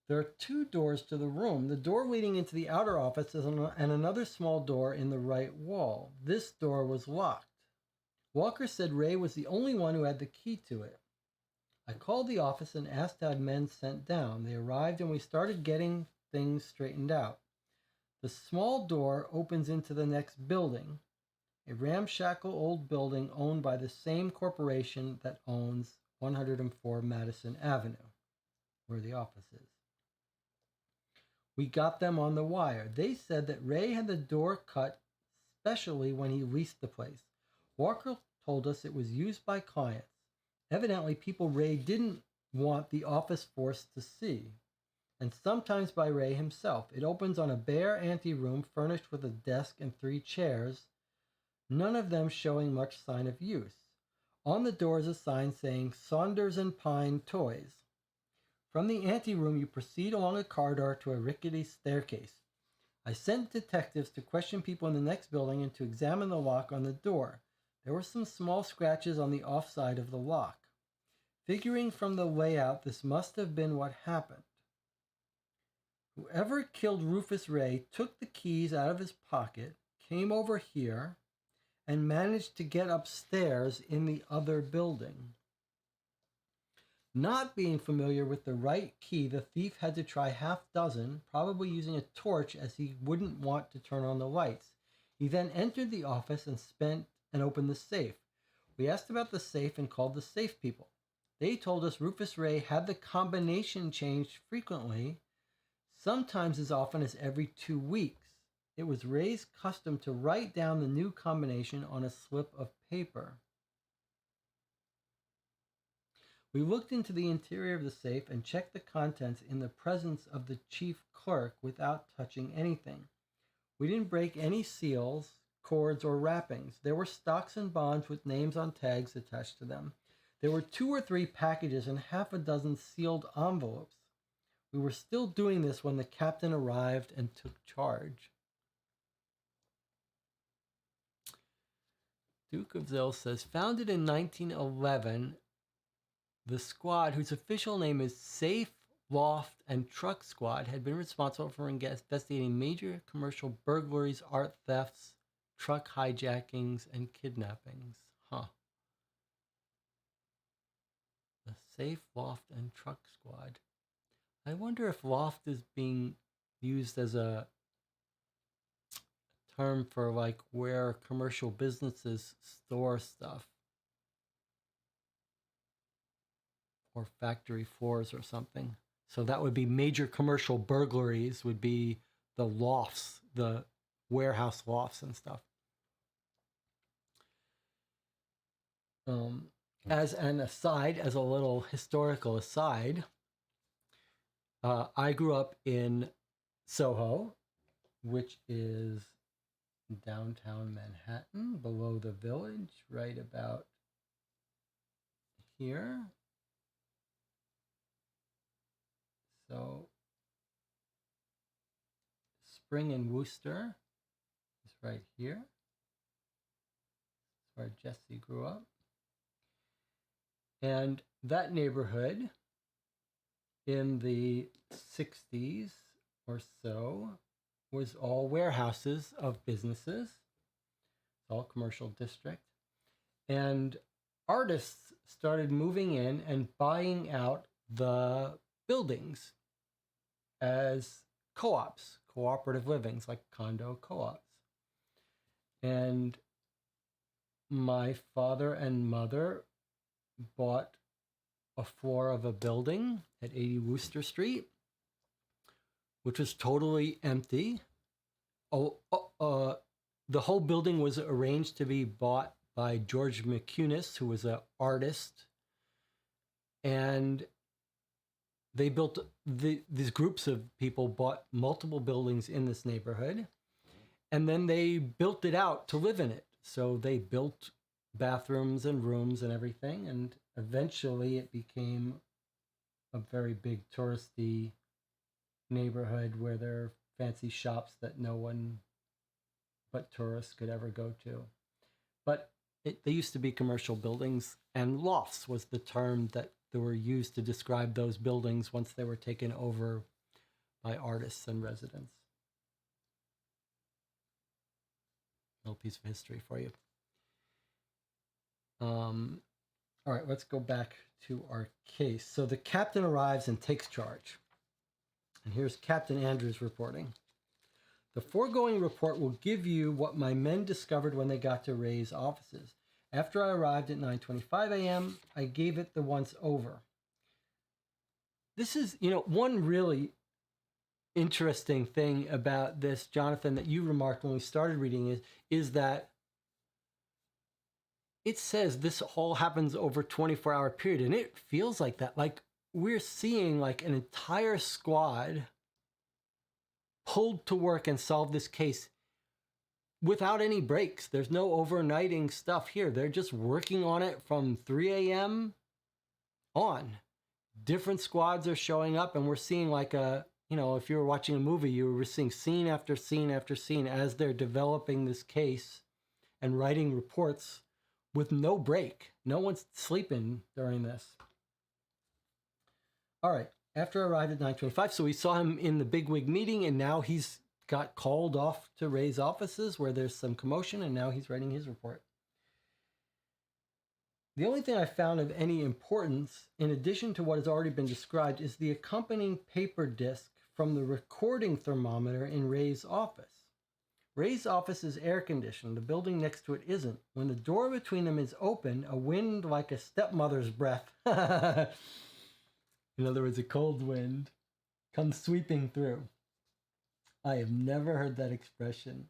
There are 2 doors to the room. The door leading into the outer office and another small door in the right wall. This door was locked. Walker said Ray was the only one who had the key to it. I called the office and asked to have men sent down. They arrived and we started getting things straightened out. The small door opens into the next building, a ramshackle old building owned by the same corporation that owns 104 Madison Avenue, where the office is. We got them on the wire. They said that Ray had the door cut specially when he leased the place. Walker told us it was used by clients, evidently people Ray didn't want the office force to see, and sometimes by Ray himself. It opens on a bare anteroom furnished with a desk and 3 chairs, none of them showing much sign of use. On the door is a sign saying Saunders and Pine Toys. From the anteroom, you proceed along a corridor to a rickety staircase. I sent detectives to question people in the next building and to examine the lock on the door. There were some small scratches on the offside of the lock. Figuring from the layout, this must have been what happened. Whoever killed Rufus Ray took the keys out of his pocket, came over here, and managed to get upstairs in the other building. Not being familiar with the right key, the thief had to try half dozen, probably using a torch as he wouldn't want to turn on the lights. He then entered the office and opened the safe. We asked about the safe and called the safe people. They told us Rufus Ray had the combination changed frequently, sometimes as often as every 2 weeks. It was Ray's custom to write down the new combination on a slip of paper. We looked into the interior of the safe and checked the contents in the presence of the chief clerk without touching anything. We didn't break any seals, cords, or wrappings. There were stocks and bonds with names on tags attached to them. There were 2 or 3 packages and half a dozen sealed envelopes. We were still doing this when the captain arrived and took charge. Duke of Zill says, founded in 1911, the squad, whose official name is Safe, Loft, and Truck Squad, had been responsible for investigating major commercial burglaries, art thefts, truck hijackings, and kidnappings. Huh. The Safe, Loft, and Truck Squad. I wonder if loft is being used as a term for like where commercial businesses store stuff. Or factory floors or something. So that would be major commercial burglaries would be the lofts, the warehouse lofts and stuff. As an aside, as a little historical aside, I grew up in Soho, which is downtown Manhattan, below the Village, right about here. So, Spring and Worcester is right here. That's where Jesse grew up. And that neighborhood in the 60s or so was all warehouses of businesses. It's all commercial district. And artists started moving in and buying out the buildings as co-ops, cooperative livings, like condo co-ops. And my father and mother bought a floor of a building at 80 Worcester Street, which was totally empty. The whole building was arranged to be bought by George McCunis, who was an artist. And they built, these groups of people bought multiple buildings in this neighborhood, and then they built it out to live in it. So they built bathrooms and rooms and everything, and eventually it became a very big touristy neighborhood where there are fancy shops that no one but tourists could ever go to. But they used to be commercial buildings, and lofts was the term that they were used to describe those buildings once they were taken over by artists and residents. Little piece of history for you. All right, let's go back to our case. So the captain arrives and takes charge. And here's Captain Andrews reporting. The foregoing report will give you what my men discovered when they got to Ray's offices. After I arrived at 9:25 a.m., I gave it the once over. This is, one really interesting thing about this, Jonathan, that you remarked when we started reading is that it says this all happens over a 24-hour period, and it feels like that. Like we're seeing like an entire squad pulled to work and solve this case without any breaks. There's no overnighting stuff here. They're just working on it from 3 a.m. on. Different squads are showing up, and we're seeing like if you were watching a movie, you were seeing scene after scene after scene as they're developing this case and writing reports with no break. No one's sleeping during this. All right. After I arrived at 9:25, so we saw him in the bigwig meeting, and now he's got called off to Ray's offices where there's some commotion, and now he's writing his report. The only thing I found of any importance, in addition to what has already been described, is the accompanying paper disc from the recording thermometer in Ray's office. Ray's office is air-conditioned. The building next to it isn't. When the door between them is open, a wind like a stepmother's breath, in other words, a cold wind, comes sweeping through. I have never heard that expression,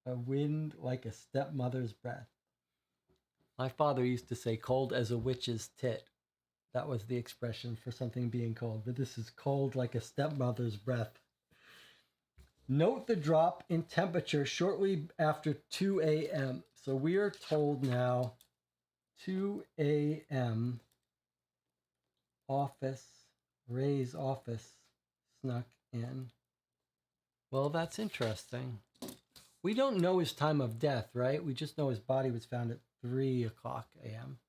a wind like a stepmother's breath. My father used to say cold as a witch's tit. That was the expression for something being cold, but this is cold like a stepmother's breath. Note the drop in temperature shortly after 2 a.m. So we are told now 2 a.m. Ray's office snuck in. Well, that's interesting. We don't know his time of death, right? We just know his body was found at 3 o'clock a.m.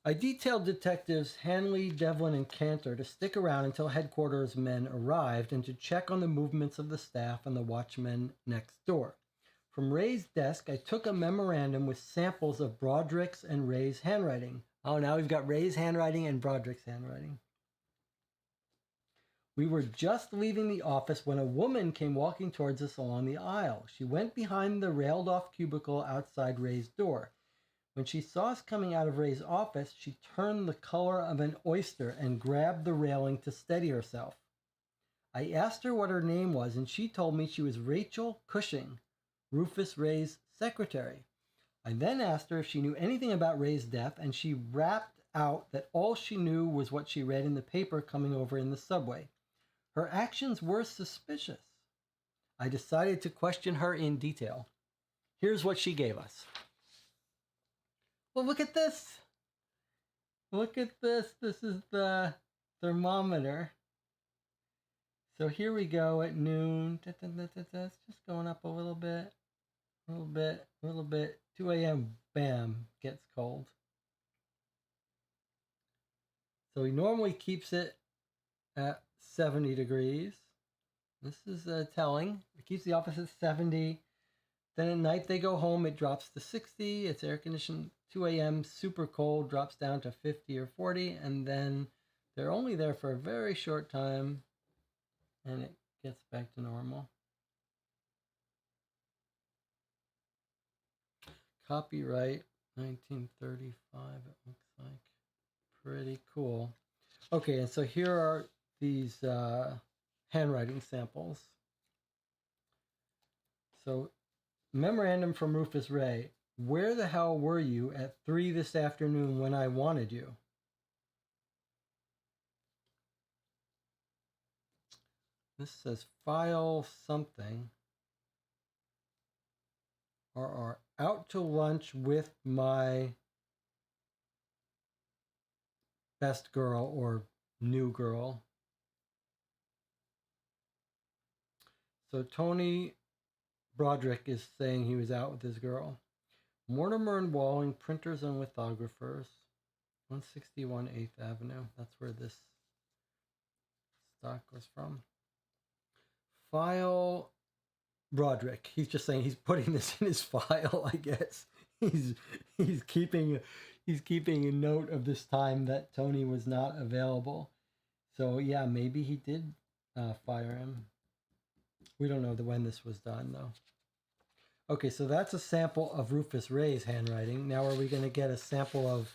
I detailed detectives Hanley, Devlin, and Cantor to stick around until headquarters men arrived and to check on the movements of the staff and the watchmen next door. From Ray's desk, I took a memorandum with samples of Broderick's and Ray's handwriting. Oh, now we've got Ray's handwriting and Broderick's handwriting. We were just leaving the office when a woman came walking towards us along the aisle. She went behind the railed-off cubicle outside Ray's door. When she saw us coming out of Ray's office, she turned the color of an oyster and grabbed the railing to steady herself. I asked her what her name was, and she told me she was Rachel Cushing, Rufus Ray's secretary. I then asked her if she knew anything about Ray's death, and she rapped out that all she knew was what she read in the paper coming over in the subway. Her actions were suspicious. I decided to question her in detail. Here's what she gave us. Well, look at this. Look at this. This is the thermometer. So here we go at noon. It's just going up a little bit, a little bit. 2 a.m., bam, gets cold. So he normally keeps it at 70 degrees. This is telling. It keeps the office at 70. Then at night they go home, it drops to 60. It's air conditioned. 2 a.m., super cold, drops down to 50 or 40. And then they're only there for a very short time. And it gets back to normal. Copyright 1935, it looks like. Pretty cool. Okay, and so here are these handwriting samples. So, memorandum from Rufus Ray. Where the hell were you at 3 this afternoon when I wanted you? This says file something. Or out to lunch with my best girl or new girl. So Tony Broderick is saying he was out with his girl. Mortimer and Walling, printers and lithographers. 161 8th Avenue. That's where this stock was from. File Broderick. He's just saying he's putting this in his file, I guess. He's keeping a note of this time that Tony was not available. So yeah, maybe he did fire him. We don't know when this was done, though. Okay, so that's a sample of Rufus Ray's handwriting. Now are we going to get a sample of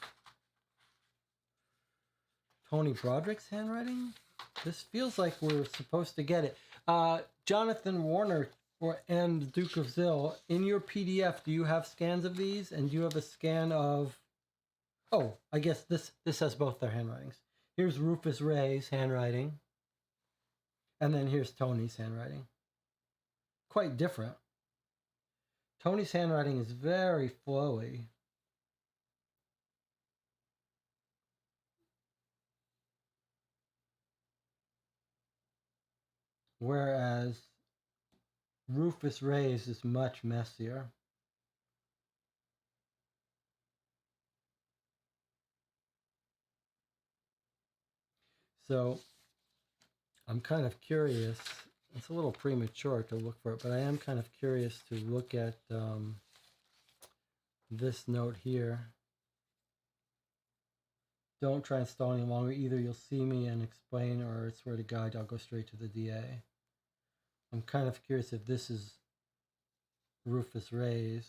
Tony Broderick's handwriting? This feels like we're supposed to get it. Jonathan Warner and Duke of Zill, in your PDF, do you have scans of these? And do you have a scan of... Oh, I guess this has both their handwritings. Here's Rufus Ray's handwriting. And then here's Tony's handwriting. Quite different. Tony's handwriting is very flowy. Whereas Rufus Ray's is much messier. So I'm kind of curious it's a little premature to look for it, but I am kind of curious to look at this note here. Don't try and stall any longer. Either you'll see me and explain, or I swear to God, I'll go straight to the DA. I'm kind of curious if this is Rufus Ray's.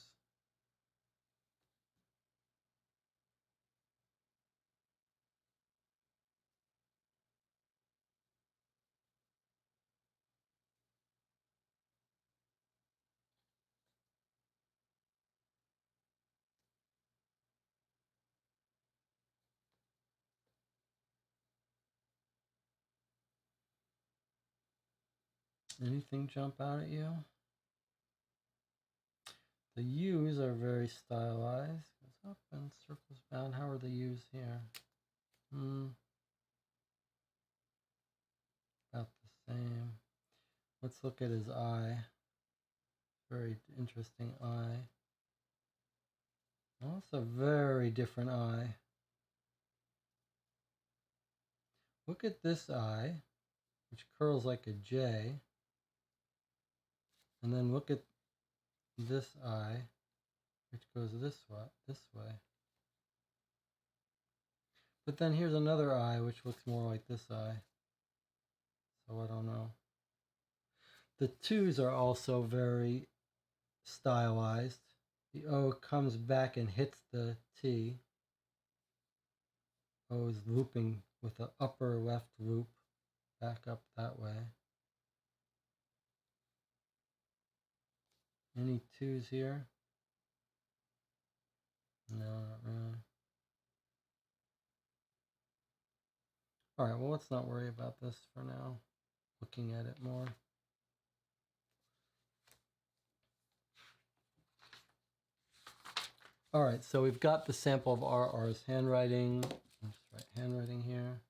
Anything jump out at you? The U's are very stylized. Goes up and circles down. How are the U's here? About the same. Let's look at his eye. Very interesting eye. Well, it's a very different eye. Look at this eye, which curls like a J. And then look at this eye, which goes this way. But then here's another eye, which looks more like this eye. So I don't know. The 2's are also very stylized. The O comes back and hits the T. O is looping with the upper left loop back up that way. Any 2's here? No, not really. Alright, well, let's not worry about this for now. Looking at it more. Alright, so we've got the sample of RR's handwriting. Let's write handwriting here.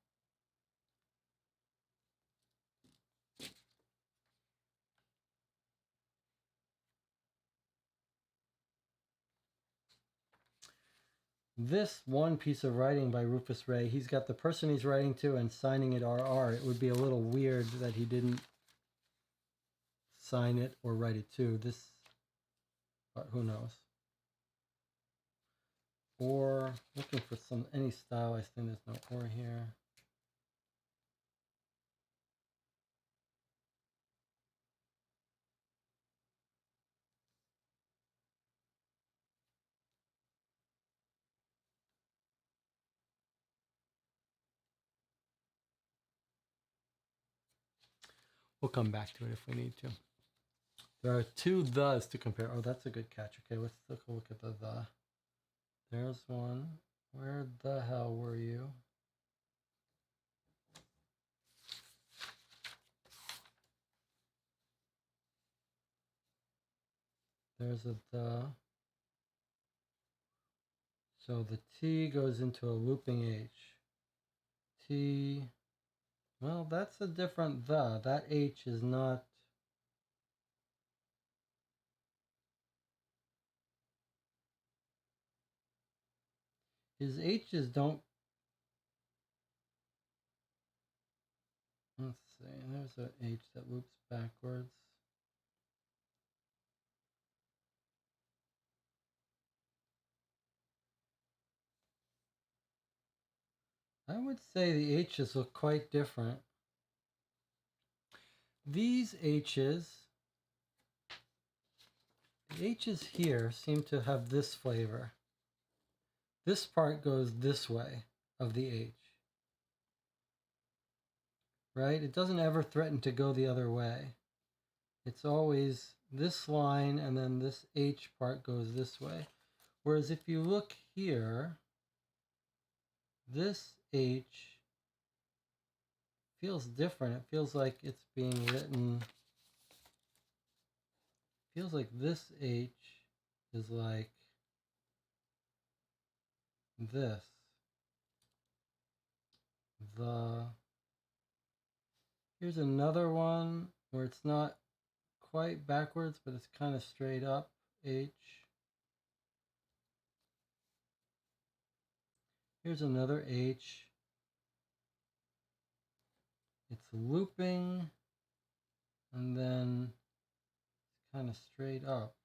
This one piece of writing by Rufus Ray, he's got the person he's writing to and signing it RR. It would be a little weird that he didn't sign it or write it to this, but who knows. Or looking for any stylized thing. There's no or here. We'll come back to it if we need to. There are 2 thes to compare. Oh, that's a good catch. Okay, let's take a look at the. There's one. Where the hell were you? There's a the. So the T goes into a looping H. T. Well, that's a different the. That H is not. His H's don't. Let's see. There's an H that loops backwards. I would say the H's look quite different. These H's, the H's here seem to have this flavor. This part goes this way of the H. Right? It doesn't ever threaten to go the other way. It's always this line and then this H part goes this way. Whereas if you look here, this H feels different. It feels like it's being written. Feels like this H is like this. Here's another one where it's not quite backwards, but it's kind of straight up H. Here's another H. It's looping. and then kind of straight up.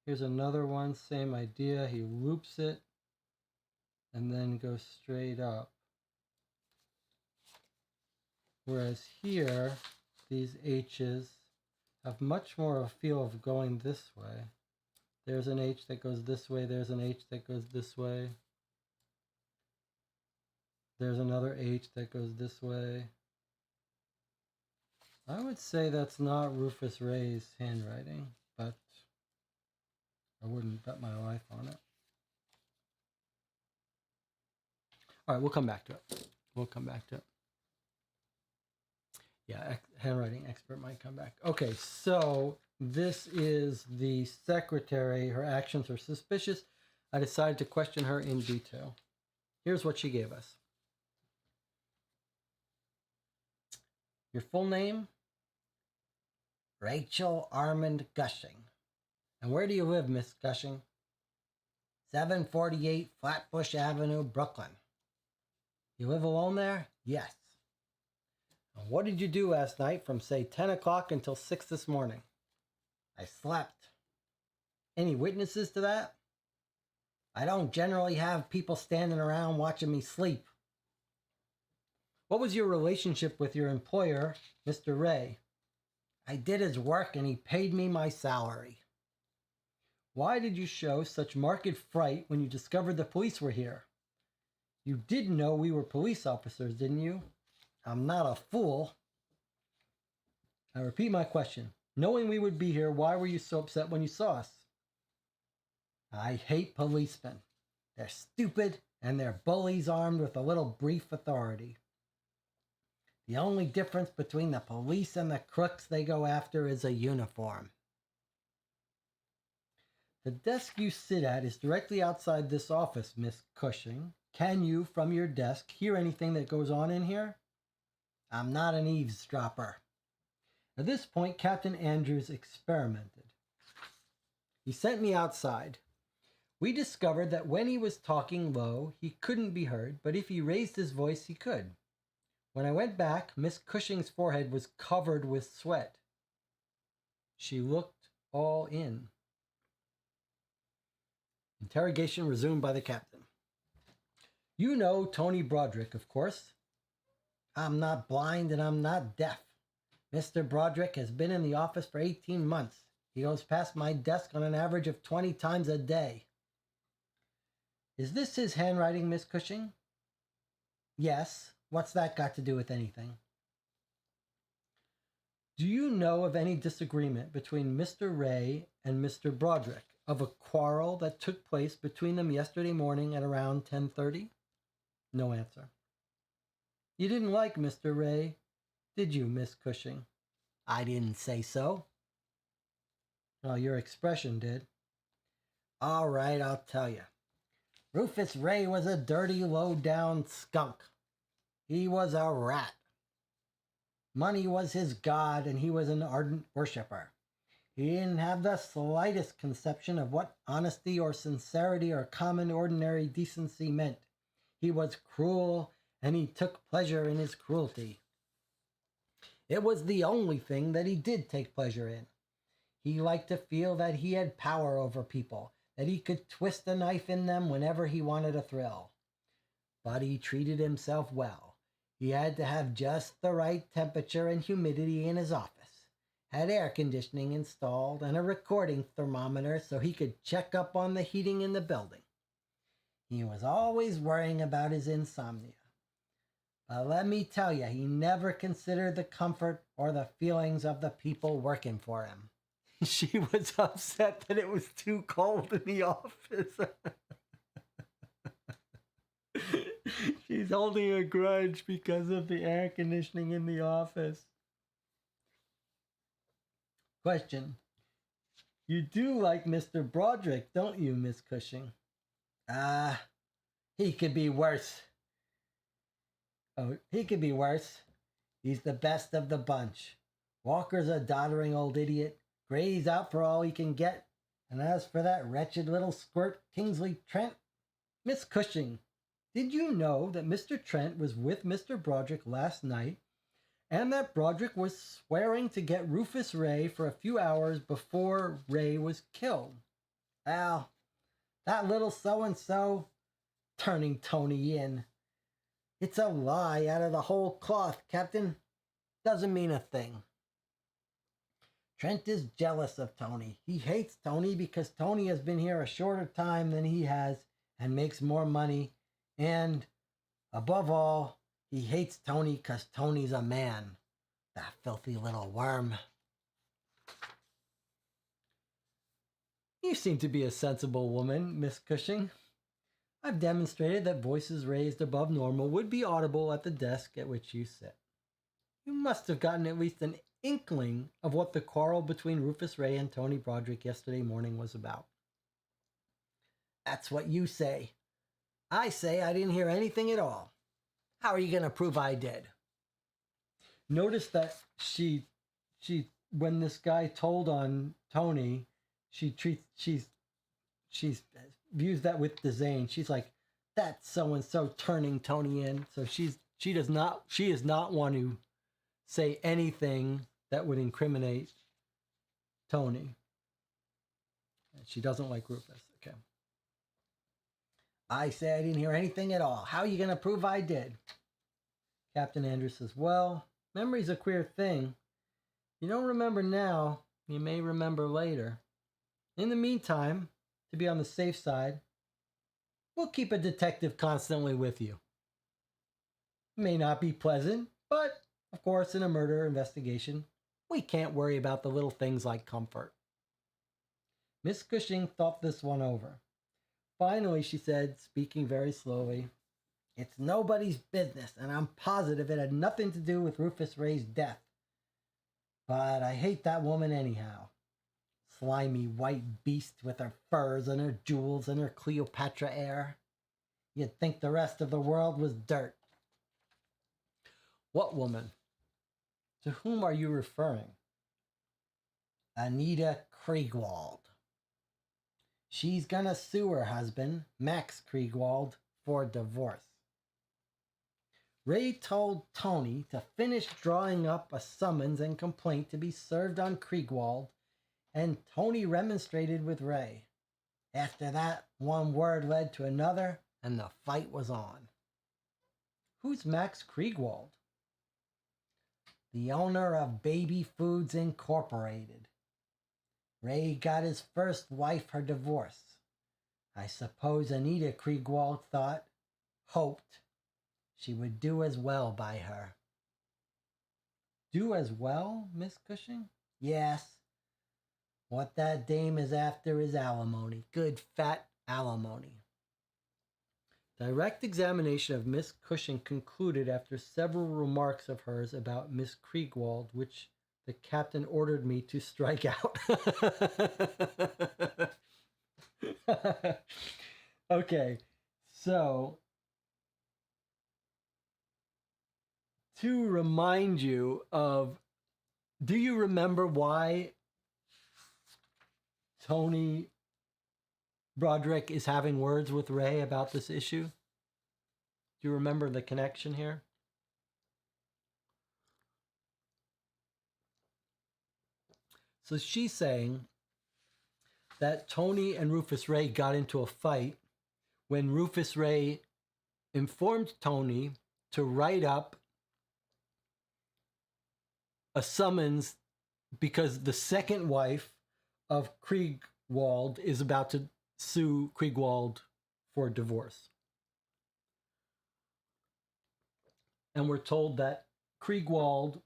Here's another one, same idea. He loops it and then goes straight up. Whereas here, these H's have much more of a feel of going this way. There's an H that goes this way. There's an H that goes this way. There's another H that goes this way. I would say that's not Rufus Ray's handwriting, but I wouldn't bet my life on it. All right, we'll come back to it. Yeah, handwriting expert might come back. Okay, so this is the secretary. Her actions are suspicious. I decided to question her in detail. Here's what she gave us. Your full name? Rachel Armand Gushing. And where do you live, Miss Gushing? 748 Flatbush Avenue, Brooklyn. You live alone there? Yes. And what did you do last night from, say, 10 o'clock until 6 this morning? I slept. Any witnesses to that? I don't generally have people standing around watching me sleep. What was your relationship with your employer, Mr. Ray? I did his work and he paid me my salary. Why did you show such marked fright when you discovered the police were here? You did know we were police officers, didn't you? I'm not a fool. I repeat my question. Knowing we would be here, why were you so upset when you saw us? I hate policemen. They're stupid and they're bullies armed with a little brief authority. The only difference between the police and the crooks they go after is a uniform. The desk you sit at is directly outside this office, Miss Cushing. Can you, from your desk, hear anything that goes on in here? I'm not an eavesdropper. At this point, Captain Andrews experimented. He sent me outside. We discovered that when he was talking low, he couldn't be heard, but if he raised his voice, he could. When I went back, Miss Cushing's forehead was covered with sweat. She looked all in. Interrogation resumed by the captain. You know Tony Broderick, of course. I'm not blind and I'm not deaf. Mr. Broderick has been in the office for 18 months. He goes past my desk on an average of 20 times a day. Is this his handwriting, Miss Cushing? Yes. What's that got to do with anything? Do you know of any disagreement between Mr. Ray and Mr. Broderick, of a quarrel that took place between them yesterday morning at around 10:30? No answer. You didn't like Mr. Ray, did you, Miss Cushing? I didn't say so. Well, your expression did. All right, I'll tell you. Rufus Ray was a dirty, low-down skunk. He was a rat. Money was his god, and he was an ardent worshiper. He didn't have the slightest conception of what honesty or sincerity or common ordinary decency meant. He was cruel, and he took pleasure in his cruelty. It was the only thing that he did take pleasure in. He liked to feel that he had power over people, that he could twist a knife in them whenever he wanted a thrill. But he treated himself well. He had to have just the right temperature and humidity in his office, had air conditioning installed, and a recording thermometer so he could check up on the heating in the building. He was always worrying about his insomnia. But let me tell you, he never considered the comfort or the feelings of the people working for him. She was upset that it was too cold in the office. She's holding a grudge because of the air conditioning in the office. Question. You do like Mr. Broderick, don't you, Miss Cushing? He could be worse. Oh, he could be worse. He's the best of the bunch. Walker's a doddering old idiot. Gray's out for all he can get. And as for that wretched little squirt, Kingsley Trent, Miss Cushing, did you know that Mr. Trent was with Mr. Broderick last night and that Broderick was swearing to get Rufus Ray for a few hours before Ray was killed. Al, that little so-and-so, turning Tony in. It's a lie out of the whole cloth, Captain. Doesn't mean a thing. Trent is jealous of Tony. He hates Tony because Tony has been here a shorter time than he has and makes more money. And, above all, he hates Tony because Tony's a man. That filthy little worm. You seem to be a sensible woman, Miss Cushing. I've demonstrated that voices raised above normal would be audible at the desk at which you sit. You must have gotten at least an inkling of what the quarrel between Rufus Ray and Tony Broderick yesterday morning was about. That's what you say. I say I didn't hear anything at all. How are you going to prove I did? Notice that she when this guy told on Tony, she views that with disdain. She's like, that's so and so turning Tony in. So she does not want to say anything that would incriminate Tony. She doesn't like Rufus. Okay. I say I didn't hear anything at all. How are you going to prove I did? Captain Andrews says, well, memory's a queer thing. You don't remember now, you may remember later. In the meantime, to be on the safe side, we'll keep a detective constantly with you. It may not be pleasant, but, of course, in a murder investigation, we can't worry about the little things like comfort. Miss Cushing thought this one over. Finally, she said, speaking very slowly, it's nobody's business, and I'm positive it had nothing to do with Rufus Ray's death. But I hate that woman anyhow. Slimy white beast with her furs and her jewels and her Cleopatra air. You'd think the rest of the world was dirt. What woman? To whom are you referring? Anita Kriegwald. She's gonna sue her husband, Max Kriegwald, for divorce. Ray told Tony to finish drawing up a summons and complaint to be served on Kriegwald, and Tony remonstrated with Ray. After that, one word led to another, and the fight was on. Who's Max Kriegwald? The owner of Baby Foods Incorporated. Ray got his first wife her divorce. I suppose Anita Kriegwald hoped, she would do as well by her. Do as well, Miss Cushing? Yes. What that dame is after is alimony. Good fat alimony. Direct examination of Miss Cushing concluded after several remarks of hers about Miss Kriegwald, which the captain ordered me to strike out. Okay, so to remind you of, do you remember why Tony Broderick is having words with Ray about this issue? Do you remember the connection here? So she's saying that Tony and Rufus Ray got into a fight when Rufus Ray informed Tony to write up a summons because the second wife of Kriegwald is about to sue Kriegwald for divorce. And we're told that Kriegwald,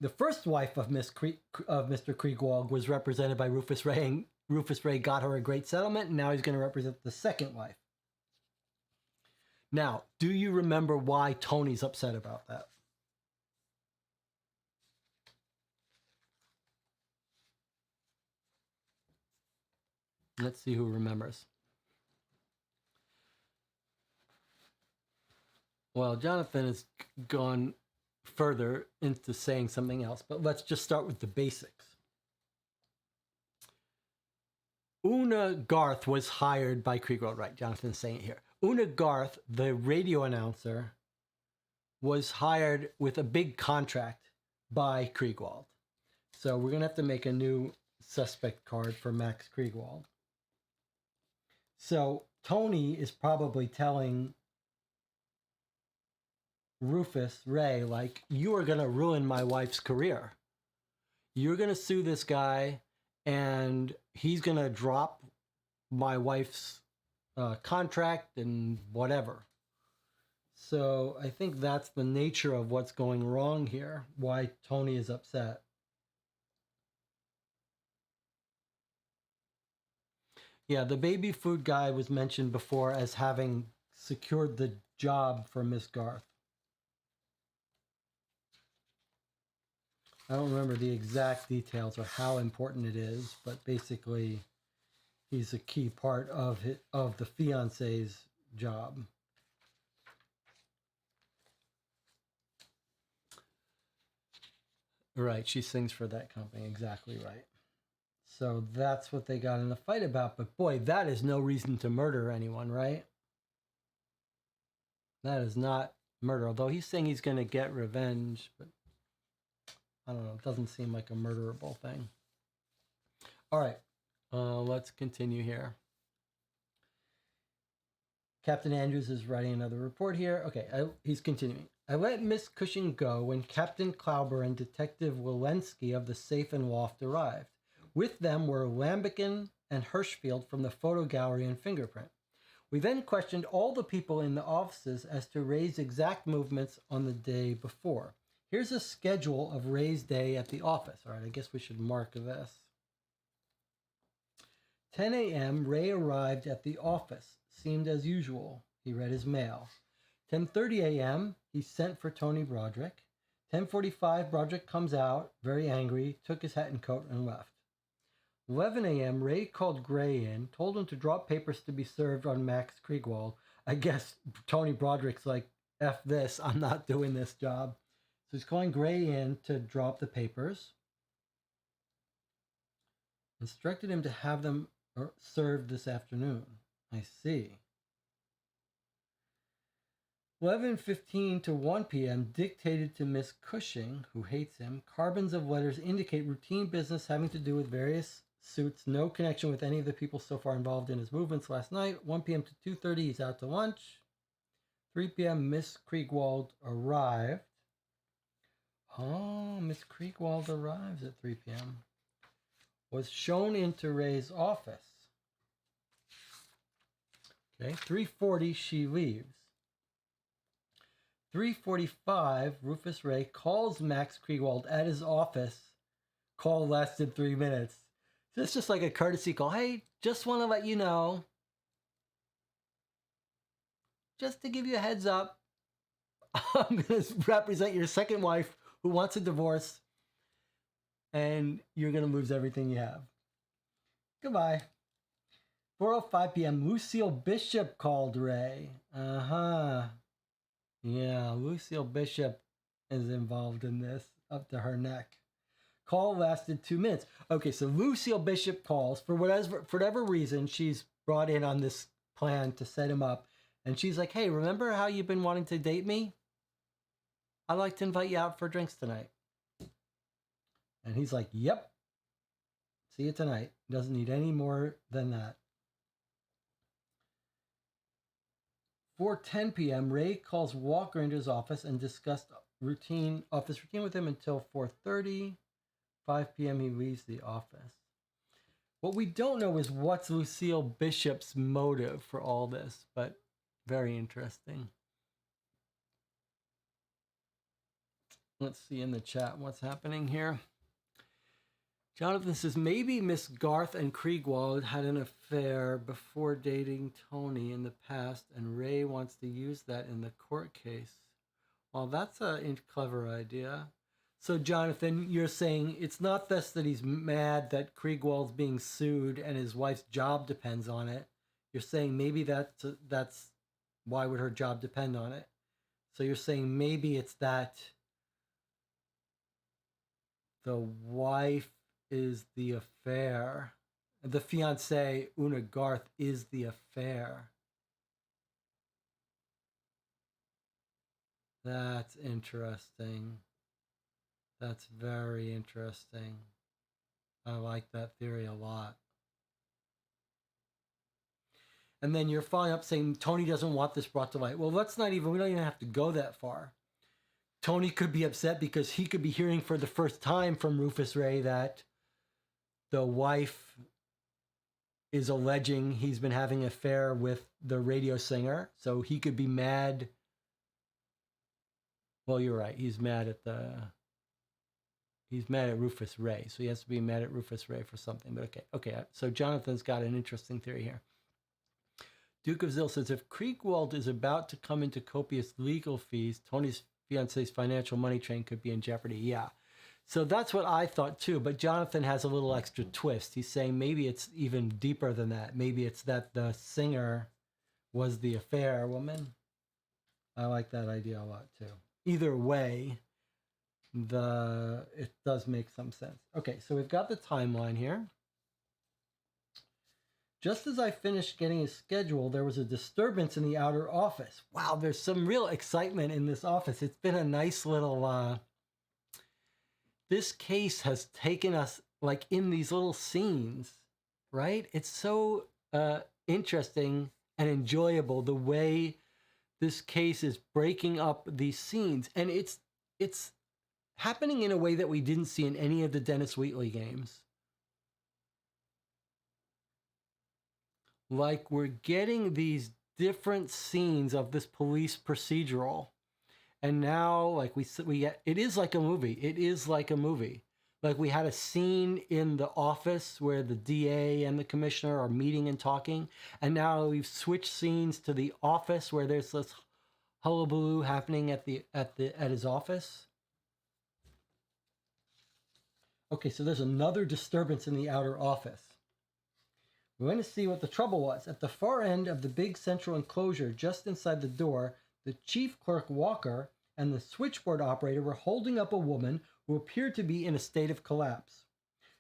the first wife of Mr. Kriegwald, was represented by Rufus Ray, and Rufus Ray got her a great settlement, and now he's going to represent the second wife. Now, do you remember why Tony's upset about that? Let's see who remembers. Well, Jonathan has gone further into saying something else, but let's just start with the basics. Una Garth was hired by Kriegwald, right? Jonathan's saying it here. Una Garth, the radio announcer, was hired with a big contract by Kriegwald. So we're going to have to make a new suspect card for Max Kriegwald. So Tony is probably telling Rufus Ray, like, you are going to ruin my wife's career. You're going to sue this guy, and he's going to drop my wife's contract and whatever. So I think that's the nature of what's going wrong here, why Tony is upset. Yeah, the baby food guy was mentioned before as having secured the job for Miss Garth. I don't remember the exact details or how important it is, but basically he's a key part of the fiance's job. Right, she sings for that company, exactly right. So that's what they got in the fight about. But boy, that is no reason to murder anyone, right? That is not murder. Although he's saying he's going to get revenge, but I don't know. It doesn't seem like a murderable thing. All right, let's continue here. Captain Andrews is writing another report here. Okay, he's continuing. I let Miss Cushing go when Captain Klauber and Detective Walensky of the Safe and Loft arrived. With them were Lambikin and Hirschfield from the photo gallery and fingerprint. We then questioned all the people in the offices as to Ray's exact movements on the day before. Here's a schedule of Ray's day at the office. All right, I guess we should mark this. 10 a.m., Ray arrived at the office. Seemed as usual. He read his mail. 10:30 a.m., he sent for Tony Broderick. 10:45, Broderick comes out, very angry, took his hat and coat and left. 11 a.m., Ray called Gray in, told him to drop papers to be served on Max Kriegwald. I guess Tony Broderick's like, F this, I'm not doing this job. So he's calling Gray in to drop the papers. Instructed him to have them served this afternoon. I see. 11:15 to 1 p.m. dictated to Miss Cushing, who hates him. Carbons of letters indicate routine business having to do with various suits, no connection with any of the people so far involved in his movements last night. 1 p.m. to 2:30, he's out to lunch. 3 p.m., Miss Kriegwald arrived. Oh, Miss Kriegwald arrives at 3 p.m. Was shown into Ray's office. Okay, 3:40, she leaves. 3:45, Rufus Ray calls Max Kriegwald at his office. Call lasted 3 minutes. So it's just like a courtesy call. Hey, just want to let you know. Just to give you a heads up, I'm going to represent your second wife who wants a divorce, and you're going to lose everything you have. Goodbye. 4:05 p.m., Lucille Bishop called Ray. Yeah, Lucille Bishop is involved in this, up to her neck. Call lasted 2 minutes. Okay, so Lucille Bishop calls. For whatever reason, she's brought in on this plan to set him up. And she's like, hey, remember how you've been wanting to date me? I'd like to invite you out for drinks tonight. And he's like, yep. See you tonight. Doesn't need any more than that. 4:10 p.m., Ray calls Walker into his office and discussed office routine with him until 4:30. 5 p.m., he leaves the office. What we don't know is what's Lucille Bishop's motive for all this, but very interesting. Let's see in the chat what's happening here. Jonathan says, maybe Miss Garth and Kriegwald had an affair before dating Tony in the past, and Ray wants to use that in the court case. Well, that's a clever idea. So, Jonathan, you're saying it's not just that he's mad that Kriegwald's being sued and his wife's job depends on it. You're saying maybe that's why would her job depend on it? So you're saying maybe it's that the wife is the affair. The fiancée, Una Garth, is the affair. That's interesting. That's very interesting. I like that theory a lot. And then you're following up saying Tony doesn't want this brought to light. Well, we don't even have to go that far. Tony could be upset because he could be hearing for the first time from Rufus Ray that the wife is alleging he's been having an affair with the radio singer. So he could be mad. Well, you're right. He's mad at Rufus Ray. So he has to be mad at Rufus Ray for something. But okay. So Jonathan's got an interesting theory here. Duke of Zill says, if Kriegwald is about to come into copious legal fees, Tony's fiance's financial money train could be in jeopardy. Yeah. So that's what I thought too. But Jonathan has a little extra twist. He's saying maybe it's even deeper than that. Maybe it's that the singer was the affair woman. I like that idea a lot too. Either way, it does make some sense. Okay, so we've got the timeline here. Just as I finished getting his schedule, there was a disturbance in the outer office. Wow, there's some real excitement in this office. It's been a nice little... this case has taken us like in these little scenes, right? It's so interesting and enjoyable the way this case is breaking up these scenes. And it's happening in a way that we didn't see in any of the Dennis Wheatley games. Like we're getting these different scenes of this police procedural. And now, like it is like a movie. It is like a movie. Like we had a scene in the office where the DA and the commissioner are meeting and talking. And now we've switched scenes to the office where there's this hullabaloo happening at his office. Okay, so there's another disturbance in the outer office. We went to see what the trouble was. At the far end of the big central enclosure, just inside the door, the chief clerk Walker and the switchboard operator were holding up a woman who appeared to be in a state of collapse.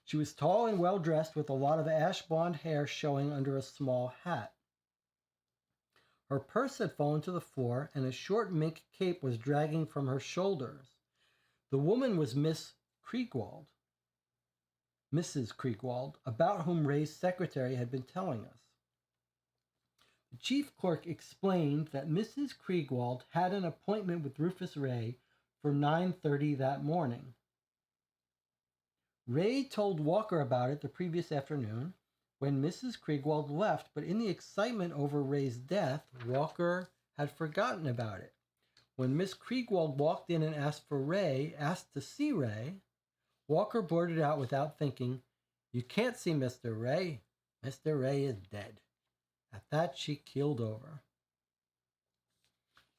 She was tall and well dressed with a lot of ash blonde hair showing under a small hat. Her purse had fallen to the floor and a short mink cape was dragging from her shoulders. The woman was Mrs. Kriegwald, about whom Ray's secretary had been telling us. The chief clerk explained that Mrs. Kriegwald had an appointment with Rufus Ray for 9:30 that morning. Ray told Walker about it the previous afternoon when Mrs. Kriegwald left, but in the excitement over Ray's death, Walker had forgotten about it. When Miss Kriegwald walked in and asked to see Ray, Walker blurted out without thinking, "You can't see Mr. Ray. Mr. Ray is dead." At that, she keeled over.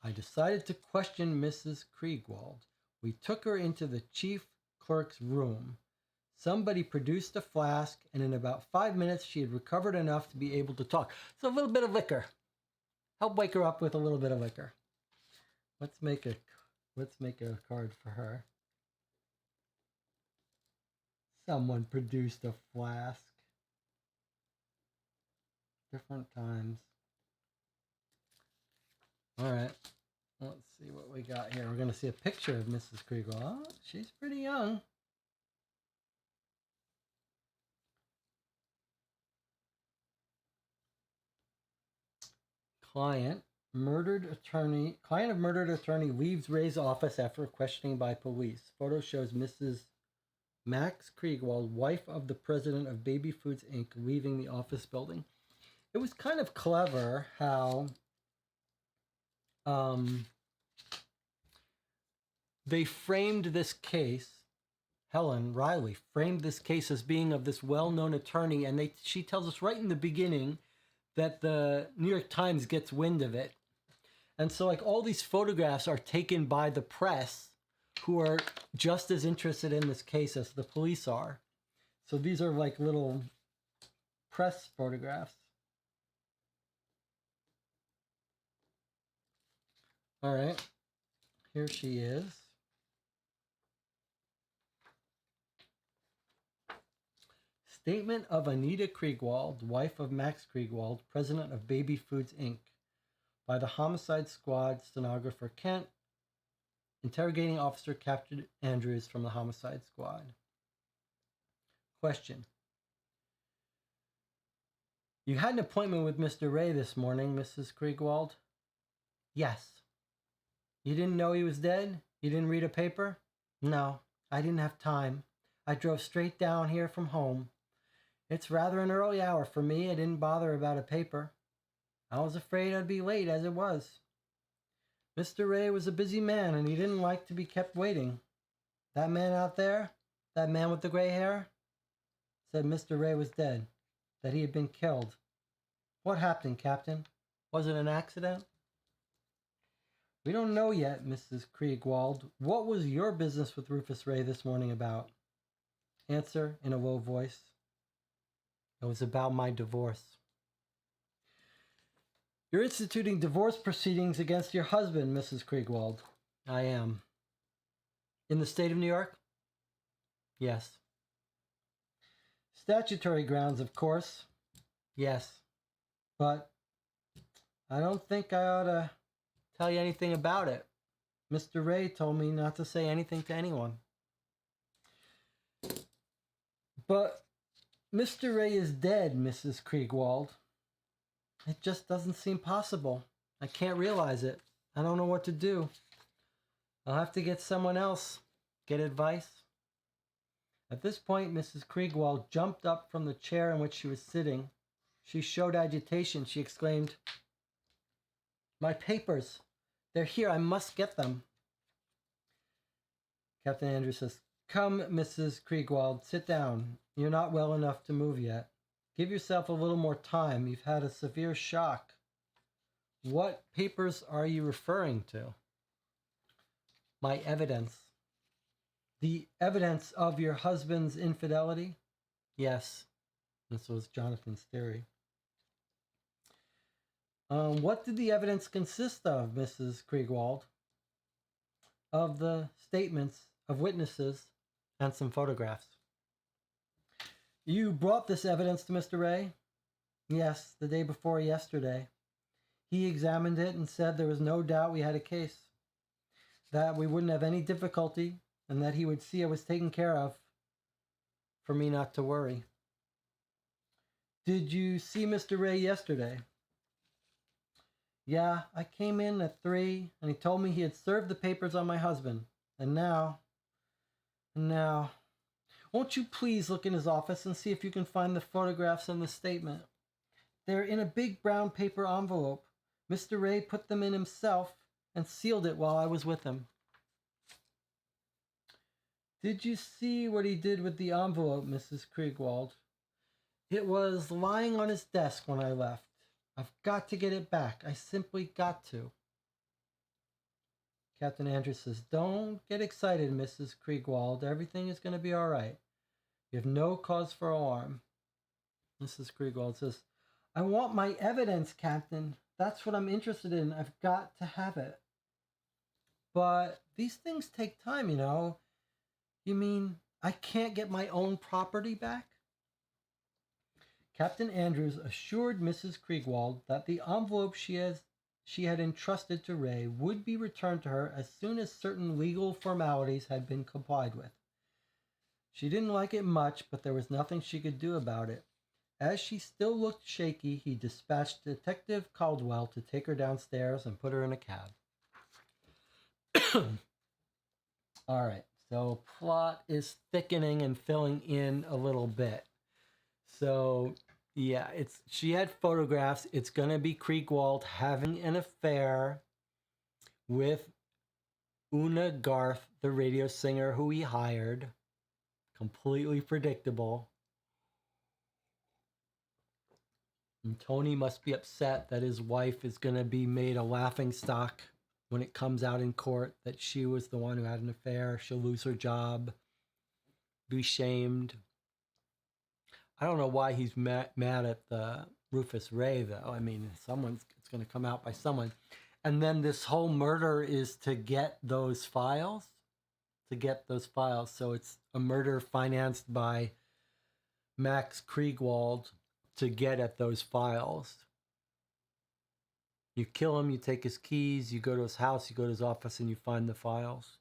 I decided to question Mrs. Kriegwald. We took her into the chief clerk's room. Somebody produced a flask, and in about 5 minutes, she had recovered enough to be able to talk. So a little bit of liquor. Help wake her up with a little bit of liquor. Let's make a card for her. Someone produced a flask. Different times. All right. Let's see what we got here. We're going to see a picture of Mrs. Kriegwald. Oh, she's pretty young. Client of murdered attorney leaves Ray's office after questioning by police. Photo shows Mrs. Max Kriegwald, wife of the president of Baby Foods Inc., leaving the office building. It was kind of clever how they framed this case. Helen Reilly framed this case as being of this well-known attorney, and she tells us right in the beginning that the New York Times gets wind of it. And so like all these photographs are taken by the press, who are just as interested in this case as the police are. So these are like little press photographs. All right, here she is. Statement of Anita Kriegwald, wife of Max Kriegwald, president of Baby Foods Inc., by the Homicide Squad stenographer Kent, Interrogating officer captured Andrews from the homicide squad. Question. You had an appointment with Mr. Ray this morning, Mrs. Kriegwald? Yes. You didn't know he was dead? You didn't read a paper? No, I didn't have time. I drove straight down here from home. It's rather an early hour for me. I didn't bother about a paper. I was afraid I'd be late as it was. Mr. Ray was a busy man, and he didn't like to be kept waiting. That man out there, that man with the gray hair, said Mr. Ray was dead, that he had been killed. What happened, Captain? Was it an accident? We don't know yet, Mrs. Kriegwald. What was your business with Rufus Ray this morning about? Answer in a low voice. It was about my divorce. You're instituting divorce proceedings against your husband, Mrs. Kriegwald. I am. In the state of New York? Yes. Statutory grounds, of course. Yes. But I don't think I ought to tell you anything about it. Mr. Ray told me not to say anything to anyone. But Mr. Ray is dead, Mrs. Kriegwald. It just doesn't seem possible. I can't realize it. I don't know what to do. I'll have to get someone else. Get advice. At this point, Mrs. Kriegwald jumped up from the chair in which she was sitting. She showed agitation. She exclaimed, "My papers! They're here. I must get them." Captain Andrews says, "Come, Mrs. Kriegwald, sit down. You're not well enough to move yet. Give yourself a little more time. You've had a severe shock." What papers are you referring to? My evidence. The evidence of your husband's infidelity? Yes. This was Jonathan's theory. What did the evidence consist of, Mrs. Kriegwald? Of the statements of witnesses and some photographs. You brought this evidence to Mr. Ray? Yes, the day before yesterday. He examined it and said there was no doubt we had a case, that we wouldn't have any difficulty, and that he would see it was taken care of, for me not to worry. Did you see Mr. Ray yesterday? Yeah, I came in at 3, and he told me he had served the papers on my husband. And now, won't you please look in his office and see if you can find the photographs and the statement? They're in a big brown paper envelope. Mr. Ray put them in himself and sealed it while I was with him. Did you see what he did with the envelope, Mrs. Kriegwald? It was lying on his desk when I left. I've got to get it back. I simply got to. Captain Andrews says, "Don't get excited, Mrs. Kriegwald. Everything is going to be all right. You have no cause for alarm." Mrs. Kriegwald says, "I want my evidence, Captain. That's what I'm interested in. I've got to have it." "But these things take time, you know. You mean I can't get my own property back?" Captain Andrews assured Mrs. Kriegwald that the envelope she had entrusted to Ray would be returned to her as soon as certain legal formalities had been complied with. She didn't like it much, but there was nothing she could do about it. As she still looked shaky, he dispatched Detective Caldwell to take her downstairs and put her in a cab. All right, so plot is thickening and filling in a little bit. So, yeah, she had photographs. It's going to be Kriegwald having an affair with Una Garth, the radio singer who he hired. Completely predictable. And Tony must be upset that his wife is going to be made a laughingstock when it comes out in court that she was the one who had an affair. She'll lose her job, be shamed. I don't know why he's mad at the Rufus Ray, though. I mean, it's going to come out by someone. And then this whole murder is to get those files. So it's a murder financed by Max Kriegwald to get at those files. You kill him, you take his keys, you go to his house, you go to his office, and you find the files.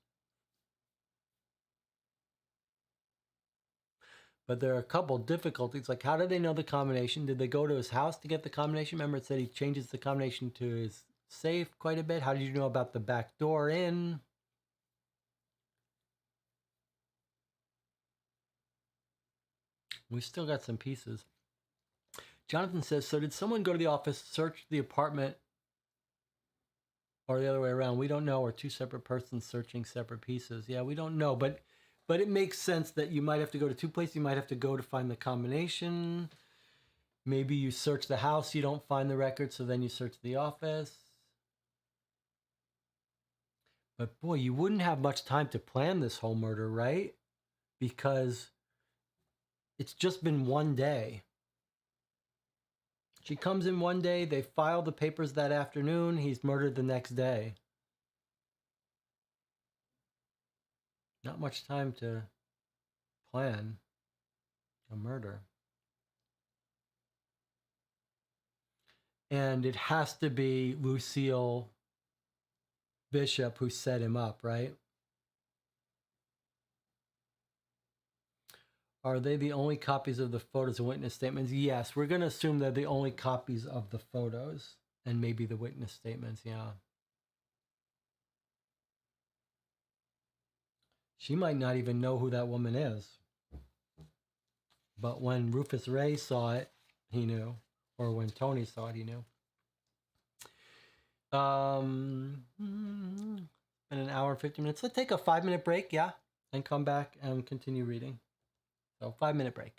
But there are a couple difficulties, like how did they know the combination? Did they go to his house to get the combination? Remember, it said he changes the combination to his safe quite a bit. How did you know about the back door in? We still got some pieces. Jonathan says, so did someone go to the office, search the apartment, or the other way around? We don't know, or two separate persons searching separate pieces. Yeah, we don't know, but it makes sense that you might have to go to two places. You might have to go to find the combination. Maybe you search the house, you don't find the record, so then you search the office. But boy, you wouldn't have much time to plan this whole murder, right? Because it's just been one day. She comes in one day, they file the papers that afternoon, he's murdered the next day. Not much time to plan a murder. And it has to be Lucille Bishop who set him up, right? Are they the only copies of the photos and witness statements? Yes, we're going to assume they're the only copies of the photos and maybe the witness statements, yeah. She might not even know who that woman is. But when Rufus Ray saw it, he knew. Or when Tony saw it, he knew. In an hour and 50 minutes. Let's take a 5-minute break, yeah? And come back and continue reading. So 5-minute break.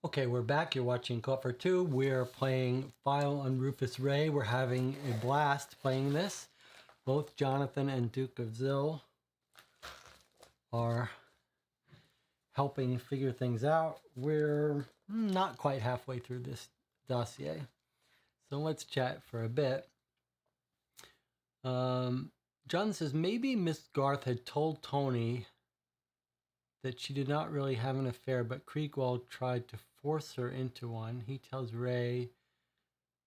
Okay, we're back. You're watching Cover 2. We're playing File on Rufus Ray. We're having a blast playing this. Both Jonathan and Duke of Zill are helping figure things out. We're not quite halfway through this dossier. So let's chat for a bit. John says maybe Miss Garth had told Tony that she did not really have an affair, but Creekwell tried to force her into one. He tells Ray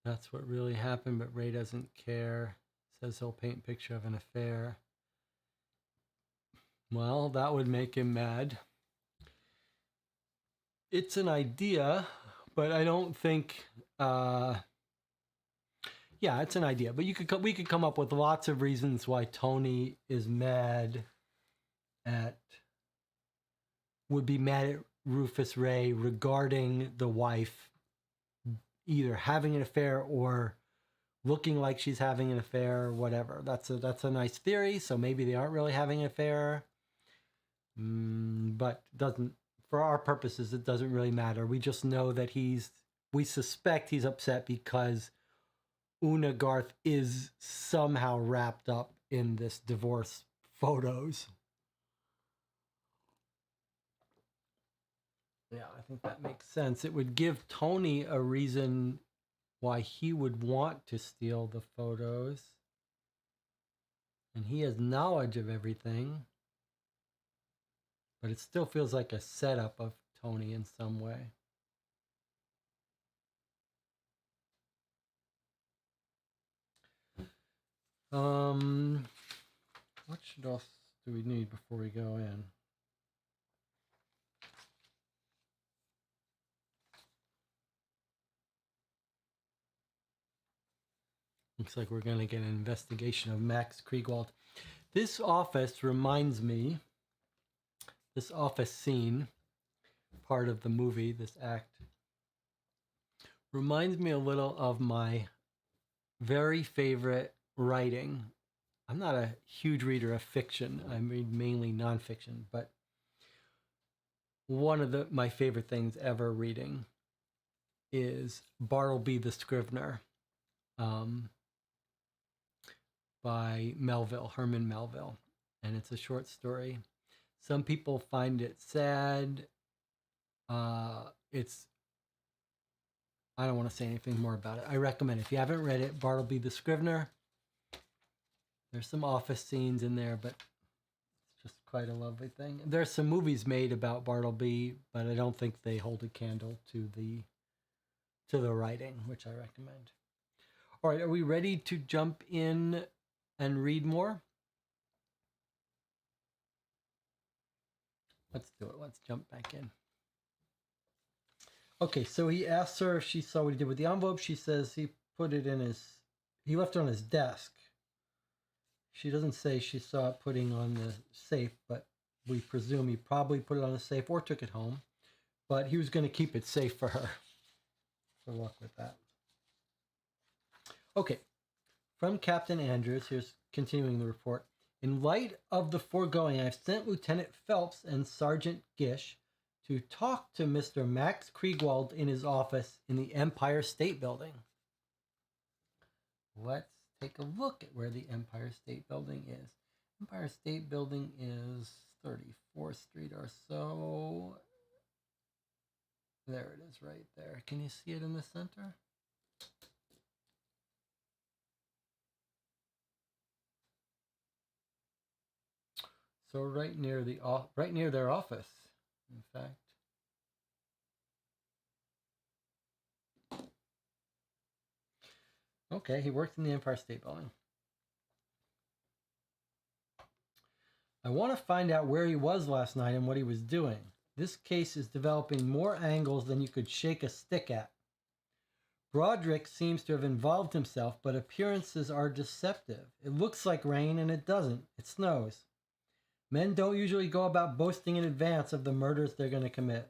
that's what really happened, but Ray doesn't care. Says he'll paint a picture of an affair. Well, that would make him mad. It's an idea, but I don't think... yeah, it's an idea, but we could come up with lots of reasons why Tony is mad at... would be mad at Rufus Ray regarding the wife either having an affair or looking like she's having an affair or whatever. That's a nice theory. So maybe they aren't really having an affair, but doesn't, for our purposes, it doesn't really matter. We just know that we suspect he's upset because Una Garth is somehow wrapped up in this divorce photos. Yeah, I think that makes sense. It would give Tony a reason why he would want to steal the photos. And he has knowledge of everything. But it still feels like a setup of Tony in some way. What else do we need before we go in? Looks like we're going to get an investigation of Max Kriegwald. This office reminds me, this office scene, part of the movie, this act, reminds me a little of my very favorite writing. I'm not a huge reader of fiction. I read mainly nonfiction, but one of my favorite things ever reading is Bartleby the Scrivener. By Herman Melville, and it's a short story. Some people find it sad. I don't want to say anything more about it. I recommend it. If you haven't read it, Bartleby the Scrivener. There's some office scenes in there, but it's just quite a lovely thing. There's some movies made about Bartleby, but I don't think they hold a candle to the writing, which I recommend. All right, are we ready to jump in and read more? Let's do it. Let's jump back in. Okay, so he asks her if she saw what he did with the envelope. She says he left it on his desk. She doesn't say she saw it putting on the safe, but we presume he probably put it on the safe or took it home. but he was going to keep it safe for her. Good luck with that. Okay, from Captain Andrews, here's continuing the report. In light of the foregoing, I've sent Lieutenant Phelps and Sergeant Gish to talk to Mr. Max Kriegwald in his office in the Empire State Building. Let's take a look at where the Empire State Building is. Empire State Building is 34th Street or so. There it is right there. Can you see it in the center? So right near their office, in fact. Okay, he worked in the Empire State Building. I want to find out where he was last night and what he was doing. This case is developing more angles than you could shake a stick at. Broderick seems to have involved himself, but appearances are deceptive. It looks like rain and it doesn't. It snows. Men don't usually go about boasting in advance of the murders they're going to commit.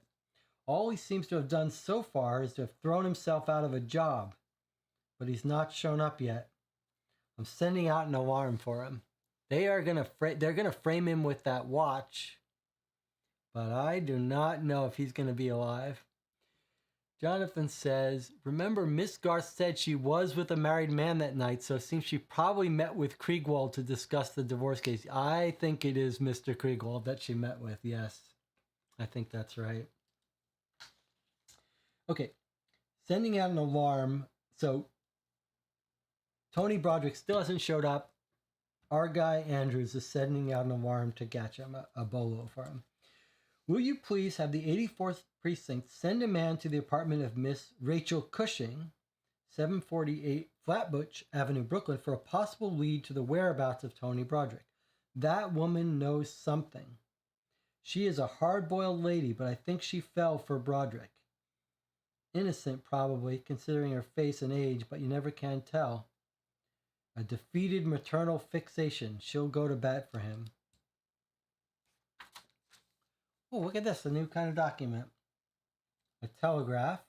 All he seems to have done so far is to have thrown himself out of a job, but he's not shown up yet. I'm sending out an alarm for him. They're going to frame him with that watch, but I do not know if he's going to be alive. Jonathan says, remember Miss Garth said she was with a married man that night, so it seems she probably met with Kriegwald to discuss the divorce case. I think it is Mr. Kriegwald that she met with, yes. I think that's right. Okay, sending out an alarm. So Tony Broderick still hasn't showed up. Our guy Andrews is sending out an alarm to Gatcham, a bolo for him. Will you please have the 84th Precinct send a man to the apartment of Miss Rachel Cushing, 748 Flatbush Avenue, Brooklyn, for a possible lead to the whereabouts of Tony Broderick. That woman knows something. She is a hard-boiled lady, but I think she fell for Broderick. Innocent, probably, considering her face and age, but you never can tell. A defeated maternal fixation. She'll go to bat for him. Oh, look at this, a new kind of document. A telegraph.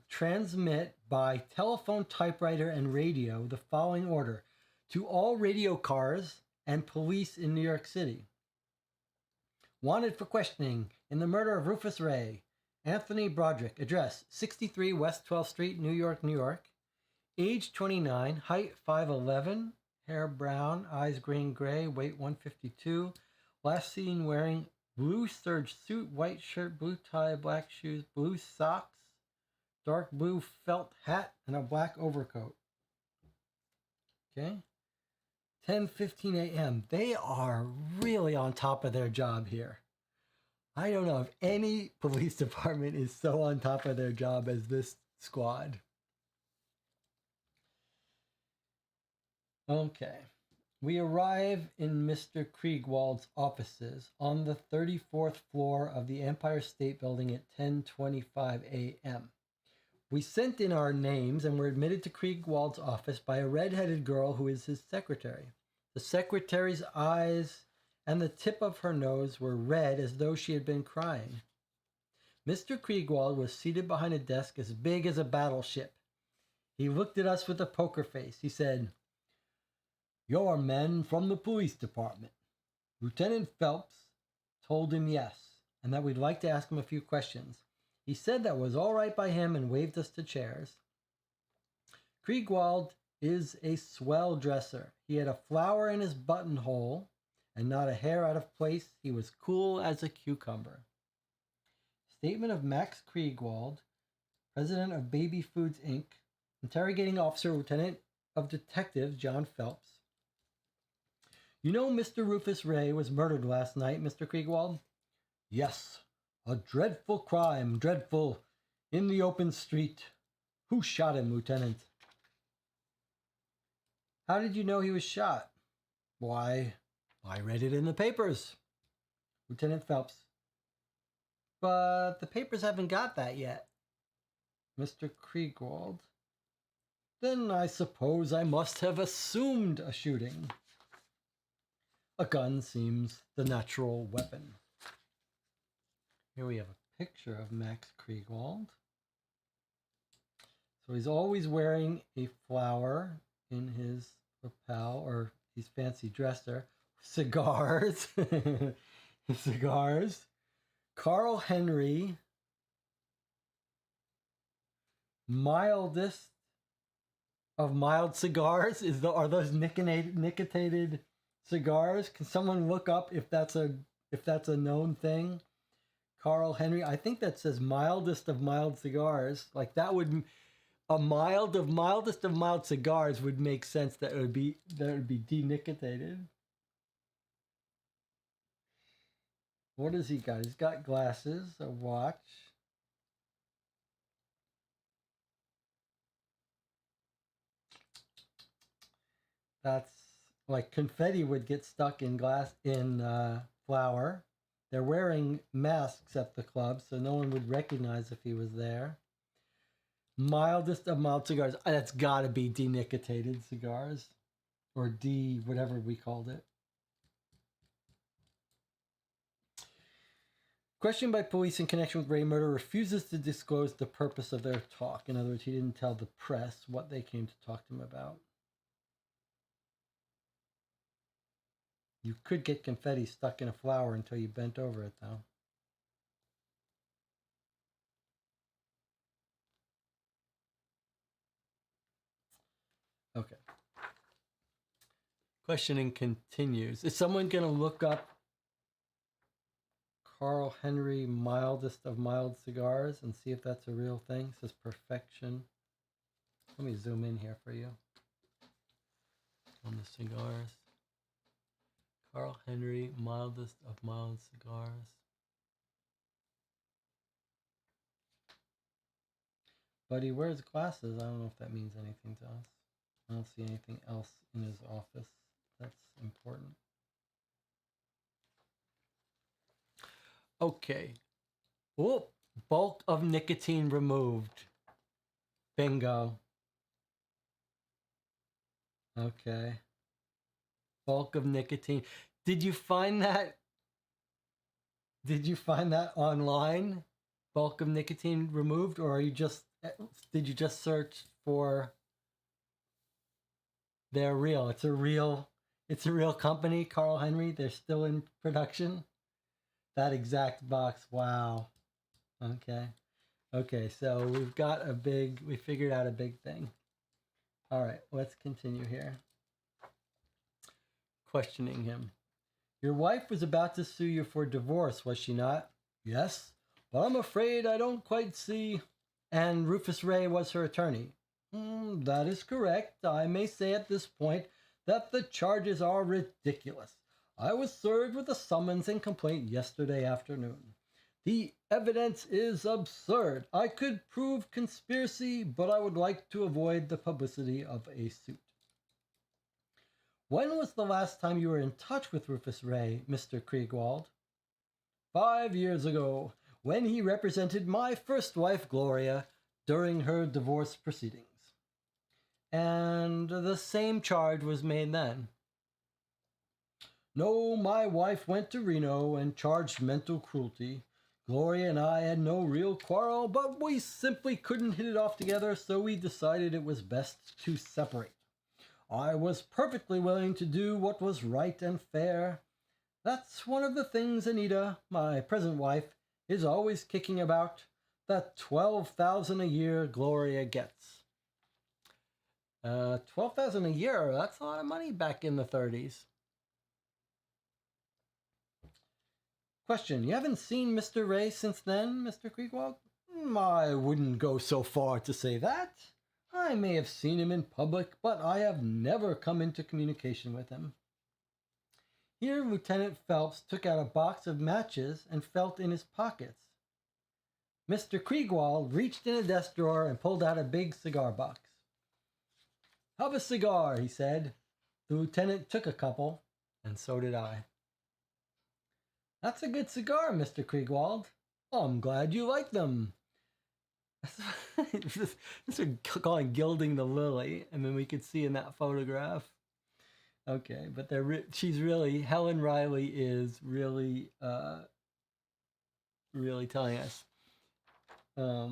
Transmit by telephone, typewriter, and radio the following order to all radio cars and police in New York City. Wanted for questioning in the murder of Rufus Ray. Anthony Broderick. Address 63 West 12th Street, New York, New York. Age 29, height 5'11", hair brown, eyes green-gray, weight 152. Last seen wearing blue serge suit, white shirt, blue tie, black shoes, blue socks, dark blue felt hat, and a black overcoat. Okay. 10:15 a.m. They are really on top of their job here. I don't know if any police department is so on top of their job as this squad. Okay. We arrive in Mr. Kriegwald's offices on the 34th floor of the Empire State Building at 10:25 a.m. We sent in our names and were admitted to Kriegwald's office by a red-headed girl who is his secretary. The secretary's eyes and the tip of her nose were red as though she had been crying. Mr. Kriegwald was seated behind a desk as big as a battleship. He looked at us with a poker face. He said, "You're men from the police department." Lieutenant Phelps told him yes, and that we'd like to ask him a few questions. He said that was all right by him and waved us to chairs. Kriegwald is a swell dresser. He had a flower in his buttonhole and not a hair out of place. He was cool as a cucumber. Statement of Max Kriegwald, president of Baby Foods, Inc., interrogating officer, lieutenant of detectives John Phelps. You know Mr. Rufus Ray was murdered last night, Mr. Kriegwald? Yes. A dreadful crime, dreadful, in the open street. Who shot him, Lieutenant? How did you know he was shot? Why, I read it in the papers. Lieutenant Phelps. But the papers haven't got that yet. Mr. Kriegwald. Then I suppose I must have assumed a shooting. A gun seems the natural weapon. Here we have a picture of Max Kriegwald. So he's always wearing a flower in his lapel, or he's fancy dresser. Cigars. Cigars. Carl Henry. Mildest of mild cigars. Are those nicotinated cigars? Can someone look up if that's a known thing? Carl Henry. I think that says mildest of mild cigars. Like that would mildest of mild cigars would make sense that it would be denicotinated. What has he got? He's got glasses, a watch. That's like confetti would get stuck in flour. They're wearing masks at the club, so no one would recognize if he was there. Mildest of mild cigars. That's got to be denicotinated cigars, or whatever we called it. Questioned by police in connection with Ray murder, refuses to disclose the purpose of their talk. In other words, he didn't tell the press what they came to talk to him about. You could get confetti stuck in a flower until you bent over it, though. Okay. Questioning continues. Is someone going to look up Carl Henry mildest of mild cigars and see if that's a real thing? It says perfection. Let me zoom in here for you on the cigars. Carl Henry, mildest of mild cigars. But he wears glasses. I don't know if that means anything to us. I don't see anything else in his office that's important. Okay. Oh, bulk of nicotine removed. Bingo. Okay. Bulk of nicotine. Did you find that? Did you find that online? Bulk of nicotine removed, or did you just search for they're real? It's a real company, Carl Henry. They're still in production. That exact box. Wow. Okay, so we figured out a big thing. All right, let's continue here. Questioning him. Your wife was about to sue you for divorce, was she not? Yes, but I'm afraid I don't quite see. And Rufus Ray was her attorney. That is correct. I may say at this point that the charges are ridiculous. I was served with a summons and complaint yesterday afternoon. The evidence is absurd. I could prove conspiracy, but I would like to avoid the publicity of a suit. When was the last time you were in touch with Rufus Ray, Mr. Kriegwald? 5 years ago, when he represented my first wife, Gloria, during her divorce proceedings. And the same charge was made then. No, my wife went to Reno and charged mental cruelty. Gloria and I had no real quarrel, but we simply couldn't hit it off together, so we decided it was best to separate. I was perfectly willing to do what was right and fair. That's one of the things Anita, my present wife, is always kicking about, that $12,000 a year Gloria gets. $12,000 a year, that's a lot of money back in the 30s. Question, you haven't seen Mr. Ray since then, Mr. Kriegwald? I wouldn't go so far to say that. I may have seen him in public, but I have never come into communication with him. Here, Lieutenant Phelps took out a box of matches and felt in his pockets. Mr. Kriegwald reached in a desk drawer and pulled out a big cigar box. Have a cigar, he said. The lieutenant took a couple, and so did I. That's a good cigar, Mr. Kriegwald. I'm glad you like them. This is calling gilding the lily. I mean, we could see in that photograph. Okay, but Helen Reilly is really really telling us. I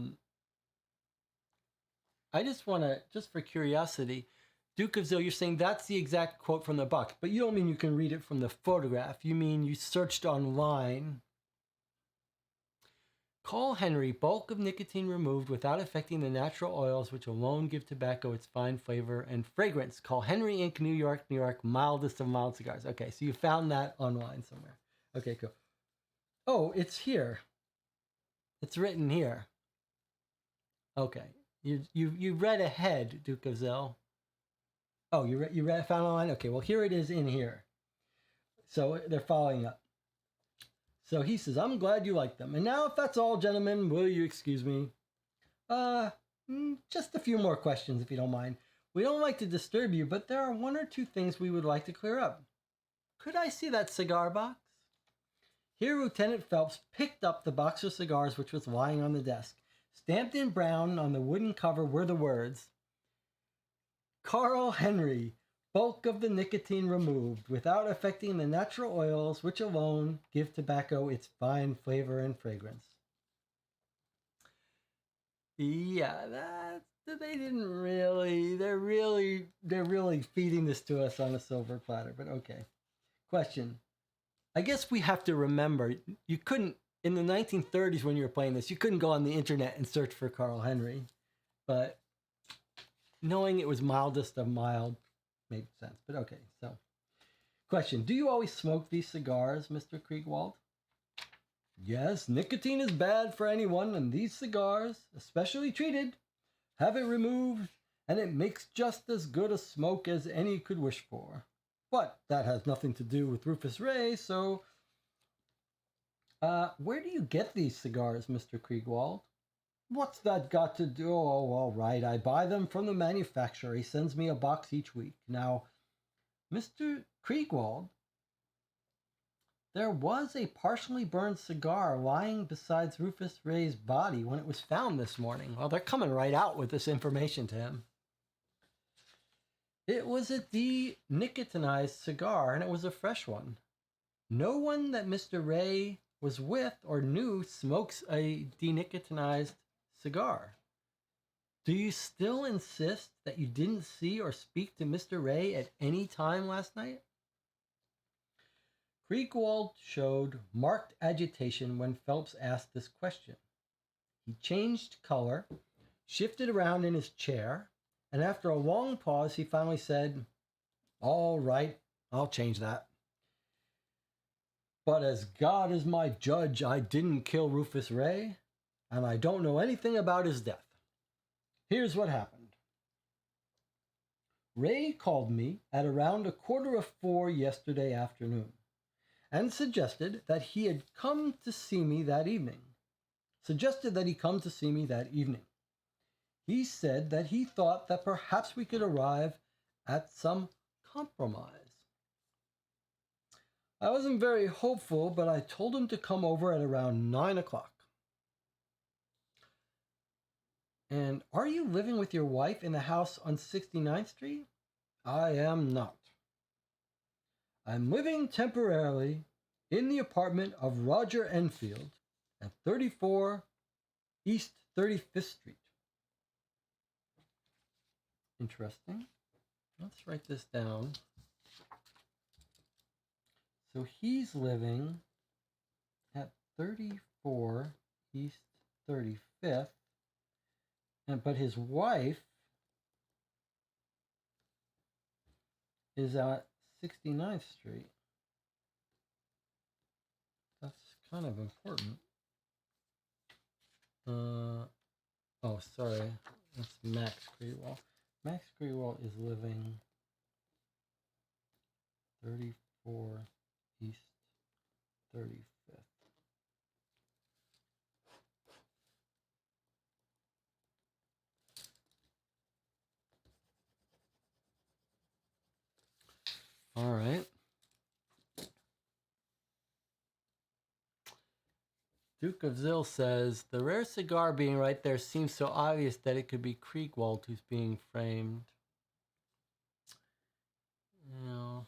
just want to, just for curiosity, Duke of Zill, you're saying that's the exact quote from the box, but you don't mean you can read it from the photograph. You mean you searched online. Call Henry, bulk of nicotine removed without affecting the natural oils which alone give tobacco its fine flavor and fragrance. Call Henry Inc., New York, New York, mildest of mild cigars. Okay, so you found that online somewhere. Okay, cool. Oh, it's here. It's written here. Okay, you read ahead, Duke of Zill. Oh, you found online. Okay, well here it is in here. So they're following up. So he says, I'm glad you like them. And now, if that's all, gentlemen, will you excuse me? Just a few more questions, if you don't mind. We don't like to disturb you, but there are one or two things we would like to clear up. Could I see that cigar box? Here, Lieutenant Phelps picked up the box of cigars which was lying on the desk. Stamped in brown on the wooden cover were the words, Carl Henry, bulk of the nicotine removed, without affecting the natural oils which alone give tobacco its fine flavor and fragrance. Yeah, they didn't really. They're really feeding this to us on a silver platter. But okay. Question. I guess we have to remember you couldn't in the 1930s when you were playing this. You couldn't go on the internet and search for Carl Henry, but knowing it was mildest of mild made sense, but okay. So, question. Do you always smoke these cigars, Mr. Kriegwald? Yes, nicotine is bad for anyone, and these cigars, especially treated, have it removed, and it makes just as good a smoke as any could wish for. But that has nothing to do with Rufus Ray, so... where do you get these cigars, Mr. Kriegwald? What's that got to do? Oh, all right. I buy them from the manufacturer. He sends me a box each week. Now, Mr. Kriegwald, there was a partially burned cigar lying beside Rufus Ray's body when it was found this morning. Well, they're coming right out with this information to him. It was a denicotinized cigar, and it was a fresh one. No one that Mr. Ray was with or knew smokes a denicotinized cigar. Do you still insist that you didn't see or speak to Mr. Ray at any time last night? Kriegwald showed marked agitation when Phelps asked this question. He changed color, shifted around in his chair, and after a long pause, he finally said, All right, I'll change that. But as God is my judge, I didn't kill Rufus Ray, and I don't know anything about his death. Here's what happened. Ray called me at around 3:45 yesterday afternoon and suggested that he come to see me that evening. He said that he thought that perhaps we could arrive at some compromise. I wasn't very hopeful, but I told him to come over at around 9 o'clock. And are you living with your wife in the house on 69th Street? I am not. I'm living temporarily in the apartment of Roger Enfield at 34 East 35th Street. Interesting. Let's write this down. So he's living at 34 East 35th, but his wife is at 69th Street. That's kind of important. Oh, sorry. That's Max Grewal. Max Grewal is living 34 East 35th. All right. Duke of Zill says, the rare cigar being right there seems so obvious that it could be Kriegwald who's being framed. You know,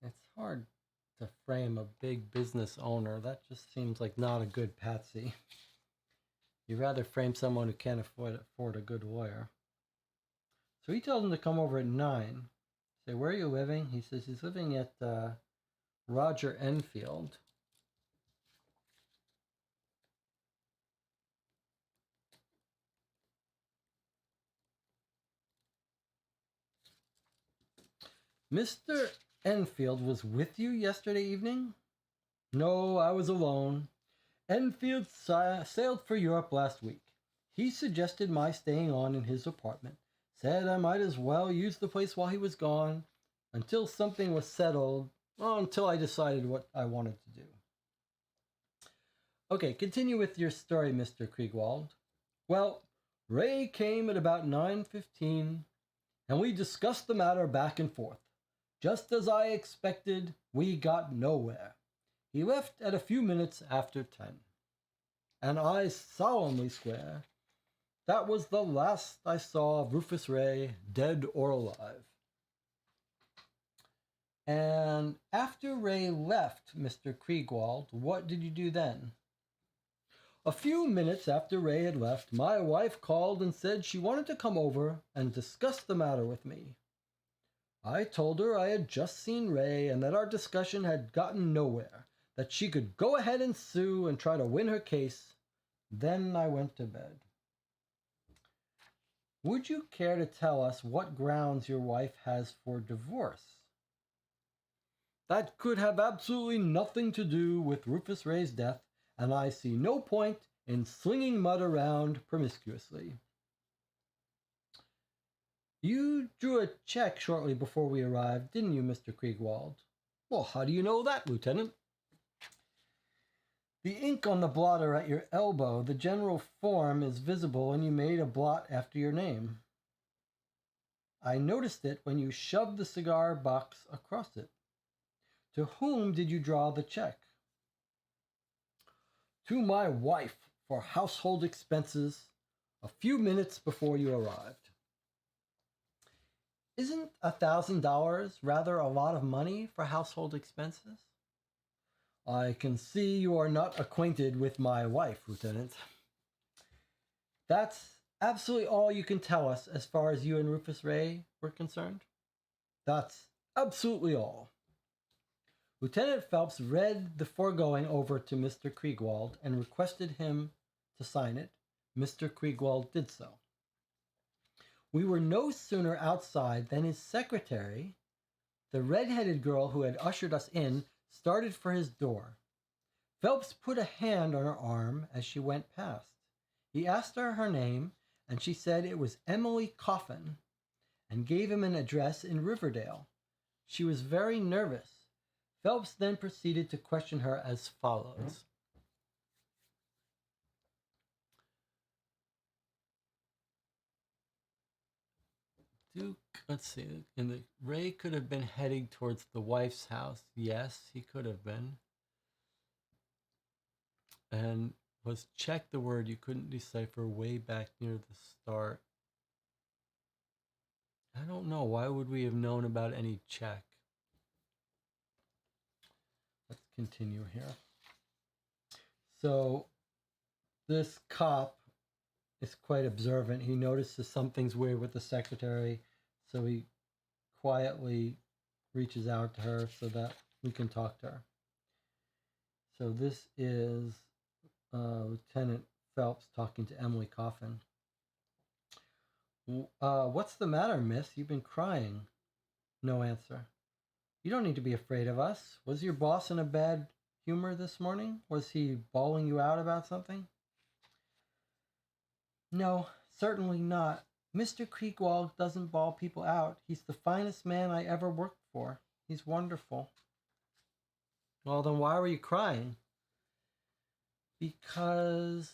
it's hard to frame a big business owner. That just seems like not a good patsy. You'd rather frame someone who can't afford a good lawyer. So he tells him to come over at 9. Say, where are you living? He says he's living at Roger Enfield. Mr. Enfield was with you yesterday evening? No, I was alone. Enfield sailed for Europe last week. He suggested my staying on in his apartment. Said I might as well use the place while he was gone, until something was settled, or until I decided what I wanted to do. Okay, continue with your story, Mr. Kriegwald. Well, Ray came at about 9:15, and we discussed the matter back and forth. Just as I expected, we got nowhere. He left at a few minutes after 10. And I solemnly swear that was the last I saw of Rufus Ray, dead or alive. And after Ray left, Mr. Kriegwald, what did you do then? A few minutes after Ray had left, my wife called and said she wanted to come over and discuss the matter with me. I told her I had just seen Ray and that our discussion had gotten nowhere, that she could go ahead and sue and try to win her case. Then I went to bed. Would you care to tell us what grounds your wife has for divorce? That could have absolutely nothing to do with Rufus Ray's death, and I see no point in slinging mud around promiscuously. You drew a check shortly before we arrived, didn't you, Mr. Kriegwald? Well, how do you know that, Lieutenant? The ink on the blotter at your elbow, the general form, is visible, and you made a blot after your name. I noticed it when you shoved the cigar box across it. To whom did you draw the check? To my wife for household expenses a few minutes before you arrived. Isn't $1,000 rather a lot of money for household expenses? I can see you are not acquainted with my wife, Lieutenant. That's absolutely all you can tell us as far as you and Rufus Ray were concerned? That's absolutely all. Lieutenant Phelps read the foregoing over to Mr. Kriegwald and requested him to sign it. Mr. Kriegwald did so. We were no sooner outside than his secretary, the red-headed girl who had ushered us in, started for his door. Phelps put a hand on her arm as she went past. He asked her name, and she said it was Emily Coffin, and gave him an address in Riverdale. She was very nervous. Phelps then proceeded to question her as follows. Duke, let's see, Ray could have been heading towards the wife's house. Yes, he could have been. And was check the word you couldn't decipher way back near the start. I don't know. Why would we have known about any check? Let's continue here. So this cop is quite observant. He notices something's weird with the secretary, so he quietly reaches out to her so that we can talk to her. So this is Lieutenant Phelps talking to Emily Coffin. What's the matter, miss? You've been crying. No answer. You don't need to be afraid of us. Was your boss in a bad humor this morning? Was he bawling you out about something? No, certainly not. Mr. Kriegwald doesn't bawl people out. He's the finest man I ever worked for. He's wonderful. Well, then why were you crying? Because,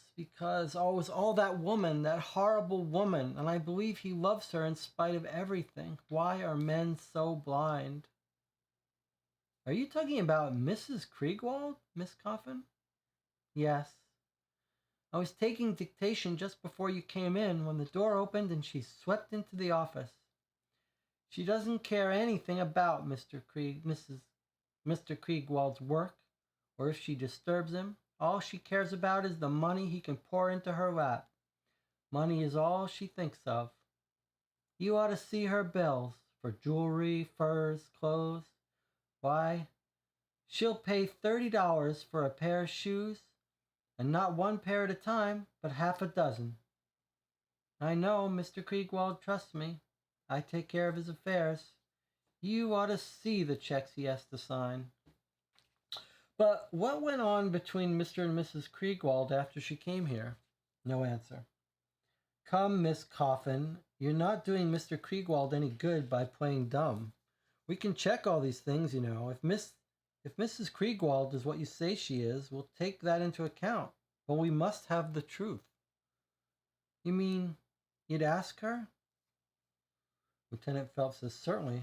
oh, it was all that woman, that horrible woman, and I believe he loves her in spite of everything. Why are men so blind? Are you talking about Mrs. Kriegwald, Miss Coffin? Yes. I was taking dictation just before you came in when the door opened and she swept into the office. She doesn't care anything about Mr. Mr. Kriegwald's work, or if she disturbs him, all she cares about is the money he can pour into her lap. Money is all she thinks of. You ought to see her bills for jewelry, furs, clothes. Why, she'll pay $30 for a pair of shoes, and not one pair at a time, but half a dozen. I know Mr. Kriegwald trusts me. I take care of his affairs. You ought to see the checks he has to sign. But what went on between Mr. and Mrs. Kriegwald after she came here? No answer. Come, Miss Coffin, you're not doing Mr. Kriegwald any good by playing dumb. We can check all these things, you know. If Mrs. Kriegwald is what you say she is, we'll take that into account. But we must have the truth. You mean you'd ask her? Lieutenant Phelps says, certainly.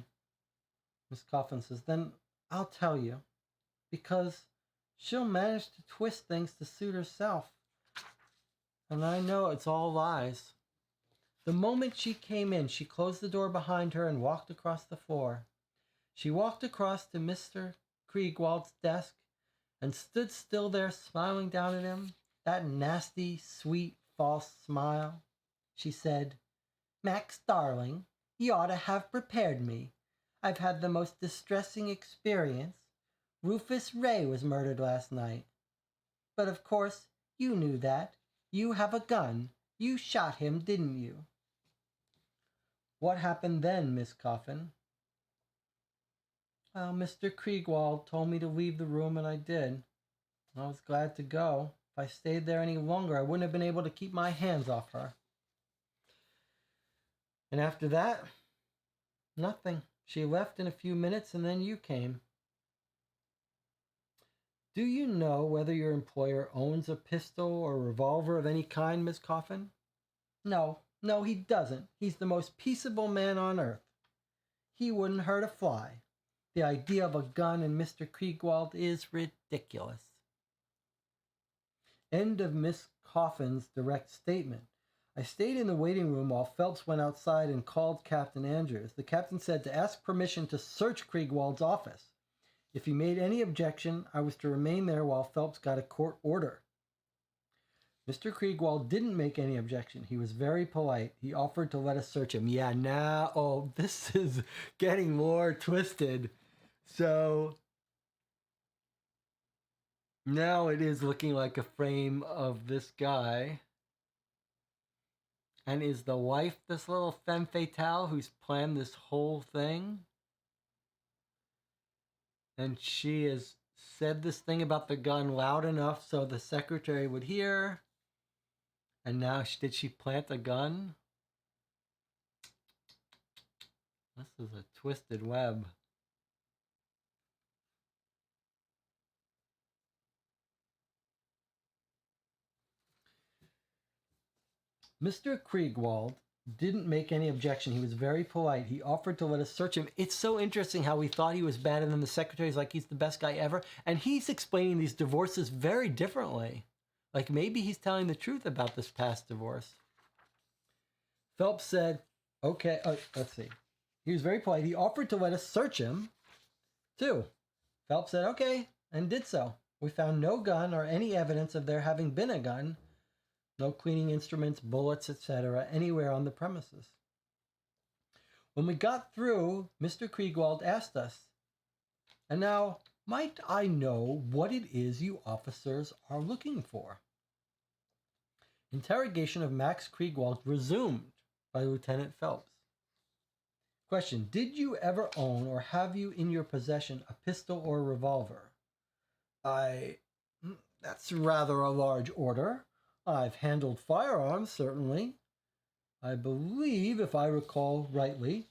Miss Coffin says, then I'll tell you. Because she'll manage to twist things to suit herself. And I know it's all lies. The moment she came in, she closed the door behind her and walked across the floor. She walked across to Mr. Kriegwald's desk and stood still there smiling down at him, that nasty, sweet, false smile. She said, Max, darling, you ought to have prepared me. I've had the most distressing experience. Rufus Ray was murdered last night. But of course, you knew that. You have a gun. You shot him, didn't you? What happened then, Miss Coffin? Well, Mr. Kriegwald told me to leave the room, and I did. I was glad to go. If I stayed there any longer, I wouldn't have been able to keep my hands off her. And after that, nothing. She left in a few minutes, and then you came. Do you know whether your employer owns a pistol or revolver of any kind, Miss Coffin? No, he doesn't. He's the most peaceable man on earth. He wouldn't hurt a fly. The idea of a gun in Mr. Kriegwald is ridiculous. End of Miss Coffin's direct statement. I stayed in the waiting room while Phelps went outside and called Captain Andrews. The captain said to ask permission to search Kriegwald's office. If he made any objection, I was to remain there while Phelps got a court order. Mr. Kriegwald didn't make any objection. He was very polite. He offered to let us search him. Yeah, now, this is getting more twisted. So now it is looking like a frame of this guy. And is the wife this little femme fatale who's planned this whole thing? And she has said this thing about the gun loud enough so the secretary would hear. And now, did she plant a gun? This is a twisted web. Mr. Kriegwald didn't make any objection. He was very polite. He offered to let us search him. It's so interesting how we thought he was bad, and then the secretary's like, he's the best guy ever. And he's explaining these divorces very differently. Like maybe he's telling the truth about this past divorce. Phelps said, okay, let's see. He was very polite. He offered to let us search him, too. Phelps said, okay, and did so. We found no gun or any evidence of there having been a gun. No cleaning instruments, bullets, etc., anywhere on the premises. When we got through, Mr. Kriegwald asked us, and now, might I know what it is you officers are looking for? Interrogation of Max Kriegwald resumed by Lieutenant Phelps. Question, did you ever own or have you in your possession a pistol or revolver? That's rather a large order. I've handled firearms, certainly. I believe, if I recall rightly,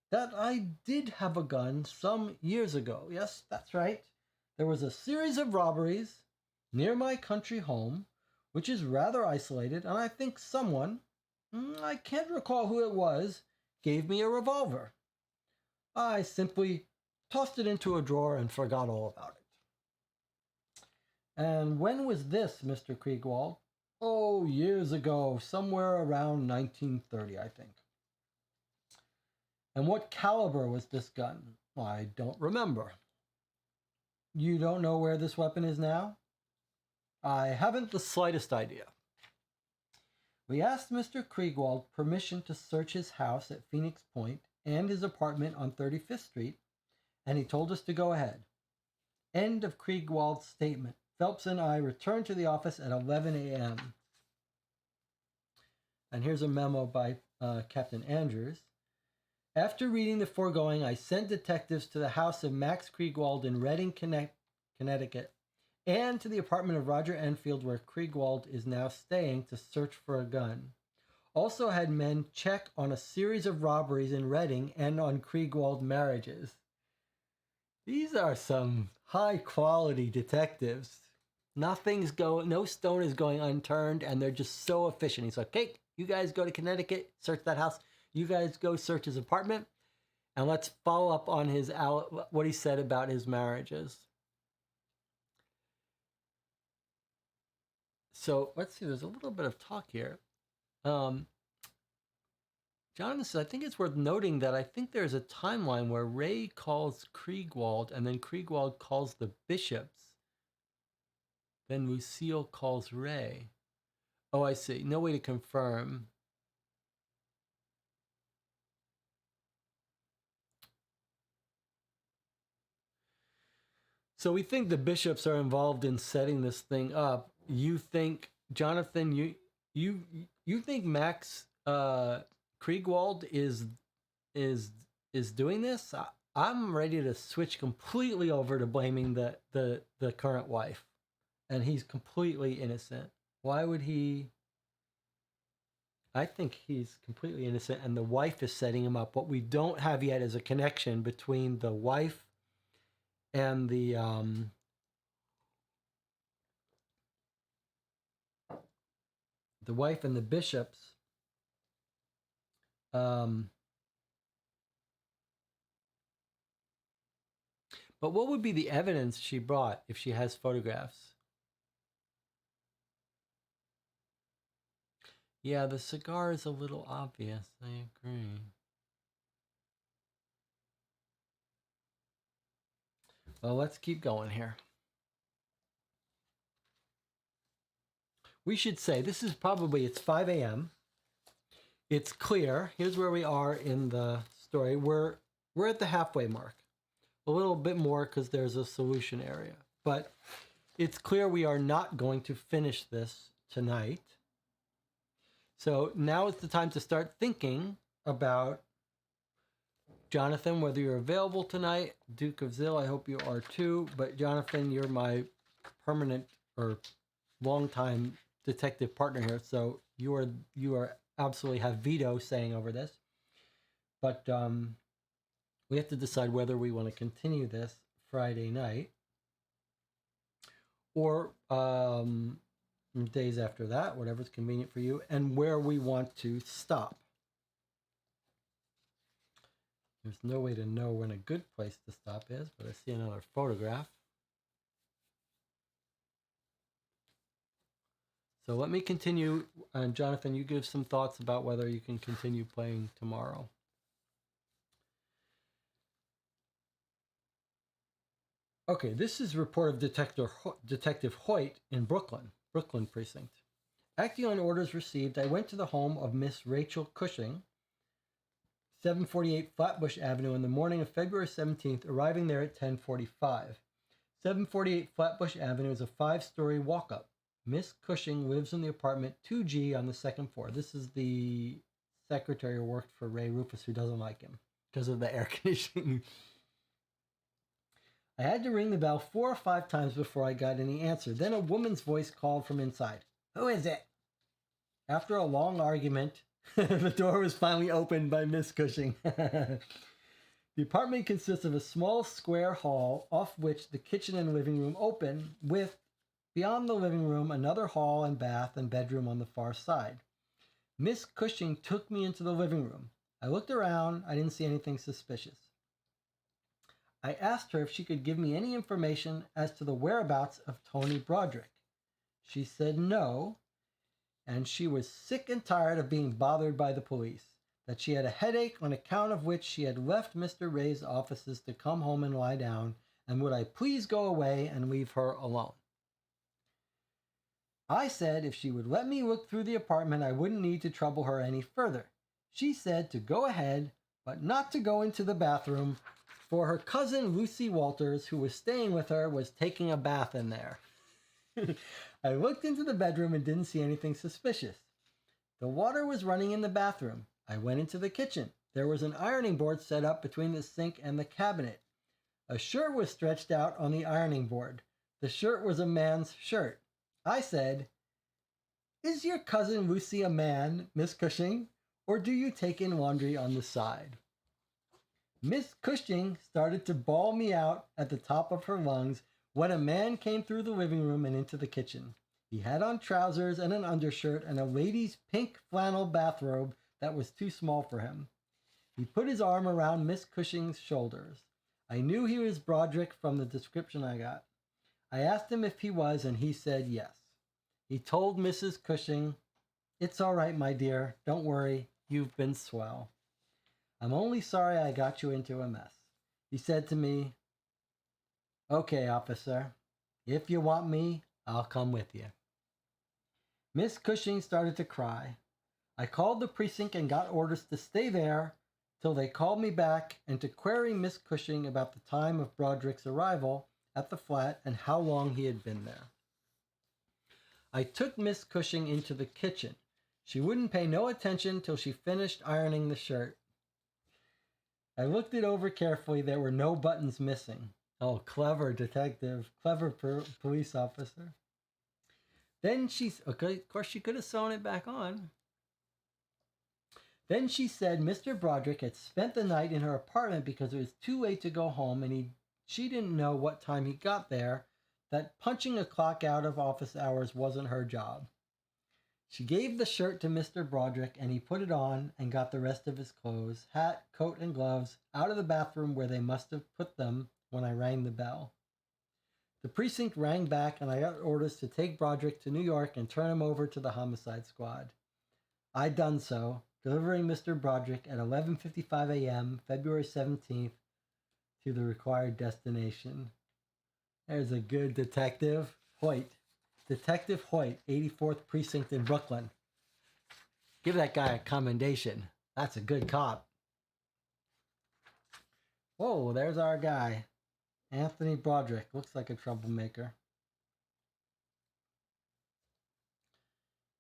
that I did have a gun some years ago. Yes, that's right. There was a series of robberies near my country home, which is rather isolated, and I think someone, I can't recall who it was, gave me a revolver. I simply tossed it into a drawer and forgot all about it. And when was this, Mr. Kriegwald? Oh, years ago, somewhere around 1930, I think. And what caliber was this gun? I don't remember. You don't know where this weapon is now? I haven't the slightest idea. We asked Mr. Kriegwald permission to search his house at Phoenix Point and his apartment on 35th Street, and he told us to go ahead. End of Kriegwald's statement. Phelps and I returned to the office at 11 a.m. And here's a memo by Captain Andrews. After reading the foregoing, I sent detectives to the house of Max Kriegwald in Reading, Connecticut, and to the apartment of Roger Enfield where Kriegwald is now staying to search for a gun. Also had men check on a series of robberies in Reading and on Kriegwald marriages. These are some high-quality detectives. No stone is going unturned, and they're just so efficient. He's like, okay, you guys go to Connecticut, search that house. You guys go search his apartment, and let's follow up on what he said about his marriages. So let's see, there's a little bit of talk here. Jonathan says, I think it's worth noting that I think there's a timeline where Ray calls Kriegwald, and then Kriegwald calls the bishops. Then Lucille calls Ray. Oh, I see. No way to confirm. So we think the bishops are involved in setting this thing up. You think, Jonathan, you think Max Kriegwald is doing this? I'm ready to switch completely over to blaming the current wife, and he's completely innocent. Why would he? I think he's completely innocent, and the wife is setting him up. What we don't have yet is a connection between the wife and the wife and the bishops. But what would be the evidence she brought if she has photographs? Yeah, the cigar is a little obvious. I agree. Well, let's keep going here. We should say this is it's 5 a.m. It's clear. Here's where we are in the story. We're at the halfway mark. A little bit more because there's a solution area. But it's clear we are not going to finish this tonight. So now is the time to start thinking about, Jonathan, whether you're available tonight. Duke of Zill, I hope you are too. But Jonathan, you're my permanent or longtime detective partner here. So you are absolutely have veto saying over this. But we have to decide whether we want to continue this Friday night or days after that, whatever's convenient for you, and where we want to stop. There's no way to know when a good place to stop is, but I see another photograph. So let me continue, and Jonathan, you give some thoughts about whether you can continue playing tomorrow. Okay, this is a report of Detective Hoyt in Brooklyn precinct. Acting on orders received, I went to the home of Miss Rachel Cushing, 748 Flatbush Avenue, in the morning of February 17th, arriving there at 10:45. 748 Flatbush Avenue is a 5-story walk-up. Miss Cushing lives in the apartment 2G on the second floor. This is the secretary who worked for Ray Rufus, who doesn't like him because of the air conditioning. I had to ring the bell 4 or 5 times before I got any answer. Then a woman's voice called from inside. Who is it? After a long argument, the door was finally opened by Miss Cushing. The apartment consists of a small square hall off which the kitchen and living room open, with, beyond the living room, another hall and bath and bedroom on the far side. Miss Cushing took me into the living room. I looked around. I didn't see anything suspicious. I asked her if she could give me any information as to the whereabouts of Tony Broderick. She said no, and she was sick and tired of being bothered by the police, that she had a headache on account of which she had left Mr. Ray's offices to come home and lie down, and would I please go away and leave her alone? I said if she would let me look through the apartment, I wouldn't need to trouble her any further. She said to go ahead, but not to go into the bathroom, for her cousin Lucy Walters, who was staying with her, was taking a bath in there. I looked into the bedroom and didn't see anything suspicious. The water was running in the bathroom. I went into the kitchen. There was an ironing board set up between the sink and the cabinet. A shirt was stretched out on the ironing board. The shirt was a man's shirt. I said, "Is your cousin Lucy a man, Miss Cushing, or do you take in laundry on the side?" Miss Cushing started to bawl me out at the top of her lungs when a man came through the living room and into the kitchen. He had on trousers and an undershirt and a lady's pink flannel bathrobe that was too small for him. He put his arm around Miss Cushing's shoulders. I knew he was Broderick from the description I got. I asked him if he was, and he said yes. He told Mrs. Cushing, "It's all right, my dear. Don't worry. You've been swell. I'm only sorry I got you into a mess." He said to me, "Okay, officer. If you want me, I'll come with you." Miss Cushing started to cry. I called the precinct and got orders to stay there till they called me back and to query Miss Cushing about the time of Broderick's arrival at the flat and how long he had been there. I took Miss Cushing into the kitchen. She wouldn't pay no attention till she finished ironing the shirt. I looked it over carefully. There were no buttons missing. Oh, clever detective, clever police officer. Then okay, of course she could have sewn it back on. Then she said Mr. Broderick had spent the night in her apartment because it was too late to go home and she didn't know what time he got there, that punching a clock out of office hours wasn't her job. She gave the shirt to Mr. Broderick and he put it on and got the rest of his clothes, hat, coat, and gloves out of the bathroom where they must have put them when I rang the bell. The precinct rang back and I got orders to take Broderick to New York and turn him over to the homicide squad. I done so, delivering Mr. Broderick at 11:55 a.m., February 17th, to the required destination. There's a good detective. Hoyt. Detective Hoyt, 84th Precinct in Brooklyn. Give that guy a commendation. That's a good cop. Whoa, there's our guy. Anthony Broderick. Looks like a troublemaker.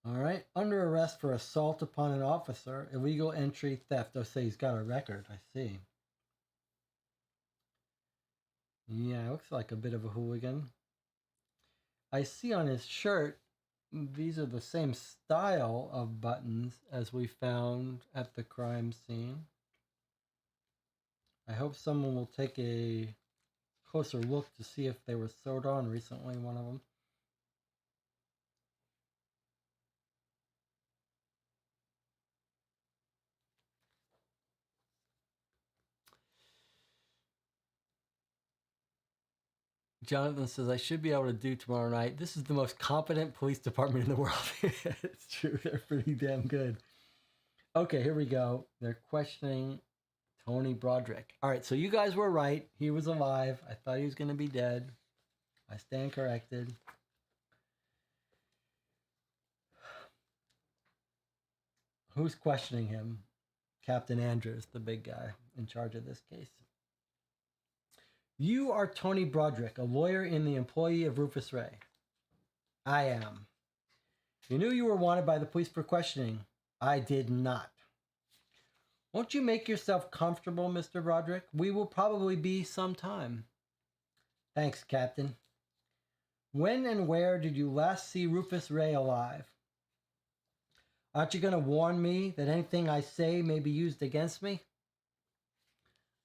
All right. Under arrest for assault upon an officer, illegal entry, theft. Oh, say he's got a record. I see. Yeah, looks like a bit of a hooligan. I see on his shirt, these are the same style of buttons as we found at the crime scene. I hope someone will take a closer look to see if they were sewed on recently, one of them. Jonathan says, I should be able to do tomorrow night. This is the most competent police department in the world. It's true. They're pretty damn good. Okay, here we go. They're questioning Tony Broderick. All right, so you guys were right. He was alive. I thought he was going to be dead. I stand corrected. Who's questioning him? Captain Andrews, the big guy in charge of this case. You are Tony Broderick, a lawyer and the employee of Rufus Ray. I am. You knew you were wanted by the police for questioning. I did not. Won't you make yourself comfortable, Mr. Broderick? We will probably be some time. Thanks, Captain. When and where did you last see Rufus Ray alive? Aren't you going to warn me that anything I say may be used against me?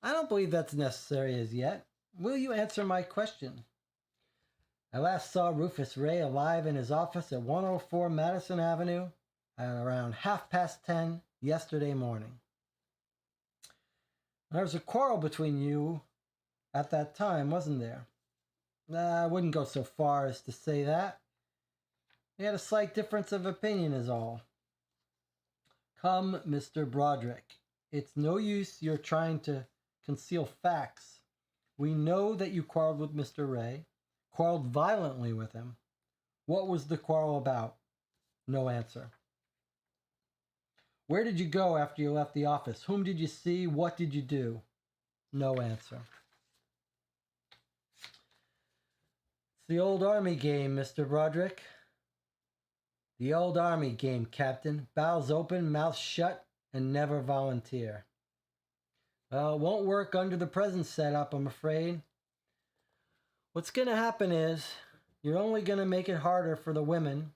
I don't believe that's necessary as yet. Will you answer my question? I last saw Rufus Ray alive in his office at 104 Madison Avenue at around 10:30 yesterday morning. There was a quarrel between you at that time, wasn't there? I wouldn't go so far as to say that. We had a slight difference of opinion is all. Come, Mr. Broderick. It's no use you're trying to conceal facts. We know that you quarreled with Mr. Ray, quarreled violently with him. What was the quarrel about? No answer. Where did you go after you left the office? Whom did you see? What did you do? No answer. It's the old army game, Mr. Broderick. The old army game, Captain. Bowels open, mouth shut, and never volunteer. Well, it won't work under the present setup, I'm afraid. What's going to happen is you're only going to make it harder for the women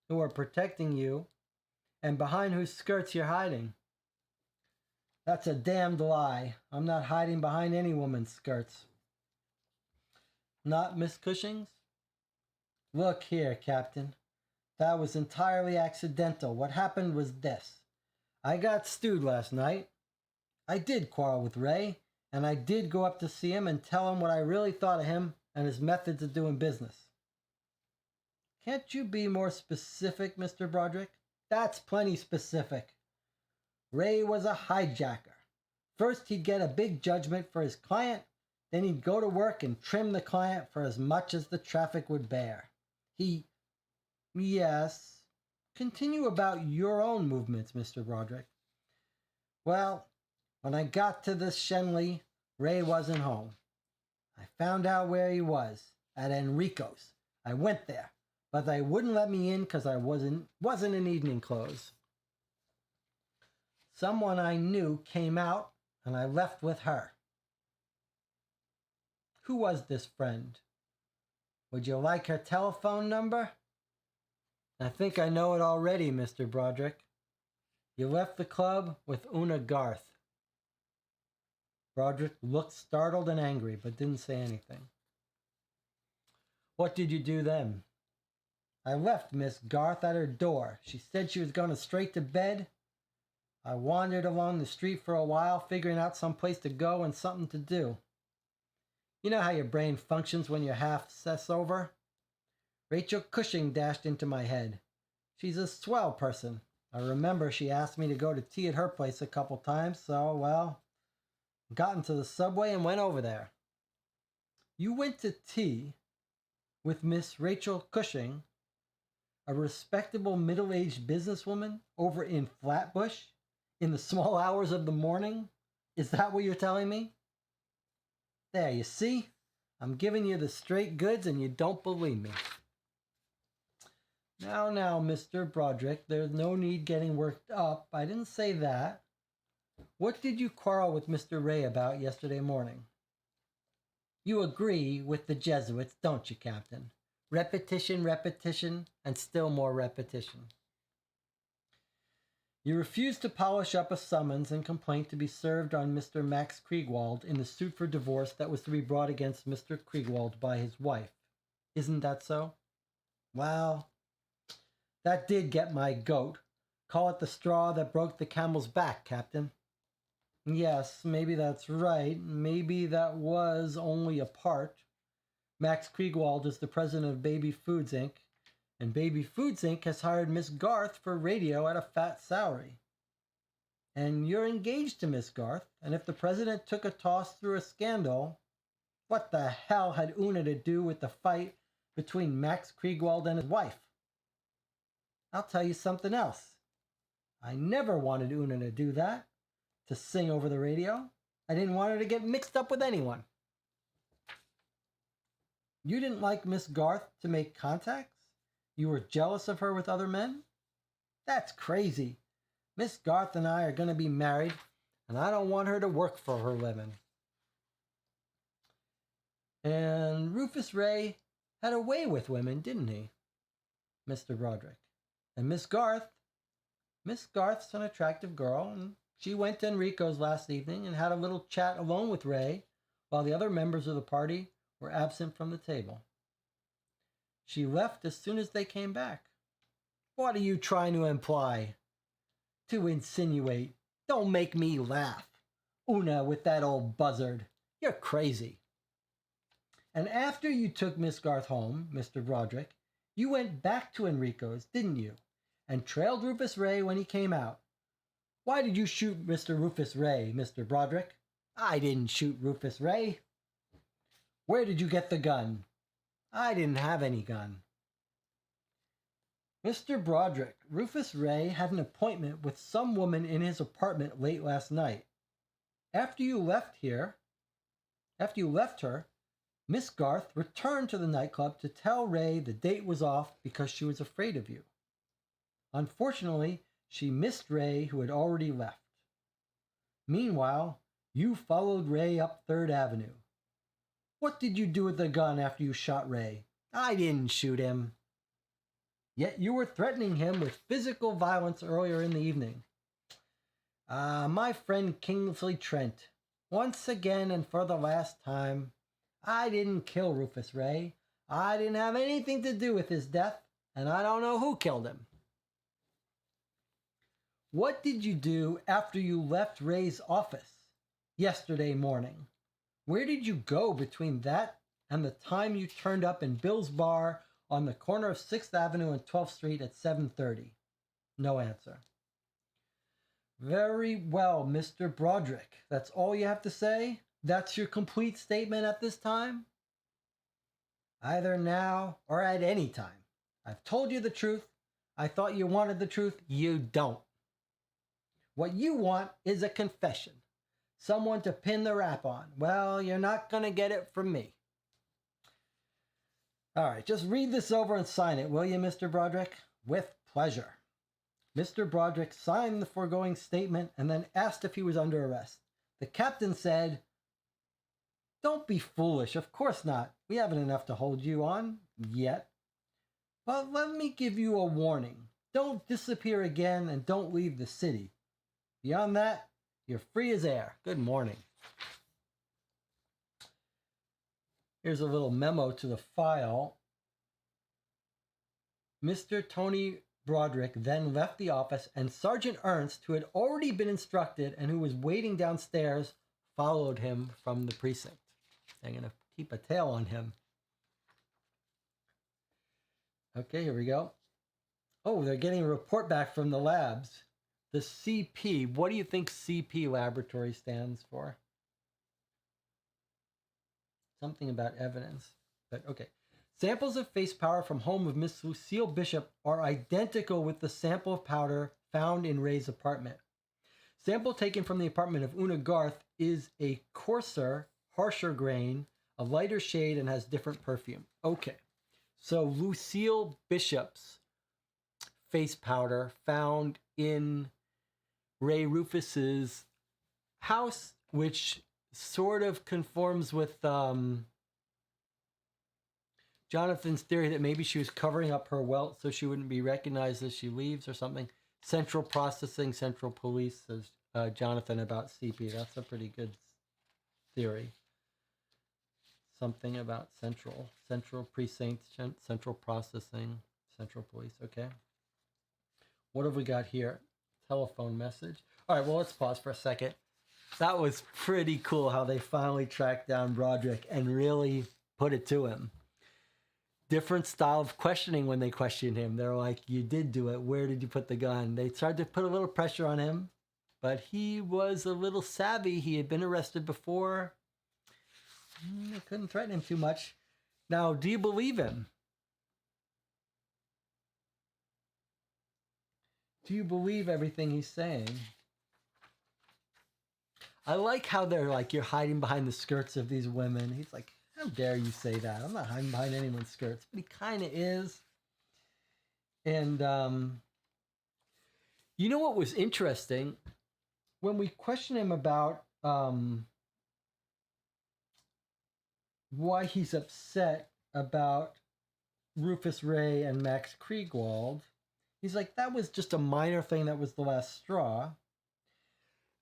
who are protecting you and behind whose skirts you're hiding. That's a damned lie. I'm not hiding behind any woman's skirts. Not Miss Cushing's? Look here, Captain. That was entirely accidental. What happened was this. I got stewed last night. I did quarrel with Ray, and I did go up to see him and tell him what I really thought of him and his methods of doing business. Can't you be more specific, Mr. Broderick? That's plenty specific. Ray was a hijacker. First, he'd get a big judgment for his client, then he'd go to work and trim the client for as much as the traffic would bear. Yes. Continue about your own movements, Mr. Broderick. Well, when I got to the Shenley, Ray wasn't home. I found out where he was, at Enrico's. I went there, but they wouldn't let me in because I wasn't in evening clothes. Someone I knew came out, and I left with her. Who was this friend? Would you like her telephone number? I think I know it already, Mr. Broderick. You left the club with Una Garth. Broderick looked startled and angry, but didn't say anything. What did you do then? I left Miss Garth at her door. She said she was going straight to bed. I wandered along the street for a while, figuring out some place to go and something to do. You know how your brain functions when you're half over? Rachel Cushing dashed into my head. She's a swell person. I remember she asked me to go to tea at her place a couple times, so, well, got into the subway and went over there. You went to tea with Miss Rachel Cushing, a respectable middle-aged businesswoman, over in Flatbush in the small hours of the morning? Is that what you're telling me? There, you see? I'm giving you the straight goods and you don't believe me. Now, Mr. Broderick, there's no need getting worked up. I didn't say that. What did you quarrel with Mr. Ray about yesterday morning? You agree with the Jesuits, don't you, Captain? Repetition, repetition, and still more repetition. You refused to polish up a summons and complaint to be served on Mr. Max Kriegwald in the suit for divorce that was to be brought against Mr. Kriegwald by his wife. Isn't that so? Well, that did get my goat. Call it the straw that broke the camel's back, Captain. Yes, maybe that's right. Maybe that was only a part. Max Kriegwald is the president of Baby Foods, Inc., and Baby Foods, Inc. has hired Miss Garth for radio at a fat salary. And you're engaged to Miss Garth, and if the president took a toss through a scandal, what the hell had Una to do with the fight between Max Kriegwald and his wife? I'll tell you something else. I never wanted Una to do that, to sing over the radio. I didn't want her to get mixed up with anyone. You didn't like Miss Garth to make contacts? You were jealous of her with other men? That's crazy. Miss Garth and I are going to be married, and I don't want her to work for her living. And Rufus Ray had a way with women, didn't he, Mr. Broderick? And Miss Garth's an attractive girl, and she went to Enrico's last evening and had a little chat alone with Ray while the other members of the party were absent from the table. She left as soon as they came back. What are you trying to imply? To insinuate. Don't make me laugh. Una with that old buzzard. You're crazy. And after you took Miss Garth home, Mr. Broderick, you went back to Enrico's, didn't you? And trailed Rufus Ray when he came out. Why did you shoot Mr. Rufus Ray, Mr. Broderick? I didn't shoot Rufus Ray. Where did you get the gun? I didn't have any gun. Mr. Broderick, Rufus Ray had an appointment with some woman in his apartment late last night. After you left her, Miss Garth returned to the nightclub to tell Ray the date was off because she was afraid of you. Unfortunately, she missed Ray, who had already left. Meanwhile, you followed Ray up 3rd Avenue. What did you do with the gun after you shot Ray? I didn't shoot him. Yet you were threatening him with physical violence earlier in the evening. My friend Kingsley Trent, once again and for the last time, I didn't kill Rufus Ray. I didn't have anything to do with his death, and I don't know who killed him. What did you do after you left Ray's office yesterday morning? Where did you go between that and the time you turned up in Bill's bar on the corner of 6th Avenue and 12th Street at 7:30? No answer. Very well, Mr. Broderick. That's all you have to say? That's your complete statement at this time? Either now or at any time. I've told you the truth. I thought you wanted the truth. You don't. What you want is a confession. Someone to pin the rap on. Well, you're not going to get it from me. All right, just read this over and sign it, will you, Mr. Broderick? With pleasure. Mr. Broderick signed the foregoing statement and then asked if he was under arrest. The captain said, "Don't be foolish, of course not. We haven't enough to hold you on, yet. But let me give you a warning. Don't disappear again and don't leave the city. Beyond that, you're free as air. Good morning." Here's a little memo to the file. Mr. Tony Broderick then left the office, and Sergeant Ernst, who had already been instructed and who was waiting downstairs, followed him from the precinct. They're going to keep a tail on him. Okay, here we go. Oh, they're getting a report back from the labs. The CP. What do you think CP laboratory stands for? Something about evidence. But okay. Samples of face powder from home of Miss Lucille Bishop are identical with the sample of powder found in Ray's apartment. Sample taken from the apartment of Una Garth is a coarser, harsher grain, a lighter shade, and has different perfume. Okay. So Lucille Bishop's face powder found in Ray Rufus's house, which sort of conforms with Jonathan's theory that maybe she was covering up her welt so she wouldn't be recognized as she leaves or something. Central processing, central police, says Jonathan about CP. That's a pretty good theory. Something about central precinct, central processing, central police. Okay. What have we got here? Telephone message. All right, well, let's pause for a second. That was pretty cool how they finally tracked down Broderick and really put it to him. Different style of questioning when they questioned him. They're like, you did do it. Where did you put the gun? They tried to put a little pressure on him, but he was a little savvy. He had been arrested before. They couldn't threaten him too much. Now, do you believe him? Do you believe everything he's saying? I like how they're like, you're hiding behind the skirts of these women. He's like, how dare you say that? I'm not hiding behind anyone's skirts. But he kind of is. And you know what was interesting? When we questioned him about why he's upset about Rufus Ray and Max Kriegwald, he's like, that was just a minor thing. That was the last straw.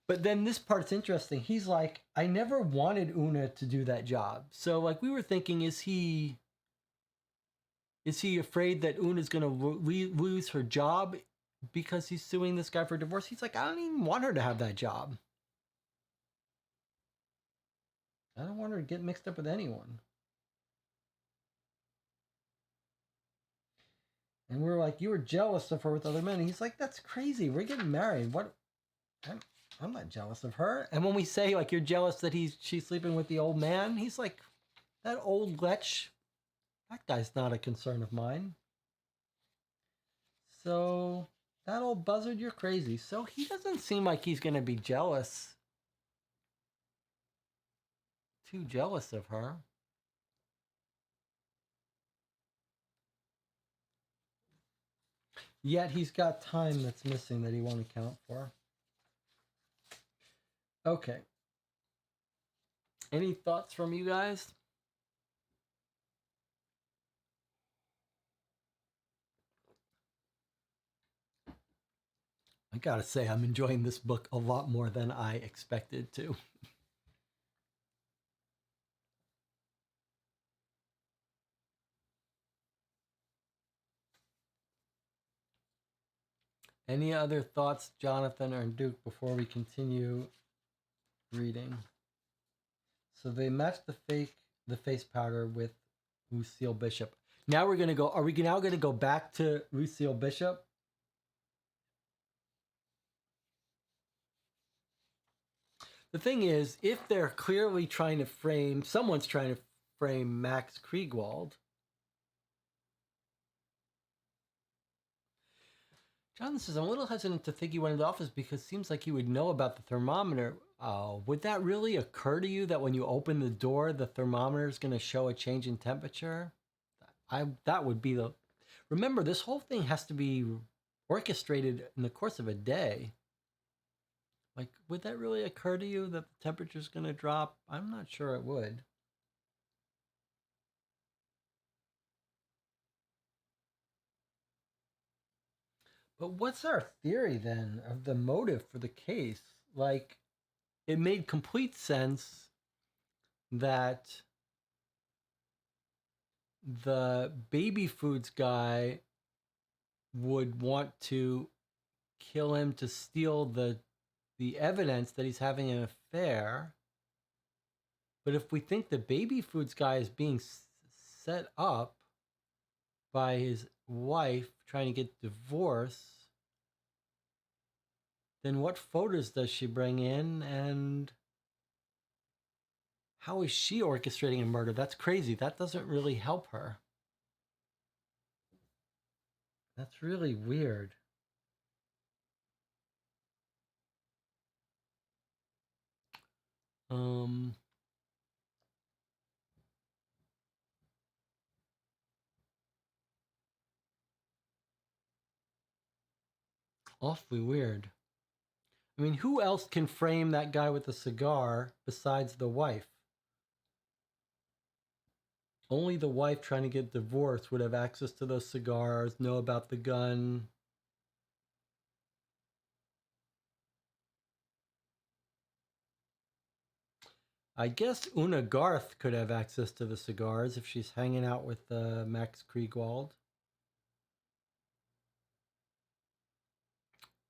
But then this part's interesting. He's like, I never wanted Una to do that job. So like we were thinking, is he afraid that Una's going to lose her job because he's suing this guy for divorce? He's like, I don't even want her to have that job. I don't want her to get mixed up with anyone. And we're like, you were jealous of her with other men. And he's like, that's crazy. We're getting married. What? I'm not jealous of her. And when we say, like, you're jealous that she's sleeping with the old man, he's like, that old lech, that guy's not a concern of mine. So, that old buzzard, you're crazy. So he doesn't seem like he's going to be jealous. Too jealous of her. Yet he's got time that's missing that he won't account for. Okay. Any thoughts from you guys? I gotta say, I'm enjoying this book a lot more than I expected to. Any other thoughts, Jonathan or Duke, before we continue reading? So they matched the face powder with Lucille Bishop. Now we're gonna go. Are we now gonna go back to Lucille Bishop? The thing is, if they're clearly trying to frame, someone's trying to frame Max Kriegwald. John says, I'm a little hesitant to think he went into office because it seems like he would know about the thermometer. Would that really occur to you that when you open the door, the thermometer is going to show a change in temperature? That would be the... Remember, this whole thing has to be orchestrated in the course of a day. Like, would that really occur to you that the temperature is going to drop? I'm not sure it would. But what's our theory then of the motive for the case? Like, it made complete sense that the baby foods guy would want to kill him to steal the evidence that he's having an affair. But if we think the baby foods guy is being set up by his wife trying to get divorced, then what photos does she bring in, and how is she orchestrating a murder? That's crazy. That doesn't really help her. That's really weird. Awfully weird. I mean, who else can frame that guy with the cigar besides the wife? Only the wife trying to get divorced would have access to those cigars, know about the gun. I guess Una Garth could have access to the cigars if she's hanging out with Max Kriegwald.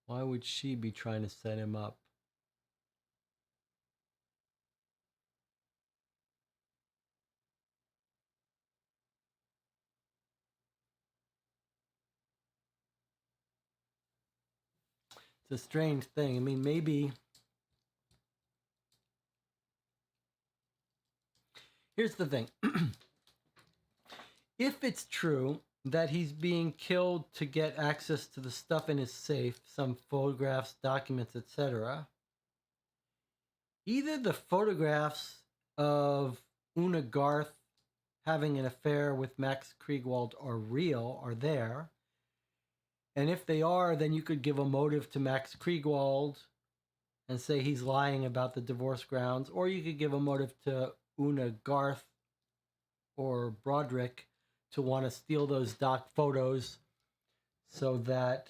Why would she be trying to set him up? It's a strange thing. I mean, maybe... Here's the thing. If it's true that he's being killed to get access to the stuff in his safe, some photographs, documents, etc., either the photographs of Una Garth having an affair with Max Kriegwald are real, are there. And if they are, then you could give a motive to Max Kriegwald and say he's lying about the divorce grounds, or you could give a motive to Una Garth or Broderick to want to steal those doc photos so that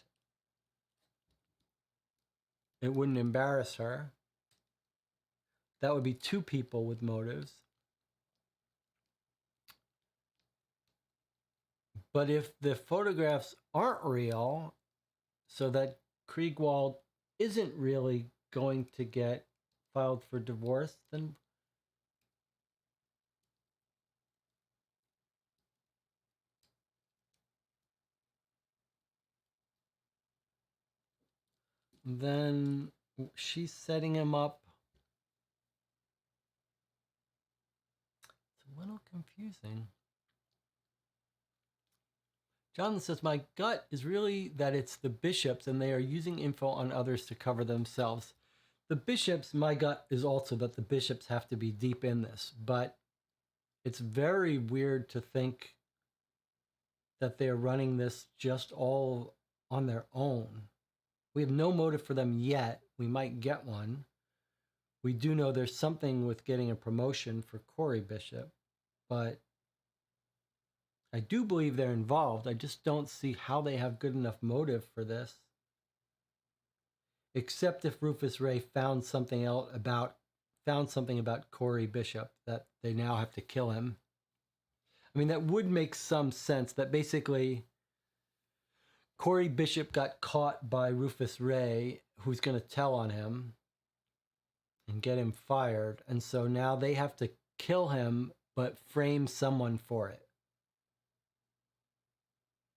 it wouldn't embarrass her. That would be two people with motives. But if the photographs aren't real, so that Kriegwald isn't really going to get filed for divorce, then she's setting him up. It's a little confusing. Jonathan says, my gut is really that it's the bishops and they are using info on others to cover themselves. The bishops, my gut is also that the bishops have to be deep in this, but it's very weird to think that they're running this just all on their own. We have no motive for them yet. We might get one. We do know there's something with getting a promotion for Corey Bishop, but I do believe they're involved. I just don't see how they have good enough motive for this. Except if Rufus Ray found something about Corey Bishop that they now have to kill him. I mean, that would make some sense that basically Corey Bishop got caught by Rufus Ray, who's going to tell on him and get him fired. And so now they have to kill him, but frame someone for it.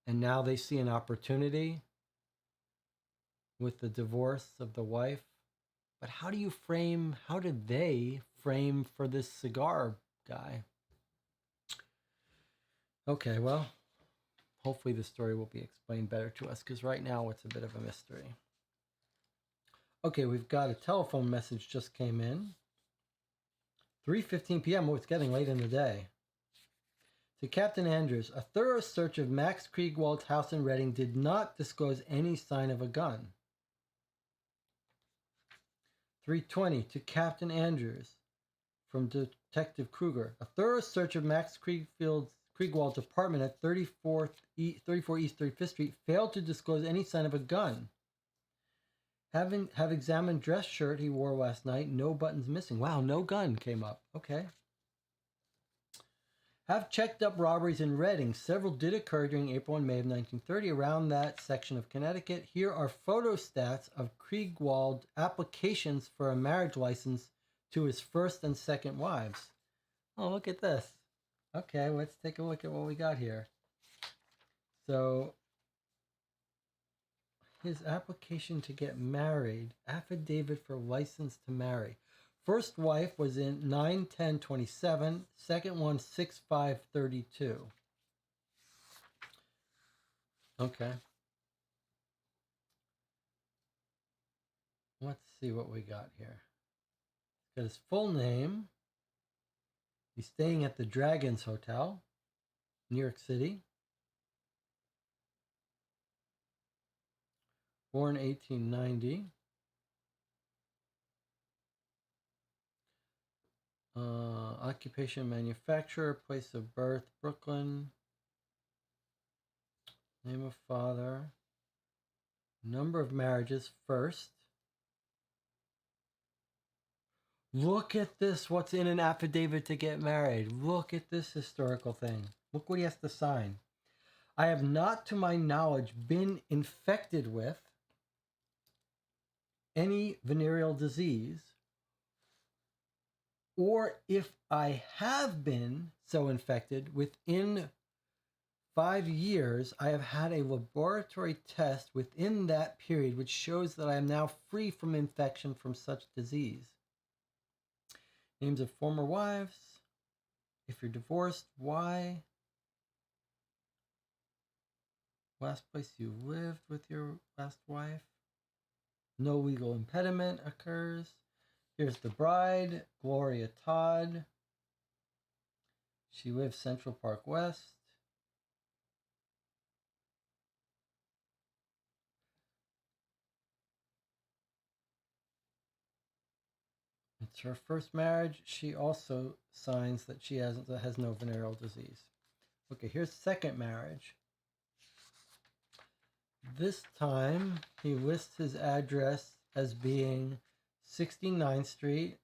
And now they see an opportunity with the divorce of the wife. But how did they frame for this cigar guy? Okay, well, hopefully the story will be explained better to us, because right now it's a bit of a mystery. Okay, we've got a telephone message just came in. 3:15 p.m. Oh, it's getting late in the day. To Captain Andrews, a thorough search of Max Kriegwald's house in Reading did not disclose any sign of a gun. 3:20 to Captain Andrews from Detective Kruger. A thorough search of Max Kriegwald's apartment at 34 East 35th Street failed to disclose any sign of a gun. Have examined dress shirt he wore last night. No buttons missing. Wow, no gun came up. Okay. Have checked up robberies in Reading. Several did occur during April and May of 1930 around that section of Connecticut. Here are photo stats of Kriegwald applications for a marriage license to his first and second wives. Oh, look at this. Okay, let's take a look at what we got here. So, his application to get married, affidavit for license to marry. First wife was in 9/10/27, second one 6/5/32. Okay. Let's see what we got here. Got his full name. He's staying at the Dragons Hotel, New York City. Born 1890. Occupation manufacturer, place of birth Brooklyn, name of father, number of marriages first. Look at this, what's in an affidavit to get married. Look at this historical thing. Look what he has to sign. I have not, to my knowledge, been infected with any venereal disease, or if I have been so infected, within 5 years, I have had a laboratory test within that period which shows that I am now free from infection from such disease. Names of former wives. If you're divorced, why? Last place you lived with your last wife. No legal impediment occurs. Here's the bride, Gloria Todd. She lives Central Park West. It's her first marriage. She also signs that she has no venereal disease. Okay, here's second marriage. This time, he lists his address as being 69th Street,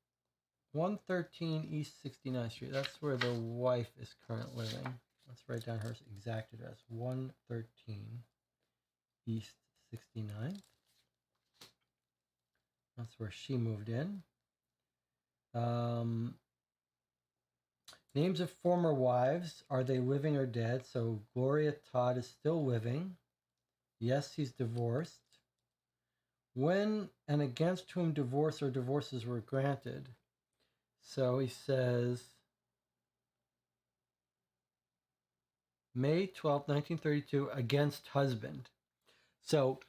113 East 69th Street. That's where the wife is currently living. Let's write down her exact address. 113 East 69th. That's where she moved in. Names of former wives. Are they living or dead? So Gloria Todd is still living. Yes, he's divorced. When and against whom divorce or divorces were granted. So he says May 12th, 1932, against husband. So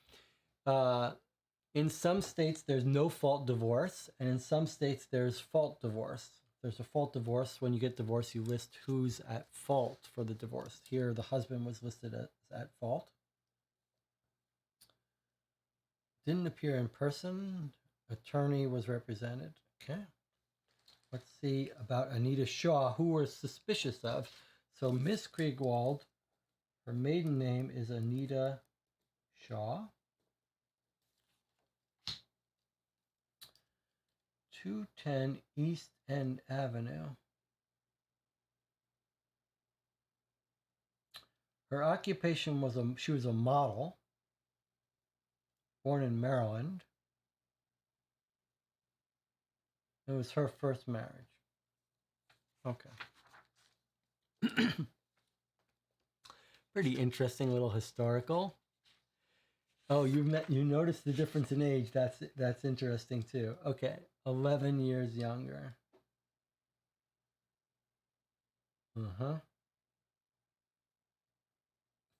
in some states, there's no fault divorce, and in some states, there's fault divorce. There's a fault divorce. When you get divorced, you list who's at fault for the divorce. Here, the husband was listed as at fault. Didn't appear in person. Attorney was represented. Okay. Let's see about Anita Shaw, who we're suspicious of. So Miss Kriegwald, her maiden name is Anita Shaw. 210 East End Avenue. Her occupation was she was a model, born in Maryland. It was her first marriage. Okay. Pretty interesting little historical. Oh, you noticed the difference in age. That's interesting too. Okay, 11 years younger.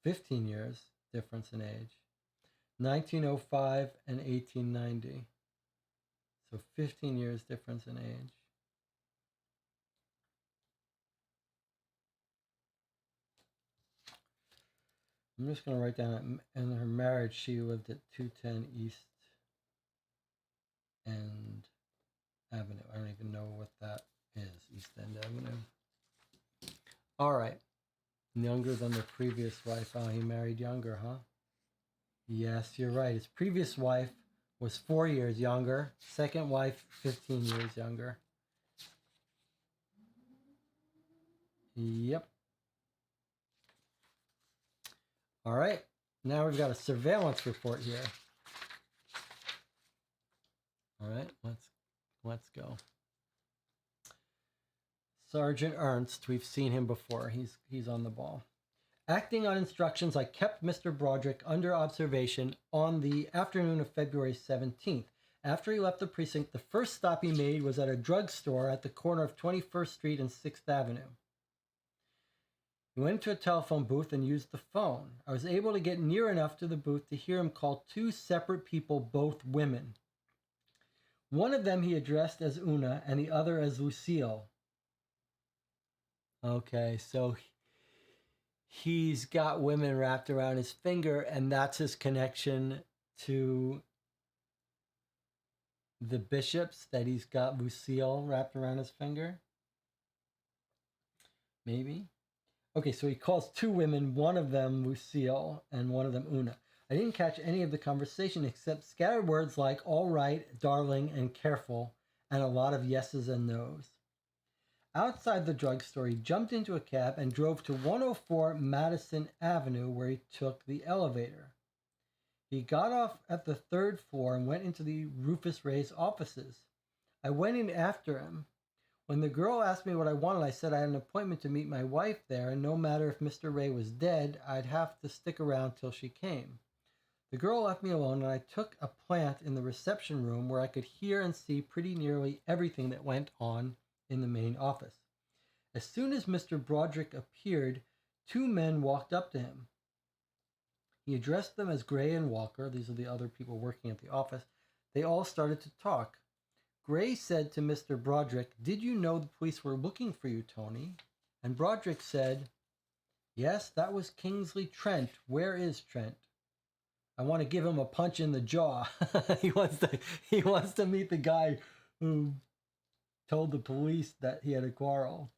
15 years difference in age. 1905 and 1890. So 15 years difference in age. I'm just going to write down that in her marriage, she lived at 210 East End Avenue. I don't even know what that is, East End Avenue. All right. Younger than the previous wife. Oh, he married younger, huh? Yes, you're right. His previous wife was 4 years younger. Second wife, 15 years younger. Yep. All right. Now we've got a surveillance report here. All right, let's go. Sergeant Ernst, we've seen him before. He's on the ball. Acting on instructions, I kept Mr. Broderick under observation on the afternoon of February 17th. After he left the precinct, the first stop he made was at a drugstore at the corner of 21st Street and 6th Avenue. He went to a telephone booth and used the phone. I was able to get near enough to the booth to hear him call two separate people, both women. One of them he addressed as Una and the other as Lucille. Okay, so he's got women wrapped around his finger, and that's his connection to the bishops, that he's got Lucille wrapped around his finger. Maybe. Okay, so he calls two women, one of them Lucille and one of them Una. I didn't catch any of the conversation except scattered words like all right, darling, and careful, and a lot of yeses and nos. Outside the drugstore, he jumped into a cab and drove to 104 Madison Avenue, where he took the elevator. He got off at the third floor and went into the Rufus Ray's offices. I went in after him. When the girl asked me what I wanted, I said I had an appointment to meet my wife there, and no matter if Mr. Ray was dead, I'd have to stick around till she came. The girl left me alone, and I took a plant in the reception room where I could hear and see pretty nearly everything that went on in the main office. As soon as Mr. Broderick appeared, two men walked up to him. He addressed them as Gray and Walker. These are the other people working at the office. They all started to talk. Gray said to Mr. Broderick, "Did you know the police were looking for you, Tony?" And Broderick said, "Yes, that was Kingsley Trent. Where is Trent?" "I want to give him a punch in the jaw." He wants to meet the guy who told the police that he had a quarrel.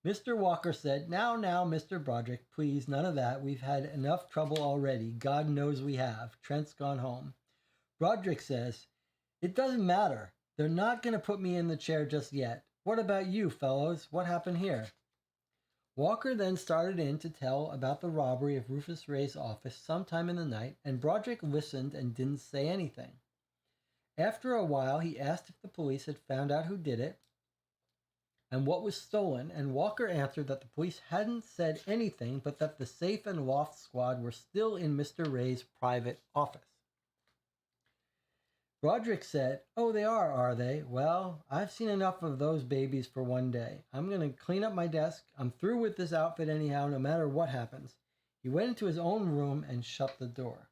Mr. Walker said, Now, Mr. Broderick, please, none of that. We've had enough trouble already. God knows we have. Trent's gone home." Broderick says, "It doesn't matter. They're not going to put me in the chair just yet. What about you, fellows? What happened here?" Walker then started in to tell about the robbery of Rufus Ray's office sometime in the night, and Broderick listened and didn't say anything. After a while, he asked if the police had found out who did it and what was stolen, and Walker answered that the police hadn't said anything, but that the safe and loft squad were still in Mr. Ray's private office. Broderick said, "Oh, they are they? Well, I've seen enough of those babies for one day. I'm going to clean up my desk. I'm through with this outfit anyhow, no matter what happens." He went into his own room and shut the door.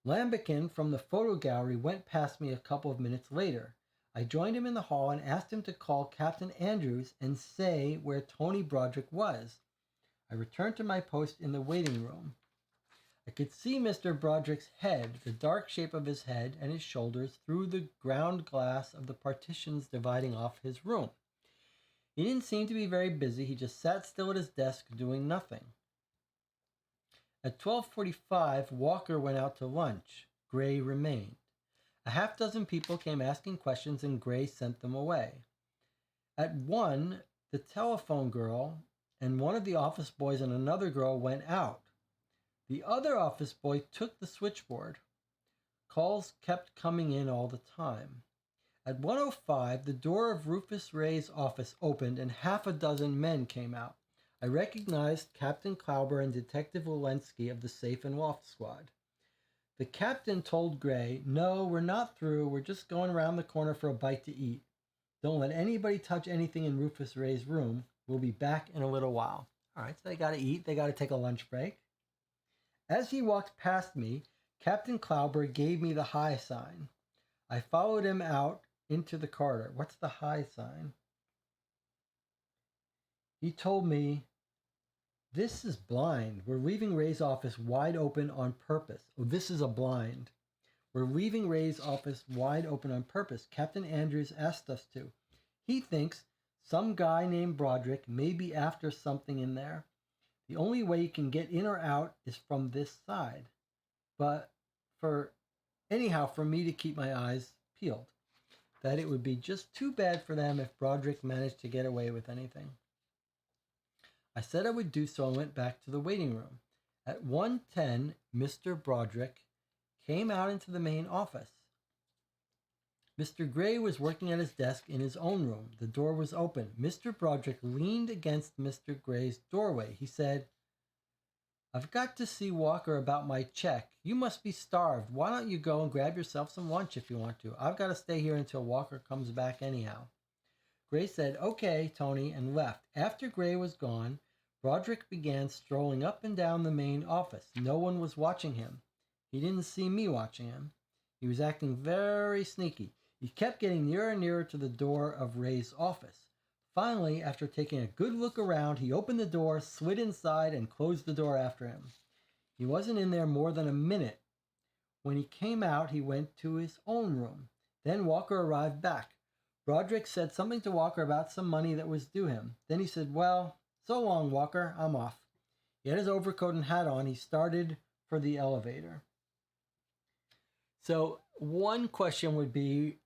Lambikin from the photo gallery went past me a couple of minutes later. I joined him in the hall and asked him to call Captain Andrews and say where Tony Broderick was. I returned to my post in the waiting room. I could see Mr. Broderick's head, the dark shape of his head and his shoulders through the ground glass of the partitions dividing off his room. He didn't seem to be very busy. He just sat still at his desk doing nothing. At 12:45, Walker went out to lunch. Gray remained. A half-dozen people came asking questions and Gray sent them away. At 1, the telephone girl and one of the office boys and another girl went out. The other office boy took the switchboard. Calls kept coming in all the time. At 1:05, the door of Rufus Ray's office opened and half a dozen men came out. I recognized Captain Klauber and Detective Walensky of the Safe and Loft Squad. The captain told Gray, "No, we're not through. We're just going around the corner for a bite to eat. Don't let anybody touch anything in Rufus Ray's room. We'll be back in a little while." All right, so they got to eat. They got to take a lunch break. As he walked past me, Captain Klauber gave me the high sign. I followed him out into the corridor. What's the high sign? He told me, "This is blind. We're leaving Ray's office wide open on purpose." Oh, this is a blind. "We're leaving Ray's office wide open on purpose. Captain Andrews asked us to. He thinks some guy named Broderick may be after something in there. The only way you can get in or out is from this side. But for me to keep my eyes peeled. That it would be just too bad for them if Broderick managed to get away with anything." I said I would do so and went back to the waiting room. At 1:10, Mr. Broderick came out into the main office. Mr. Gray was working at his desk in his own room. The door was open. Mr. Broderick leaned against Mr. Gray's doorway. He said, "I've got to see Walker about my check. You must be starved. Why don't you go and grab yourself some lunch if you want to? I've got to stay here until Walker comes back anyhow." Gray said, "Okay, Tony," and left. After Gray was gone, Broderick began strolling up and down the main office. No one was watching him. He didn't see me watching him. He was acting very sneaky. He kept getting nearer and nearer to the door of Ray's office. Finally, after taking a good look around, he opened the door, slid inside, and closed the door after him. He wasn't in there more than a minute. When he came out, he went to his own room. Then Walker arrived back. Broderick said something to Walker about some money that was due him. Then he said, "Well, so long, Walker. I'm off." He had his overcoat and hat on. He started for the elevator. So one question would be,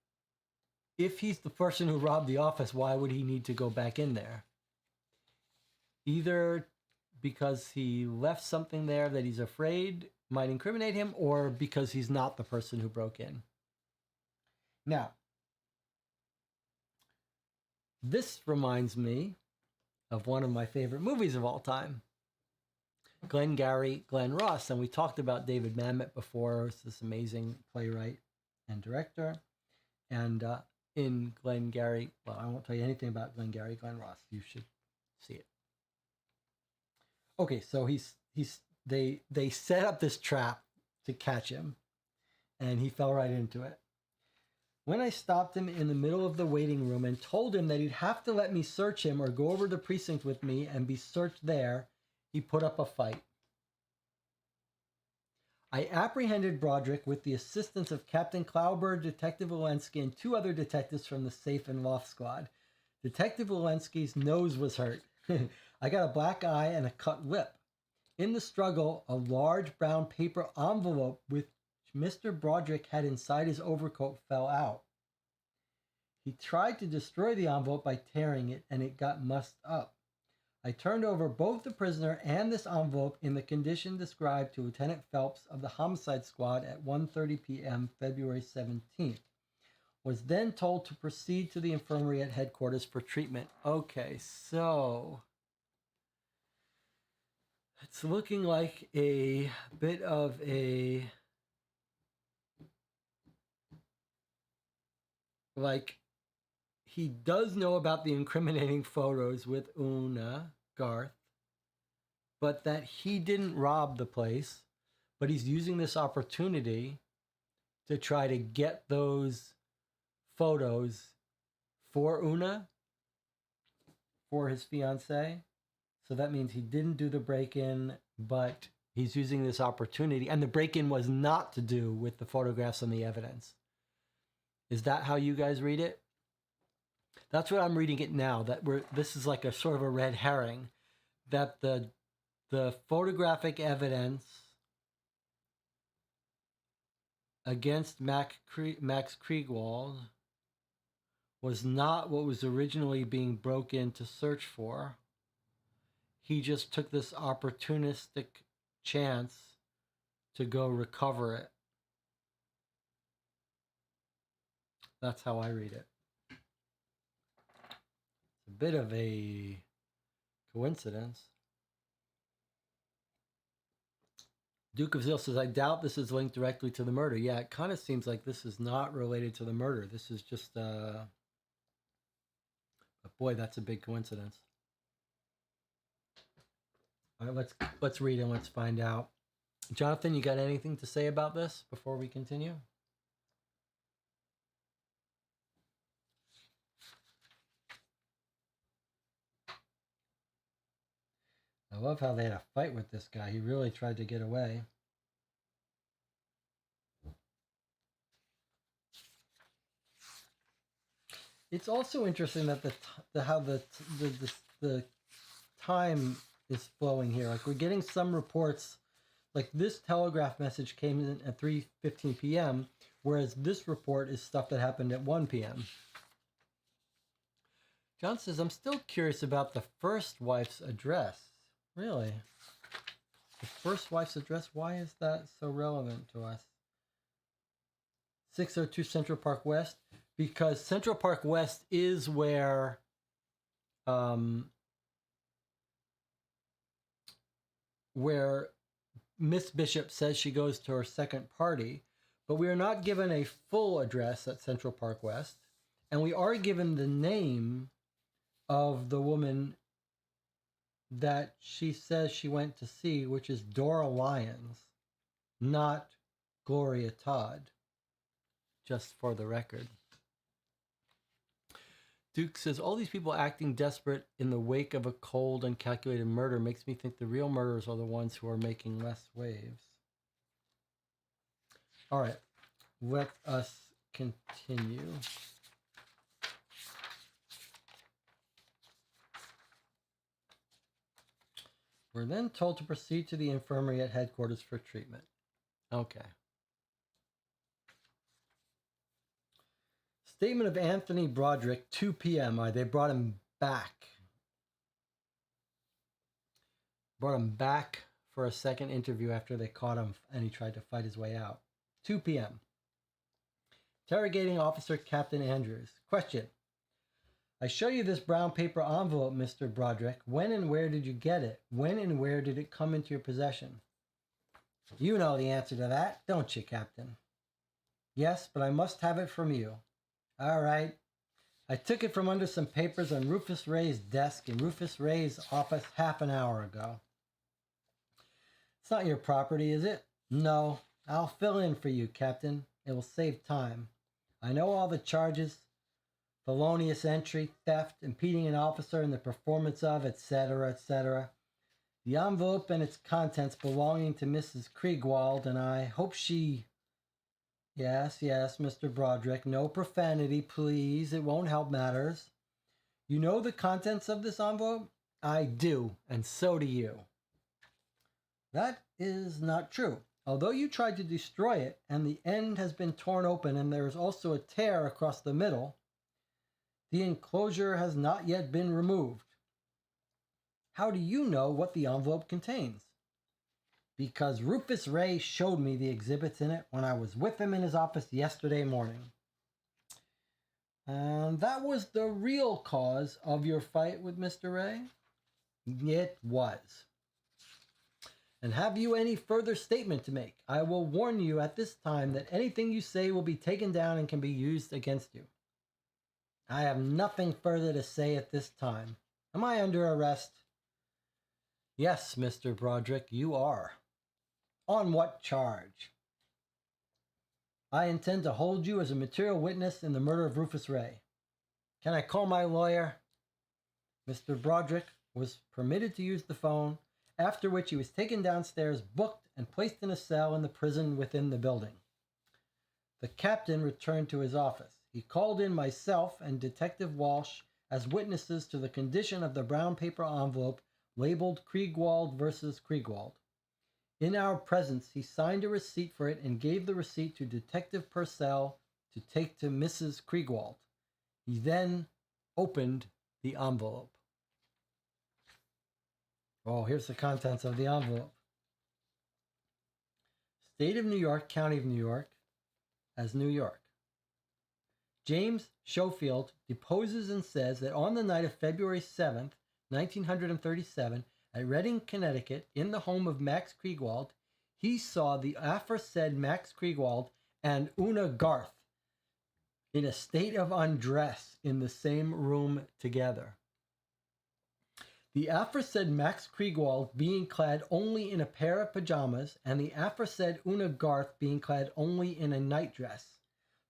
if he's the person who robbed the office, why would he need to go back in there? Either because he left something there that he's afraid might incriminate him, or because he's not the person who broke in. Now, this reminds me of one of my favorite movies of all time, Glengarry Glen Ross. And we talked about David Mamet before. It's this amazing playwright and director. And in Glengarry, well, I won't tell you anything about Glengarry Glen Ross. You should see it. Okay, so they set up this trap to catch him, and he fell right into it. When I stopped him in the middle of the waiting room and told him that he'd have to let me search him or go over the precinct with me and be searched there, he put up a fight. I apprehended Broderick with the assistance of Captain Klauber, Detective Walensky, and 2 other detectives from the Safe and Loft Squad. Detective Walensky's nose was hurt. I got a black eye and a cut lip. In the struggle, a large brown paper envelope with Mr. Broderick had inside his overcoat fell out. He tried to destroy the envelope by tearing it, and it got mussed up. I turned over both the prisoner and this envelope in the condition described to Lieutenant Phelps of the Homicide Squad at 1:30 p.m. February 17th. Was then told to proceed to the infirmary at headquarters for treatment. Okay, so it's looking like a bit of a like, he does know about the incriminating photos with Una Garth, but that he didn't rob the place, but he's using this opportunity to try to get those photos for Una, for his fiancée. So that means he didn't do the break-in, but he's using this opportunity. And the break-in was not to do with the photographs and the evidence. Is that how you guys read it? That's what I'm reading it now, that this is like a sort of a red herring, that the photographic evidence against Max Kriegwald was not what was originally being broke in to search for. He just took this opportunistic chance to go recover it. That's how I read it. It's a bit of a coincidence. Duke of Zeal says, I doubt this is linked directly to the murder. Yeah, it kind of seems like this is not related to the murder. This is just, but boy, that's a big coincidence. All right, let's read and let's find out. Jonathan, you got anything to say about this before we continue? I love how they had a fight with this guy. He really tried to get away. It's also interesting that how the time is flowing here. Like, we're getting some reports, like this telegraph message came in at 3:15 p.m., whereas this report is stuff that happened at 1 p.m. John says, I'm still curious about the first wife's address. Really? The first wife's address? Why is that so relevant to us? 602 Central Park West? Because Central Park West is where Miss Bishop says she goes to her second party, but we are not given a full address at Central Park West, and we are given the name of the woman that she says she went to see, which is Dora Lyons, not Gloria Todd, just for the record. Duke says, all these people acting desperate in the wake of a cold and calculated murder makes me think the real murderers are the ones who are making less waves. All right, let us continue. We're then told to proceed to the infirmary at headquarters for treatment. Okay. Statement of Anthony Broderick, 2 p.m. They brought him back. Brought him back for a second interview after they caught him and he tried to fight his way out. 2 p.m. Interrogating Officer Captain Andrews. Question. I show you this brown paper envelope, Mr. Broderick. When and where did you get it? When and where did it come into your possession? You know the answer to that, don't you, Captain? Yes, but I must have it from you. All right. I took it from under some papers on Rufus Ray's desk in Rufus Ray's office half an hour ago. It's not your property, is it? No. I'll fill in for you, Captain. It will save time. I know all the charges. Felonious entry, theft, impeding an officer in the performance of, etc., etc. The envelope and its contents belonging to Mrs. Kriegwald, and I hope she... Yes, Mr. Broderick, no profanity, please. It won't help matters. You know the contents of this envelope? I do, and so do you. That is not true. Although you tried to destroy it, and the end has been torn open, and there is also a tear across the middle, the enclosure has not yet been removed. How do you know what the envelope contains? Because Rufus Ray showed me the exhibits in it when I was with him in his office yesterday morning. And that was the real cause of your fight with Mr. Ray? It was. And have you any further statement to make? I will warn you at this time that anything you say will be taken down and can be used against you. I have nothing further to say at this time. Am I under arrest? Yes, Mr. Broderick, you are. On what charge? I intend to hold you as a material witness in the murder of Rufus Ray. Can I call my lawyer? Mr. Broderick was permitted to use the phone, after which he was taken downstairs, booked, and placed in a cell in the prison within the building. The captain returned to his office. He called in myself and Detective Walsh as witnesses to the condition of the brown paper envelope labeled Kriegwald versus Kriegwald. In our presence, he signed a receipt for it and gave the receipt to Detective Purcell to take to Mrs. Kriegwald. He then opened the envelope. Oh, here's the contents of the envelope. State of New York, County of New York, as New York. James Schofield deposes and says that on the night of February 7th, 1937, at Reading, Connecticut, in the home of Max Kriegwald, he saw the aforesaid Max Kriegwald and Una Garth in a state of undress in the same room together. The aforesaid Max Kriegwald being clad only in a pair of pajamas, and the aforesaid Una Garth being clad only in a nightdress.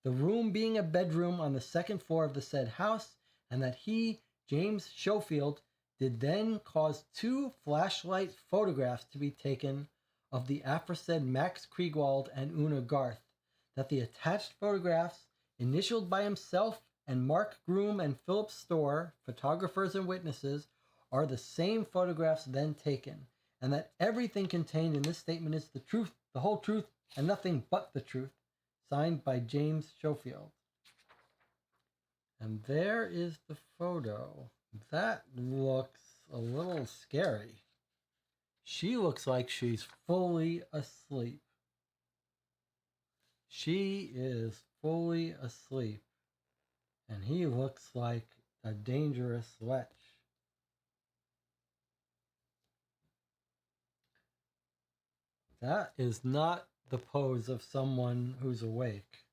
The room being a bedroom on the second floor of the said house, and that he, James Schofield, did then cause 2 flashlight photographs to be taken of the aforesaid Max Kriegwald and Una Garth, that the attached photographs, initialed by himself and Mark Groom and Philip Storr, photographers and witnesses, are the same photographs then taken, and that everything contained in this statement is the truth, the whole truth, and nothing but the truth. Signed by James Schofield. And there is the photo. That looks a little scary. She looks like she's fully asleep. She is fully asleep. And he looks like a dangerous lech. That is not the pose of someone who's awake.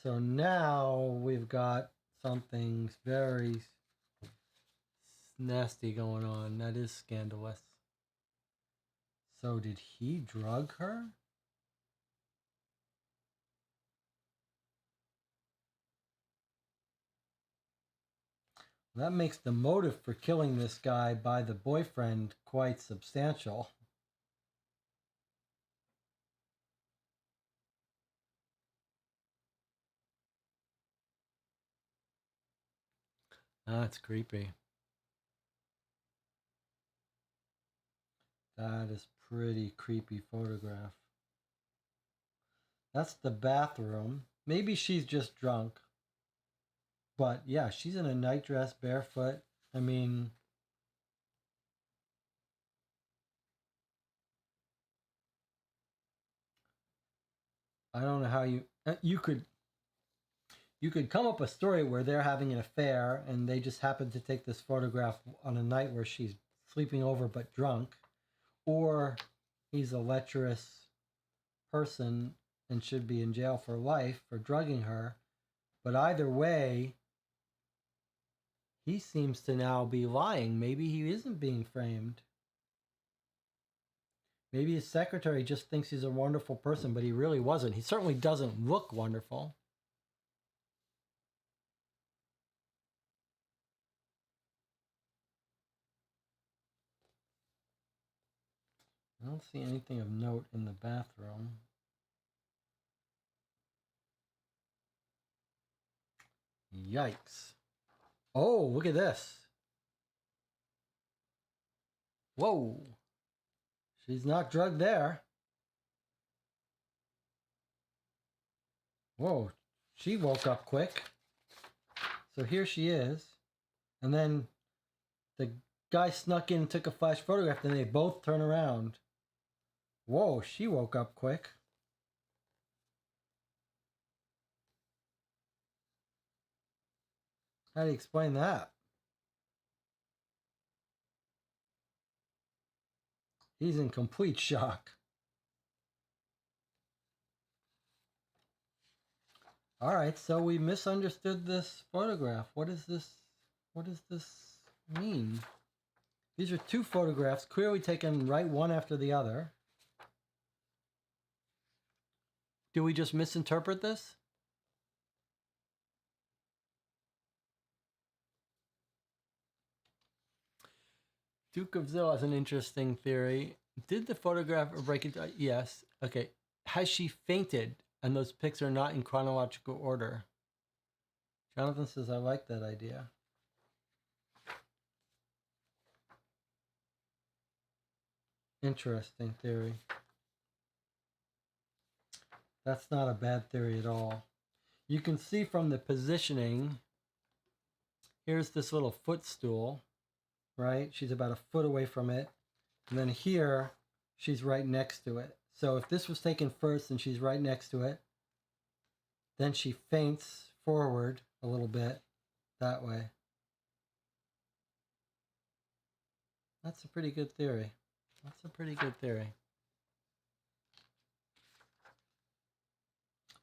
So now we've got something very nasty going on. That is scandalous. So did he drug her? That makes the motive for killing this guy by the boyfriend quite substantial. That's creepy. That is pretty creepy photograph. That's the bathroom. Maybe she's just drunk. But yeah, she's in a nightdress, barefoot. I mean, I don't know how you could come up a story where they're having an affair and they just happen to take this photograph on a night where she's sleeping over but drunk, or he's a lecherous person and should be in jail for life for drugging her. But either way, he seems to now be lying. Maybe he isn't being framed. Maybe his secretary just thinks he's a wonderful person, but he really wasn't. He certainly doesn't look wonderful. I don't see anything of note in the bathroom. Yikes. Oh, look at this. Whoa. She's not drugged there. Whoa. She woke up quick. So here she is. And then the guy snuck in and took a flash photograph, and they both turn around. Whoa, she woke up quick. How do you explain that? He's in complete shock. All right, so we misunderstood this photograph. What does this mean? These are two photographs clearly taken right one after the other. Do we just misinterpret this? Duke of Zill has an interesting theory. Did the photograph break it? Yes. Okay. Has she fainted? And those pics are not in chronological order. Jonathan says, I like that idea. Interesting theory. That's not a bad theory at all. You can see from the positioning, here's this little footstool, right? She's about a foot away from it. And then here, she's right next to it. So if this was taken first and she's right next to it, then she faints forward a little bit that way. That's a pretty good theory. That's a pretty good theory.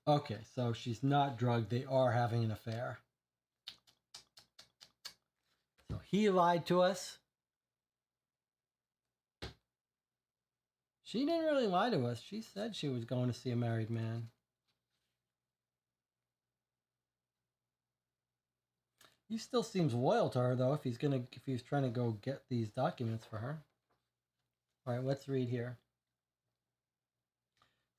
Okay, so she's not drugged. They are having an affair. So he lied to us. She didn't really lie to us. She said she was going to see a married man. He still seems loyal to her, though, if he's trying to go get these documents for her. All right, let's read here.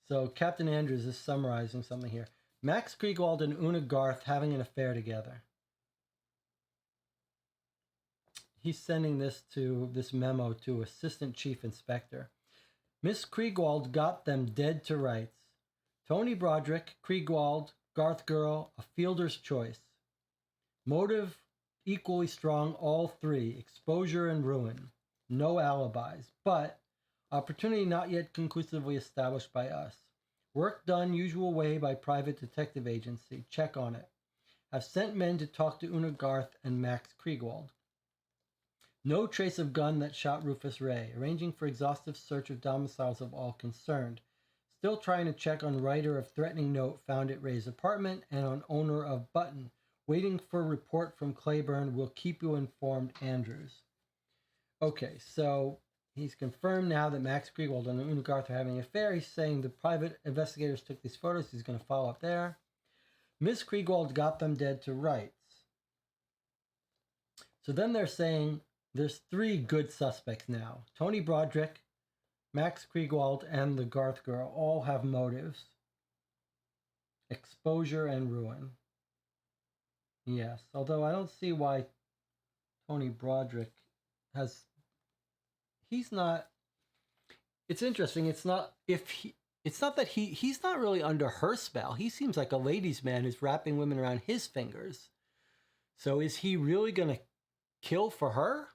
So Captain Andrews is summarizing something here. Max Kriegwald and Una Garth having an affair together. He's sending this memo to Assistant Chief Inspector. Miss Kriegwald got them dead to rights. Tony Broderick, Kriegwald, Garth girl, a fielder's choice. Motive equally strong, all three, exposure and ruin. No alibis, but opportunity not yet conclusively established by us. Work done usual way by private detective agency. Check on it. Have sent men to talk to Una Garth and Max Kriegwald. No trace of gun that shot Rufus Ray. Arranging for exhaustive search of domiciles of all concerned. Still trying to check on writer of threatening note found at Ray's apartment and on owner of button. Waiting for report from Claiborne. Will keep you informed, Andrews. Okay, so he's confirmed now that Max Kriegwald and Una Garth are having an affair. He's saying the private investigators took these photos. He's going to follow up there. Miss Kriegwald got them dead to rights. So then they're saying there's three good suspects now. Tony Broderick, Max Kriegwald, and the Garth girl all have motives. Exposure and ruin. Yes, although I don't see why Tony Broderick has... He's not... It's interesting. It's not that he's not really under her spell. He seems like a ladies' man who's wrapping women around his fingers. So is he really going to kill for her?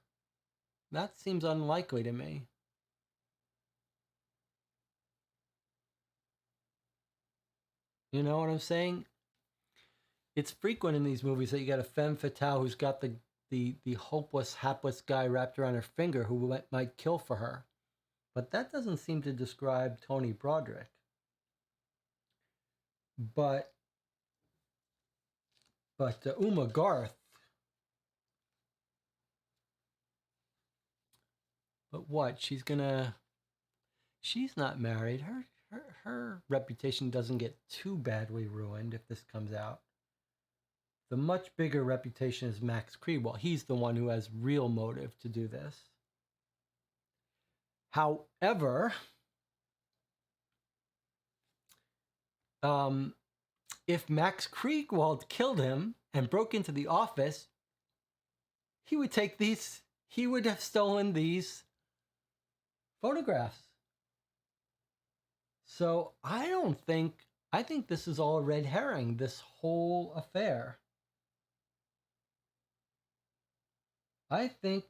That seems unlikely to me. You know what I'm saying? It's frequent in these movies that you got a femme fatale who's got the hopeless, hapless guy wrapped around her finger who might kill for her. But that doesn't seem to describe Tony Broderick. But Uma Garth. But what? She's not married. Her reputation doesn't get too badly ruined if this comes out. The much bigger reputation is Max Kriegwald. He's the one who has real motive to do this. However, if Max Kriegwald killed him and broke into the office, he would have stolen these photographs. So I think this is all a red herring, this whole affair. I think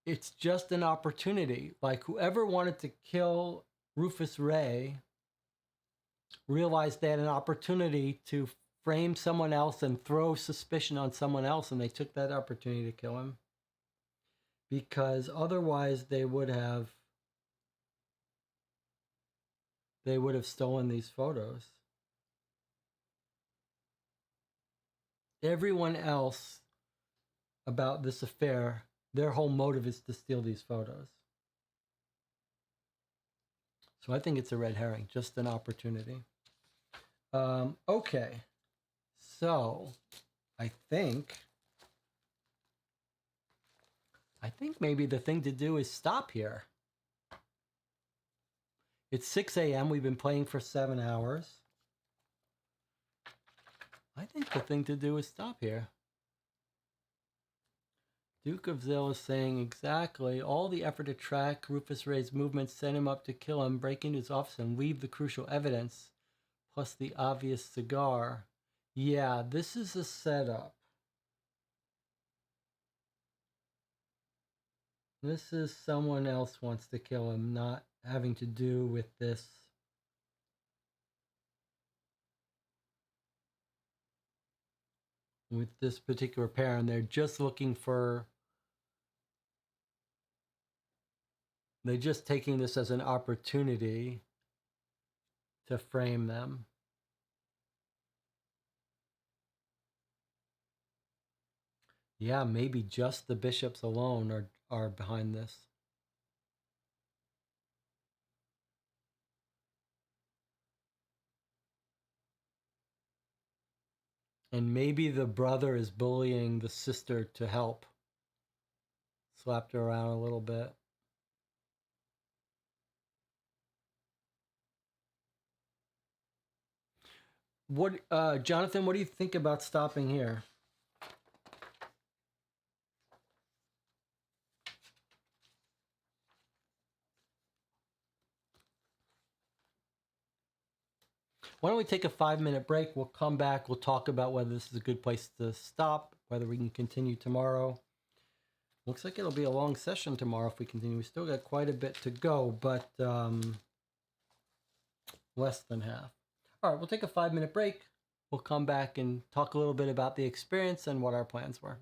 it's just an opportunity. Like whoever wanted to kill Rufus Ray realized they had an opportunity to frame someone else and throw suspicion on someone else, and they took that opportunity to kill him. Because otherwise they would have stolen these photos. everyone else about this affair, their whole motive is to steal these photos. So I think it's a red herring, just an opportunity. Okay, so I think maybe the thing to do is stop here. It's 6 a.m. We've been playing for 7 hours. I think the thing to do is stop here. Duke of Zill is saying exactly. All the effort to track Rufus Ray's movements set him up to kill him, break into his office, and leave the crucial evidence, plus the obvious cigar. Yeah, this is a setup. This is someone else wants to kill him, not having to do with this. With this particular pair, and they're just looking for. They're just taking this as an opportunity to frame them. Yeah, maybe just the bishops alone are behind this. And maybe the brother is bullying the sister to help. Slapped her around a little bit. What, Jonathan, what do you think about stopping here? Why don't we take a 5-minute break? We'll come back. We'll talk about whether this is a good place to stop, whether we can continue tomorrow. Looks like it'll be a long session tomorrow if we continue. We still got quite a bit to go, but less than half. All right, we'll take a 5-minute break. We'll come back and talk a little bit about the experience and what our plans were.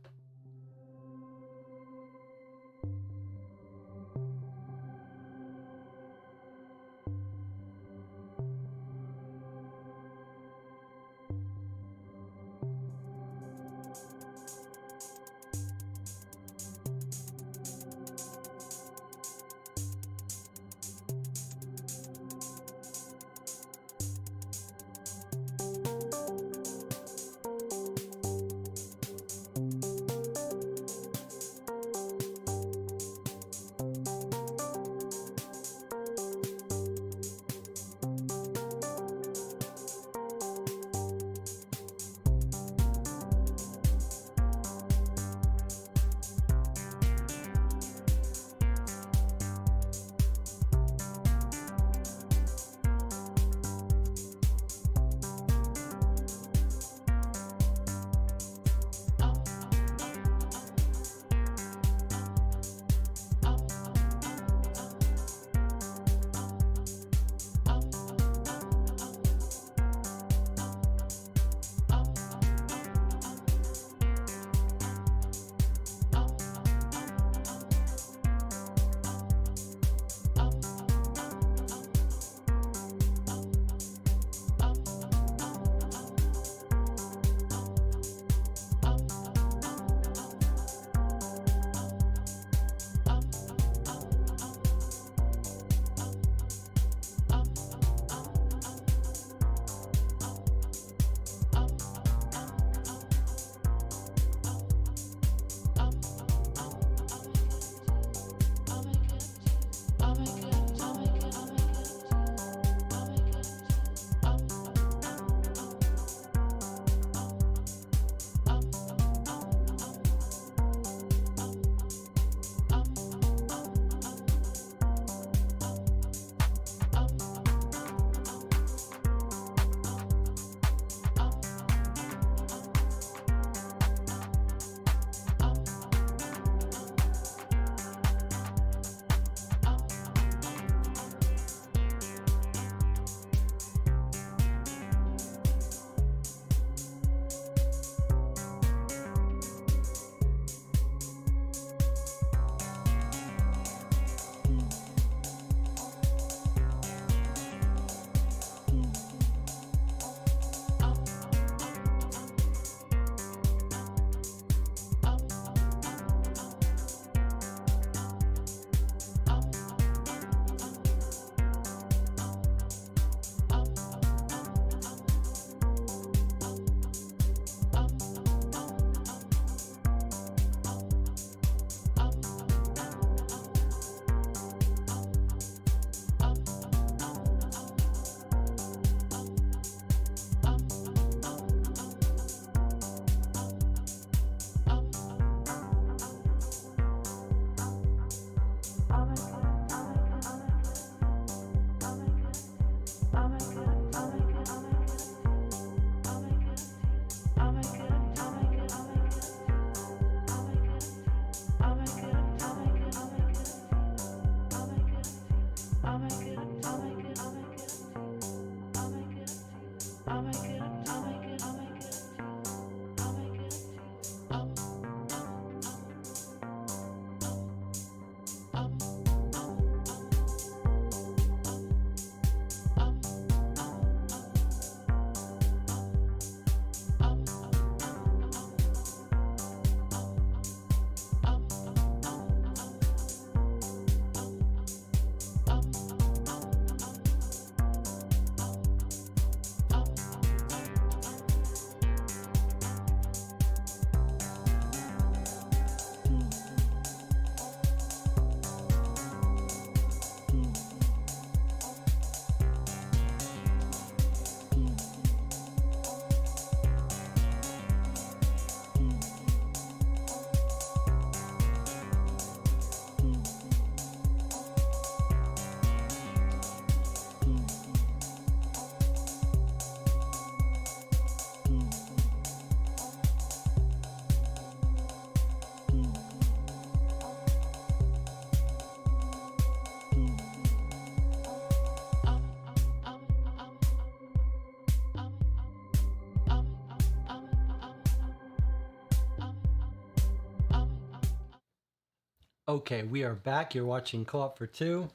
Okay, we are back. You're watching Co-op for Two.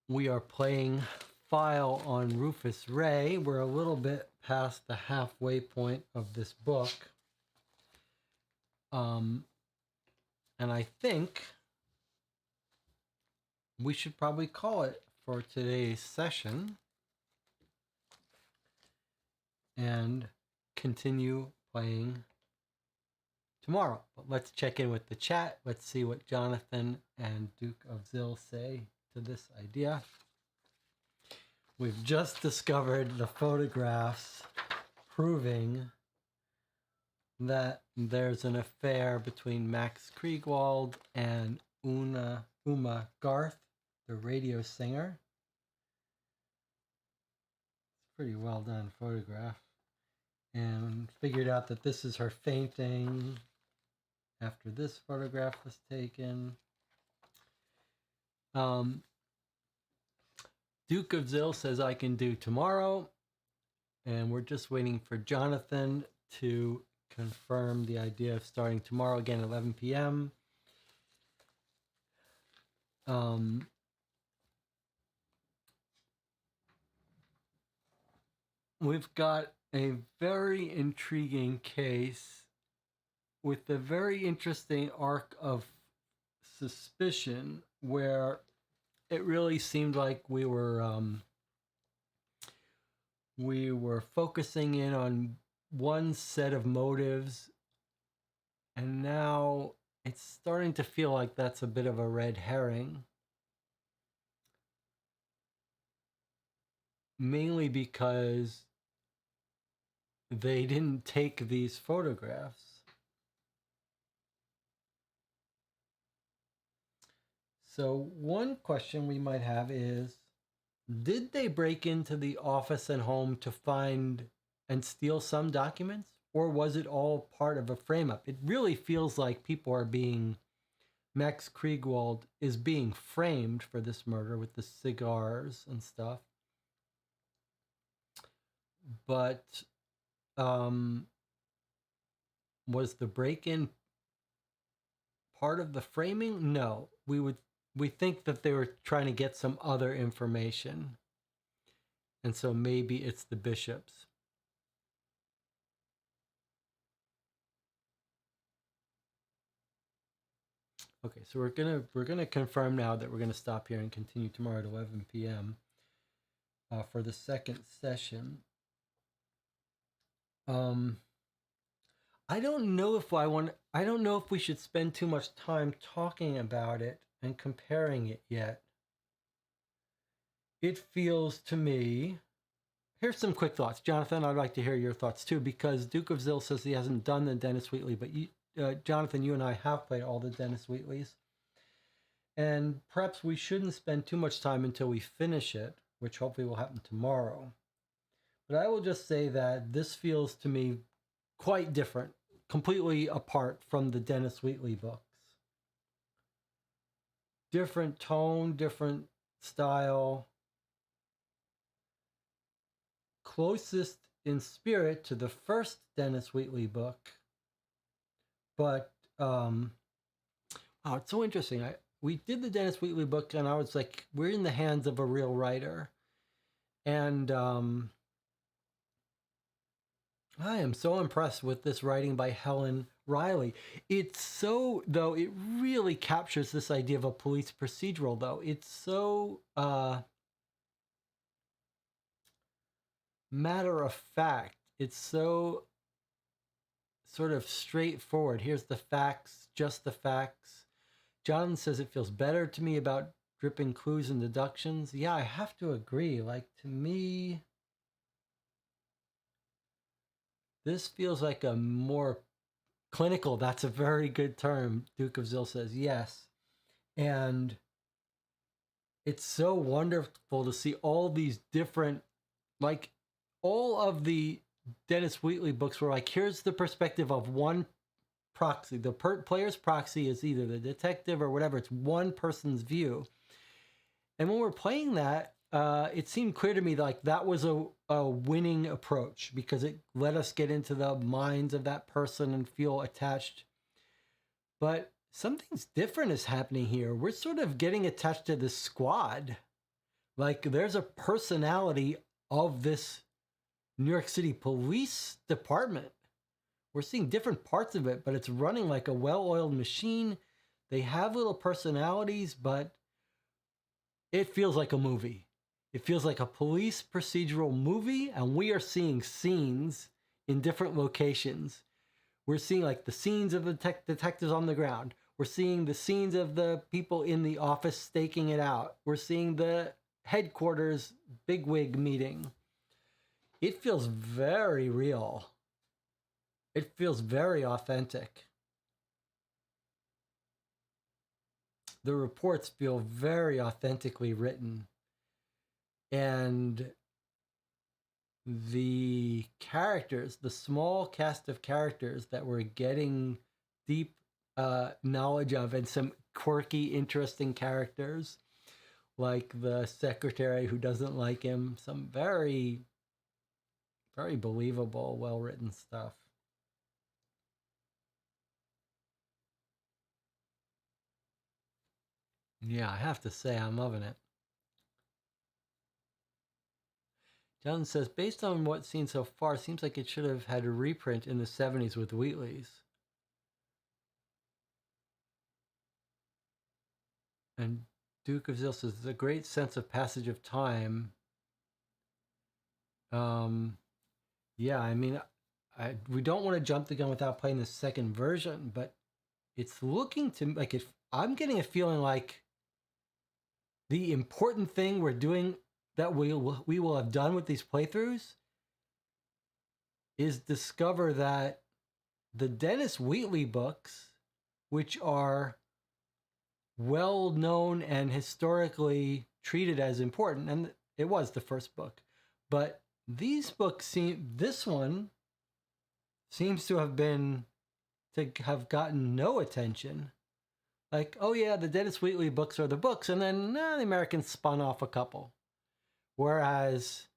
We are playing File on Rufus Ray. We're a little bit past the halfway point of this book. And I think we should probably call it for today's session and continue playing tomorrow. But let's check in with the chat. Let's see what Jonathan and Duke of Zill say to this idea. We've just discovered the photographs proving that there's an affair between Max Kriegwald and Uma Garth, the radio singer. It's a pretty well done photograph. And figured out that this is her fainting after this photograph was taken. Duke of Zill says I can do tomorrow. And we're just waiting for Jonathan to confirm the idea of starting tomorrow again at 11 p.m. We've got a very intriguing case with a very interesting arc of suspicion where it really seemed like we were focusing in on one set of motives, and now it's starting to feel like that's a bit of a red herring. Mainly because they didn't take these photographs. So one question we might have is, did they break into the office and home to find and steal some documents? Or was it all part of a frame-up? It really feels like people are being... Max Kriegwald is being framed for this murder with the cigars and stuff. But was the break-in part of the framing? No. We think that they were trying to get some other information. And so maybe it's the bishops. Okay, so we're gonna confirm now that we're gonna stop here and continue tomorrow at 11 p.m. For the second session. I don't know if we should spend too much time talking about it and comparing it yet. It feels to me... Here's some quick thoughts. Jonathan, I'd like to hear your thoughts too, because Duke of Zill says he hasn't done the Dennis Wheatley, but Jonathan, you and I have played all the Dennis Wheatleys. And perhaps we shouldn't spend too much time until we finish it, which hopefully will happen tomorrow. But I will just say that this feels to me quite different, completely apart from the Dennis Wheatley books. Different tone, different style, closest in spirit to the first Dennis Wheatley book, but oh, it's so interesting. We did the Dennis Wheatley book, and I was like, we're in the hands of a real writer, and I am so impressed with this writing by Helen Reilly. It's so, though, it really captures this idea of a police procedural, though. It's so matter of fact. It's so sort of straightforward. Here's the facts, just the facts. John says it feels better to me about dripping clues and deductions. Yeah, I have to agree. Like, to me, this feels like a more clinical. That's a very good term. Duke of Zill says yes. And it's so wonderful to see all these different, like, all of the Dennis Wheatley books were like, here's the perspective of one proxy. The player's proxy is either the detective or whatever. It's one person's view. And when we're playing that, it seemed clear to me like that was a winning approach because it let us get into the minds of that person and feel attached. But something's different is happening here. We're sort of getting attached to the squad. Like there's a personality of this New York City Police Department. We're seeing different parts of it, but it's running like a well-oiled machine. They have little personalities, but it feels like a movie. It feels like a police procedural movie, and we are seeing scenes in different locations. We're seeing like the scenes of the detectives on the ground. We're seeing the scenes of the people in the office staking it out. We're seeing the headquarters bigwig meeting. It feels very real. It feels very authentic. The reports feel very authentically written. And the characters, the small cast of characters that we're getting deep knowledge of, and some quirky, interesting characters, like the secretary who doesn't like him, some very, very believable, well-written stuff. Yeah, I have to say, I'm loving it. John says, based on what's seen so far, seems like it should have had a reprint in the 70s with Wheatley's. And Duke of Zill says, there's a great sense of passage of time. Yeah, I mean, we don't want to jump the gun without playing the second version, but it's looking to like if I'm getting a feeling like the important thing we're doing that we will have done with these playthroughs is discover that the Dennis Wheatley books, which are well known and historically treated as important, and it was the first book, but these books this one seems to have gotten no attention. Like, oh yeah, the Dennis Wheatley books are the books, and then the Americans spun off a couple. Whereas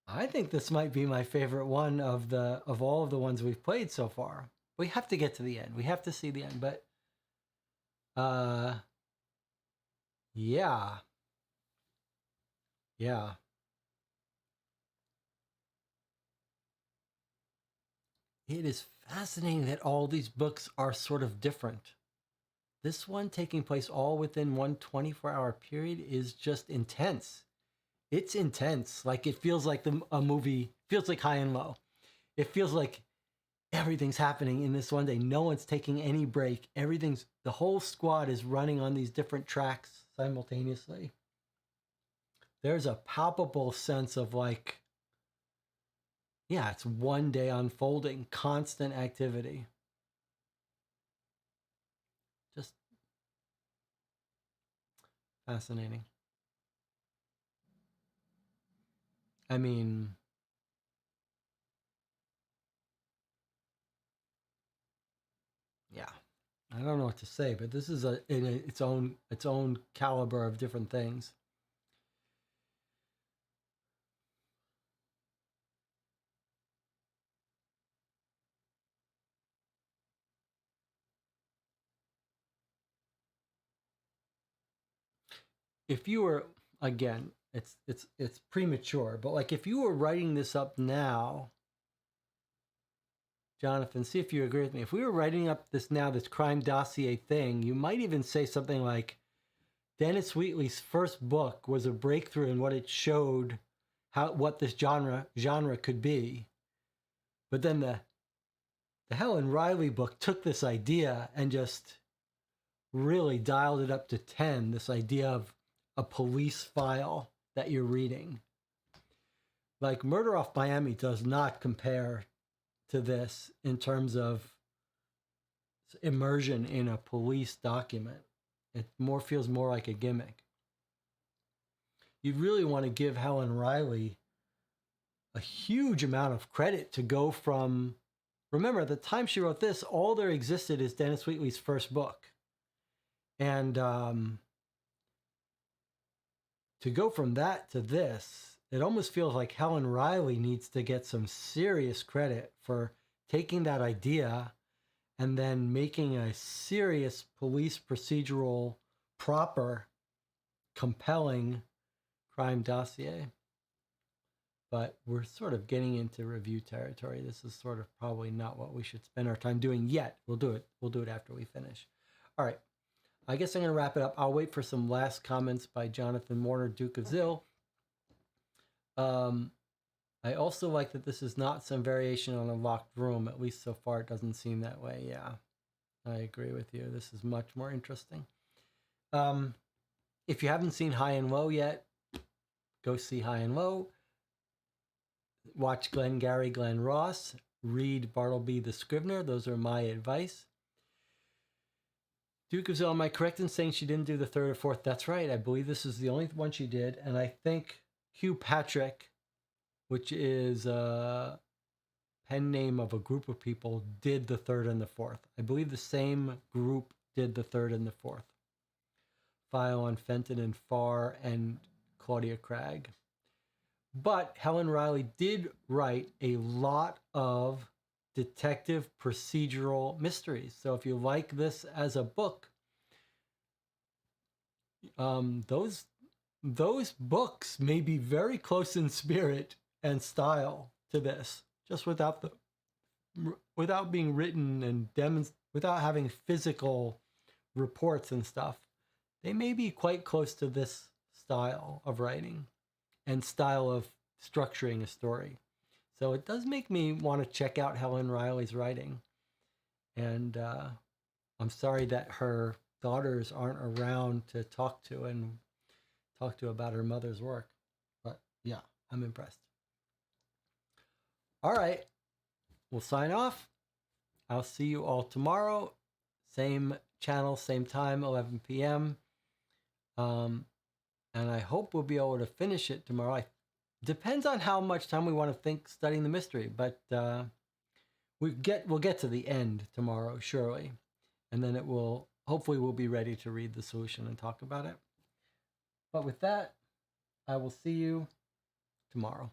I think this might be my favorite one of all of the ones we've played so far. We have to get to the end. We have to see the end, but yeah. Yeah. It is fascinating that all these books are sort of different. This one taking place all within one 24-hour period is just intense. It's intense. Like it feels like a movie, feels like High and Low. It feels like everything's happening in this one day. No one's taking any break. The whole squad is running on these different tracks simultaneously. There's a palpable sense of like, yeah, it's one day unfolding, constant activity. Just fascinating. I mean, yeah, I don't know what to say, but this is its own caliber of different things. If you were, again, it's premature, but like if you were writing this up now, Jonathan, see if you agree with me. If we were writing up this crime dossier thing, you might even say something like, Dennis Wheatley's first book was a breakthrough in what it showed what this genre could be. But then the Helen Reilly book took this idea and just really dialed it up to 10, this idea of a police file that you're reading. Like Murder Off Miami does not compare to this in terms of immersion in a police document. It feels more like a gimmick. You really want to give Helen Reilly a huge amount of credit to go from, remember, at the time she wrote this, all there existed is Dennis Wheatley's first book. And to go from that to this, it almost feels like Helen Reilly needs to get some serious credit for taking that idea and then making a serious police procedural, proper, compelling crime dossier. But we're sort of getting into review territory. This is sort of probably not what we should spend our time doing yet. We'll do it. We'll do it after we finish. All right. I guess I'm going to wrap it up. I'll wait for some last comments by Jonathan Warner, Duke of Zill. I also like that this is not some variation on a locked room. At least so far, it doesn't seem that way. Yeah, I agree with you. This is much more interesting. If you haven't seen High and Low yet, go see High and Low. Watch Glengarry Glen Ross. Read Bartleby the Scrivener. Those are my advice. Duke of Zill, am I correct in saying she didn't do the third or fourth? That's right. I believe this is the only one she did. And I think Hugh Patrick, which is a pen name of a group of people, did the third and the fourth. I believe the same group did the third and the fourth. File on Fenton and Farr and Claudia Cragg. But Helen Reilly did write a lot of detective procedural mysteries. So if you like this as a book, those books may be very close in spirit and style to this, just without being written and without having physical reports and stuff. They may be quite close to this style of writing and style of structuring a story. So it does make me want to check out Helen Reilly's writing. And I'm sorry that her daughters aren't around to talk to about her mother's work. But yeah, I'm impressed. All right, we'll sign off. I'll see you all tomorrow. Same channel, same time, 11 p.m. And I hope we'll be able to finish it tomorrow. Depends on how much time we want to think studying the mystery, but we'll get to the end tomorrow, surely. And then hopefully we'll be ready to read the solution and talk about it. But with that, I will see you tomorrow.